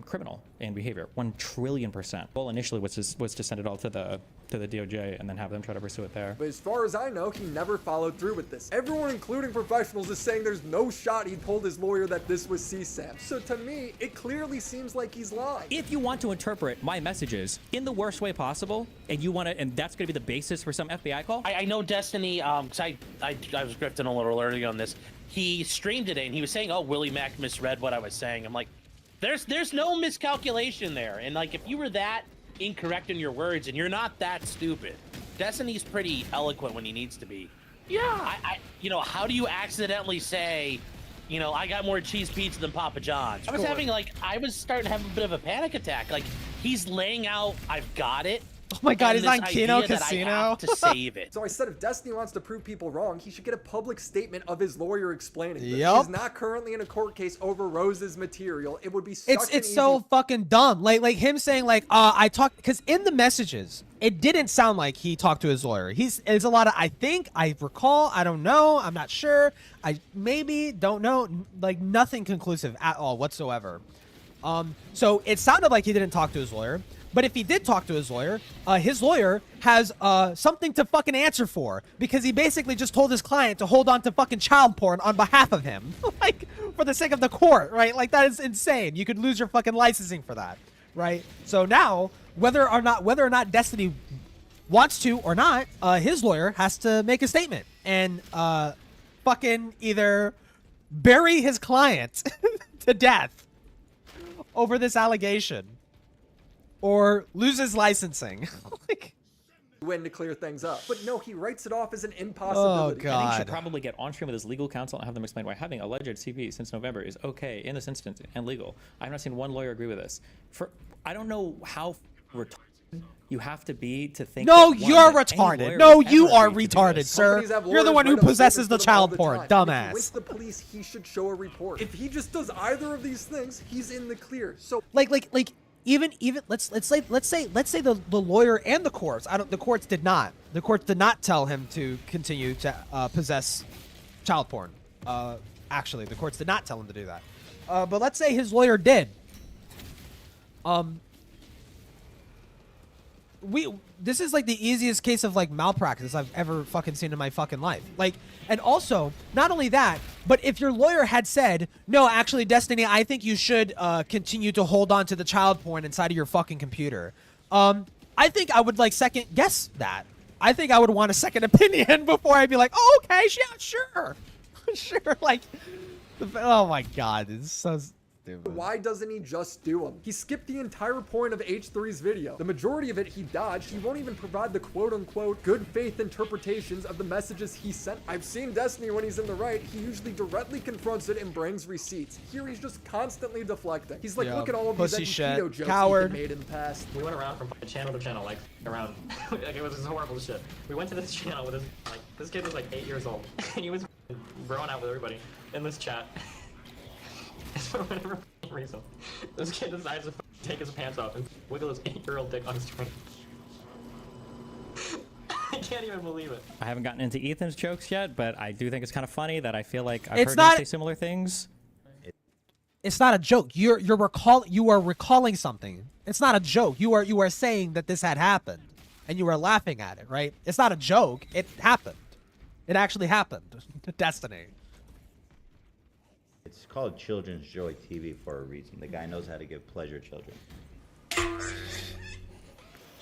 criminal in behavior, 1,000,000,000%. Goal initially was to send it all to the DOJ and then have them try to pursue it there. But as far as I know, he never followed through with this. Everyone, including professionals, is saying there's no shot he told his lawyer that this was CSAM. So to me, it clearly seems like he's lying. If you want to interpret my messages in the worst way possible, and you want to, and that's going to be the basis for some FBI call. I know Destiny, because I was grifting a little early on this. He streamed it and he was saying, oh, Willie Mac misread what I was saying. I'm like, there's no miscalculation there. And like, if you were that incorrect in your words, and you're not that stupid. Destiny's pretty eloquent when he needs to be. Yeah. You know, how do you accidentally say, you know, I got more cheese pizza than Papa John's? I was starting to have a bit of a panic attack. Like, he's laying out, I've got it. Oh my god, he's on Kino Casino. Casino. I have to save it. So I said if Destiny wants to prove people wrong, he should get a public statement of his lawyer explaining this. Yup. He's not currently in a court case over Rose's material. It would be such an It's easy... so fucking dumb. Like him saying like, I talked, because in the messages, it didn't sound like he talked to his lawyer. It's a lot of I think, I recall, I don't know, I'm not sure, I maybe don't know, like nothing conclusive at all whatsoever. So it sounded like he didn't talk to his lawyer. But if he did talk to his lawyer has something to fucking answer for, because he basically just told his client to hold on to fucking child porn on behalf of him, like for the sake of the court, right? Like that is insane. You could lose your fucking licensing for that, right? So now, whether or not Destiny wants to or not, his lawyer has to make a statement and fucking either bury his client to death over this allegation, or loses licensing. Like, when to clear things up. But no, he writes it off as an impossibility. Oh, God. I think he should probably get on stream with his legal counsel and have them explain why having alleged CP since November is okay in this instance and legal. I've not seen one lawyer agree with this. I don't know how retarded you have to be to think. no, that, you're that any retarded. lawyer No, would you ever are agree to do retarded, this. sir. Companies have You're the lawyers one who write up possesses the statements for them all child the porn, time. If he dumbass. wins the police, he should show a report. If he just does either of these things, he's in the clear. So Like even let's say the lawyer and the courts. The courts did not tell him to continue to possess child porn. Actually, the courts did not tell him to do that. But let's say his lawyer did. This is like the easiest case of like malpractice I've ever fucking seen in my fucking life. Like, and also, not only that, but if your lawyer had said, no, actually, Destiny, I think you should continue to hold on to the child porn inside of your fucking computer. I think I would like second guess that. I think I would want a second opinion before I'd be like, oh, okay, yeah, sure. Sure, like, oh my god, it's so stupid. why doesn't he just do them? He skipped the entire point of H3's video. The majority of it he dodged. He won't even provide the quote-unquote good faith interpretations of the messages he sent. I've seen Destiny when he's in the right. He usually directly confronts it and brings receipts. Here he's just constantly deflecting. He's like, look at all of these pussy shit, keto jokes coward. he made in the past. We went around from channel to channel, like around. Like it was this horrible shit. We went to this channel with this kid was like 8 years old, and he was growing out with everybody in this chat. And for whatever reason, this kid decides to take his pants off and wiggle his 8-year-old dick on his screen. I can't even believe it. I haven't gotten into Ethan's jokes yet, but I do think it's kind of funny that I feel like I've It's heard not- him say similar things. It's not a joke. You are recalling something. It's not a joke. You are saying that this had happened, and you are laughing at it, right? It's not a joke. It happened. It actually happened. Destiny. It's called Children's Joy TV for a reason. The guy knows how to give pleasure to children.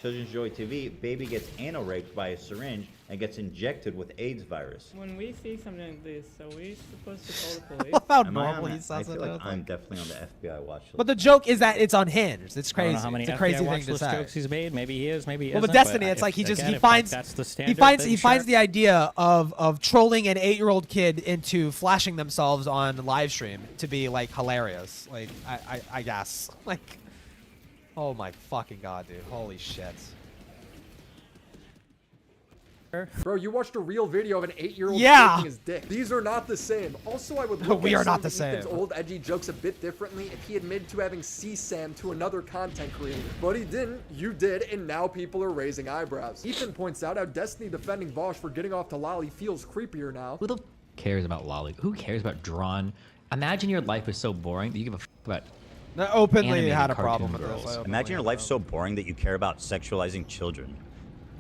Children's Joy TV, baby gets anal raped by a syringe and gets injected with AIDS virus. When we see something like this, are we supposed to call the police? How Am I on normal he that? sounds. I feel like I'm definitely on the FBI watch list. But the joke is that it's unhinged. It's I crazy. don't know how many It's a FBI crazy watch thing to list say. jokes he's made. Maybe he is, maybe he Well, isn't. with Destiny, but it's like he again, finds that's the he standard, finds then the idea of trolling an 8-year-old kid into flashing themselves on live stream to be like hilarious. Like I guess. Like, oh my fucking god, dude. Holy shit. Bro, you watched a real video of an 8-year-old Yeah. shaking his dick. These are not the same. Also, I would look We at are some not of the Ethan's same. old edgy jokes a bit differently if he admitted to having CSAM to another content creator. But he didn't, you did, and now people are raising eyebrows. Ethan points out how Destiny defending Vosh for getting off to Lolly feels creepier now. Who the cares about Lolly? Who cares about Drawn? Imagine your life is so boring that you give a about. I openly animated had a cartoon problem with girls. this. Imagine your life so boring that you care about sexualizing children.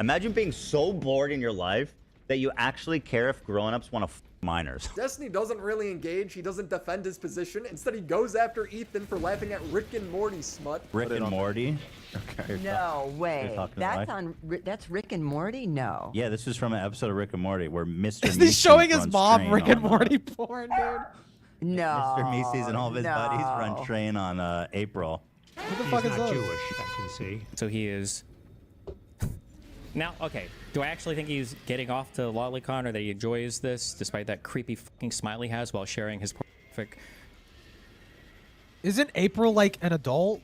Imagine being so bored in your life that you actually care if grown-ups want to f minors. Destiny doesn't really engage, he doesn't defend his position, instead he goes after Ethan for laughing at Rick and Morty smut. Rick and Morty? Okay. No way. talking That's live? that's Rick and Morty? No. Yeah, this is from an episode of Rick and Morty where Mr. Is he Mises showing his runs mom train Rick and on, Morty porn, dude? No. Mr. Mises and all of his buddies run no. train on April. Who the He's fuck is not those? Jewish, I can see. So he is. Now, okay, do I actually think he's getting off to lolicon or that he enjoys this despite that creepy fucking smile he has while sharing his perfect... Isn't April like an adult?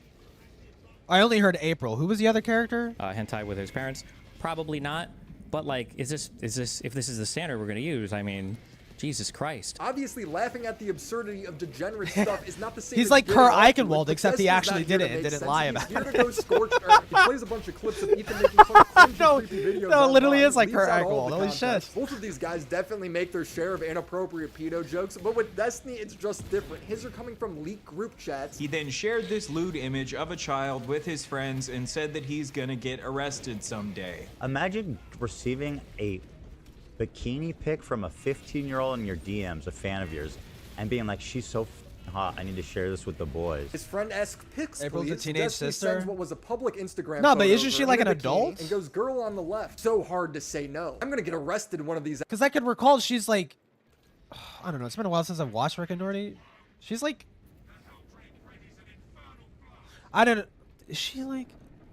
I only heard April. Who was the other character? hentai with his parents? Probably not. But like, if this is the standard we're gonna use, I mean, Jesus Christ. Obviously, laughing at the absurdity of degenerate stuff is not the same. He's as like getting Kurt off to it, Eichenwald, but except he Destiny's actually not here did to it and make didn't sense. lie He's about here it. to go scorched earth. He plays a bunch of clips of Ethan making fun of cringy, No, creepy videos. no, it literally online, is like leaves Kurt out all Eichenwald. the Holy context. shit. Both of these guys definitely make their share of inappropriate pedo jokes, but with Destiny, it's just different. His are coming from leaked group chats. He then shared this lewd image of a child with his friends and said that he's gonna get arrested someday. Imagine receiving a bikini pic from a 15-year-old in your DMs, a fan of yours, and being like, she's so hot, I need to share this with the boys. His friend asks pics, April's please. a teenage Destiny sister? sends what was a public Instagram No, but photo isn't of she her like in an a bikini adult? And goes, girl on the left. So hard to say no. I'm gonna get arrested in one of these. Because I could recall she's like, I don't know. It's been a while since I've watched Rick and Morty. She's like, I don't know. Is she like,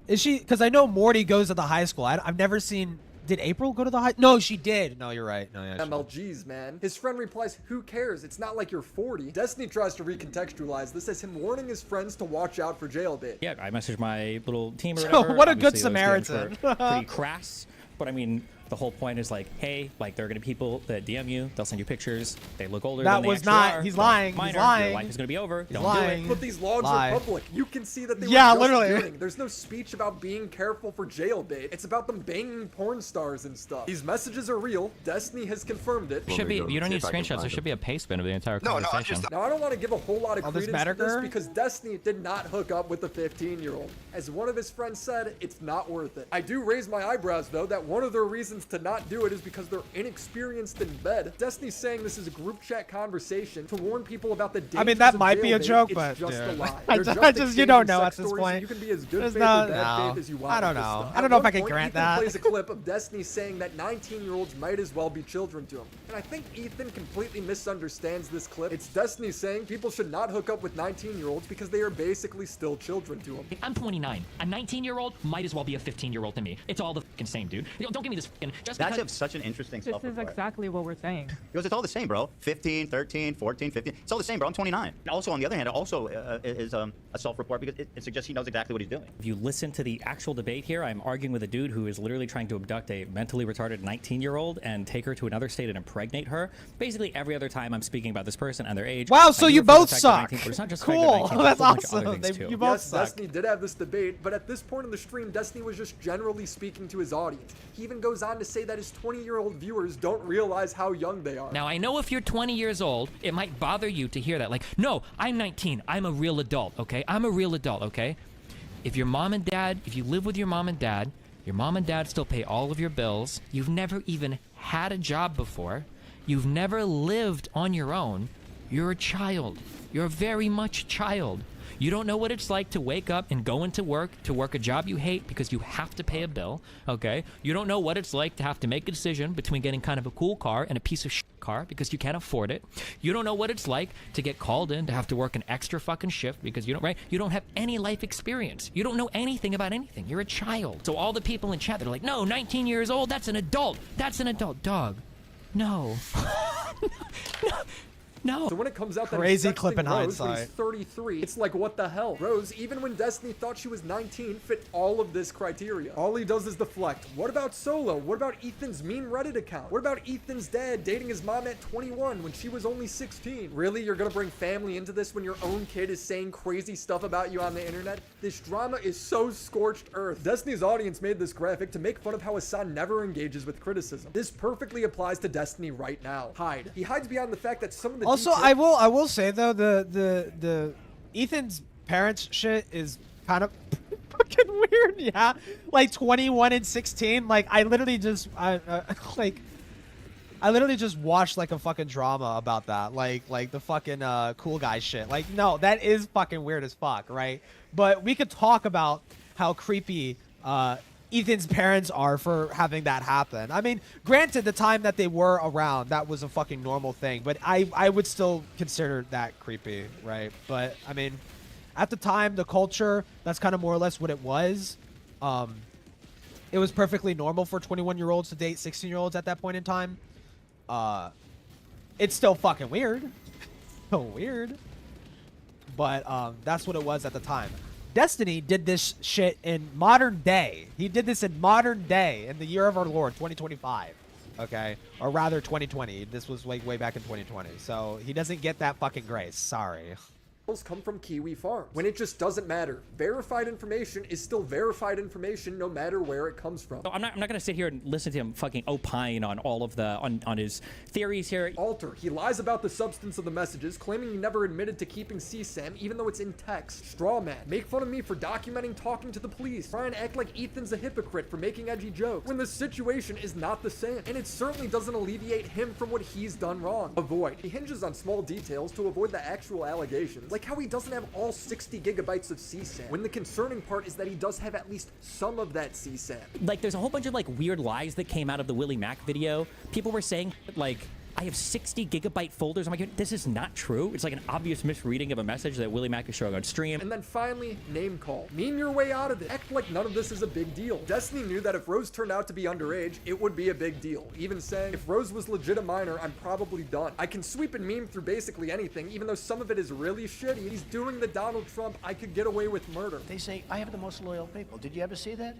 is she? Because I know Morty goes to the high school. I've never seen. Did April go to the high? No, she did. No, you're right. No, yeah. MLGs, man. His friend replies, who cares? It's not like you're 40. Destiny tries to recontextualize this as him warning his friends to watch out for jailbait. Yeah, I messaged my little team or So, whatever. what a good Obviously, those DMs Samaritan. were pretty crass, but I mean, the whole point is like, hey, like there are gonna be people that DM you, they'll send you pictures, they look older That than they was actually not- are. he's Don't lying, minor, he's lying. Your life is gonna be over. He's Don't lying. do it. But these logs Lie. are public. You can see that they Yeah, were just literally. kidding. There's no speech about being careful for jailbait. It's about them banging porn stars and stuff. These messages are real. Destiny has confirmed it. Should be. You don't need screenshots. There should be a paste bin of the entire conversation. Now, I don't want to give a whole lot of Oh, this credence to this Madaker? because Destiny did not hook up with a 15-year-old. As one of his friends said, it's not worth it. I do raise my eyebrows, though, that one of their reasons to not do it is because they're inexperienced in bed. Destiny's saying this is a group chat conversation to warn people about the dangers I mean, that of might be a jailbait. joke, It's but just a dude. lie. I They're just you don't exchanging know sex at this stories, point. and you can be as good There's faith no- or bad no. faith as you want I don't with this know. stuff. I don't At know if one I can point, grant Ethan that. plays a clip of Destiny saying that 19-year-olds might as well be children to him. And I think Ethan completely misunderstands this clip. It's Destiny saying people should not hook up with 19-year-olds because they are basically still children to him. I'm 29. A 19-year-old might as well be a 15-year-old to me. It's all the fucking same, dude. You know, don't give me this fucking... Just That's because... such an interesting This is self-report. exactly what we're saying. Because it's all the same, bro. 15, 13, 14, 15. It's all the same, bro. I'm 29. Also, on the other hand, it also is a self-report because it suggests he knows exactly what he's doing. If you listen to the actual debate here, I'm arguing with a dude who is literally trying to abduct a mentally retarded 19-year-old and take her to another state and impregnate her. Basically, every other time I'm speaking about this person and their age. Wow, I so do you it for the both fact they're suck. 19, but it's not just Cool. the fact that they're 19, That's there's a whole bunch of awesome. other things, They- too. you both Yes, suck. Destiny did have this debate, but at this point in the stream, Destiny was just generally speaking to his audience. He even goes on to say that his 20-year-old viewers don't realize how young they are. Now, I know if you're 20 years old, it might bother you to hear that. Like, no, I'm 19. I'm a real adult, okay? I'm a real adult, okay? If your mom and dad, if you live with your mom and dad still pay all of your bills, you've never even had a job before, you've never lived on your own, you're a child. You're very much a child. You don't know what it's like to wake up and go into work, to work a job you hate because you have to pay a bill, okay? You don't know what it's like to have to make a decision between getting kind of a cool car and a piece of shit car because you can't afford it. You don't know what it's like to get called in to have to work an extra fucking shift because you don't have any life experience. You don't know anything about anything. You're a child. So all the people in chat that are like, no, 19 years old, that's an adult. That's an adult. Dog. No. No. So when it comes out that Crazy he's clip in sexting Rose when he's hindsight. 33, it's like, what the hell? Rose, even when Destiny thought she was 19, fit all of this criteria. All he does is deflect. What about Solo? What about Ethan's mean Reddit account? What about Ethan's dad dating his mom at 21 when she was only 16? Really? You're gonna bring family into this when your own kid is saying crazy stuff about you on the internet? This drama is so scorched earth. Destiny's audience made this graphic to make fun of how Hassan never engages with criticism. This perfectly applies to Destiny right now. Hide. He hides beyond the fact that some of the Also, details- I will say though, the Ethan's parents shit is kind of fucking weird. Yeah, like 21 and 16. Like I literally just I literally just watched like a fucking drama about that. Like the fucking cool guy shit. Like no, that is fucking weird as fuck, right? But we could talk about how creepy Ethan's parents are for having that happen. I mean, granted, the time that they were around, that was a fucking normal thing, but I would still consider that creepy, right? But I mean, At the time, the culture, that's kind of more or less what it was. It was perfectly normal for 21-year-olds to date 16-year-olds at that point in time. It's still fucking weird. So weird. But that's what it was at the time. Destiny did this shit in modern day. He did this in modern day, in the year of our Lord, 2025. Okay? Or rather, 2020. This was way back in 2020. So he doesn't get that fucking grace. Sorry. Come from Kiwi Farms, when it just doesn't matter. Verified information is still verified information no matter where it comes from. So I'm not gonna sit here and listen to him fucking opine on all of the on his theories here. Alter, he lies about the substance of the messages, claiming he never admitted to keeping CSAM even though it's in text. Straw man, make fun of me for documenting talking to the police. Try and act like Ethan's a hypocrite for making edgy jokes when the situation is not the same, and it certainly doesn't alleviate him from what he's done wrong. Avoid. He hinges on small details to avoid the actual allegations, like how he doesn't have all 60 gigabytes of CSAM, when the concerning part is that he does have at least some of that CSAM. Like, there's a whole bunch of like weird lies that came out of the Willie Mack video. People were saying like, I have 60 gigabyte folders. I'm like, this is not true. It's like an obvious misreading of a message that Willie Mack is showing on stream. And then finally, name call. Meme your way out of it. Act like none of this is a big deal. Destiny knew that if Rose turned out to be underage, it would be a big deal. Even saying, if Rose was legit a minor, I'm probably done. I can sweep and meme through basically anything, even though some of it is really shitty. He's doing the Donald Trump, I could get away with murder. They say, I have the most loyal people. Did you ever see that?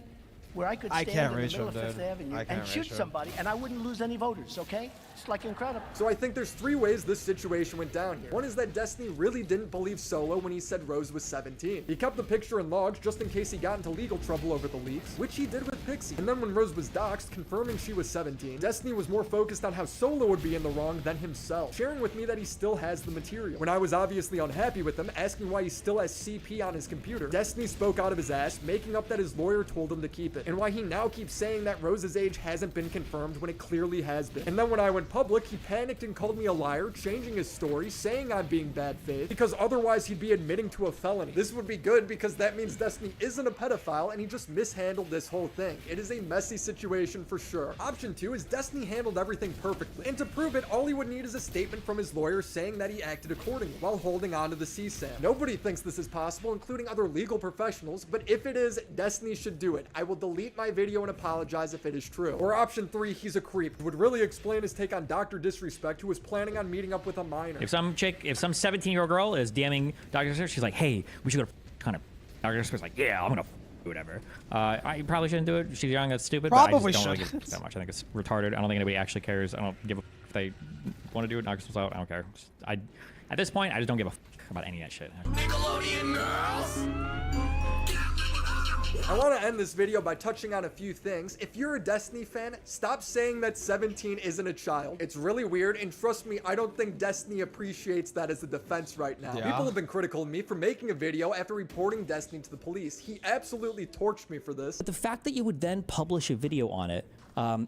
Where I could I stand can't in the reach middle of him, Fifth dude. Avenue I can't and shoot reach him. somebody, and I wouldn't lose any voters, okay? It's like incredible. So I think there's three ways this situation went down here. One is that Destiny really didn't believe Solo when he said Rose was 17. He kept the picture in logs just in case he got into legal trouble over the leaks, which he did with Pixie. And then when Rose was doxxed, confirming she was 17, Destiny was more focused on how Solo would be in the wrong than himself, sharing with me that he still has the material. When I was obviously unhappy with him, asking why he still has CP on his computer, Destiny spoke out of his ass, making up that his lawyer told him to keep it, and why he now keeps saying that Rose's age hasn't been confirmed when it clearly has been. And then when I went public, he panicked and called me a liar, changing his story, saying I'm being bad faith, because otherwise he'd be admitting to a felony. This would be good because that means Destiny isn't a pedophile and he just mishandled this whole thing. It is a messy situation for sure. Option 2 is Destiny handled everything perfectly, and to prove it, all he would need is a statement from his lawyer saying that he acted accordingly while holding on to the CSAM. Nobody thinks this is possible, including other legal professionals, but if it is, Destiny should do it. I will delete my video and apologize if it is true. Or option 3, he's a creep. It would really explain his take on Dr. Disrespect, who was planning on meeting up with a minor. If some 17-year-old girl is DMing Dr. Disrespect, she's like, hey, we should go to kind of. Dr. Disrespect's like, yeah, I'm gonna whatever. I probably shouldn't do it. She's young, that's stupid. Probably but I just don't shouldn't. really give that much. I think it's retarded. I don't think anybody actually cares. I don't give a if they want to do it, knock themselves out. I don't care. At this point, I just don't give a about any of that shit. Nickelodeon girls. I want to end this video by touching on a few things. If you're a Destiny fan, stop saying that 17 isn't a child. It's really weird, and trust me, I don't think Destiny appreciates that as a defense right now. Yeah. People have been critical of me for making a video after reporting Destiny to the police. He absolutely torched me for this. But the fact that you would then publish a video on it,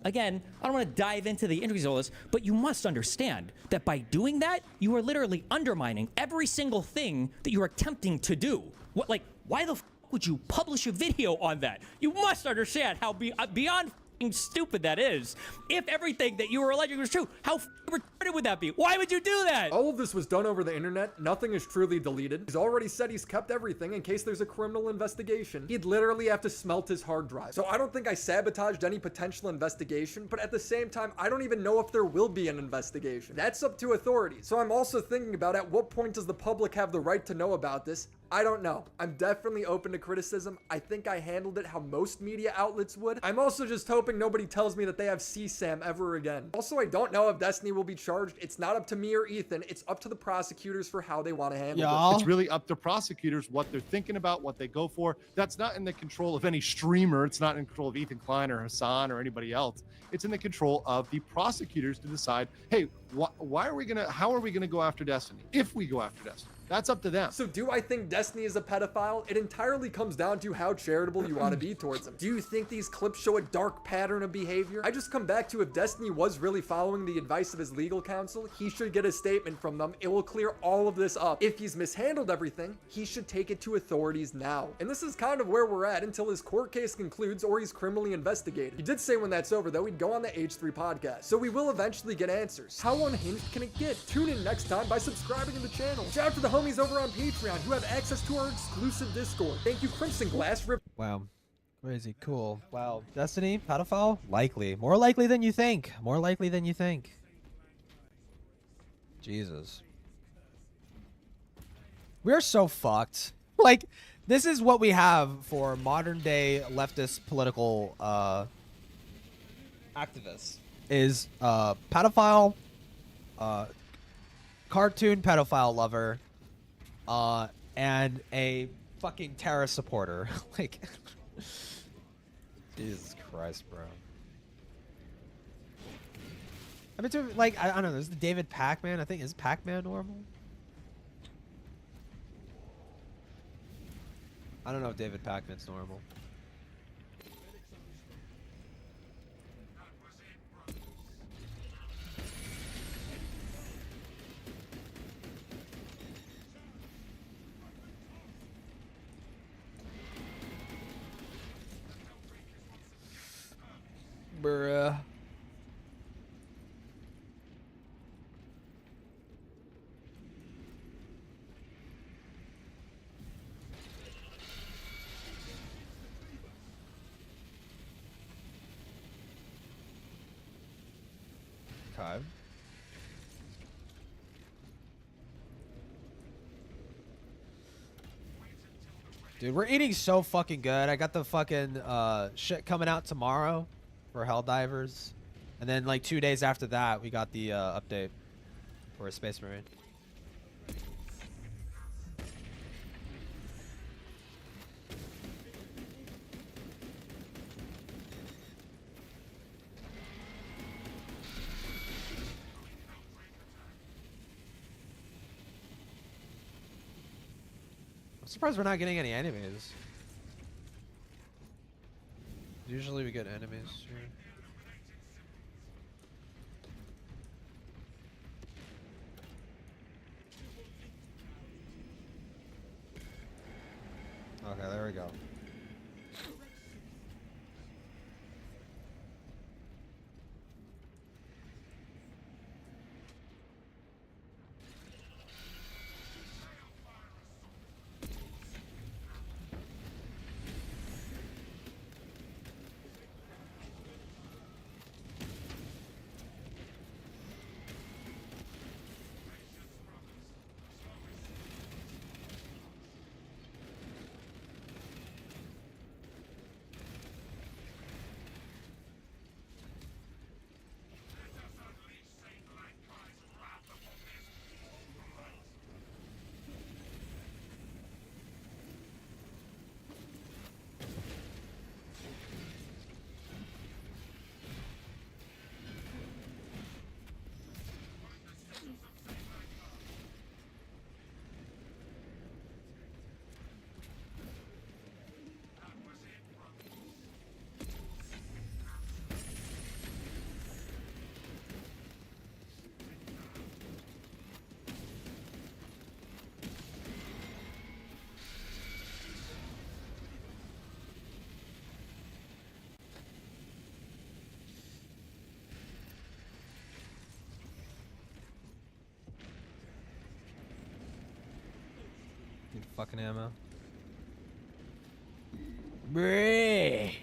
again, I don't want to dive into the intricacies of all this, but you must understand that by doing that, you are literally undermining every single thing that you are attempting to do. What, like, why the f would you publish a video on that? You must understand how beyond f***ing stupid that is. If everything that you were alleging was true, how f***ing retarded would that be? Why would you do that? All of this was done over the internet. Nothing is truly deleted. He's already said he's kept everything in case there's a criminal investigation. He'd literally have to smelt his hard drive. So I don't think I sabotaged any potential investigation, but at the same time, I don't even know if there will be an investigation. That's up to authorities. So I'm also thinking about at what point does the public have the right to know about this? I don't know. I'm definitely open to criticism. I think I handled it how most media outlets would. I'm also just hoping nobody tells me that they have CSAM ever again. Also, I don't know if Destiny will be charged. It's not up to me or Ethan. It's up to the prosecutors for how they want to handle it. It's really up to prosecutors what they're thinking about, what they go for. That's not in the control of any streamer. It's not in control of Ethan Klein or Hassan or anybody else. It's in the control of the prosecutors to decide, hey, how are we gonna go after Destiny? If we go after Destiny. That's up to them. So do I think Destiny is a pedophile? It entirely comes down to how charitable you want to be towards him. Do you think these clips show a dark pattern of behavior? I just come back to if Destiny was really following the advice of his legal counsel, he should get a statement from them. It will clear all of this up. If he's mishandled everything, he should take it to authorities now. And this is kind of where we're at until his court case concludes or he's criminally investigated. He did say when that's over though, he'd go on the H3 podcast. So we will eventually get answers. How unhinged can it get? Tune in next time by subscribing to the channel. Shout out to the homies over on Patreon who have access to our exclusive Discord. Thank you, Crimson Glass. Wow. Crazy. Cool. Wow. Destiny? Pedophile? Likely. More likely than you think. More likely than you think. Jesus. We're so fucked. Like, this is what we have for modern day leftist political activists. Is pedophile, cartoon pedophile lover, and a fucking terrorist supporter. Like, Jesus Christ, bro. I mean, like, I don't know. There's the David Pac-Man. I think, is Pac-Man normal? I don't know if David Pac-Man's normal. Bruh. Okay. Dude, we're eating so fucking good. I got the fucking shit coming out tomorrow for Helldivers. And then like 2 days after that, we got the update for a Space Marine. I'm surprised we're not getting any enemies. Usually we get enemies here. Okay, there we go. Need fucking ammo. Bree.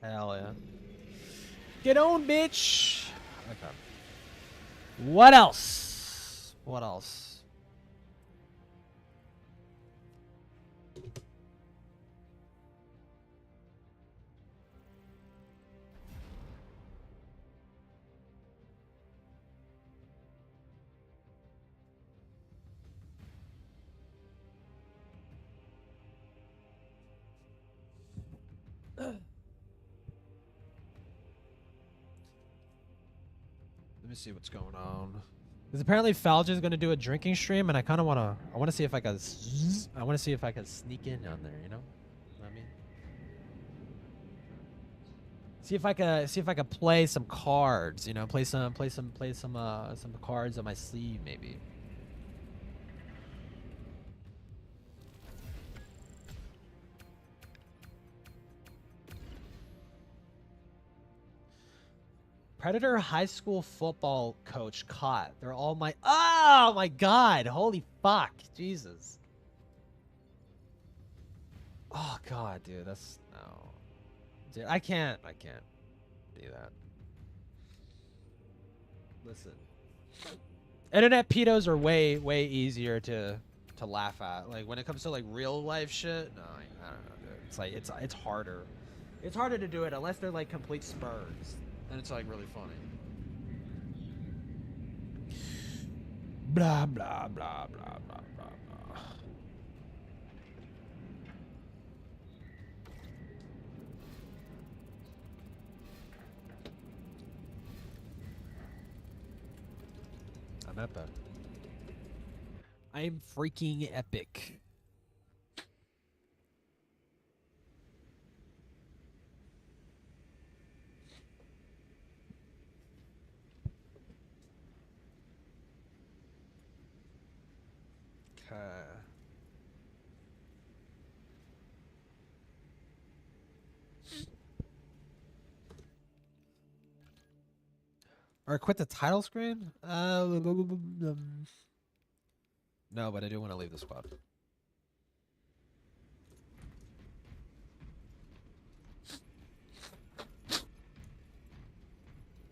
Hell yeah. Get on, bitch. Okay. What else? What else? me see what's going on. Because apparently Falge is gonna do a drinking stream, and I kind of wanna see if I can sneak in on there. You know what I mean? See if I could play some cards. You know, play some cards on my sleeve maybe. Predator high school football coach caught. They're all my... Oh my god! Holy fuck. Jesus. Oh god, dude. That's... No. Dude, I can't do that. Listen. Internet pedos are way easier to laugh at. Like, when it comes to, like, real life shit, no, I don't know, dude. It's like, it's harder. It's harder to do it unless they're, like, complete spurs. And it's like really funny. Blah blah blah blah blah blah blah. I'm epic. I'm freaking epic. Or quit the title screen? No, but I do want to leave the squad.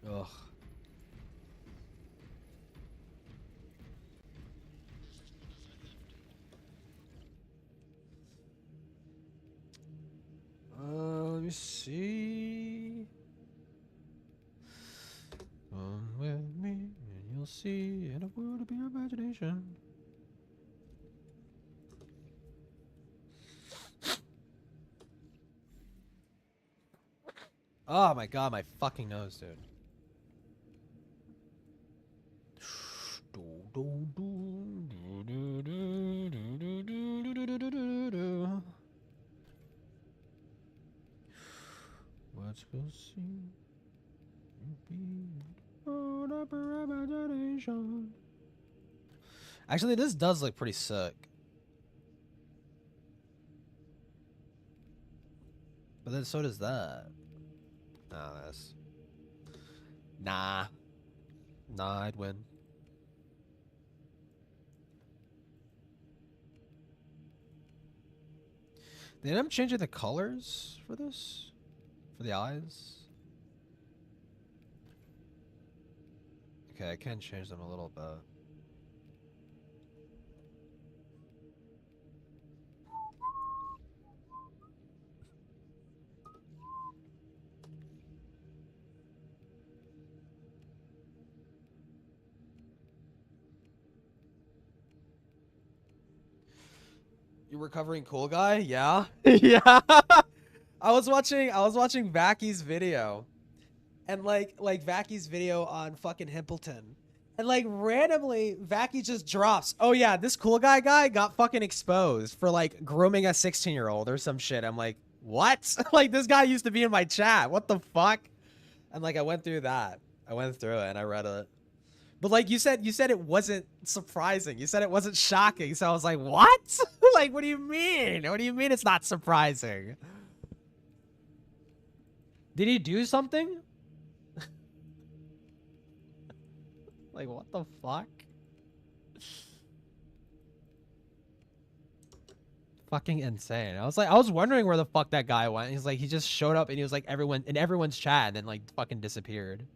Ugh. Let me see. Come with me, and you'll see in a world of your imagination. Oh my god, my fucking nose, dude. Let's go see. Actually, this does look pretty sick. But then so does that. Nah, that's... Nah. Nah, I'd win. They end up changing the colors for this? For the eyes? Okay, I can change them a little bit. You recovering cool guy? Yeah. Yeah. I was watching Vacky's video. And like Vacky's video on fucking Himpleton. And like randomly Vacky just drops, "Oh yeah, this cool guy got fucking exposed for like grooming a 16-year-old or some shit." I'm like, "What?" Like, this guy used to be in my chat. What the fuck? And like I went through that. I went through it and I read it. But like you said it wasn't surprising. You said it wasn't shocking. So I was like, "What?" Like, what do you mean? What do you mean it's not surprising? Did he do something? Like, what the fuck? Fucking insane. I was wondering where the fuck that guy went. He's like, he just showed up and he was like in everyone's chat and then like fucking disappeared.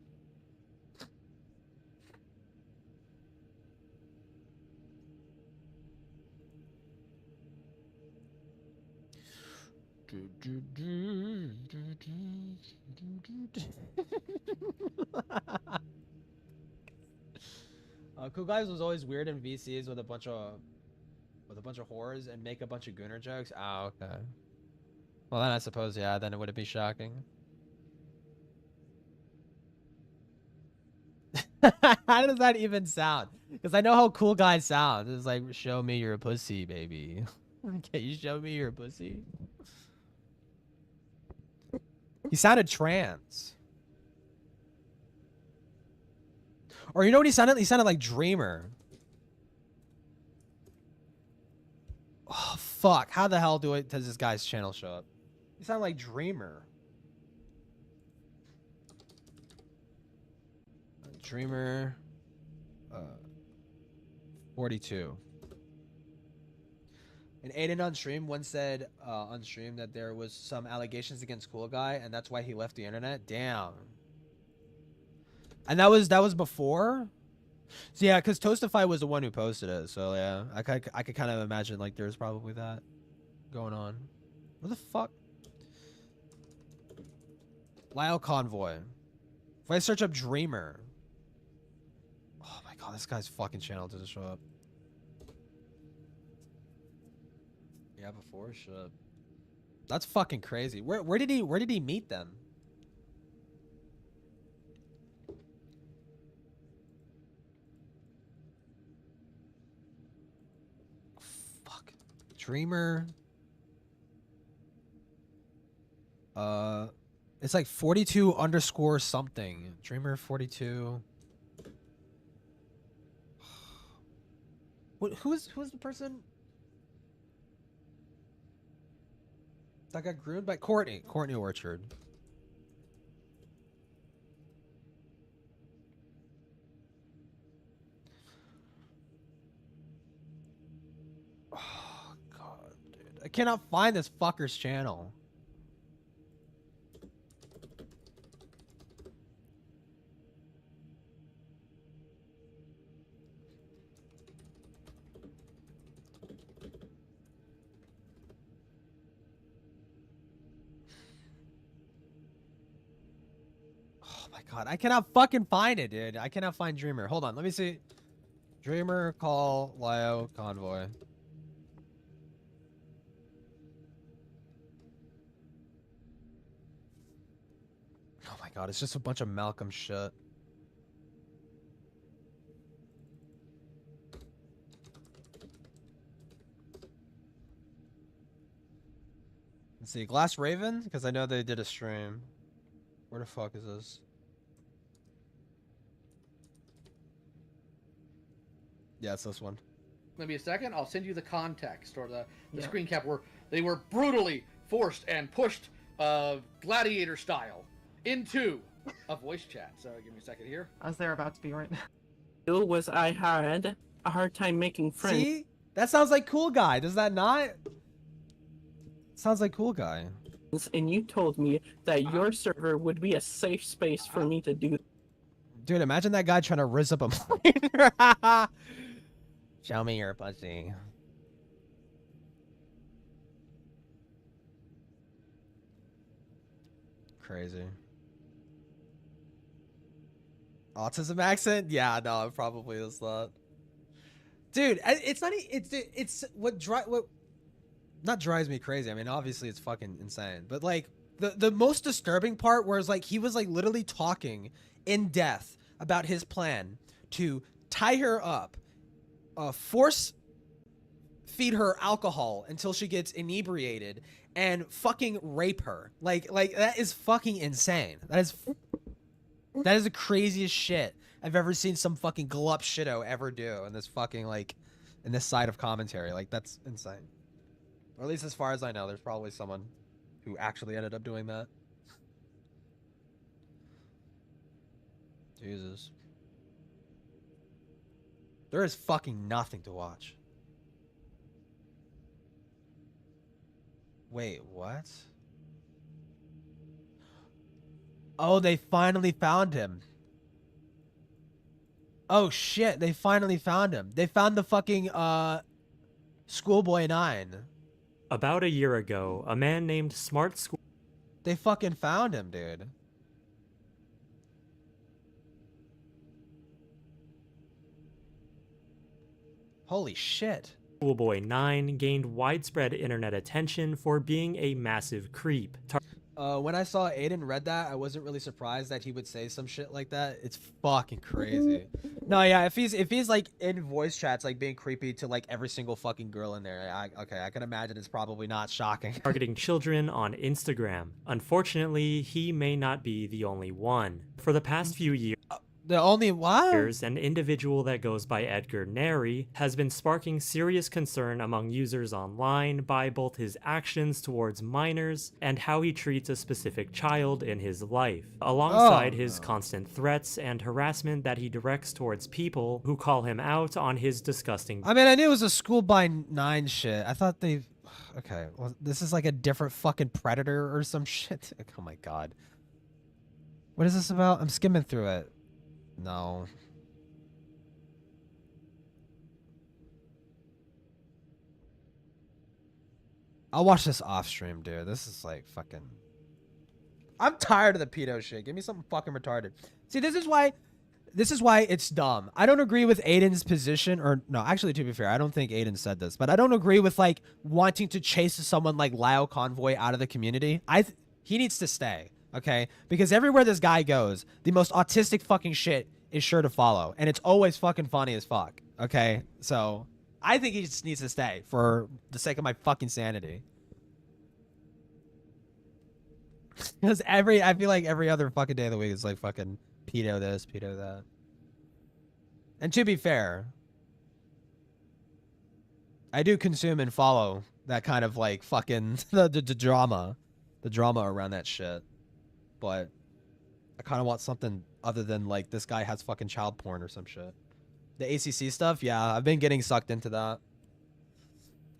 Cool Guys was always weird in VCs with a bunch of whores and make a bunch of gooner jokes. Oh, okay. Well, then I suppose, yeah, then it wouldn't be shocking. How does that even sound? Because I know how cool guys sound. It's like, show me your pussy, baby. Can you show me your pussy? He sounded trans. Or you know what he sounded? He sounded like Dreamer. Oh, fuck. How the hell does this guy's channel show up? He sounded like Dreamer. Dreamer. 42. And Aiden on stream once said on stream that there was some allegations against Cool Guy, and that's why he left the internet. Damn. And that was before. So yeah, because Toastify was the one who posted it. So yeah, I could kind of imagine like there's probably that going on. What the fuck? Lyle Convoy. If I search up Dreamer. Oh my god, this guy's fucking channel doesn't show up. Yeah, before shit. That's fucking crazy. Where did he meet them? Fuck. Dreamer. It's like 42 underscore something. Dreamer 42. Who's the person that got groomed by Courtney Orchard? Oh god, dude. I cannot find this fucker's channel. God, I cannot fucking find it, dude. I cannot find Dreamer. Hold on, let me see. Dreamer, call, Lio, Convoy. Oh my god, it's just a bunch of Malcolm shit. Let's see, Glass Raven? Because I know they did a stream. Where the fuck is this? Yeah, it's this one. Maybe a second. I'll send you the context or the screen cap where they were brutally forced and pushed, gladiator style, into a voice chat. So give me a second here. As they're about to be right now. Was I had a hard time making friends. See? That sounds like Cool Guy. Does that not? Sounds like Cool Guy. And you told me that your server would be a safe space for me to do. Dude, imagine that guy trying to rizz up a miner. Show me your pussy. Crazy. Autism accent? Yeah, no, it probably is that. Dude, it's not. It's what not drives me crazy. I mean, obviously it's fucking insane, but like the most disturbing part was like he was like literally talking in depth about his plan to tie her up, force feed her alcohol until she gets inebriated, and fucking rape her. Like that is fucking insane. That is the craziest shit I've ever seen some fucking glup shitto ever do in this fucking like in this side of commentary. Like that's insane. Or at least as far as I know, there's probably someone who actually ended up doing that. Jesus. There is fucking nothing to watch. Wait, what? Oh, they finally found him. Oh shit, they finally found him. They found the fucking Schoolboy 9. About a year ago, a man named Smart School. They fucking found him, dude. Holy shit. Schoolboy 9 gained widespread internet attention for being a massive creep. When I saw Aiden read that, I wasn't really surprised that he would say some shit like that. It's fucking crazy. No, yeah, if he's like in voice chats, like being creepy to like every single fucking girl in there, okay, I can imagine it's probably not shocking. Targeting children on Instagram. Unfortunately, he may not be the only one. For the past few years, the only what? An individual that goes by Edgar Neri has been sparking serious concern among users online by both his actions towards minors and how he treats a specific child in his life, alongside his constant threats and harassment that he directs towards people who call him out on his disgusting. I mean, I knew it was a school by 9 shit. I thought they... Okay, well, this is like a different fucking Predator or some shit. Oh my god. What is this about? I'm skimming through it. No. I'll watch this off stream, dude. This is like fucking... I'm tired of the pedo shit. Give me something fucking retarded. See, this is why it's dumb. I don't agree with Aiden's position, or no, actually, to be fair, I don't think Aiden said this, but I don't agree with like wanting to chase someone like Lyle Convoy out of the community. He needs to stay, okay? Because everywhere this guy goes, the most autistic fucking shit is sure to follow, and it's always fucking funny as fuck, okay? So I think he just needs to stay for the sake of my fucking sanity. Because I feel like every other fucking day of the week is like fucking pedo this, pedo that. And to be fair, I do consume and follow that kind of like fucking the drama around that shit. But I kind of want something other than like this guy has fucking child porn or some shit. The ACC stuff, yeah, I've been getting sucked into that.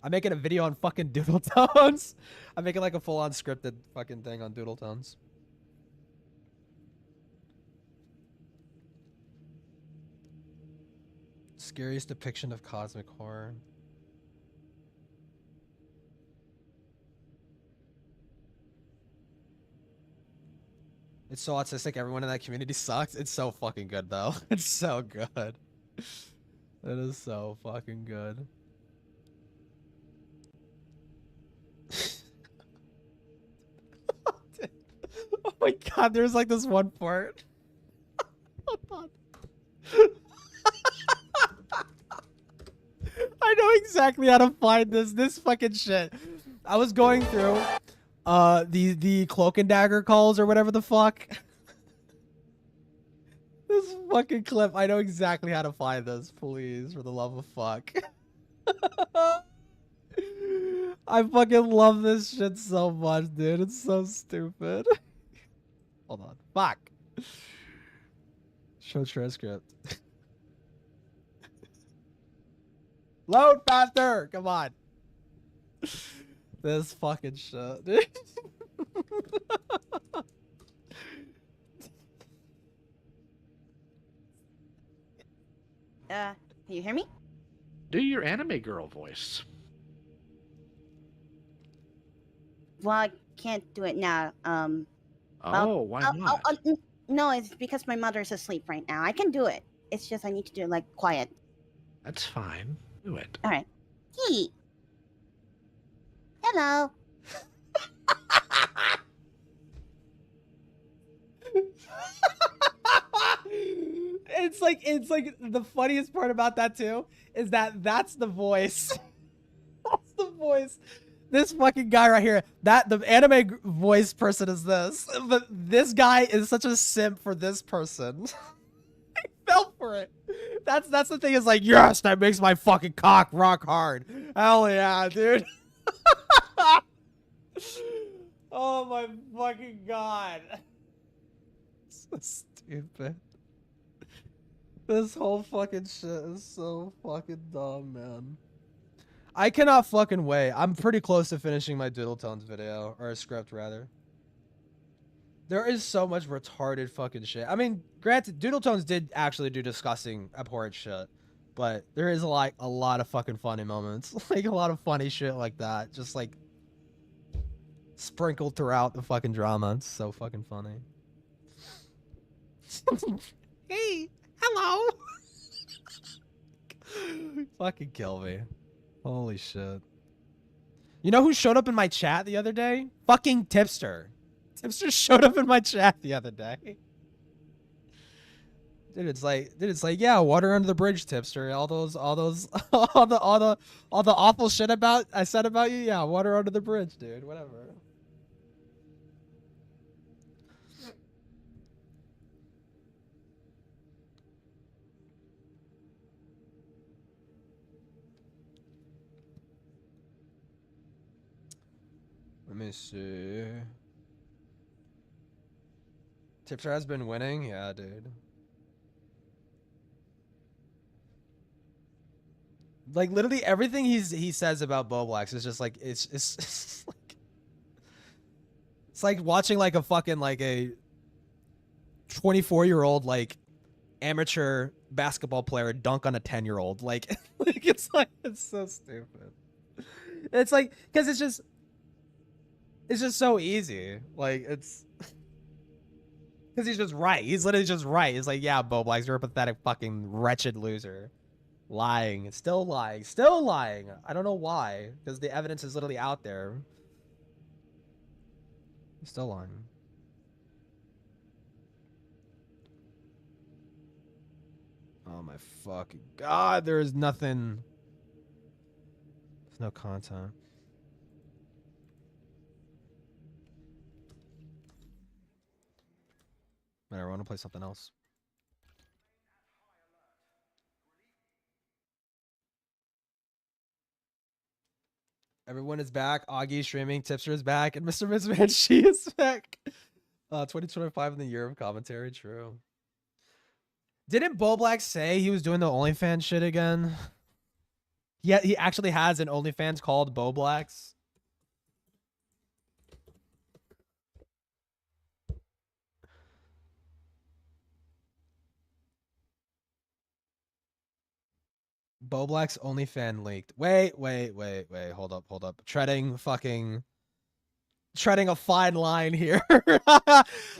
I'm making a video on fucking Doodle Tones. I'm making like a full-on scripted fucking thing on Doodle Tones. Scariest depiction of cosmic horror. It's so autistic. Everyone in that community sucks. It's so fucking good, though. It's so good. It is so fucking good. Oh my god, there's like this one part. Hold on. I know exactly how to find this fucking shit. I was going through the cloak and dagger calls or whatever the fuck. This fucking clip, I know exactly how to find this, please, for the love of fuck. I fucking love this shit so much, dude. It's so stupid. Hold on. Fuck. Show transcript. Load faster! Come on. This fucking shit, dude. Can you hear me? Do your anime girl voice. Well, I can't do it now. Why not? No, it's because my mother's asleep right now. I can do it. It's just I need to do it like quiet. That's fine. Do it. All right. Hey. Hello. It's like the funniest part about that too is that that's the voice. That's the voice. This fucking guy right here, the anime voice person is this, but this guy is such a simp for this person. I fell for it. That's the thing, is like, yes, that makes my fucking cock rock hard. Hell yeah, dude. Oh my fucking god. So stupid. This whole fucking shit is so fucking dumb, man. I cannot fucking wait. I'm pretty close to finishing my Doodle Tones video, or a script rather. There is so much retarded fucking shit. I mean, granted, Doodle Tones did actually do disgusting, abhorrent shit, but there is like a lot of fucking funny moments, like a lot of funny shit like that, just like sprinkled throughout the fucking drama. It's so fucking funny. Hey, hello. Fucking kill me. Holy shit. You know who showed up in my chat the other day? Fucking Tipster. Tipster showed up in my chat the other day. Dude, it's like, yeah, water under the bridge, Tipster. All the awful shit I said about you. Yeah, water under the bridge, dude. Whatever. Let me see. Tipster has been winning, yeah, dude. Like literally everything he says about Boblax is just like it's like watching like a fucking like a 24-year-old like amateur basketball player dunk on a 10-year-old. Like it's so stupid. It's like because it's just so easy. Like it's because he's just right. He's literally just right. He's like, yeah, Boblax, you're a pathetic fucking wretched loser. Lying. Still lying. Still lying. I don't know why. Because the evidence is literally out there. Still lying. Oh my fucking god. There is nothing. There's no content. Whatever, I want to play something else. Everyone is back. Augie streaming. Tipster is back. And Mr. She is back. 2025 in the year of commentary. True. Didn't Boblax say he was doing the OnlyFans shit again? Yeah, he actually has an OnlyFans called Boblax. Boblax OnlyFan leaked. Wait. Hold up. Treading a fine line here.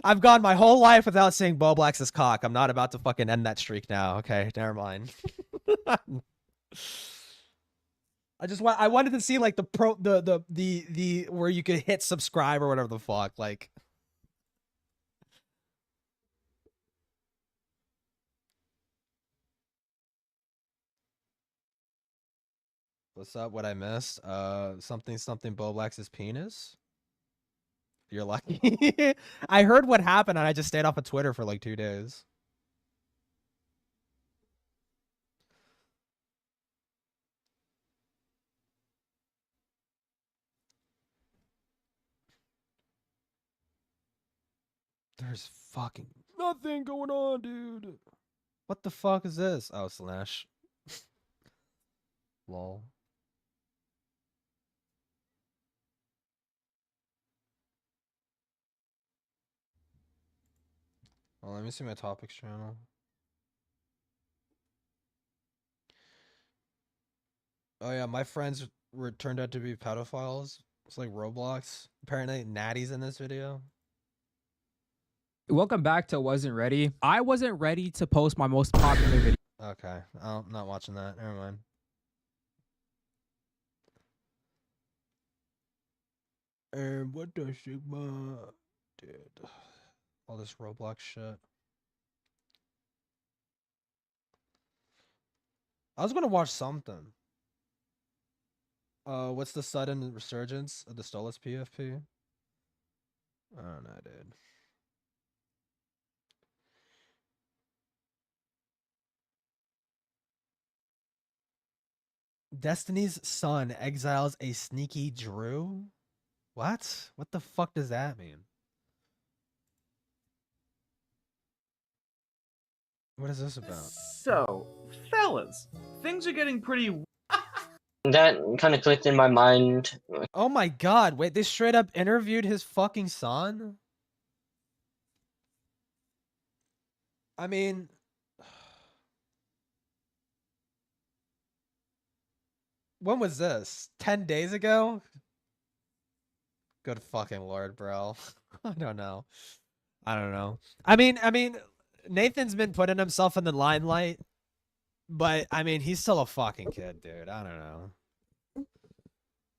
I've gone my whole life without seeing Boblax's cock. I'm not about to fucking end that streak now. Okay, never mind. I wanted to see like the where you could hit subscribe or whatever the fuck. Like what's up? What I missed? Something Boblax's penis. You're lucky. I heard what happened and I just stayed off of Twitter for like 2 days. There's fucking nothing going on, dude. What the fuck is this? Oh, Slash. Lol. Well, let me see my topics channel. Oh yeah, my friends were turned out to be pedophiles. It's like Roblox. Apparently Natty's in this video. Welcome back to Wasn't Ready. I wasn't ready to post my most popular video. Okay, I'm not watching that. Never mind. And what the Sigma did. All this Roblox shit. I was gonna watch something. What's the sudden resurgence of the Stolas PFP? I don't know, dude. Destiny's son exiles a sneaky Drew? What? What the fuck does that mean? What is this about? So, fellas, things are getting pretty. That kind of clicked in my mind. Oh my god, wait, they straight up interviewed his fucking son? I mean... When was this? 10 days ago? Good fucking lord, bro. I don't know. I mean, Nathan's been putting himself in the limelight, but I mean, he's still a fucking kid, dude. I don't know.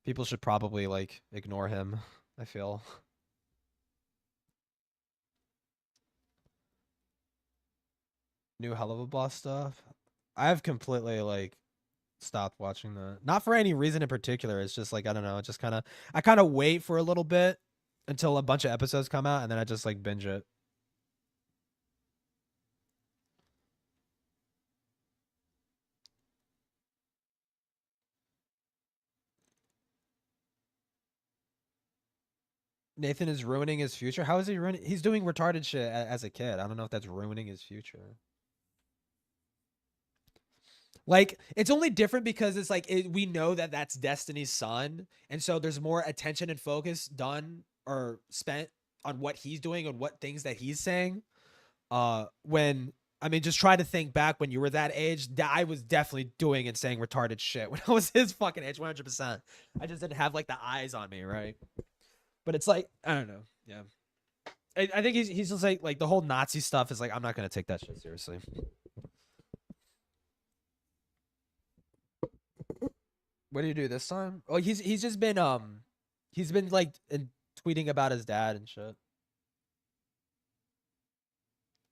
People should probably like ignore him, I feel. New Hell of a Boss stuff. I have completely like stopped watching that. Not for any reason in particular. It's just like I don't know. It just kind of I kind of wait for a little bit until a bunch of episodes come out, and then I just like binge it. Nathan is ruining his future. How is he ruining? He's doing retarded shit as a kid. I don't know if that's ruining his future. Like, it's only different because it's like we know that that's Destiny's son, and so there's more attention and focus done or spent on what he's doing, on what things that he's saying. When I mean, just try to think back when you were that age. I was definitely doing and saying retarded shit when I was his fucking age, 100%. I just didn't have like the eyes on me, right? But it's like I don't know. Yeah, I think he's just like the whole Nazi stuff is like I'm not gonna take that shit seriously. What do you do this time? Oh, he's just been he's been like tweeting about his dad and shit.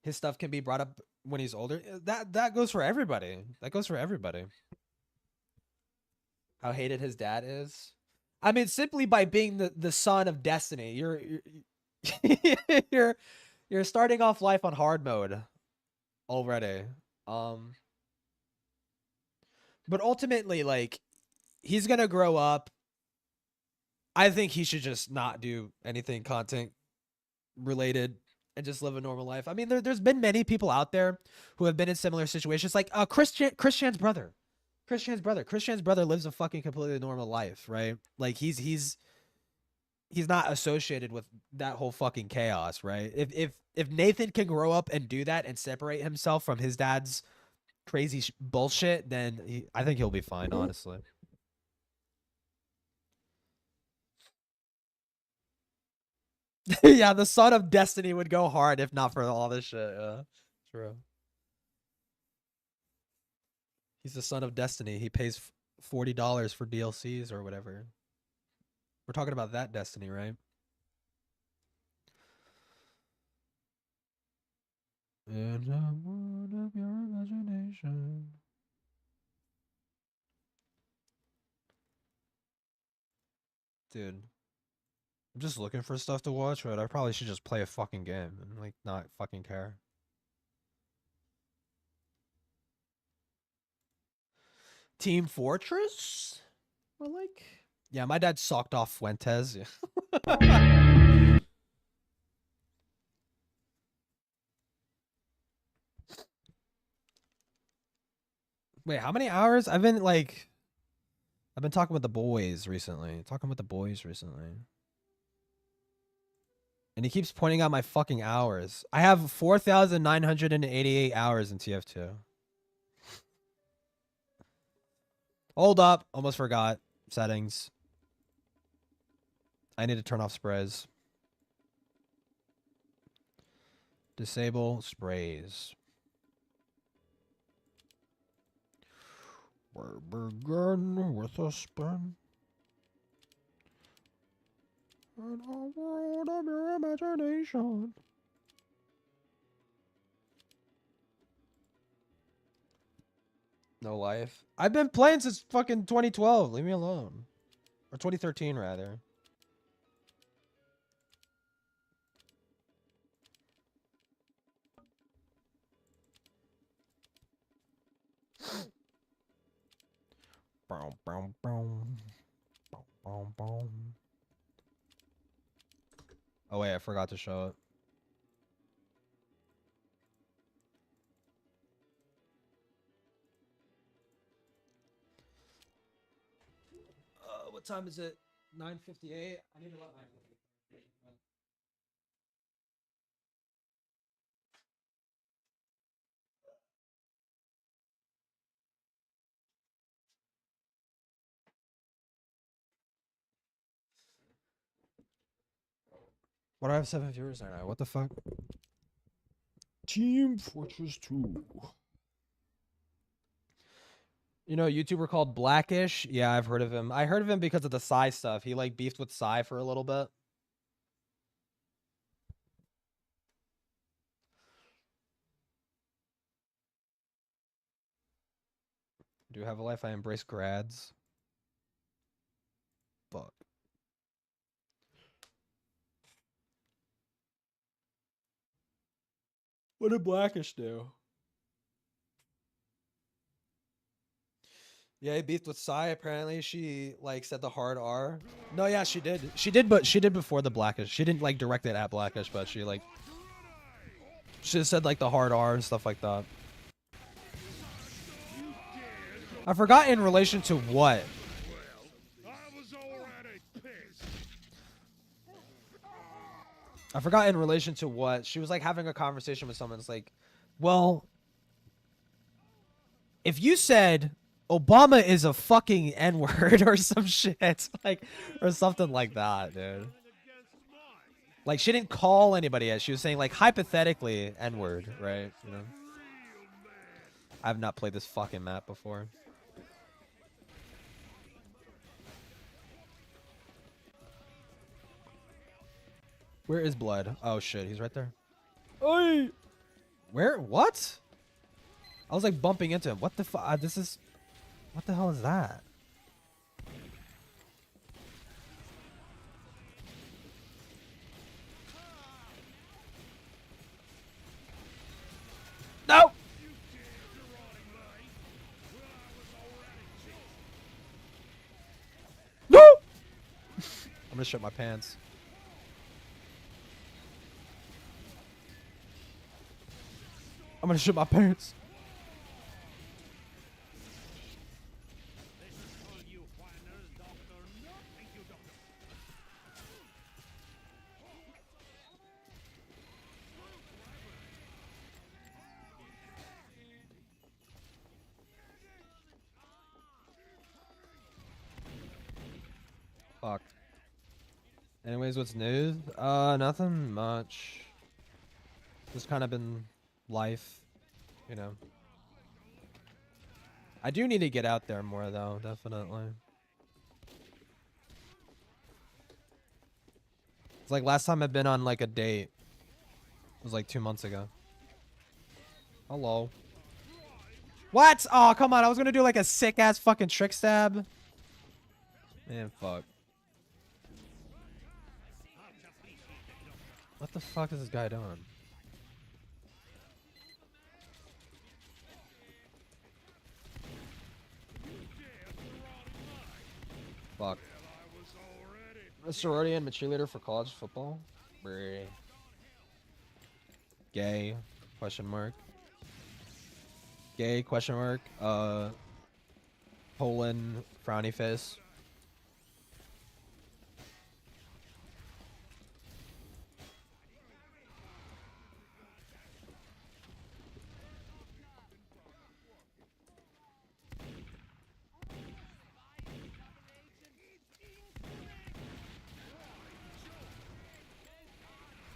His stuff can be brought up when he's older. That goes for everybody. That goes for everybody. How hated his dad is. I mean, simply by being the son of Destiny, you're you're starting off life on hard mode already. But ultimately, like, he's gonna grow up. I think he should just not do anything content related and just live a normal life. I mean, there's been many people out there who have been in similar situations, like Christian's brother. Christian's brother lives a fucking completely normal life, right? Like he's not associated with that whole fucking chaos, right? If Nathan can grow up and do that and separate himself from his dad's crazy bullshit, then I think he'll be fine, honestly. Yeah, the son of Destiny would go hard if not for all this shit. Yeah, true. He's the son of Destiny. He pays $40 for DLCs or whatever. We're talking about that Destiny, right? In the world of your imagination. Dude. I'm just looking for stuff to watch, but I probably should just play a fucking game and like not fucking care. Team Fortress? Or like, yeah, my dad socked off Fuentes. Yeah. Wait, how many hours? I've been talking with the boys recently. And he keeps pointing out my fucking hours. I have 4,988 hours in TF2. Hold up. Almost forgot. Settings. I need to turn off sprays. Disable sprays. We're begin with a spin. In a world of your imagination. No life. I've been playing since fucking 2012. Leave me alone. Or 2013, rather. Boom, boom, boom. Boom, boom, boom. Oh, wait, I forgot to show it. What time is it? 9:58. I need to let my... What do I have 7 viewers there now? What the fuck? Team Fortress 2. You know, a YouTuber called Blackish? Yeah, I've heard of him. I heard of him because of the Psy stuff. He like beefed with Psy for a little bit. do have a life. I embrace grads. Fuck. What did Blackish do? Yeah, he beefed with Sai. Apparently, she like said the hard R. No, yeah, she did. She did, but she did before the Blackish. She didn't like direct it at Blackish, but she like she said like the hard R and stuff like that. I forgot in relation to what. I forgot in relation to what. She was like having a conversation with someone. It's like, well, if you said Obama is a fucking N-word or some shit, like, or something like that, dude. Like, she didn't call anybody yet. She was saying, like, hypothetically N-word, right? You know? I have not played this fucking map before. Where is Blood? Oh shit, he's right there. Oi! Where? What? I was like bumping into him. What the fuck? This is... What the hell is that? No! No! I'm gonna shit my pants. I'm gonna shit my pants. Fuck. Anyways, what's new? Nothing much. Just kind of been life, you know. I do need to get out there more though, definitely. It's like last time I've been on like a date. It was like 2 months ago. Hello. What? Oh, come on. I was gonna do like a sick ass fucking trick stab. Man, fuck. What the fuck is this guy doing? Fuck. A sorority and a cheerleader for college football? Brr. Gay? Question mark. Gay? Question mark. Poland frowny face.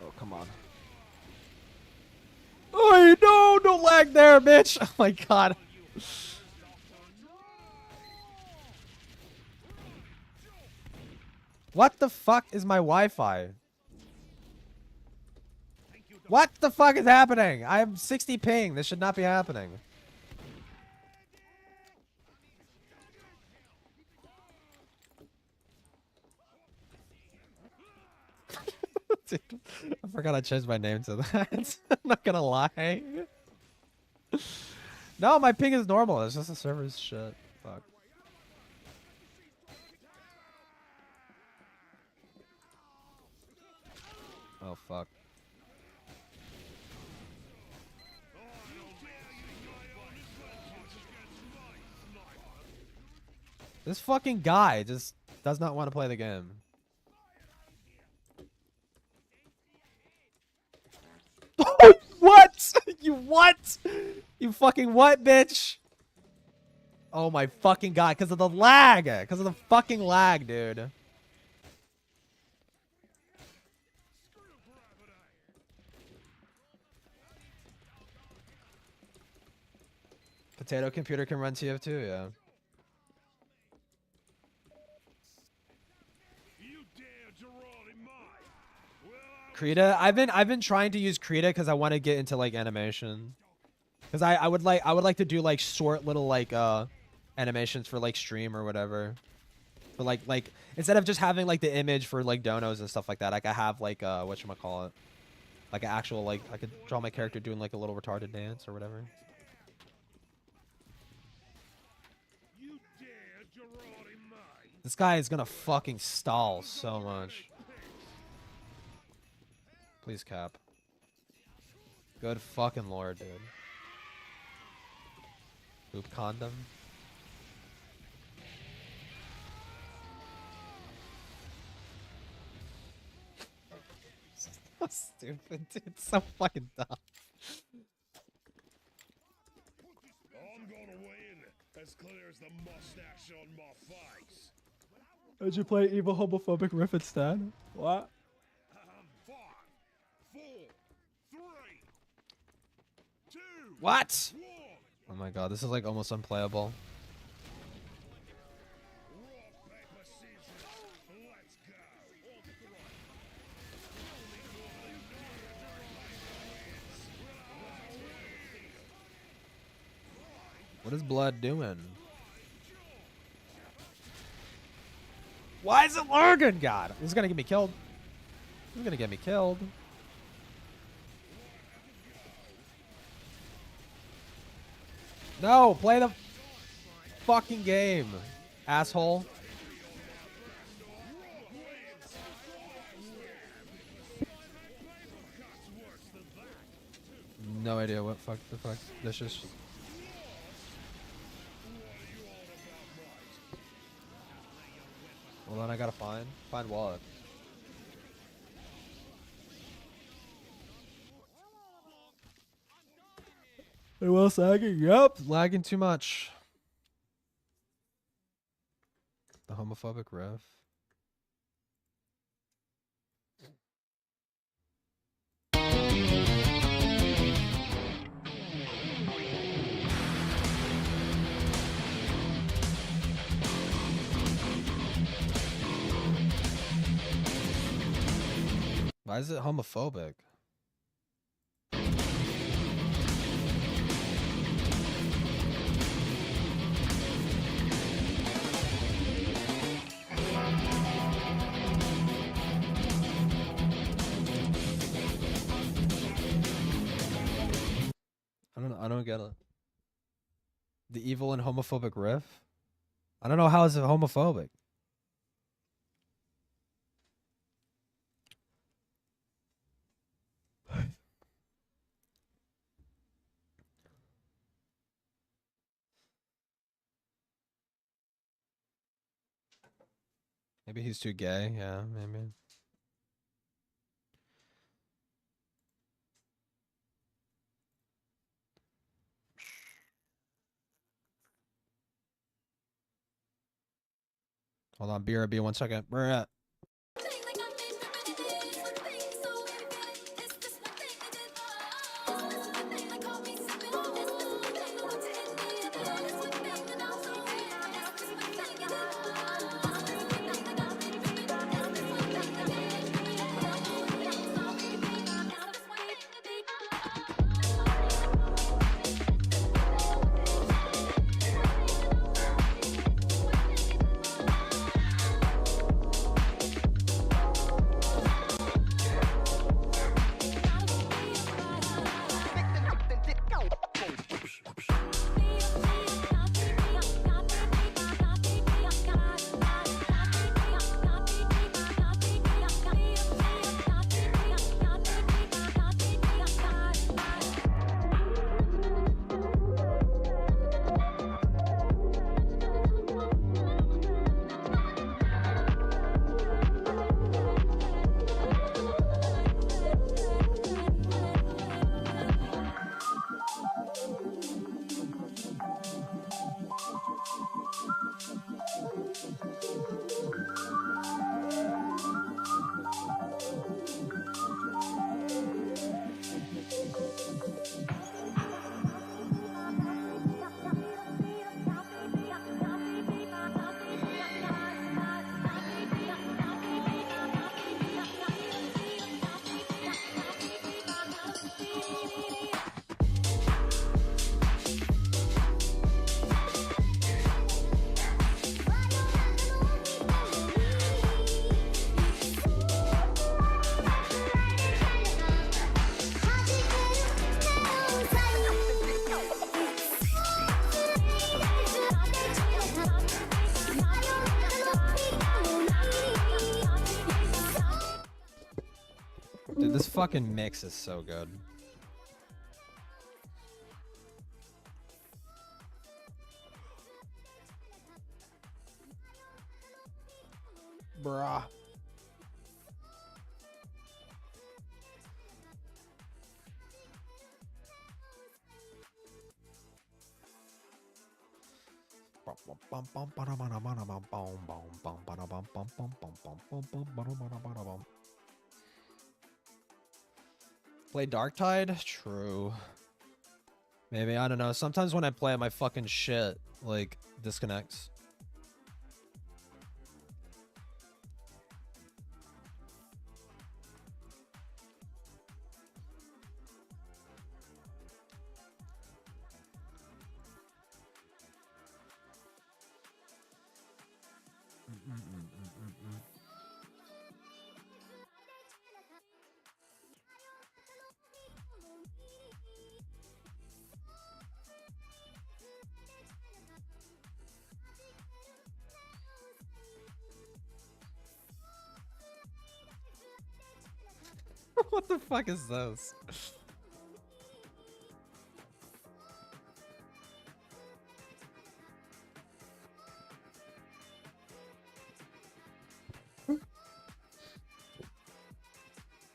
Oh, come on. Oh, no! Don't lag there, bitch! Oh my god. What the fuck is my Wi-Fi? What the fuck is happening? I have 60 ping. This should not be happening. Dude, I forgot I changed my name to that. I'm not gonna lie. No, my ping is normal. It's just the server's shit. Fuck. Oh, fuck. This fucking guy just does not want to play the game. What? You what? You fucking what, bitch? Oh my fucking god, because of the lag. Because of the fucking lag, dude. Potato computer can run TF2, yeah. Krita, I've been trying to use Krita because I want to get into like animation. Because I would like to do like short little like animations for like stream or whatever. But like instead of just having like the image for like donos and stuff like that, like I have like whatchamacallit, like an actual like I could draw my character doing like a little retarded dance or whatever. This guy is gonna fucking stall so much. Please cap. Good fucking lord, dude. Poop condom. So stupid, dude. So fucking dumb. I'm gonna win, as clear as the mustache on my face. Did you play evil homophobic riff instead? What? 5, 4, 3, 2. What? Oh my god, this is like almost unplayable. What is blood doing? Why is it lurking? God, this is gonna get me killed. This is gonna get me killed. No, play the fucking game, asshole. No idea what the fuck this is. Well, then I gotta find what? It was lagging. Yep, lagging too much. The homophobic riff. Why is it homophobic? I don't get it. The evil and homophobic riff? I don't know how is it homophobic. Maybe he's too gay. Yeah, maybe. Hold on, BRB, 1 second. Where at? This fucking mix is so good. Bruh. Play Darktide? True. Maybe, I don't know. Sometimes when I play, my fucking shit, like, disconnects. What the fuck is this?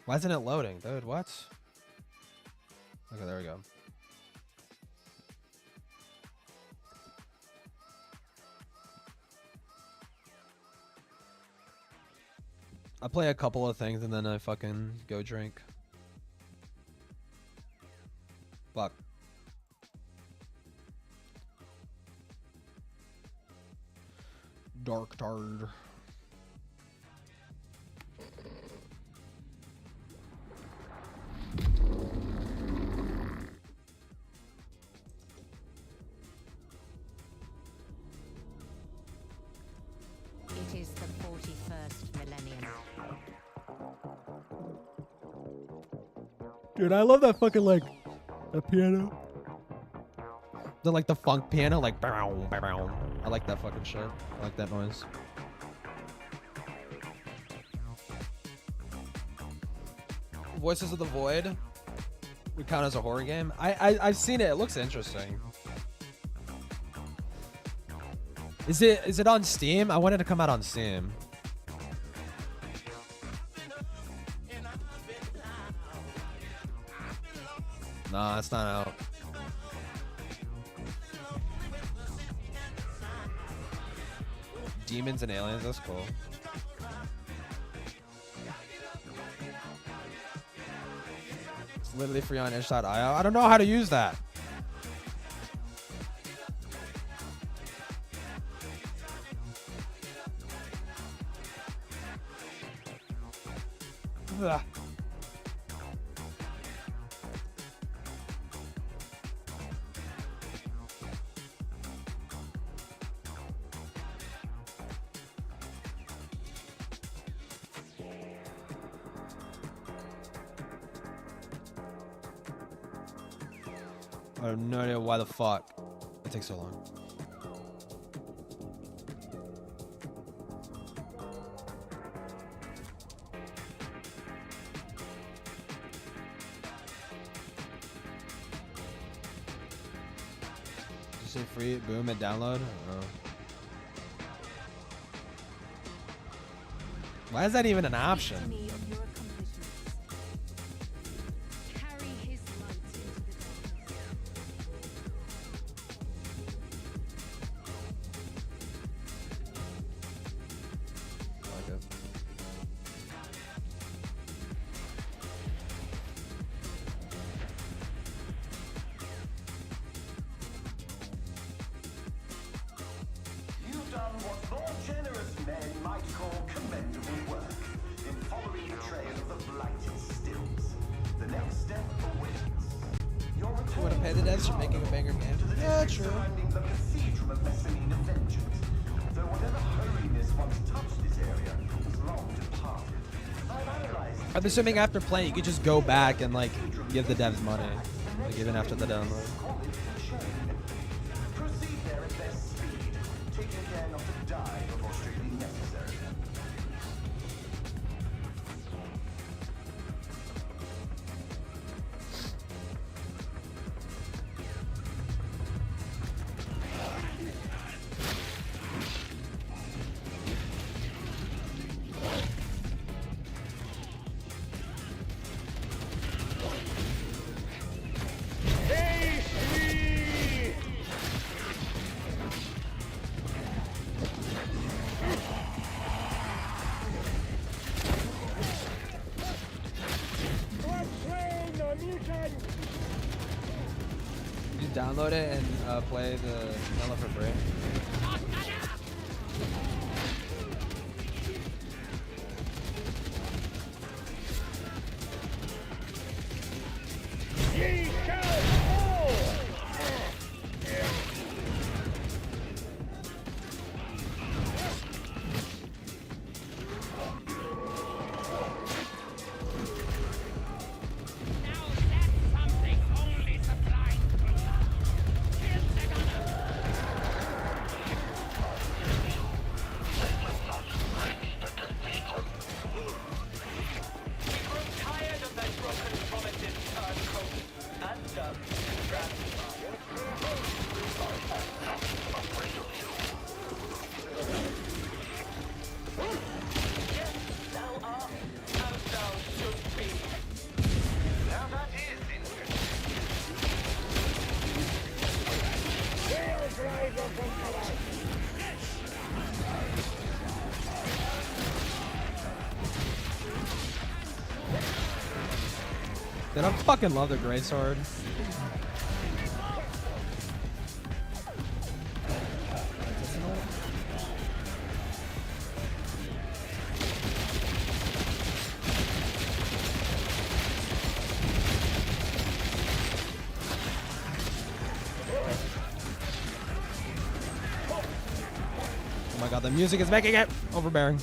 Why isn't it loading, dude? What? Okay, there we go. I play a couple of things and then I fucking go drink. Fuck. Dark Tard. It is the 41st millennium. Dude, I love that fucking, like, the piano. The, like, the funk piano, like, bow, bow. I like that fucking shit. I like that noise. Voices of the Void would count as a horror game. I've seen it. It looks interesting. Is it on Steam? I wanted to come out on Steam. Nah, it's not out. Demons and aliens, that's cool. It's literally free on itch.io. I don't know how to use that. Ugh. I have no idea why the fuck it takes so long. Just say free, boom, and download. Oh. Why is that even an option? You've done what more generous men might call commendable work in following the trail of the blighted stills. The next step awaits. Your return You want to pay the devs for making a banger game? Yeah, true. surrounding the cathedral of Messamine vengeance. Though whatever holiness once touched this area has long departed. I've analyzed I'm assuming after playing, you could just go back and like give the devs money, like even after the download. proceed there at their speed, taking care not to die before strictly necessary. download it and play the vanilla for free. Ye shall fall! Dude, I fucking love the greatsword. Oh my god, the music is making it overbearing.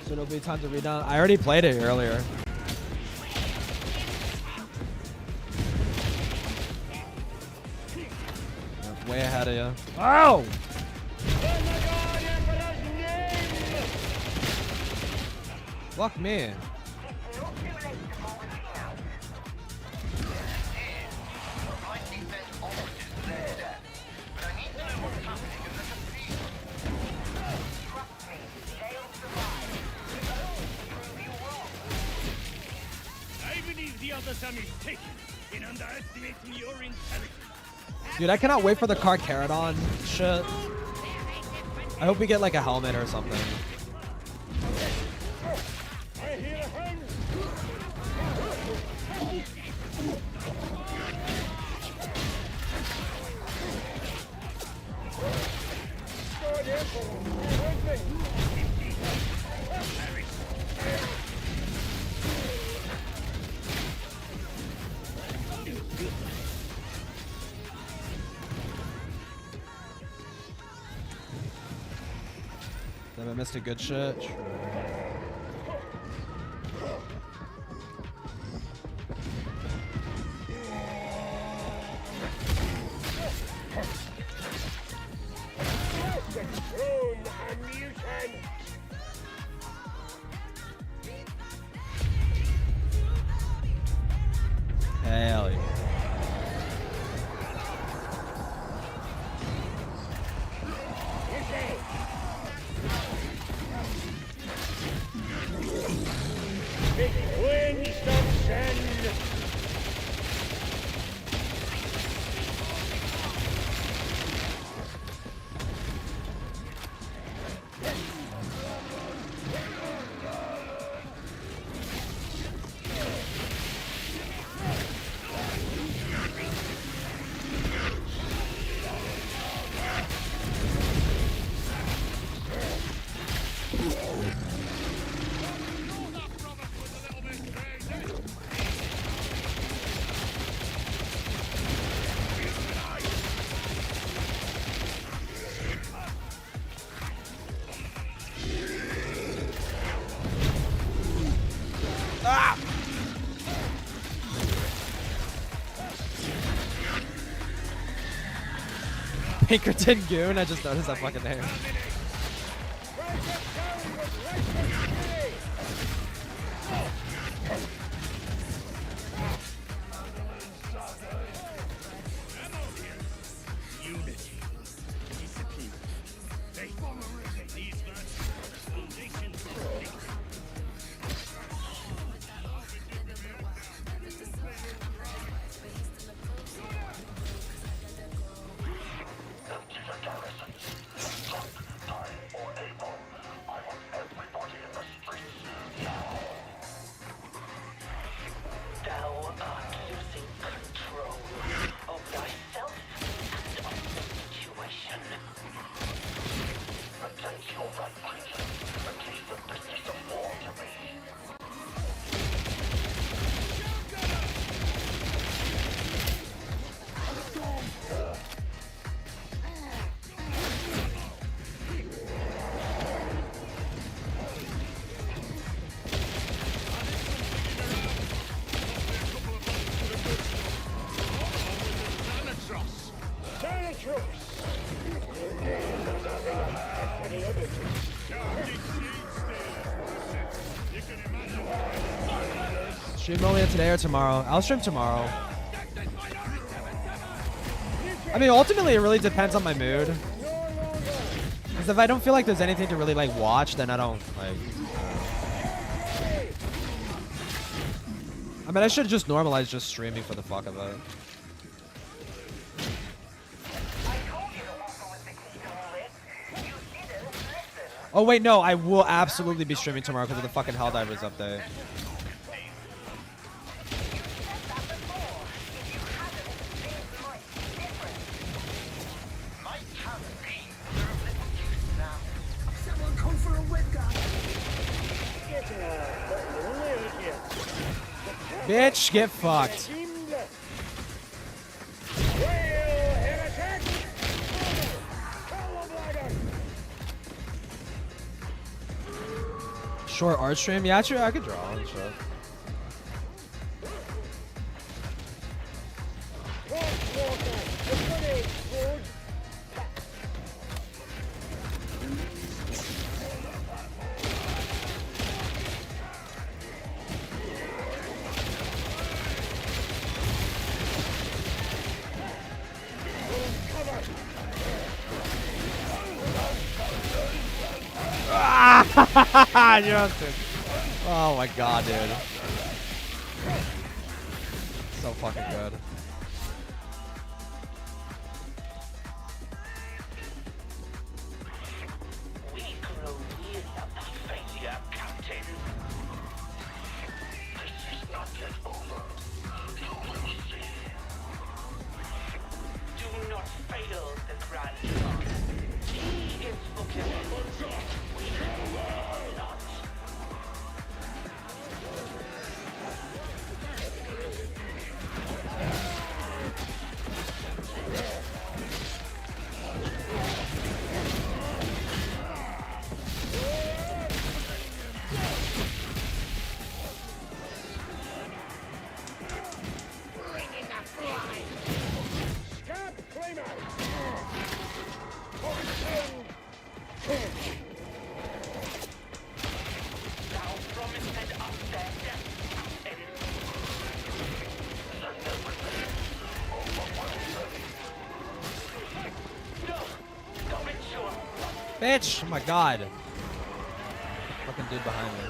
So it'll be time to read down. I already played it earlier. Way ahead of you. Oh! Fuck me. Dude, I cannot wait for the Carcharodon shit. I hope we get like a helmet or something. Have I missed a good shit? True. Hell yeah. Pinkerton Goon, I just noticed that fucking name. Stream only today or tomorrow? I'll stream tomorrow. I mean, ultimately, it really depends on my mood. Because if I don't feel like there's anything to really like watch, then I don't like. I mean, I should just normalize just streaming for the fuck of it. Oh wait, no, I will absolutely be streaming tomorrow because of the fucking Helldivers update. Bitch, get fucked. Short art stream? Yeah, sure, I could draw and shit. Justin. Oh my god, dude. So fucking good. We grow weary of the failure, Captain. This is not yet over. You will see. Do not fail the Grand Khan. He is looking for death. We will not. Bitch! Oh my god. Fucking dude behind me.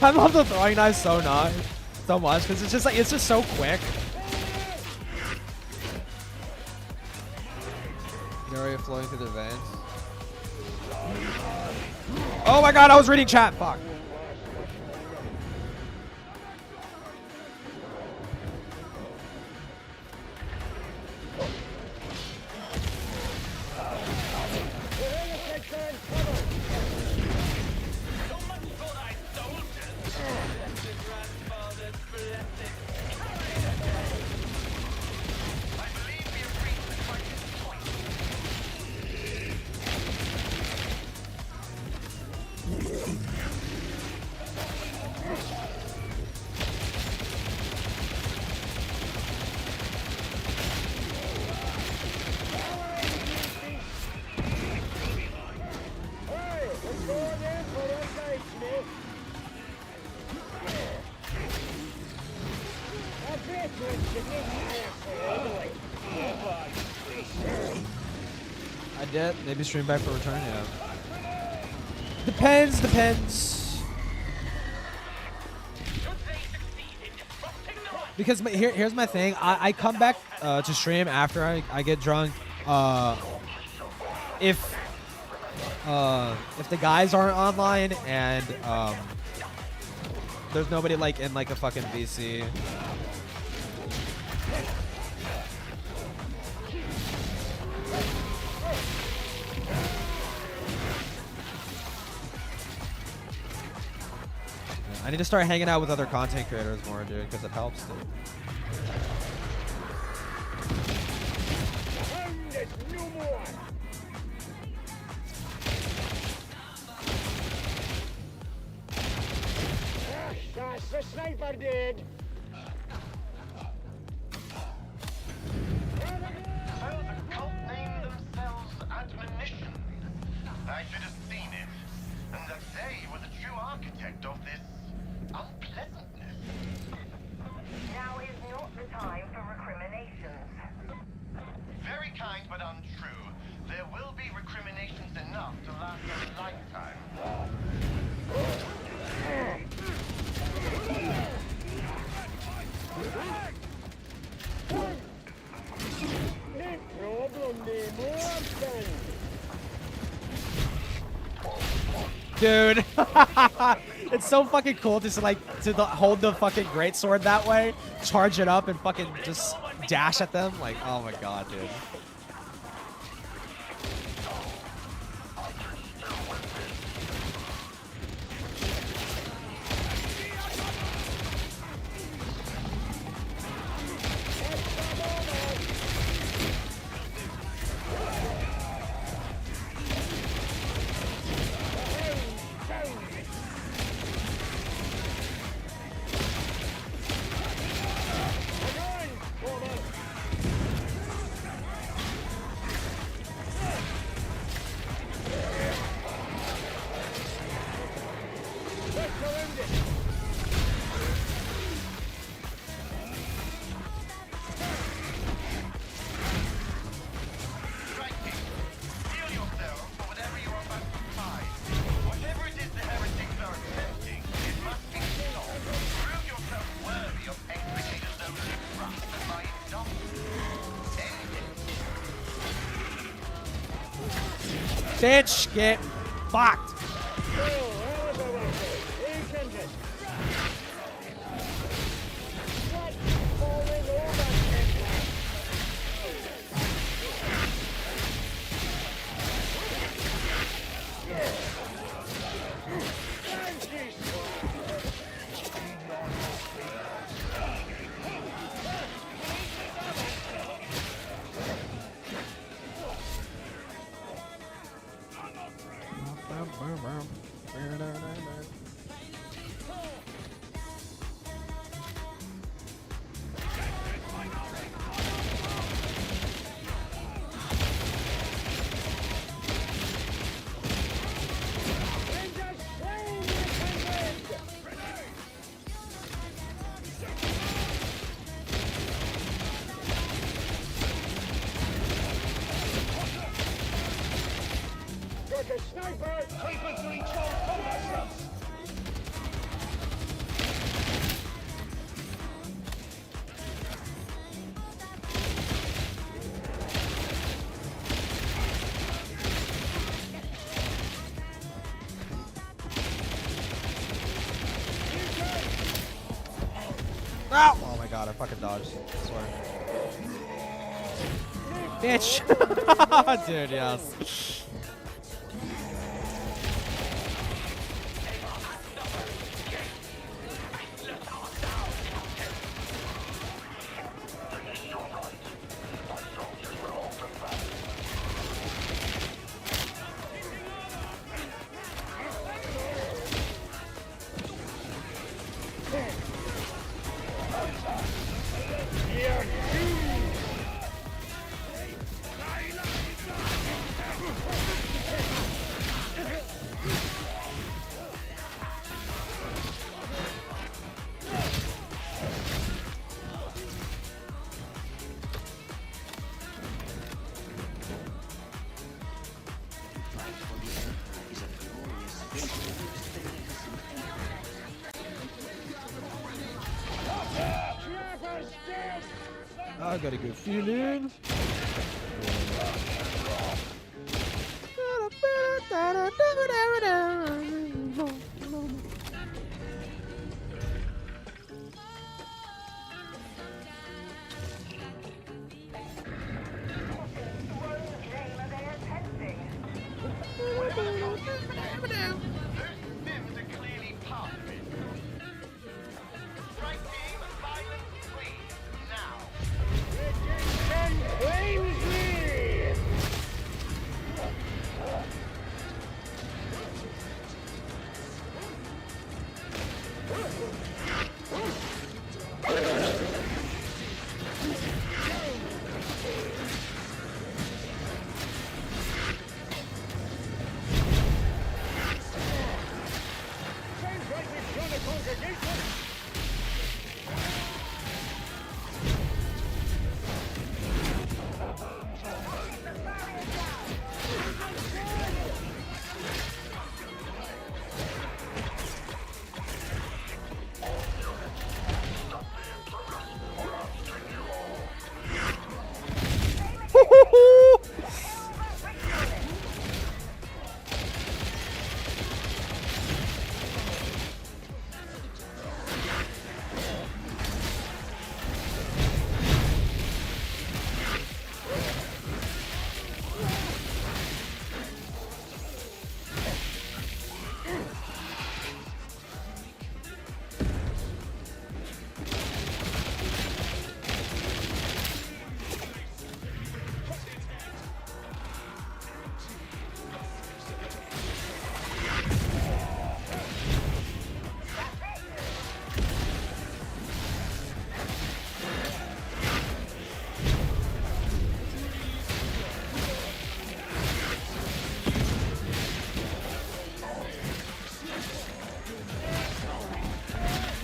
I love the throwing knife so much because it's just like it's just so quick. Area flowing through the veins. Oh my god, I was reading chat. Fuck. I did. Maybe stream back for return. Yeah. Depends. Because here's my thing. I come back to stream after I get drunk. If if the guys aren't online and there's nobody like in like a fucking VC. I need to start hanging out with other content creators more, dude, because it helps, dude. That's the sniper did. So the cult named themselves Admonition. I should have seen it, and that they were the true architect of this unpleasantness. Now is not the time for recriminations. Very kind, but untrue. There will be recriminations enough to last a lifetime. Dude, it's so fucking cool to like hold the fucking greatsword that way, charge it up, and fucking just dash at them. Like, oh my god, dude. Bitch, get fucked. Ow! Oh my god, I fucking dodged. I swear. Bitch! Dude, yes. I got a good feeling.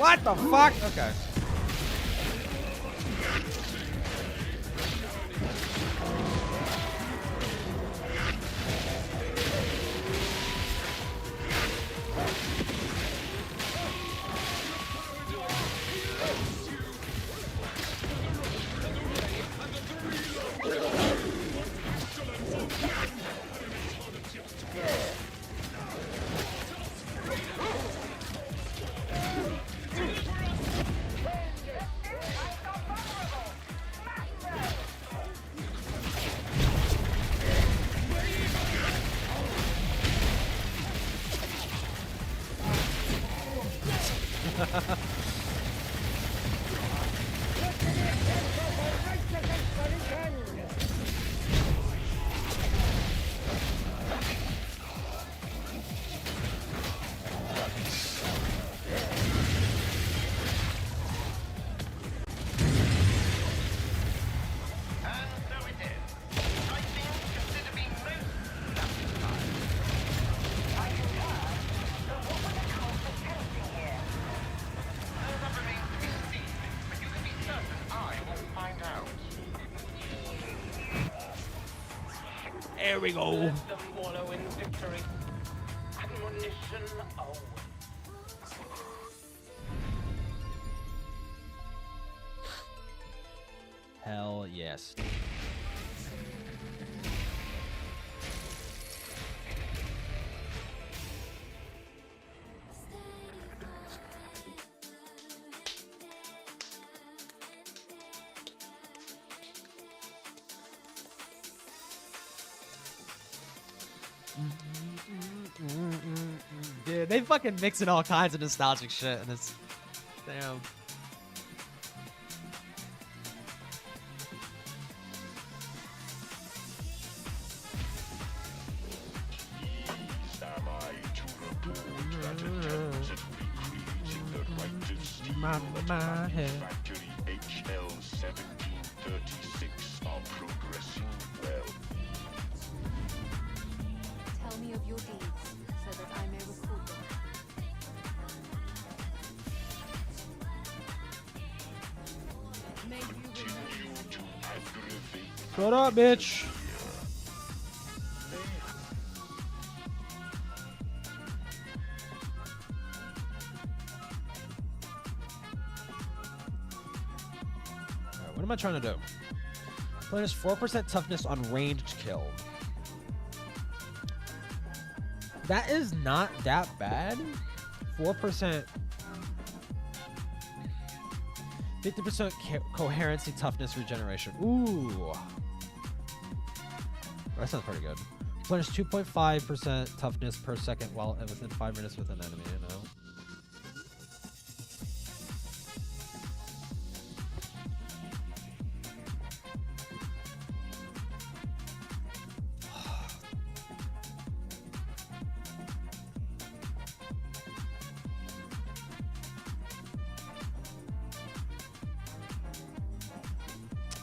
What the fuck? Okay. There we go. Hell yes. Dude, they fucking mixing all kinds of nostalgic shit, and it's damn. My head. Factory HL 1736 are progressing well. Tell me of your deeds, so that I may record them. Continue to aggravate. Shut up, bitch. Alright, what am I trying to do? Player has 4% toughness on ranged kill. That is not that bad. 4%. 50% coherency, toughness, regeneration. Ooh. That sounds pretty good. Players 2.5% toughness per second while within 5 minutes with an enemy, you know?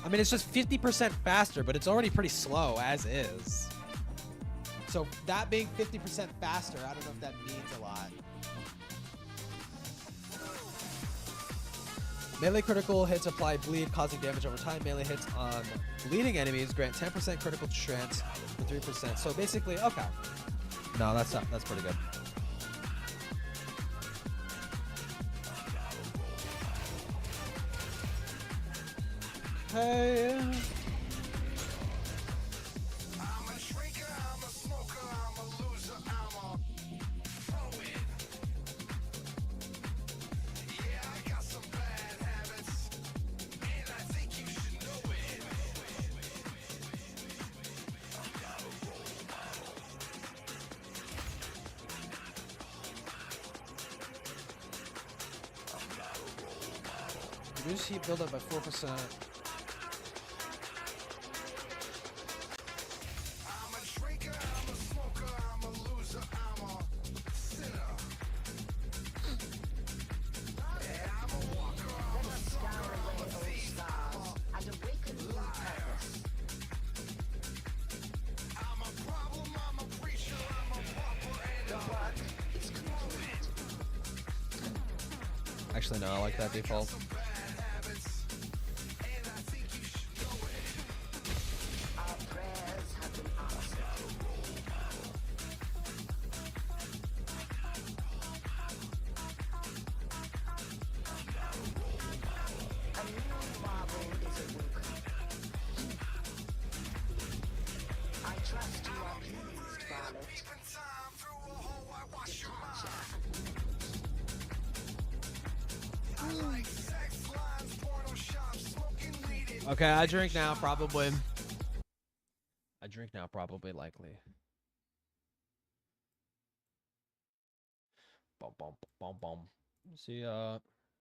I mean, it's just 50% faster, but it's already pretty slow as is. So that being 50% faster, I don't know if that means a lot. Melee critical hits apply bleed, causing damage over time. Melee hits on bleeding enemies grant 10% critical chance for 3%. So basically, okay. No, that's pretty good. Hey. Reduce heat buildup by 4%. Actually, no, I like that default. Okay, I drink now, probably. I drink now, probably, likely. Bum, bum, bum, bum. See,